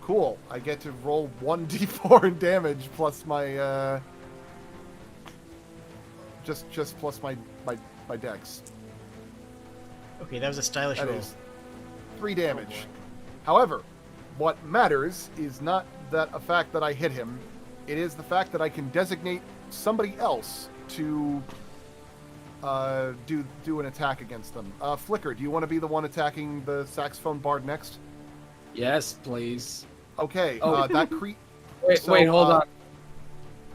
S5: Cool. I get to roll 1d4 in damage plus my just plus my dex.
S1: Okay, that was a stylish
S5: That
S1: roll.
S5: is 3 damage. However, what matters is not a fact that I hit him. It is the fact that I can designate somebody else to do an attack against them. Flicker, do you want to be the one attacking the saxophone bard next?
S4: Yes, please.
S5: Okay.
S4: Oh.
S5: That
S4: Wait, hold on.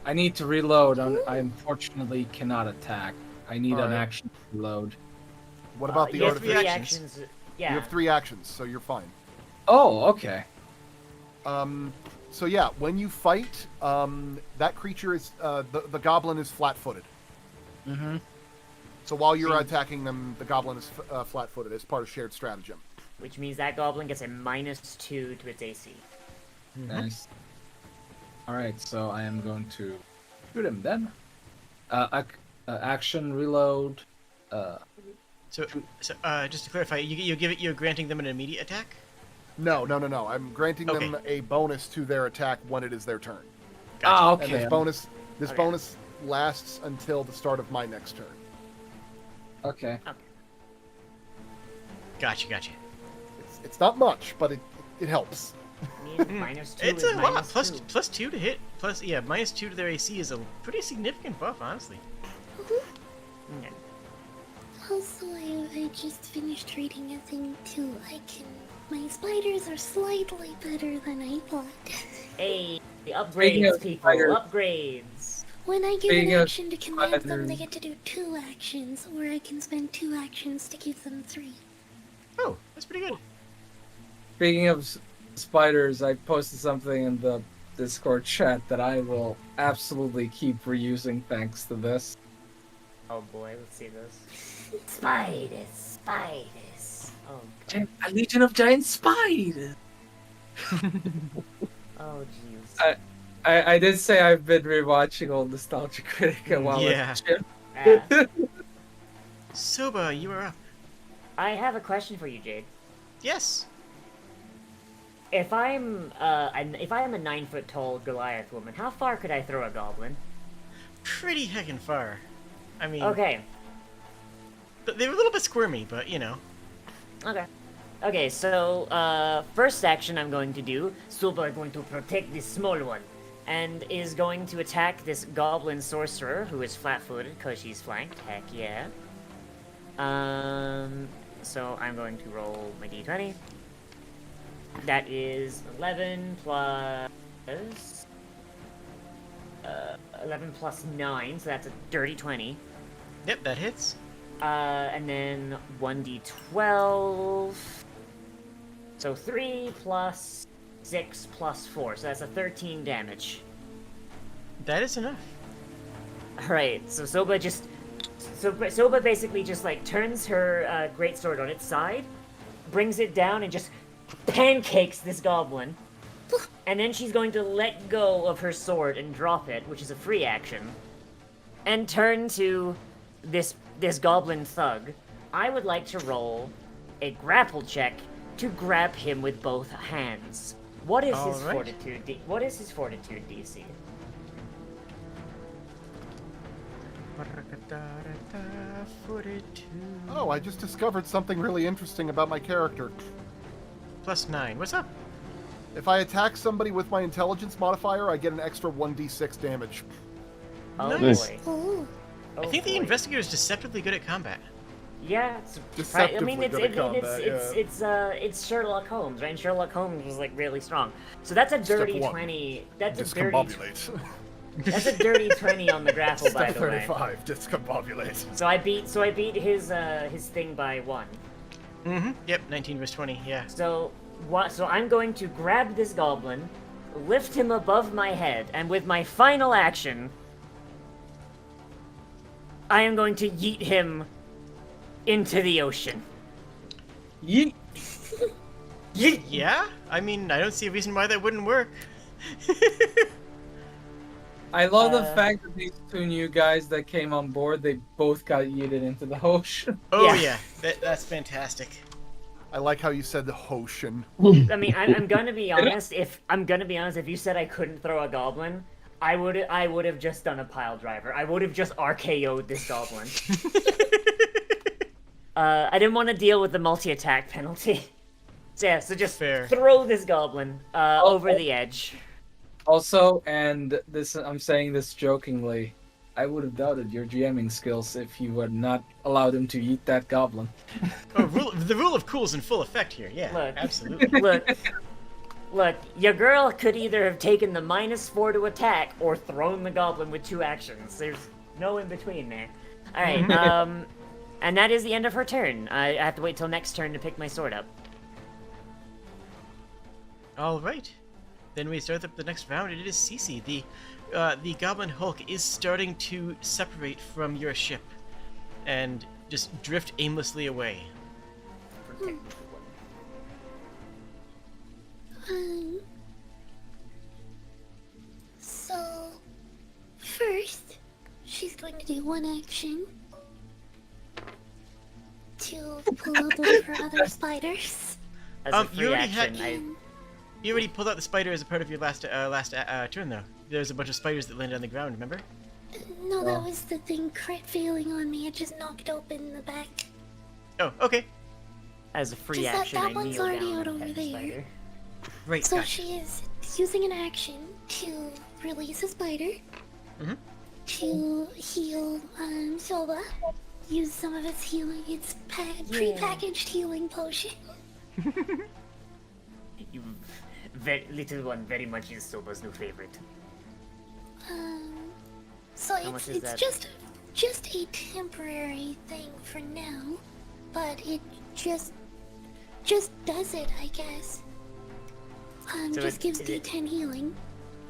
S4: I need to reload. I unfortunately cannot attack. I need an
S5: Alright.
S4: action to reload.
S5: What about the
S3: you have
S5: artificial?
S3: 3 actions. Yeah.
S5: You have 3 actions, so you're fine.
S4: Oh, okay.
S5: So yeah, when you fight, that creature is the goblin is flat-footed.
S4: Mm-hmm.
S5: So while you're attacking them, the goblin is flat-footed as part of shared stratagem.
S3: Which means that goblin gets a -2 to its AC.
S4: Nice. Alright, so I am going to shoot him then. Action, reload.
S1: So, just to clarify, you're granting them an immediate attack?
S5: No. I'm granting
S1: Okay.
S5: them a bonus to their attack when it is their turn.
S4: Ah,
S5: And
S4: okay.
S5: this bonus lasts until the start of my next turn.
S4: Okay.
S1: Gotcha.
S5: It's not much, but it helps.
S3: Means -2
S1: It's
S3: is
S1: a lot.
S3: -2.
S1: Plus 2 to hit. -2 to their AC is a pretty significant buff, honestly.
S3: Okay.
S6: Also, I just finished reading a thing too. My spiders are slightly better than I thought.
S3: Hey, the
S4: Speaking
S3: upgrades,
S4: of
S3: people.
S4: spiders-
S3: Upgrades.
S6: When I give
S4: Speaking
S6: an
S4: of
S6: action to command them, they
S4: spiders-
S6: get to do 2 actions, or I can spend 2 actions to give them 3.
S1: Oh, that's pretty good.
S4: Speaking of spiders, I posted something in the Discord chat that I will absolutely keep reusing thanks to this.
S3: Oh boy, let's see this. Spiders. Oh, God.
S4: A legion of giant spiders!
S3: Oh, jeez.
S4: I did say I've been rewatching old Nostalgia Critica while
S1: Yeah.
S4: at the gym.
S3: Ah,
S1: Soba, you are up.
S3: I have a question for you, Jade.
S1: Yes.
S3: If I'm a 9-foot tall Goliath woman, how far could I throw a goblin?
S1: Pretty heckin' far. I mean,
S3: Okay.
S1: They were a little bit squirmy, but you know.
S3: Okay, so, first action I'm going to do, Suba is going to protect this small one, and is going to attack this goblin sorcerer, who is flat-footed, because she's flanked, heck yeah. So I'm going to roll my d20. That is 11 plus... 11 plus 9, so that's a dirty 20.
S1: Yep, that hits.
S3: And then 1d12. So 3 plus 6 plus 4, so that's a 13 damage.
S1: That is enough.
S3: Alright, so Soba basically just like turns her greatsword on its side, brings it down, and just pancakes this goblin. And then she's going to let go of her sword and drop it, which is a free action, and turn to this goblin thug. I would like to roll a grapple check to grab him with both hands. What is his
S1: Alright.
S3: fortitude? What is his fortitude DC?
S5: Oh, I just discovered something really interesting about my character.
S1: +9. What's up?
S5: If I attack somebody with my intelligence modifier, I get an extra 1d6 damage.
S3: Oh
S1: Nice.
S3: boy.
S6: Oh,
S3: Oh,
S1: I think the
S3: boy.
S1: investigator is deceptively good at combat.
S3: Yeah, it's
S5: Deceptively
S3: I mean, it's
S5: good at combat,
S3: it's Sherlock Holmes, right? And Sherlock Holmes was like really strong. So that's a dirty
S5: one.
S3: 20. That's a dirty. That's a dirty 20 on the grapple, by
S5: Step
S3: the way.
S5: 35, discombobulate.
S3: So I beat his thing by 1.
S1: Mm-hmm. Yep, 19 versus 20, yeah.
S3: So I'm going to grab this goblin, lift him above my head, and with my final action, I am going to yeet him into the ocean.
S7: Yeet.
S3: Yeet!
S1: Yeah? I mean, I don't see a reason why that wouldn't work.
S7: I love the fact that these two new guys that came on board, they both got yeeted into the ocean.
S1: Oh
S3: Yeah.
S1: yeah, that's fantastic.
S5: I like how you said the Hoshin.
S3: I mean, I'm gonna be honest. If you said I couldn't throw a goblin, I would have just done a pile driver. I would have just RKO'd this goblin. I didn't want to deal with the multi-attack penalty. So yeah, so just
S1: Fair.
S3: throw this goblin over the edge.
S7: Also, and this I'm saying this jokingly, I would have doubted your GMing skills if you had not allowed him to eat that goblin.
S1: Oh, the rule of cool is in full effect here. Yeah,
S3: Look.
S1: absolutely.
S3: Look, your girl could either have taken the -4 to attack or thrown the goblin with 2 actions. There's no in between there. Alright, and that is the end of her turn. I have to wait till next turn to pick my sword up.
S1: All right, then we start up the next round. It is Cece. The Goblin Hulk is starting to separate from your ship, and just drift aimlessly away.
S6: So, first, she's going to do 1 action to pull out one of her other spiders.
S3: As a free
S1: you already
S3: action,
S1: had- You already pulled out the spider as a part of your last turn, though. There's a bunch of spiders that landed on the ground, remember?
S6: No, that was the thing crit failing on me. It just knocked open the back.
S1: Oh, okay.
S3: as a free
S6: Just that-
S3: action,
S6: that
S3: I
S6: one's
S3: kneel
S6: already
S3: down
S6: out
S3: and
S6: over
S3: pet the
S6: there.
S3: spider.
S1: Right,
S6: So
S1: gotcha.
S6: she is using an action to release a spider,
S1: Mhm.
S6: to heal Soba, use some of its healing, its pre-packaged healing potion.
S3: You, little one, very much is Soba's new favorite.
S6: So
S3: How much is
S6: it's
S3: that?
S6: just a temporary thing for now, but it just does it, I guess.
S3: So
S6: Just gives
S3: is it-
S6: D10 healing.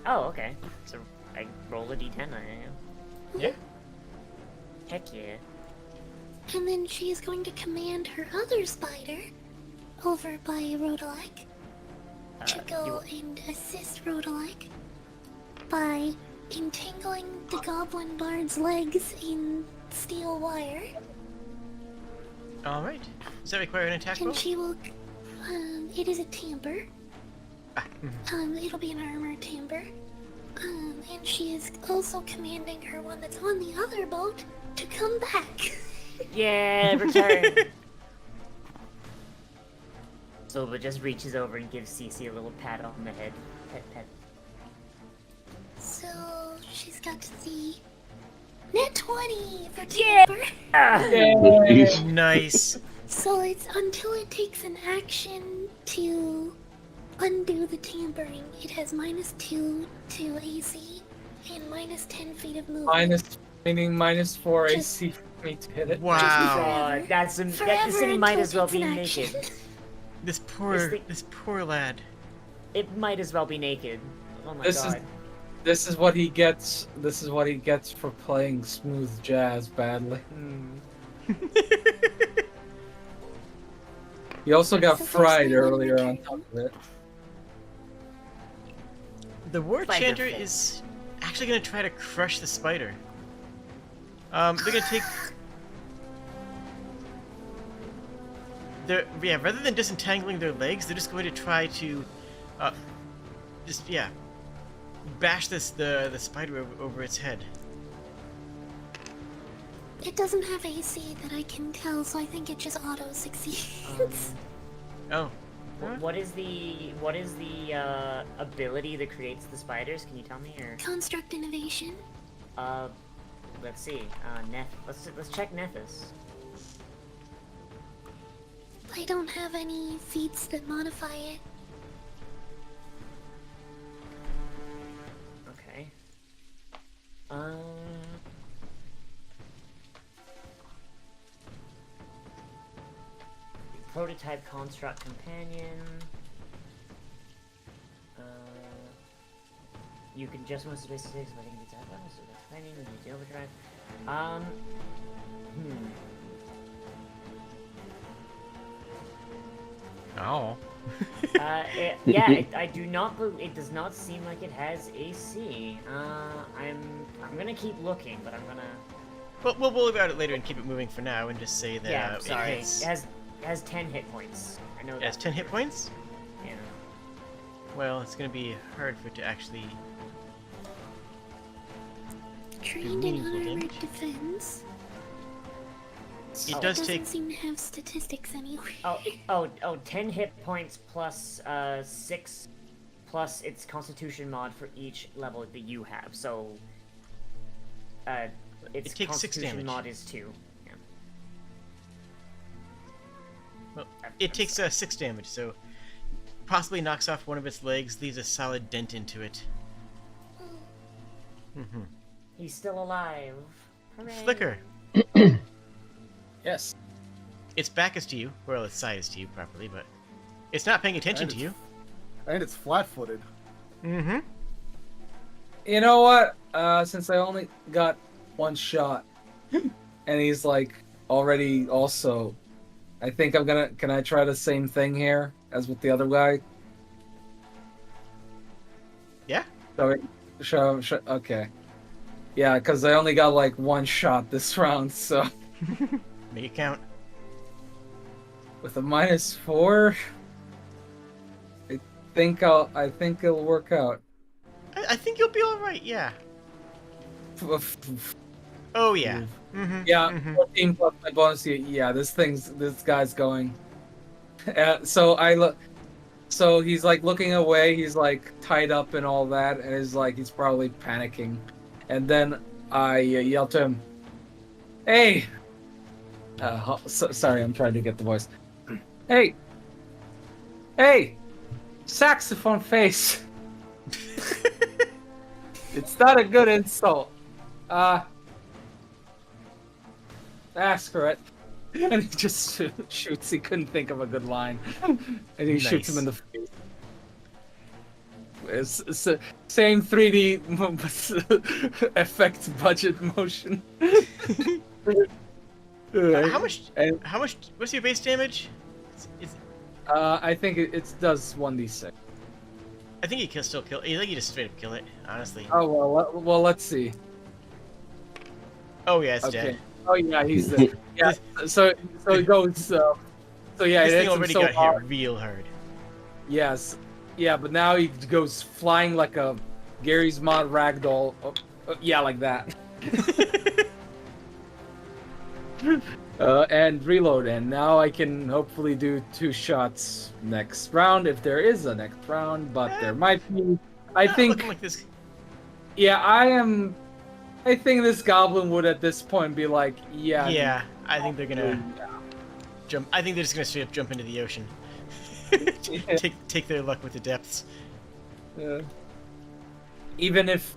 S3: Oh, okay. So I roll a d10 on it.
S1: Yeah.
S3: Heck yeah.
S6: And then she is going to command her other spider over by Rodalek to go and assist Rodalek by entangling the goblin bard's legs in steel wire.
S1: All right. Does that require an attack roll?
S6: And she will, it is a timbre.
S1: Ah, mhm.
S6: It'll be an armor timbre. And she is also commanding her one that's on the other boat to come back.
S3: Yeah, return. Soba just reaches over and gives Cece a little pat on the head. Pet, pet.
S6: So she's got the net 20 for
S3: Yeah!
S6: timbre.
S2: Nice.
S1: Nice.
S6: So it's until it takes an action to undo the tampering. It has -2 to AC and -10 feet of movement.
S7: -4
S6: Just-
S7: AC for me to hit it.
S1: Wow.
S6: Forever.
S3: That's some.
S6: Forever
S3: This thing might
S6: until
S3: as well
S6: it's
S3: be
S6: an
S3: naked.
S6: action.
S1: This poor,
S3: thing-
S1: this poor lad.
S3: It might as well be naked. Oh my
S7: This is-
S3: god.
S7: This is what he gets. This is what he gets for playing smooth jazz badly.
S3: Hmm.
S7: He also got
S6: So there's
S7: fried
S6: the one
S7: earlier on
S6: return.
S7: top of it.
S1: The War
S3: Spider
S1: Chanter
S3: fit.
S1: is actually going to try to crush the spider. They're going to take... rather than disentangling their legs, they're just going to try to, bash the spider over its head.
S6: It doesn't have AC that I can tell, so I think it just auto succeeds.
S1: Oh.
S3: What is the ability that creates the spiders? Can you tell me or?
S6: Construct innovation.
S3: Let's see. Let's check Nethys.
S6: I don't have any feats that modify it.
S3: Okay. prototype construct companion. You can just most statistics by getting the level, so that's companion, you need the overdrive.
S1: Oh.
S3: I do not. It does not seem like it has AC. I'm gonna keep looking, but I'm gonna.
S1: But we'll worry about it later and keep it moving for now, and just say that
S3: Yeah, sorry.
S1: it
S3: has 10 hit points. I know
S1: has
S3: that.
S1: 10 hit points.
S3: Yeah.
S1: Well, it's gonna be hard for it to actually.
S6: Trained in
S1: meaningful
S6: armored
S1: damage.
S6: defense.
S1: It
S6: So
S1: does
S6: doesn't
S1: take.
S6: seem to have statistics anyway.
S3: 10 hit points plus 6 plus its Constitution mod for each level that you have. So, its
S1: It takes 6
S3: Constitution
S1: damage.
S3: mod is 2. Yeah.
S1: Well, it takes 6 damage, so possibly knocks off one of its legs, leaves a solid dent into it. Mm-hmm.
S3: He's still alive. Hooray.
S1: Flicker.
S7: Yes.
S1: Its back is to you. Well, its side is to you properly, but it's not paying attention to you.
S5: And it's flat-footed.
S1: Mm-hmm.
S7: You know what? Since I only got one shot, and he's like already also, I think I'm gonna. Can I try the same thing here as with the other guy?
S1: Yeah.
S7: Okay. Yeah, because I only got like one shot this round, so
S1: Make it count.
S7: with a -4, I think it'll work out.
S1: I think you'll be all right. Yeah. Oh yeah. Mm-hmm.
S7: Yeah,
S1: Mm-hmm.
S7: 14 plus my bonus. Yeah, this guy's going. So he's like looking away. He's like tied up and all that, and he's probably panicking. And then I yell to him, "Hey!" Sorry, I'm trying to get the voice. Hey! Saxophone face! It's not a good insult. Screw it. And he just shoots. He couldn't think of a good line. And he shoots him in the face. It's same 3D effect budget motion.
S1: How much? What's your base damage?
S7: I think it does 1d6.
S1: I think you can still kill. I think you just straight up kill it. Honestly.
S7: Oh well. Let's see.
S1: Oh yeah, it's
S7: Okay.
S1: dead.
S7: Oh yeah, he's dead. Yeah. So it goes. So yeah,
S1: This
S7: it
S1: thing
S7: hits him
S1: already
S7: so
S1: got
S7: hard.
S1: hit real hard.
S7: Yes. Yeah, but now he goes flying like a Gary's Mod ragdoll. Yeah, like that. And reload, and now I can hopefully do 2 shots next round if there is a next round, but there might be. I
S1: Not
S7: think.
S1: looking like this.
S7: Yeah, I think this goblin would at this point be like, yeah.
S1: Yeah, I think they're gonna jump. I think they're just gonna straight up jump into the ocean. take their luck with the depths.
S7: Even if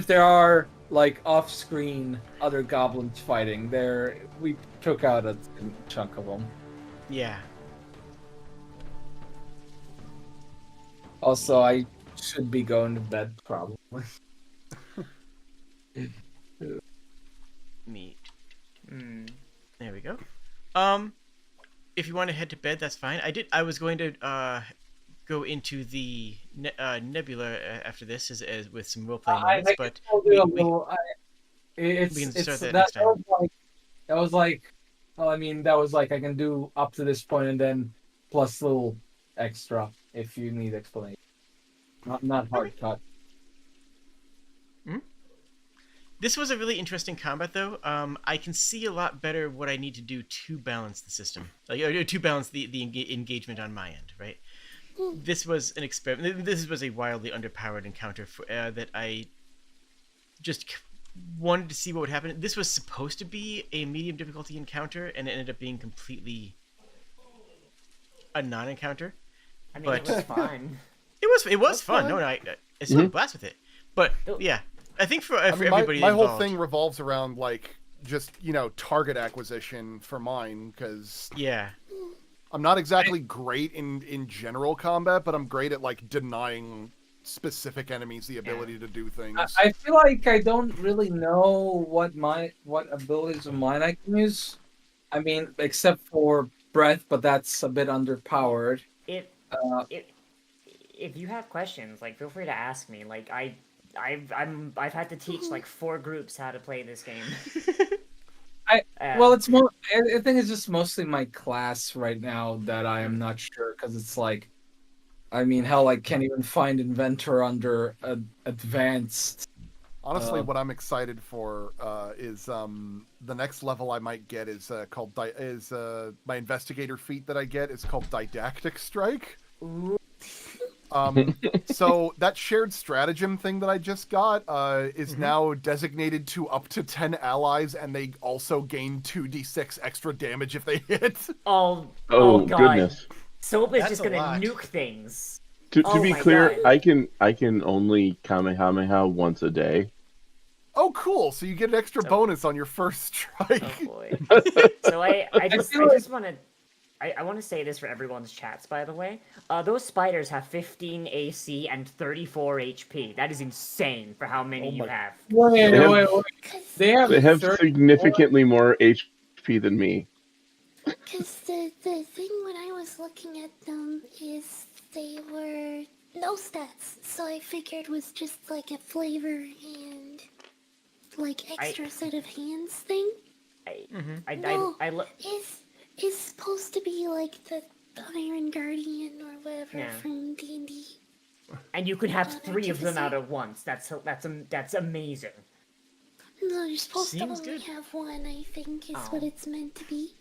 S7: there are like off-screen other goblins fighting, we took out a chunk of them.
S1: Yeah.
S7: Also, I should be going to bed probably.
S1: Neat.
S3: Hmm.
S1: There we go. If you want to head to bed, that's fine. I was going to go into the nebula after this as with some role playing moments, but we can start that next time.
S7: That was like, well, I mean, that was like I can do up to this point and then plus little extra if you need explanation. Not hard cut.
S1: This was a really interesting combat, though. I can see a lot better what I need to do to balance the system, or to balance the engagement on my end, right? This was an experiment. This was a wildly underpowered encounter that I just wanted to see what would happen. This was supposed to be a medium difficulty encounter, and it ended up being completely a non-encounter.
S3: I mean, it was fun.
S1: It was fun. No, I still had a blast with it. But yeah, I think for everybody
S5: my
S1: involved,
S5: whole thing revolves around like just target acquisition for mine because
S1: yeah,
S5: I'm not exactly great in general combat, but I'm great at like denying specific enemies the ability to do things.
S7: I feel like I don't really know what abilities of mine I can use. I mean, except for breath, but that's a bit underpowered.
S3: If you have questions, like feel free to ask me. Like I've had to teach like 4 groups how to play this game.
S7: Well, it's more. I think it's just mostly my class right now that I am not sure because it's like, I mean, hell, I can't even find inventor under advanced.
S5: Honestly, what I'm excited for is the next level I might get is called my investigator feat that I get is called Didactic Strike. So that shared stratagem thing that I just got is now designated to up to 10 allies, and they also gain 2d6 extra damage if they hit.
S3: Oh God.
S2: Goodness.
S3: Soba's
S1: That's
S3: just
S1: a
S3: gonna
S1: lot.
S3: nuke things.
S2: To
S3: Oh
S2: be
S3: my
S2: clear,
S3: God.
S2: I can only Kamehameha once a day.
S5: Oh, cool! So you get an extra bonus on your first strike.
S3: Oh boy. So I just want to. I want to say this for everyone's chats, by the way. Those spiders have 15 AC and 34 HP. That is insane for how many you have.
S7: Wait. They have
S2: They have
S7: 34.
S2: significantly more HP than me.
S6: Because the thing when I was looking at them is they were no stats, so I figured it was just like a flavor and like extra set of hands thing. Is supposed to be like the Iron Guardian or whatever from D&D.
S3: And you could have 3 of them out at once. That's amazing.
S6: No, you're supposed to
S1: Seems
S6: only
S1: good.
S6: have one, I think, is what it's meant to be.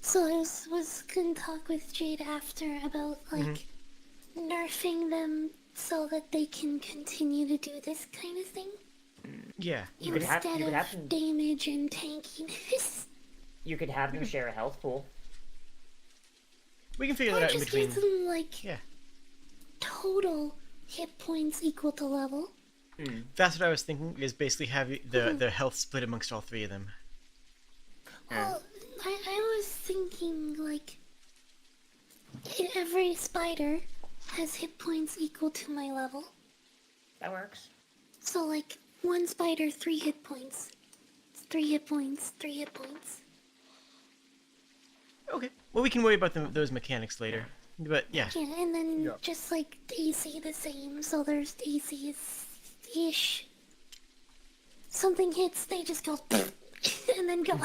S6: So I was gonna talk with Jade after about like nerfing them so that they can continue to do this kind of thing.
S1: Yeah.
S6: Instead of damage and tankiness.
S3: You could have them share a health pool.
S1: We can figure that
S6: Or
S1: out in
S6: just
S1: between.
S6: give them like
S1: Yeah.
S6: total hit points equal to level.
S1: That's what I was thinking, is basically have the health split amongst all 3 of them.
S6: Well, I was thinking like every spider has hit points equal to my level.
S3: That works.
S6: So like one spider, 3 hit points. 3 hit points, 3 hit points.
S1: Okay. Well, we can worry about those mechanics later. But yeah.
S6: Yeah, and then just like AC the same, so there's AC is ish. Something hits, they just go and then go.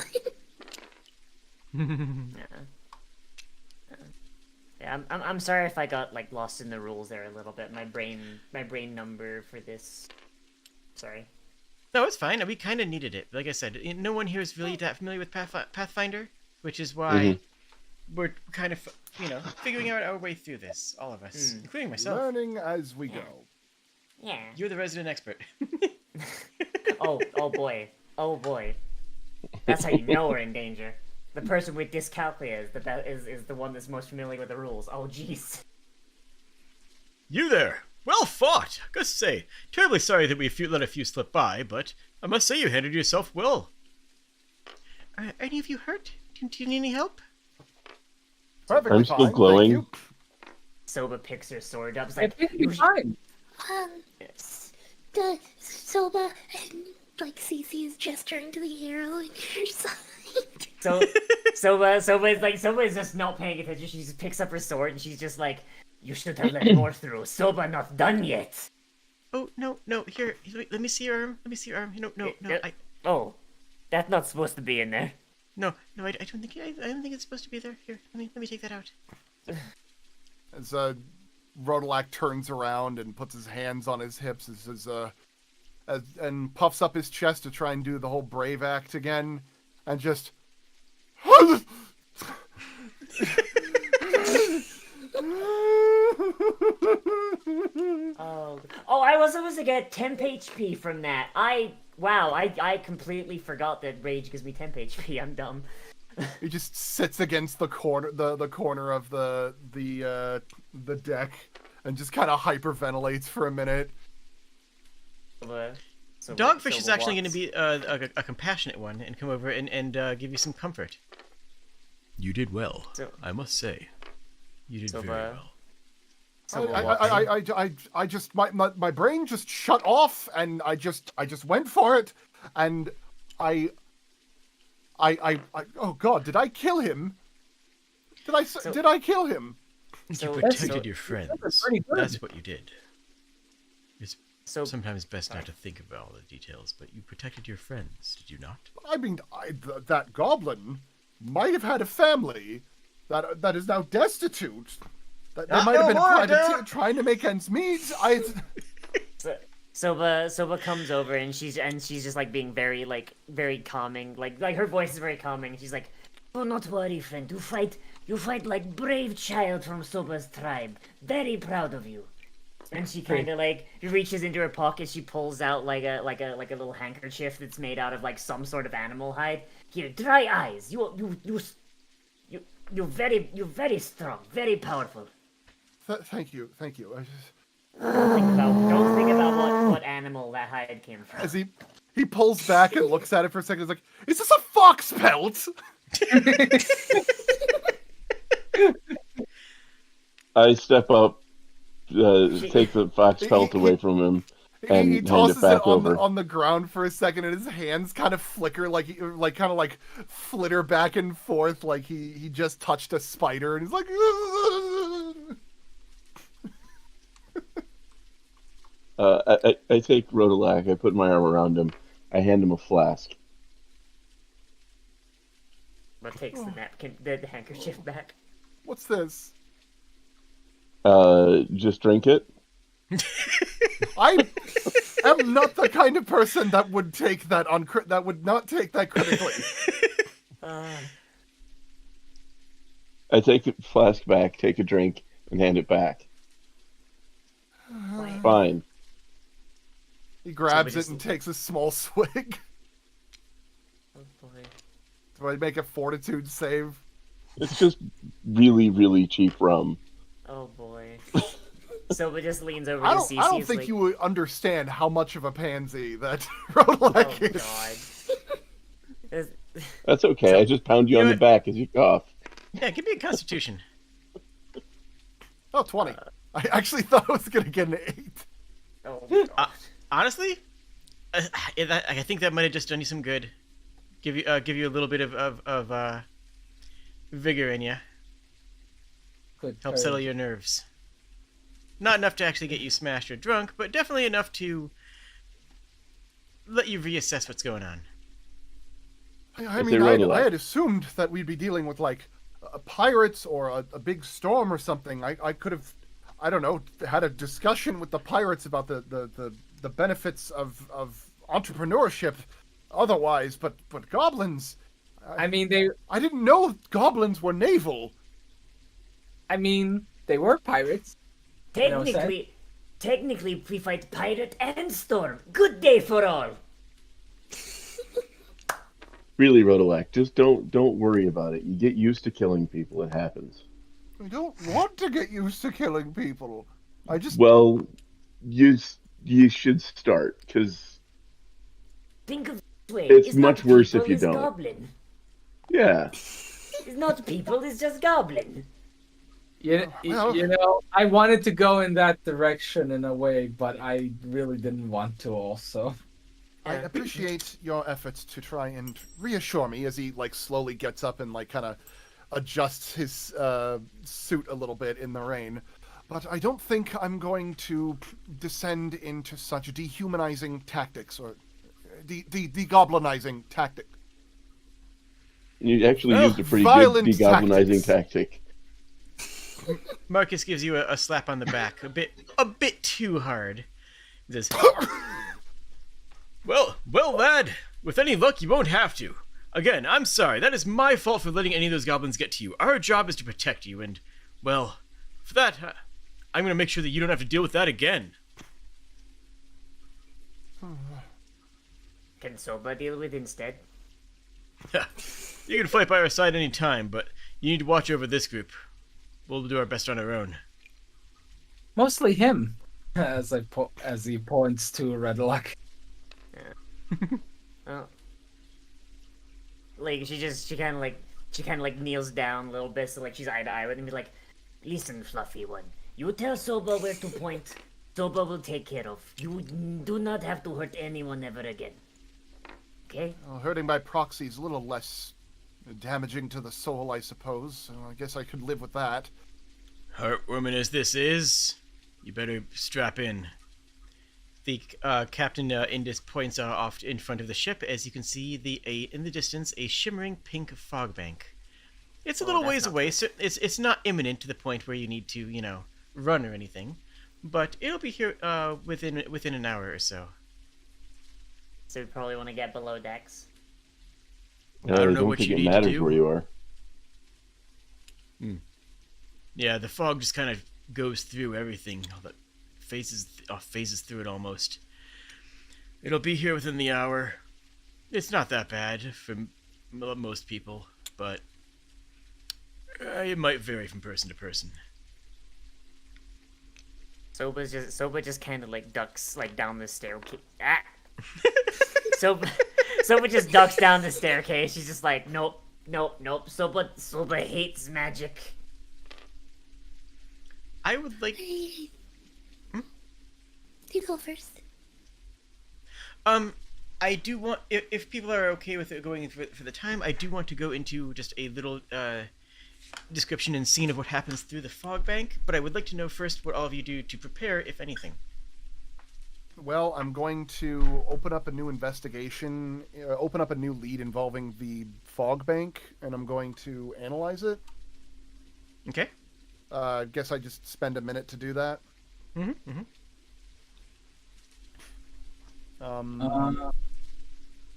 S3: Yeah, I'm sorry if I got like lost in the rules there a little bit. My brain number for this. Sorry.
S1: No, it's fine. We kind of needed it. Like I said, no one here is really that familiar with Pathfinder, which is why we're kind of, figuring out our way through this, all of us, including myself.
S5: Learning as we go.
S3: Yeah.
S1: You're the resident expert.
S3: Oh boy. That's how you know we're in danger. The person with dyscalculia is the one that's most familiar with the rules. Oh jeez.
S1: You there! Well fought! I gotta say, terribly sorry that we let a few slip by, but I must say you handled yourself well. Are any of you hurt? Do you need any help?
S5: Perfectly
S2: I'm still
S5: fine,
S2: glowing.
S5: thank you.
S3: Soba picks her sword up. It's
S7: I
S3: like,
S7: think you're fine.
S6: The Soba and like Cece is gesturing to the arrow in her side.
S3: So Soba is just not paying attention. She just picks up her sword and she's just like, you should have let more through. Soba not done yet.
S1: Oh, no, here, let me see your arm. No,
S3: Oh, that's not supposed to be in there.
S1: No, I don't think it's supposed to be there. Here, let me take that out.
S5: As Rodelac turns around and puts his hands on his hips and puffs up his chest to try and do the whole brave act again, and just.
S3: Oh, I was supposed to get temp HP from that. I completely forgot that rage gives me temp HP. I'm dumb.
S5: He just sits against the corner, the corner of the deck, and just kind of hyperventilates for a minute.
S1: Dogfish is actually going to be a compassionate one and come over and give you some comfort. You did well,
S3: So-
S1: I must say. You did
S3: So,
S1: very well.
S5: I just my brain just shut off, and I just went for it, and I oh God, did I kill him? Did I kill him?
S1: You
S3: So-
S1: protected
S3: so-
S1: your friends.
S7: pretty good.
S1: That's what you did. It's
S3: So
S1: sometimes best not to think about all the details, but you protected your friends, did you not?
S5: I mean, that goblin might have had a family that is now destitute. That they
S1: Not
S5: might have
S1: no
S5: been
S1: more,
S5: trying to make ends meet.
S3: Soba comes over and she's just like being very calming, like her voice is very calming. She's like,
S6: Do not worry, friend. You fight like brave child from Soba's tribe. Very proud of you.
S3: and she kind of like reaches into her pocket. She pulls out like a little handkerchief that's made out of like some sort of animal hide.
S6: Here, dry eyes. You're very strong, very powerful.
S5: Thank you. I just...
S3: Don't think about what animal that hide came from.
S5: As he pulls back and looks at it for a second, he's like, "Is this a fox pelt?"
S2: I step up, take the fox pelt away from him, and
S5: He
S2: hand
S5: tosses
S2: it back
S5: on
S2: over.
S5: on the ground for a second, and his hands kind of flicker, like flitter back and forth, like he just touched a spider, and he's like,
S2: I take Rodelac, I put my arm around him, I hand him a flask.
S3: But takes the napkin, the handkerchief back.
S5: "What's this?"
S2: Just drink it.
S5: I am not the kind of person that would take that that would not take that critically.
S2: I take the flask back, take a drink, and hand it back. Fine.
S5: He grabs
S3: Somebody
S5: it and takes a small swig.
S3: Oh boy.
S5: Do I make a fortitude save?
S2: It's just really, really cheap rum.
S3: Oh boy. Soba just leans over
S5: I
S3: to
S5: don't,
S3: Cece.
S5: I don't
S3: is
S5: think
S3: like,
S5: you would understand how much of a pansy that Rodelac
S3: Oh
S5: is.
S3: god.
S2: That's okay,
S1: So,
S2: I just pound you
S1: you
S2: on
S1: know
S2: the
S1: what?
S2: back as you cough.
S1: Yeah, give me a constitution.
S5: Oh, 20. I actually thought I was going to get an 8.
S3: Oh god.
S1: Honestly, I think that might have just done you some good. Give you a little bit of vigor in you.
S7: Good
S1: Help
S7: courage.
S1: settle your nerves. Not enough to actually get you smashed or drunk, but definitely enough to let you reassess what's going on.
S5: I
S2: It's
S5: mean,
S2: irrelevant.
S5: I had assumed that we'd be dealing with, like, pirates or a big storm or something. I could have, I don't know, had a discussion with the pirates about the benefits of entrepreneurship otherwise, but goblins...
S7: I mean,
S5: I didn't know goblins were naval.
S7: they were pirates. You know what I'm saying?
S6: Technically, we fight pirate and storm. Good day for all.
S2: Really, Rodelac, just don't worry about it. You get used to killing people, it happens.
S5: I don't want to get used to killing people. I just...
S2: Well, you should start, because,
S6: Think of it this way.
S2: It's much
S6: not
S2: worse
S6: people,
S2: if you
S6: it's
S2: don't.
S6: Goblin.
S2: yeah.
S6: It's not people, it's just goblin.
S5: Well-
S7: You know, I wanted to go in that direction in a way, but I really didn't want to also.
S5: I appreciate your efforts to try and reassure me as he like slowly gets up and like kind of adjusts his suit a little bit in the rain. But I don't think I'm going to descend into such dehumanizing tactics or degoblinizing tactic.
S2: You actually
S1: Oh,
S2: used a pretty good
S5: violent
S2: degoblinizing
S5: tactics.
S2: tactic.
S1: Marcus gives you a slap on the back, a bit too hard. He says, Well, lad, with any luck, you won't have to. Again, I'm sorry. That is my fault for letting any of those goblins get to you. Our job is to protect you, and, well, for that, I'm going to make sure that you don't have to deal with that again.
S3: Can Soba deal with instead?
S1: You can fight by our side any time, but you need to watch over this group. We'll do our best on our own.
S7: Mostly him, as he points to Redlock.
S3: Oh. Like she kind of like She kind of like kneels down a little bit, so like she's eye to eye with him. He's like, "Listen, fluffy one. You tell Soba where to point. Soba will take care of. You do not have to hurt anyone ever again. Okay?"
S5: Well, hurting by proxy is a little less damaging to the soul, I suppose. So I guess I could live with that.
S1: Heartwarming as this is, you better strap in. The Captain Indus points off in front of the ship as you can see in the distance a shimmering pink fog bank. It's a little ways away, so it's not imminent to the point where you need to, run or anything, but it'll be here within an hour or so.
S3: So we probably want to get below decks.
S1: I don't know what
S2: think
S1: you
S2: it
S1: need to
S2: matters
S1: do.
S2: where you are.
S1: Yeah, the fog just kind of goes through everything, but phases through it almost. It'll be here within the hour. It's not that bad for most people, but it might vary from person to person.
S3: Soba just kind of like ducks like down the staircase. Ah. Soba just ducks down the staircase. She's just like, nope. Soba hates magic.
S1: I would like.
S6: You go first.
S1: I do want, if people are okay with it going for the time, I do want to go into just a little description and scene of what happens through the fog bank, but I would like to know first what all of you do to prepare, if anything.
S5: Well, I'm going to open up a new investigation, open up a new lead involving the fog bank, and I'm going to analyze it.
S1: Okay.
S5: Guess I just spend a minute to do that.
S1: Mm-hmm.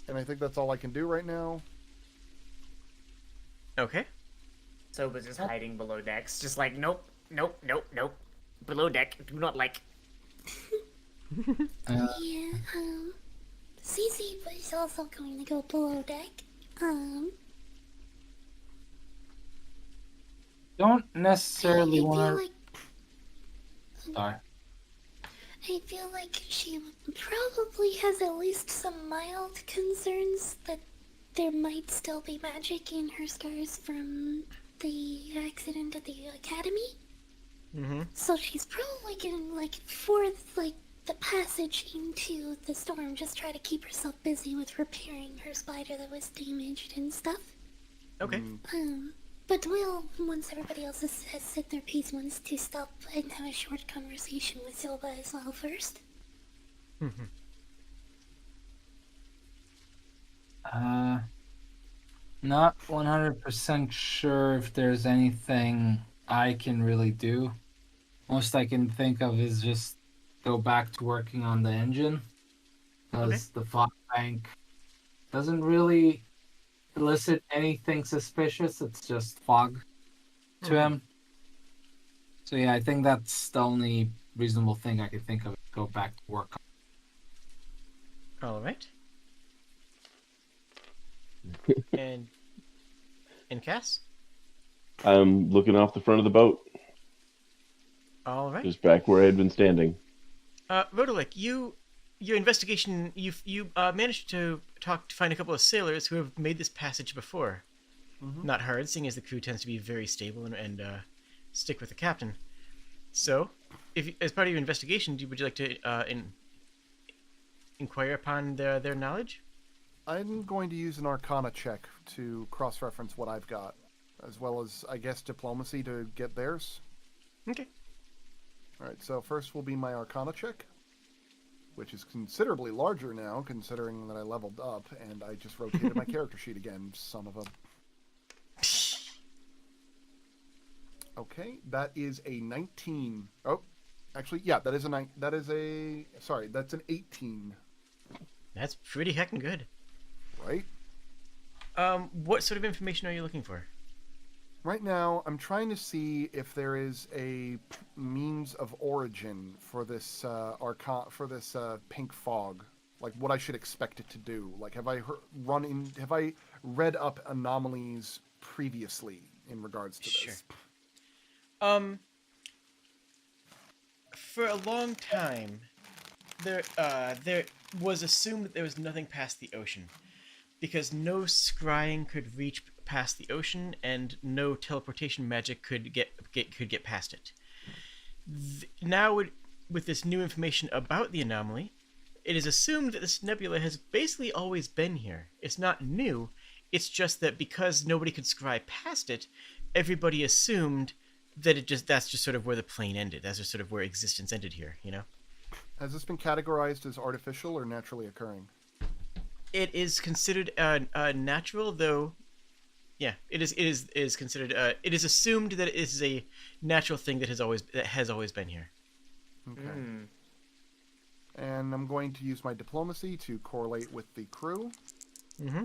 S5: And I think that's all I can do right now.
S1: Okay.
S3: Soba's just hiding below decks, just like, nope. Below deck, do not like.
S6: Yeah, Cece was also going to go below deck.
S7: Don't necessarily want to. Sorry.
S6: I feel like she probably has at least some mild concerns that there might still be magic in her scars from the accident at the academy.
S1: Mm-hmm.
S6: So she's probably gonna, for the passage into the storm, just try to keep herself busy with repairing her spider that was damaged and stuff.
S1: Okay.
S6: But we'll, once everybody else has said their piece, wants to stop and have a short conversation with Silva as well first.
S1: Mm-hmm.
S7: Not 100% sure if there's anything I can really do. Most I can think of is just go back to working on the engine. Because the fog bank doesn't really elicit anything suspicious. It's just fog to him. So yeah, I think that's the only reasonable thing I could think of. Go back to work on.
S1: All right. and Cass?
S2: I'm looking off the front of the boat,
S1: All right.
S2: just back where I had been standing.
S1: Roderick, your investigation, you managed to find a couple of sailors who have made this passage before.
S5: Mm-hmm.
S1: Not hard, seeing as the crew tends to be very stable and stick with the captain. So, as part of your investigation, would you like to inquire upon their knowledge?
S5: I'm going to use an Arcana check to cross-reference what I've got, as well as, I guess, diplomacy to get theirs.
S1: Okay.
S5: Alright, so first will be my Arcana check, which is considerably larger now, considering that I leveled up, and I just rotated my character sheet again, son of a... Okay, that is a 19. Oh, actually, yeah, that's an 18.
S1: That's pretty heckin' good.
S5: Right?
S1: What sort of information are you looking for?
S5: Right now, I'm trying to see if there is a means of origin for this pink fog. Like what I should expect it to do. Like, have I read up anomalies previously in regards to this?
S1: Sure. For a long time, there was assumed that there was nothing past the ocean, because no scrying could reach past the ocean, and no teleportation magic could get past it. Now, with this new information about the anomaly, it is assumed that this nebula has basically always been here. It's not new. It's just that because nobody could scry past it, everybody assumed that that's just sort of where the plane ended. That's just sort of where existence ended here, you know?
S5: Has this been categorized as artificial or naturally occurring?
S1: It is considered natural, though. Yeah, it is considered. It is assumed that it is a natural thing that has always been here.
S5: Okay. And I'm going to use my diplomacy to correlate with the crew.
S1: Mm-hmm.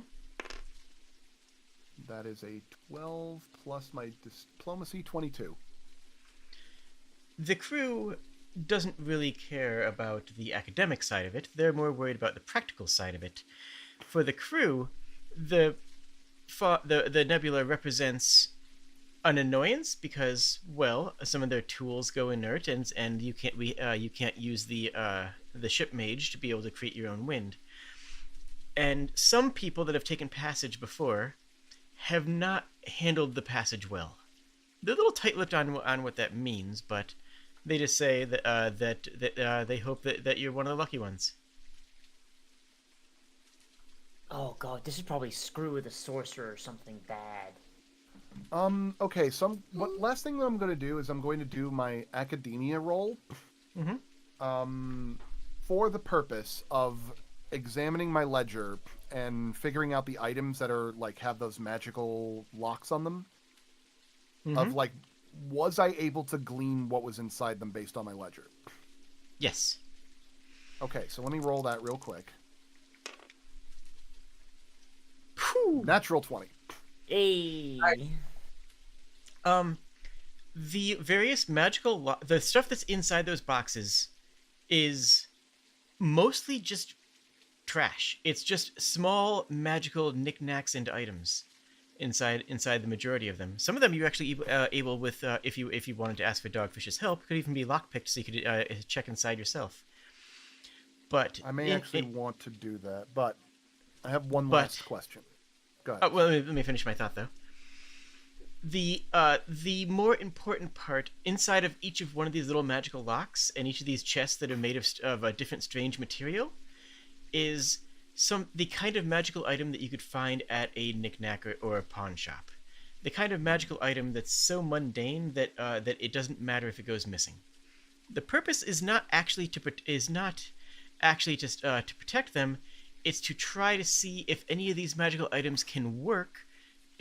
S5: That is a 12 plus my diplomacy, 22.
S1: The crew doesn't really care about the academic side of it. They're more worried about the practical side of it. For the crew, the nebula represents an annoyance because, well, some of their tools go inert, and you can't use the ship mage to be able to create your own wind. And some people that have taken passage before have not handled the passage well. They're a little tight-lipped on what that means, but they just say that they hope that you're one of the lucky ones.
S3: Oh god, this is probably Screw with a sorcerer or something bad.
S5: Okay, last thing that I'm going to do is I'm going to do my academia roll.
S1: Mm-hmm.
S5: For the purpose of examining my ledger and figuring out the items that are have those magical locks on them.
S1: Mm-hmm.
S5: Of was I able to glean what was inside them based on my ledger?
S1: Yes.
S5: Okay, so let me roll that real quick.
S1: Whew.
S5: Natural 20.
S3: Hey.
S1: The various magical the stuff that's inside those boxes is mostly just trash. It's just small magical knickknacks and items inside the majority of them. Some of them you're actually able with if you wanted to ask for Dogfish's help, could even be lockpicked so you could check inside yourself. But
S5: I may want to do that, but I have one last question. Go ahead.
S1: Well, let me finish my thought though. The more important part inside of each of one of these little magical locks and each of these chests that are made of a different strange material is the kind of magical item that you could find at a knickknack or a pawn shop. The kind of magical item that's so mundane that it doesn't matter if it goes missing. The purpose is not actually to protect them. It's to try to see if any of these magical items can work,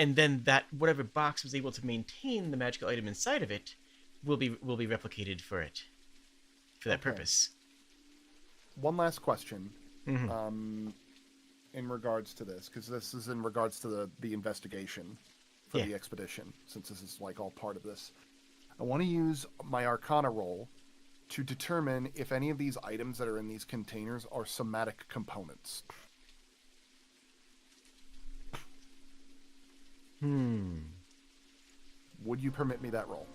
S1: and then that whatever box was able to maintain the magical item inside of it will be replicated for that purpose.
S5: One last question.
S1: Mm-hmm.
S5: In regards to this, because this is in regards to the investigation for the expedition, since this is all part of this. I want to use my Arcana roll to determine if any of these items that are in these containers are somatic components. Would you permit me that roll?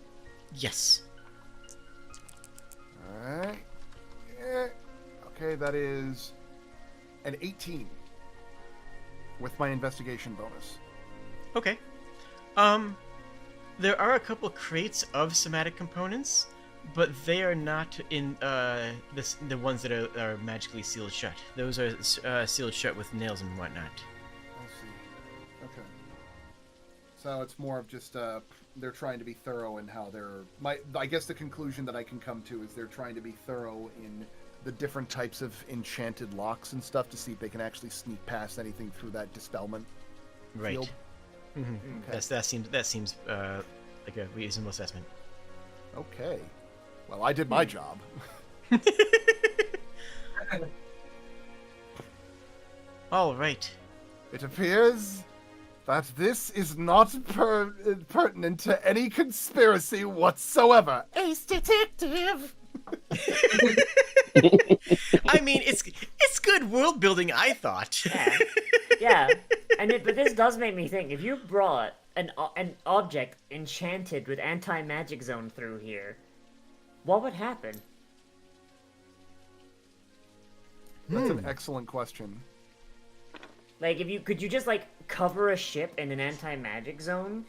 S1: Yes.
S5: Alright. Yeah. Okay, that is an 18 with my investigation bonus.
S1: Okay. There are a couple crates of somatic components, but they are not in the ones that are magically sealed shut. Those are sealed shut with nails and whatnot.
S5: I see. Okay. So it's more of just they're trying to be thorough in how I guess the conclusion that I can come to is they're trying to be thorough in the different types of enchanted locks and stuff to see if they can actually sneak past anything through that dispelment field.
S1: Mm-hmm.
S5: Okay.
S1: That seems like a reasonable assessment.
S5: Okay. Well, I did my job.
S1: All right.
S5: It appears that this is not pertinent to any conspiracy whatsoever. Ace Detective!
S1: I mean, it's good world building, I thought.
S3: Yeah. But this does make me think, if you brought an object enchanted with anti-magic zone through here, what would happen?
S5: That's an excellent question.
S3: Could you just cover a ship in an anti-magic zone,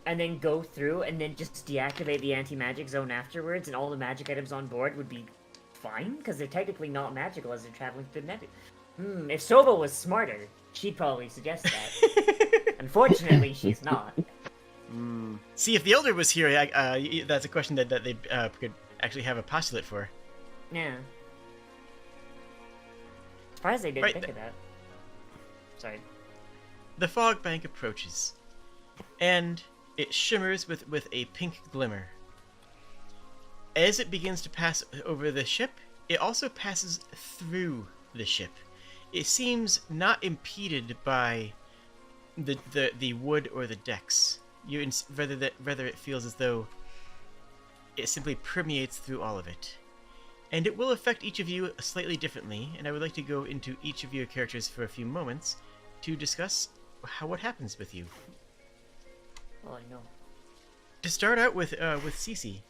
S3: and then go through and then just deactivate the anti-magic zone afterwards, and all the magic items on board would be fine, because they're technically not magical as they're traveling through the net. If Soba was smarter, she'd probably suggest that. Unfortunately, she's not.
S1: See, if the Elder was here, that's a question that they could actually have a postulate for.
S3: Yeah. Surprised they didn't
S1: Right,
S3: think of that. Sorry.
S1: The fog bank approaches, and it shimmers with a pink glimmer. As it begins to pass over the ship, it also passes through the ship. It seems not impeded by the wood or the decks. Rather it feels as though it simply permeates through all of it. And it will affect each of you slightly differently, and I would like to go into each of your characters for a few moments to discuss what happens with you.
S3: Oh no.
S1: To start out with Cece.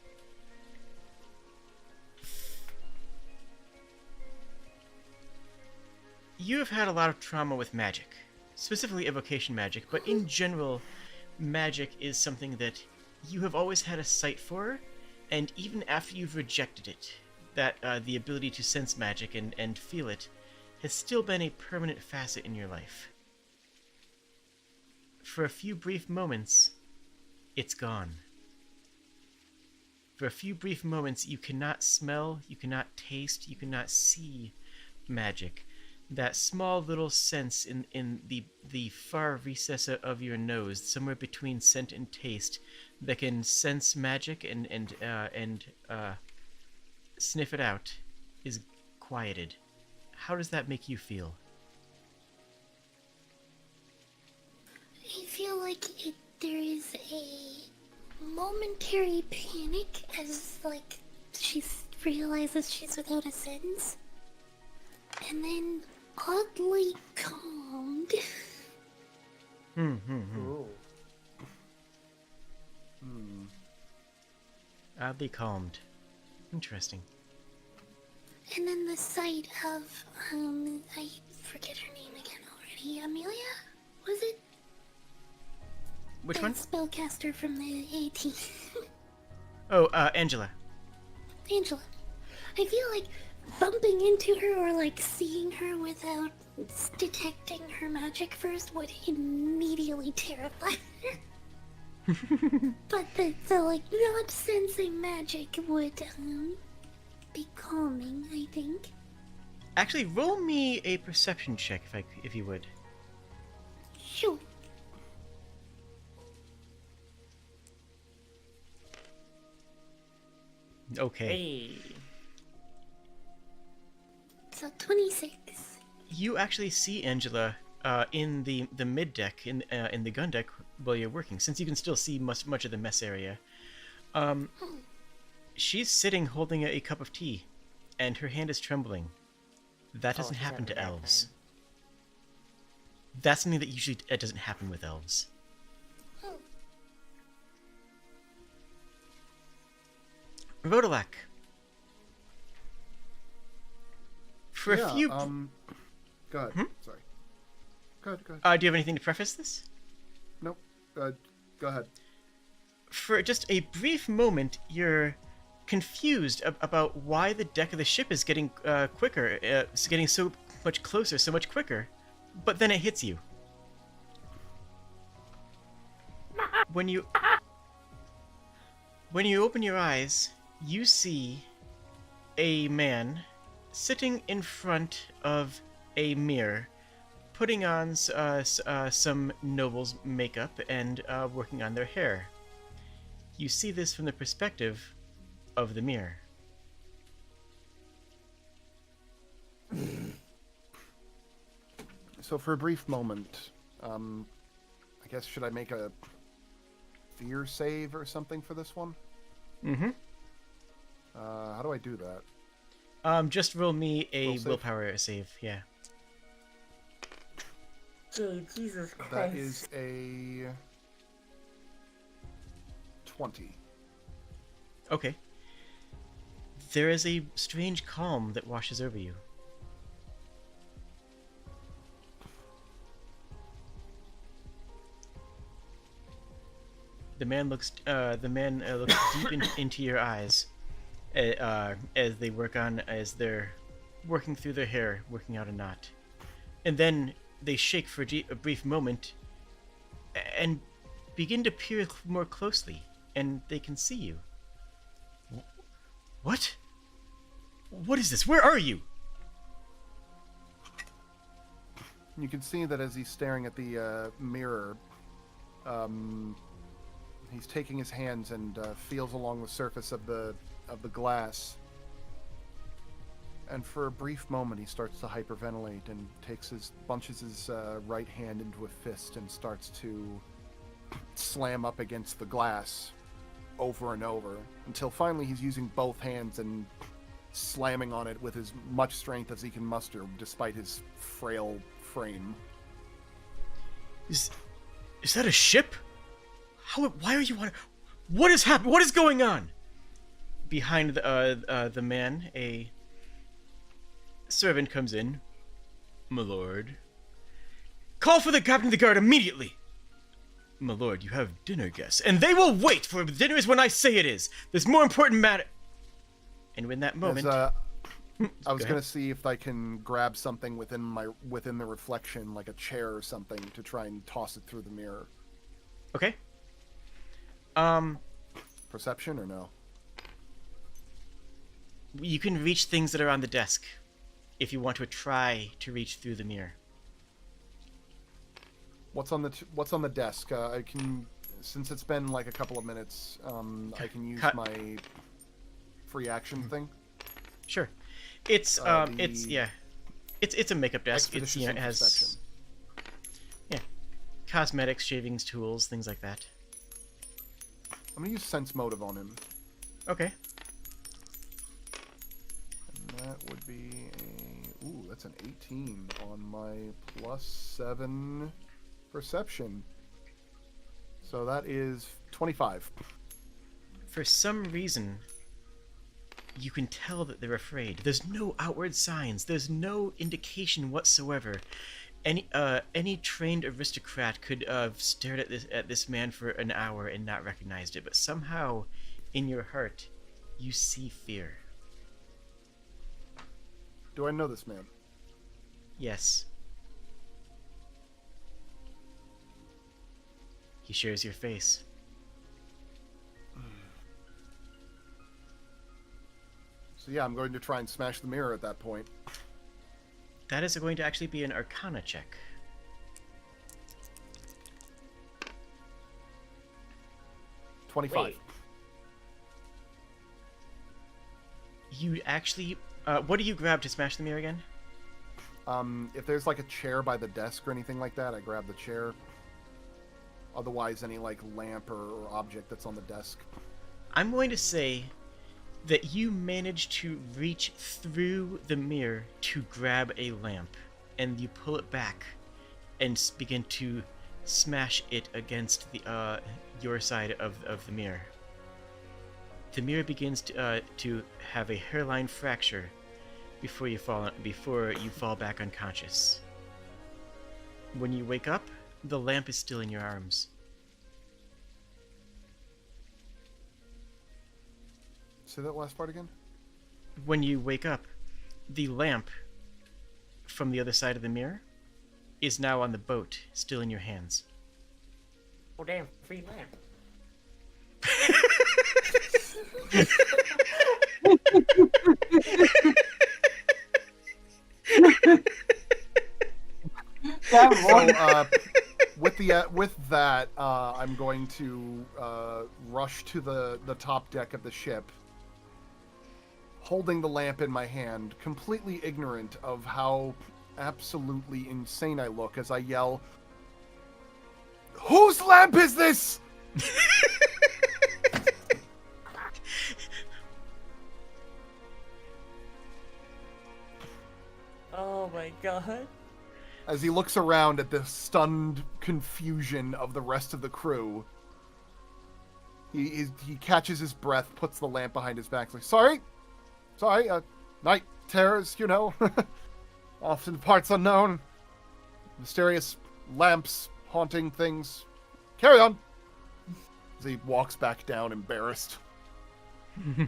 S1: You have had a lot of trauma with magic, specifically evocation magic, but in general, magic is something that you have always had a sight for, and even after you've rejected it, that the ability to sense magic and feel it has still been a permanent facet in your life. For a few brief moments, it's gone. For a few brief moments, you cannot smell, you cannot taste, you cannot see magic. That small little sense in the far recess of your nose, somewhere between scent and taste, that can sense magic and sniff it out, is quieted. How does that make you feel?
S6: I feel like there is a momentary panic as, like, she realizes she's without a sense. And then oddly calmed.
S3: Ooh.
S1: Oddly calmed. Interesting.
S6: And then the sight of, I forget her name again already. Amelia? Was it?
S1: Which
S6: That
S1: one?
S6: spellcaster from the 18.
S1: Oh, Angela.
S6: Angela. I feel like bumping into her or like seeing her without detecting her magic first would immediately terrify her. But the like not sensing magic would be calming, I think.
S1: Actually, roll me a perception check if you would.
S6: Sure.
S1: Okay.
S3: Hey.
S6: So 26.
S1: You actually see Angela in the mid deck in the gun deck while you're working, since you can still see much of the mess area. She's sitting holding a cup of tea, and her hand is trembling. That doesn't
S3: she's
S1: happen
S3: having
S1: to
S3: a bad
S1: elves.
S3: time.
S1: That's something that usually doesn't happen with elves. Rodolak. For a few...
S5: Go ahead.
S1: Hmm?
S5: Sorry. Go ahead.
S1: Do you have anything to preface this?
S5: Nope. Go ahead.
S1: For just a brief moment, you're confused about why the deck of the ship is getting quicker, it's getting so much closer, so much quicker. But then it hits you. When you open your eyes, you see a man sitting in front of a mirror, putting on some noble's makeup and working on their hair. You see this from the perspective of the mirror.
S5: So for a brief moment, I guess should I make a fear save or something for this one?
S1: Mm-hmm.
S5: How do I do that?
S1: Just roll me a
S5: Will save?
S1: willpower save, yeah.
S3: Jade, Jesus Christ.
S5: That is a 20.
S1: Okay. There is a strange calm that washes over you. The man looks deep into your eyes as they're working through their hair, working out a knot, and then they shake for a brief moment and begin to peer more closely, and they can see you. What? What is this? Where are you?
S5: You can see that as he's staring at the mirror, he's taking his hands and feels along the surface of the glass. And for a brief moment, he starts to hyperventilate and bunches his right hand into a fist and starts to slam up against the glass over and over until finally he's using both hands and slamming on it with as much strength as he can muster, despite his frail frame.
S1: Is that a ship? Why are you on? What has happened? What is going on? Behind the man, a servant comes in. My lord. Call for the captain of the guard immediately! My lord, you have dinner guests, and they will wait, for dinner is when I say it is. There's more important matter. And in that moment,
S5: I was gonna see if I can grab something within the reflection, like a chair or something, to try and toss it through the mirror.
S1: Okay.
S5: Perception or no?
S1: You can reach things that are on the desk, if you want to try to reach through the mirror.
S5: What's on the desk? I can, since it's been like a couple of minutes, I can use my free action thing.
S1: Sure. It's it's a makeup desk. It's, you know, it has cosmetics, shavings, tools, things like that.
S5: I'm gonna use sense motive on him.
S1: Okay.
S5: And that would be that's an 18 on my +7 perception. So that is 25.
S1: For some reason, you can tell that they're afraid. There's no outward signs. There's no indication whatsoever. Any trained aristocrat could have stared at this man for an hour and not recognized it, but somehow, in your heart, you see fear.
S5: Do I know this man?
S1: Yes. He shares your face.
S5: So yeah, I'm going to try and smash the mirror at that point.
S1: That is going to actually be an Arcana check.
S5: $25.
S3: Wait.
S1: You actually... what do you grab to smash the mirror again?
S5: If there's like a chair by the desk or anything like that, I grab the chair. Otherwise, any like lamp or object that's on the desk.
S1: I'm going to say that you manage to reach through the mirror to grab a lamp, and you pull it back and begin to smash it against the your side of the mirror. The mirror begins to have a hairline fracture before you fall back unconscious. When you wake up, the lamp is still in your arms.
S5: Say that last part again?
S1: When you wake up, the lamp from the other side of the mirror is now on the boat, still in your hands.
S3: Oh damn, free lamp.
S5: So, with that, I'm going to rush to the top deck of the ship, holding the lamp in my hand, completely ignorant of how absolutely insane I look as I yell, "Whose lamp is this?"
S3: Oh my god.
S5: As he looks around at the stunned confusion of the rest of the crew, he catches his breath, puts the lamp behind his back, like, sorry, night terrors, you know, often parts unknown, mysterious lamps haunting things. Carry on. As he walks back down, embarrassed.
S3: Boy.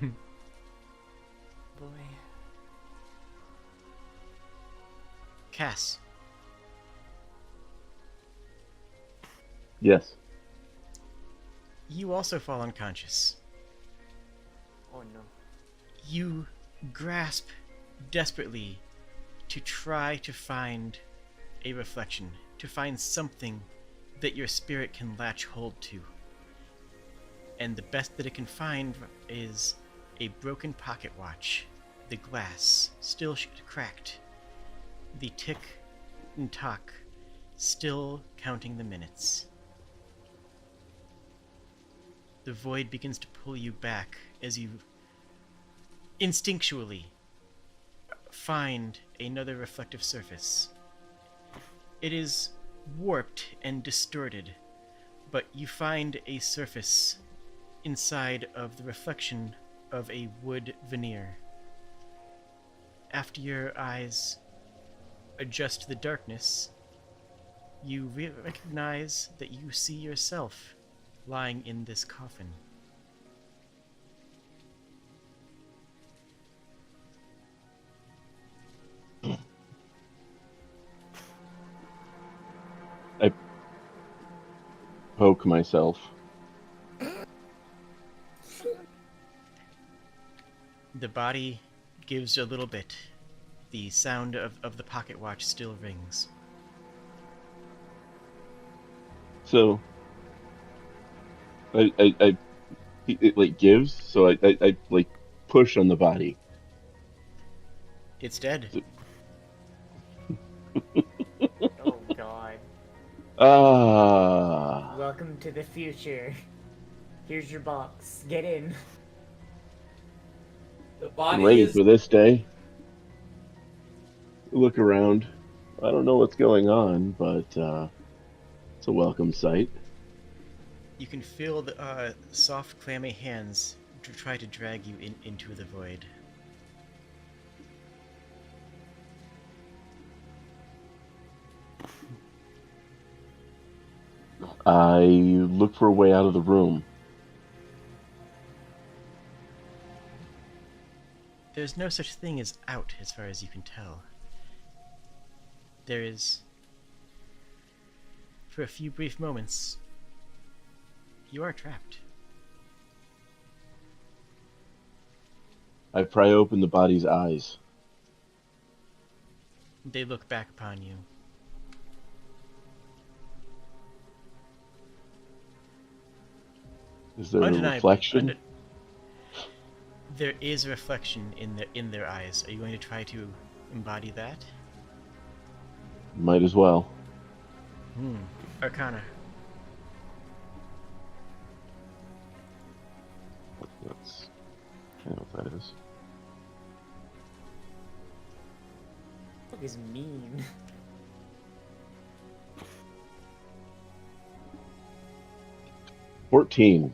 S1: Cass,
S2: Yes.
S1: you also fall unconscious.
S3: Oh no.
S1: You grasp desperately to try to find a reflection, to find something that your spirit can latch hold to. And the best that it can find is a broken pocket watch, the glass still cracked, the tick and tock still counting the minutes. The void begins to pull you back as you instinctually find another reflective surface. It is warped and distorted, but you find a surface inside of the reflection of a wood veneer. After your eyes adjust to the darkness, you recognize that you see yourself lying in this coffin.
S2: I poke myself.
S1: The body gives a little bit. The sound of the pocket watch still rings.
S2: So it like gives, so I like push on the body.
S1: It's dead.
S3: Oh god.
S2: Ah.
S3: Welcome to the future. Here's your box. Get in.
S7: The
S2: I'm
S7: body
S2: ready
S7: is
S2: for this day. Look around. I don't know what's going on, but it's a welcome sight.
S1: You can feel the soft, clammy hands to try to drag you into the void.
S2: I look for a way out of the room.
S1: There's no such thing as out, as far as you can tell. There is... For a few brief moments, you are trapped.
S2: I pry open the body's eyes.
S1: They look back upon you.
S2: Is there a
S1: Undeniably,
S2: reflection?
S1: there is a reflection in their eyes. Are you going to try to embody that?
S2: Might as well.
S1: Arcana.
S2: That's kind of what that is.
S3: Fuck is mean.
S2: $14.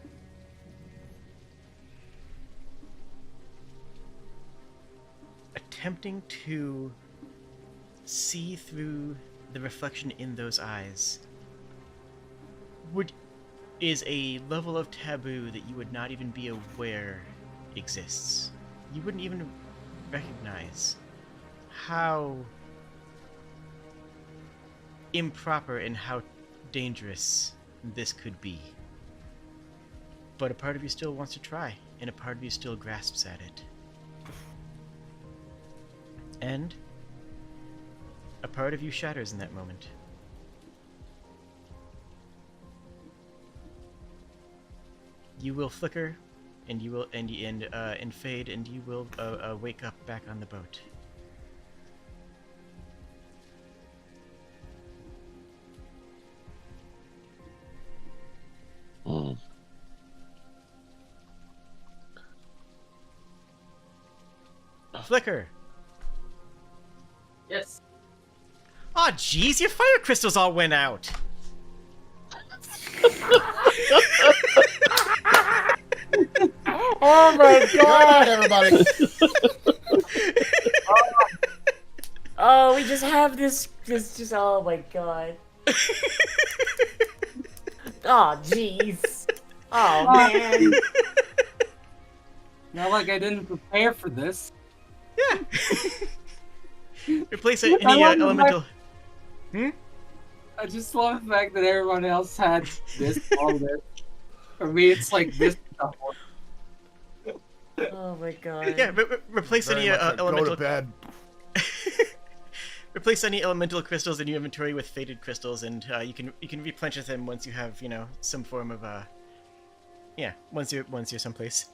S1: Attempting to see through the reflection in those eyes is a level of taboo that you would not even be aware exists. You wouldn't even recognize how improper and how dangerous this could be. But a part of you still wants to try, and a part of you still grasps at it. And a part of you shatters in that moment. You will flicker, and you will and fade, and you will wake up back on the boat.
S2: Mm.
S1: Flicker.
S7: yes.
S1: Aw, jeez, your fire crystals all went out.
S3: Oh my
S5: Good night, everybody.
S3: Oh, we just have this just oh my god. Oh jeez. Oh man.
S7: Not like I didn't prepare for this.
S1: Yeah. Replace any
S7: love the
S1: elemental.
S7: I just love the fact that everyone else had this, all this. For me, it's like this stuff.
S3: Oh my god.
S1: Yeah, replace
S5: Very
S1: any
S5: much like,
S1: elemental.
S5: Go to bed.
S1: Replace any elemental crystals in your inventory with faded crystals, and you can replenish them once you have some form of once you're someplace.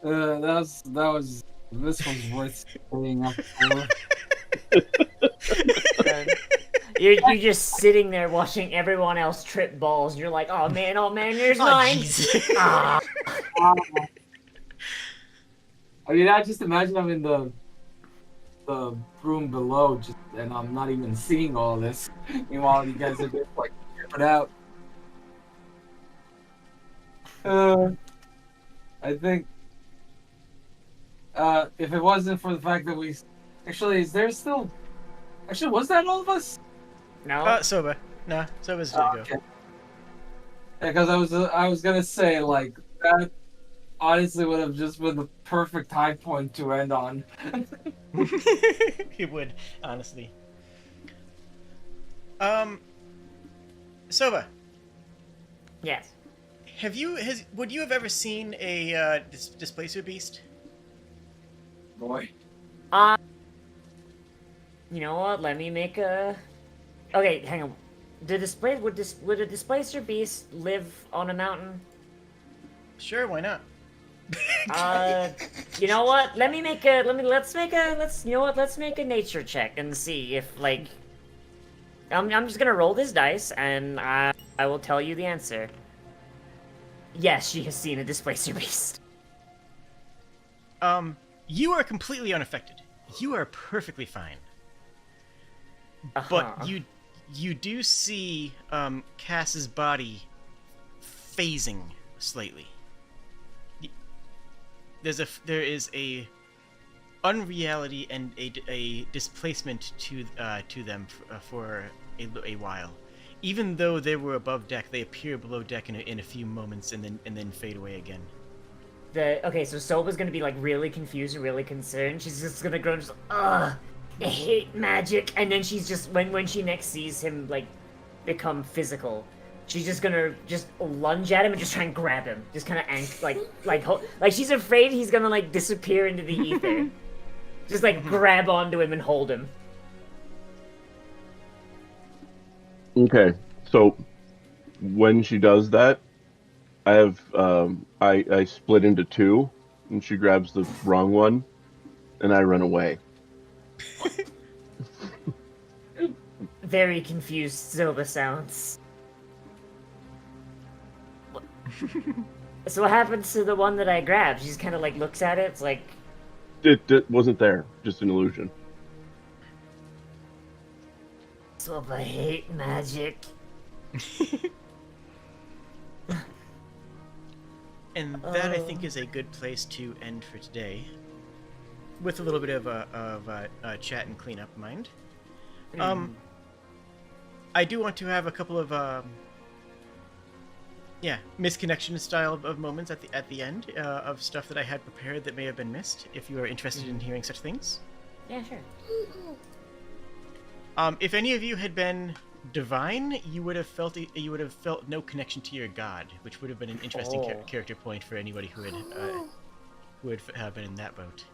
S7: This was worth staying up for.
S3: You're just sitting there watching everyone else trip balls, and you're like, oh man, here's mine. Ah.
S7: I mean, I just imagine I'm in the room below, and I'm not even seeing all this. Meanwhile, you guys are just like tripping out. I think if it wasn't for the fact that was that all of us?
S3: No.
S1: Soba. No, Soba's ready to go.
S7: Okay. Yeah, because I was gonna say like that. Honestly, would have just been the perfect high point to end on.
S1: It would, honestly. Soba.
S3: Yes.
S1: Would you have ever seen a displacer beast?
S7: Boy.
S3: You know what? Let me make a. Okay, hang on. Would a displacer beast live on a mountain?
S1: Sure, why not?
S3: You know what? Let's make a nature check and see if like. I'm just gonna roll this dice and I will tell you the answer. Yes, she has seen a displacer beast.
S1: You are completely unaffected. You are perfectly fine. But you do see Cass's body phasing slightly. There is a unreality and a displacement to them for a while. Even though they were above deck, they appear below deck in a few moments and then fade away again.
S3: Okay, so Soba's gonna be like really confused and really concerned. She's just gonna groan, just I hate magic. And then she's just when she next sees him like become physical, she's just gonna lunge at him and just try and grab him. Just kind of like she's afraid he's gonna like disappear into the ether. Just like grab onto him and hold him.
S2: Okay, so when she does that, I have I split into two, and she grabs the wrong one, and I run away.
S3: Very confused Soba sounds. So what happens to the one that I grabbed? She just kind of like looks at it. It's like
S2: it wasn't there, just an illusion.
S3: Soba hate magic.
S1: And that I think is a good place to end for today, with a little bit of chat and cleanup in mind. I do want to have a couple of misconnection style of moments at the end of stuff that I had prepared that may have been missed. If you are interested in hearing such things.
S3: Yeah, sure.
S1: If any of you had been divine, you would have felt no connection to your god, which would have been an interesting character point for anybody who would have been in that boat.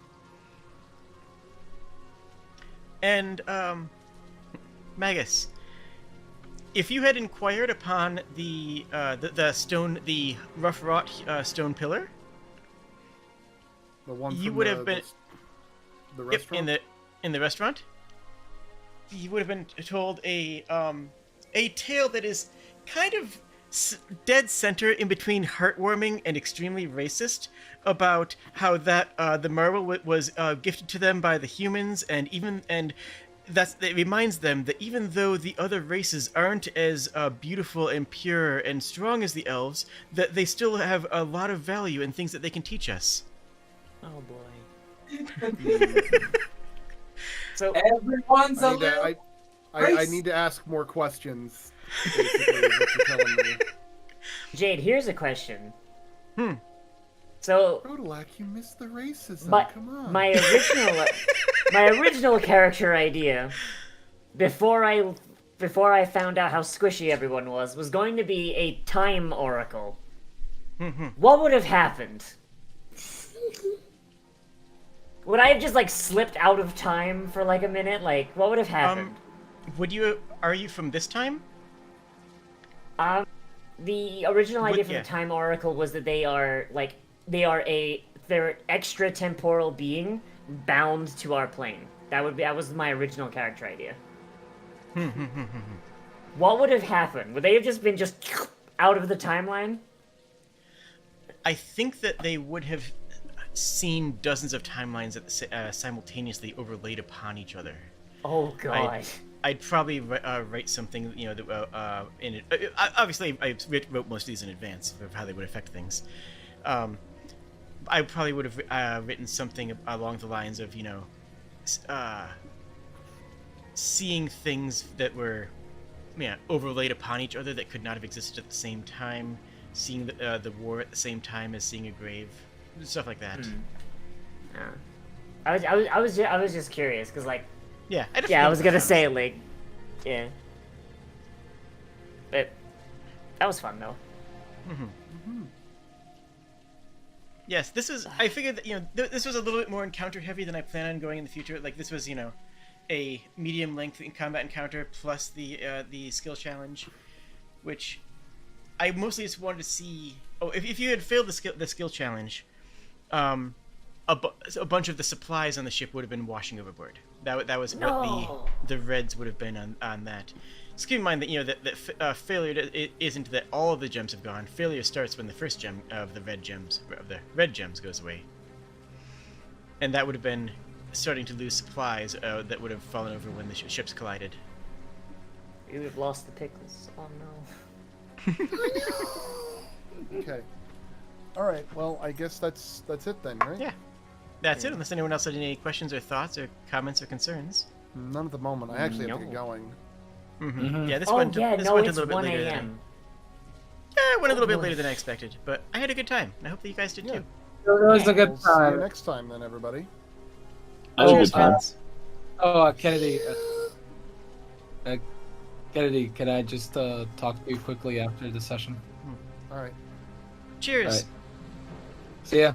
S1: And Magus, if you had inquired upon the rough wrought stone pillar,
S5: The one
S1: you
S5: from
S1: would have been
S5: the restaurant.
S1: in the restaurant. You would have been told a tale that is kind of dead center in between heartwarming and extremely racist about how that the marble was gifted to them by the humans, and it reminds them that even though the other races aren't as beautiful and pure and strong as the elves, that they still have a lot of value and things that they can teach us.
S3: Oh boy. So
S7: everyone's a little.
S5: I need to ask more questions. Basically, is what you're telling me.
S3: Jade, here's a question.
S1: Hmm.
S3: So,
S5: Rodelac, you missed the racism.
S3: my
S5: Come on.
S3: my original character idea, before I found out how squishy everyone was going to be a time oracle. What would have happened? Would I have just like slipped out of time for like a minute? Like, what would have happened?
S1: Are you from this time?
S3: The original idea for
S1: yeah.
S3: the time oracle was that they're extra temporal being bound to our plane. That was my original character idea. What would have happened? Would they have just been out of the timeline?
S1: I think that they would have seen dozens of timelines that simultaneously overlaid upon each other.
S3: Oh god.
S1: I'd probably write something, that in it. Obviously, I wrote most of these in advance of how they would affect things. I probably would have written something along the lines of, seeing things that were, overlaid upon each other that could not have existed at the same time. Seeing the war at the same time as seeing a grave, stuff like that.
S3: I was just curious because like.
S1: Yeah,
S3: I was gonna say like, yeah. But that was fun though.
S1: Yes, this is. I figured that this was a little bit more encounter heavy than I plan on going in the future. Like this was a medium length combat encounter plus the skill challenge, which I mostly just wanted to see. Oh, if you had failed the skill challenge, a bunch of the supplies on the ship would have been washing overboard. That was what the reds would have been on that. Just keep in mind that that failure isn't that all of the gems have gone. Failure starts when the first gem of the red gems goes away, and that would have been starting to lose supplies that would have fallen over when the ships collided.
S3: You would have lost the pickles. Oh no.
S5: Okay. All right. Well, I guess that's it then, right?
S1: Yeah. That's it, unless anyone else had any questions or thoughts or comments or concerns.
S5: None at the moment. I actually have to get going.
S1: Yeah, this
S3: Oh
S1: went
S3: yeah,
S1: this
S3: no,
S1: went a
S3: it's
S1: little bit
S3: 1
S1: later
S3: a.m.
S1: it went a little bit later than I expected, but I had a good time, and I hope that you guys did
S5: Yeah.
S1: too.
S7: It was a good
S5: We'll see you
S7: time.
S5: next time then, everybody.
S2: I had a
S1: Cheers,
S2: good time.
S1: friends.
S7: Oh, Kennedy. Kennedy, can I just talk to you quickly after the session?
S5: All right.
S1: Cheers.
S7: All right. See ya.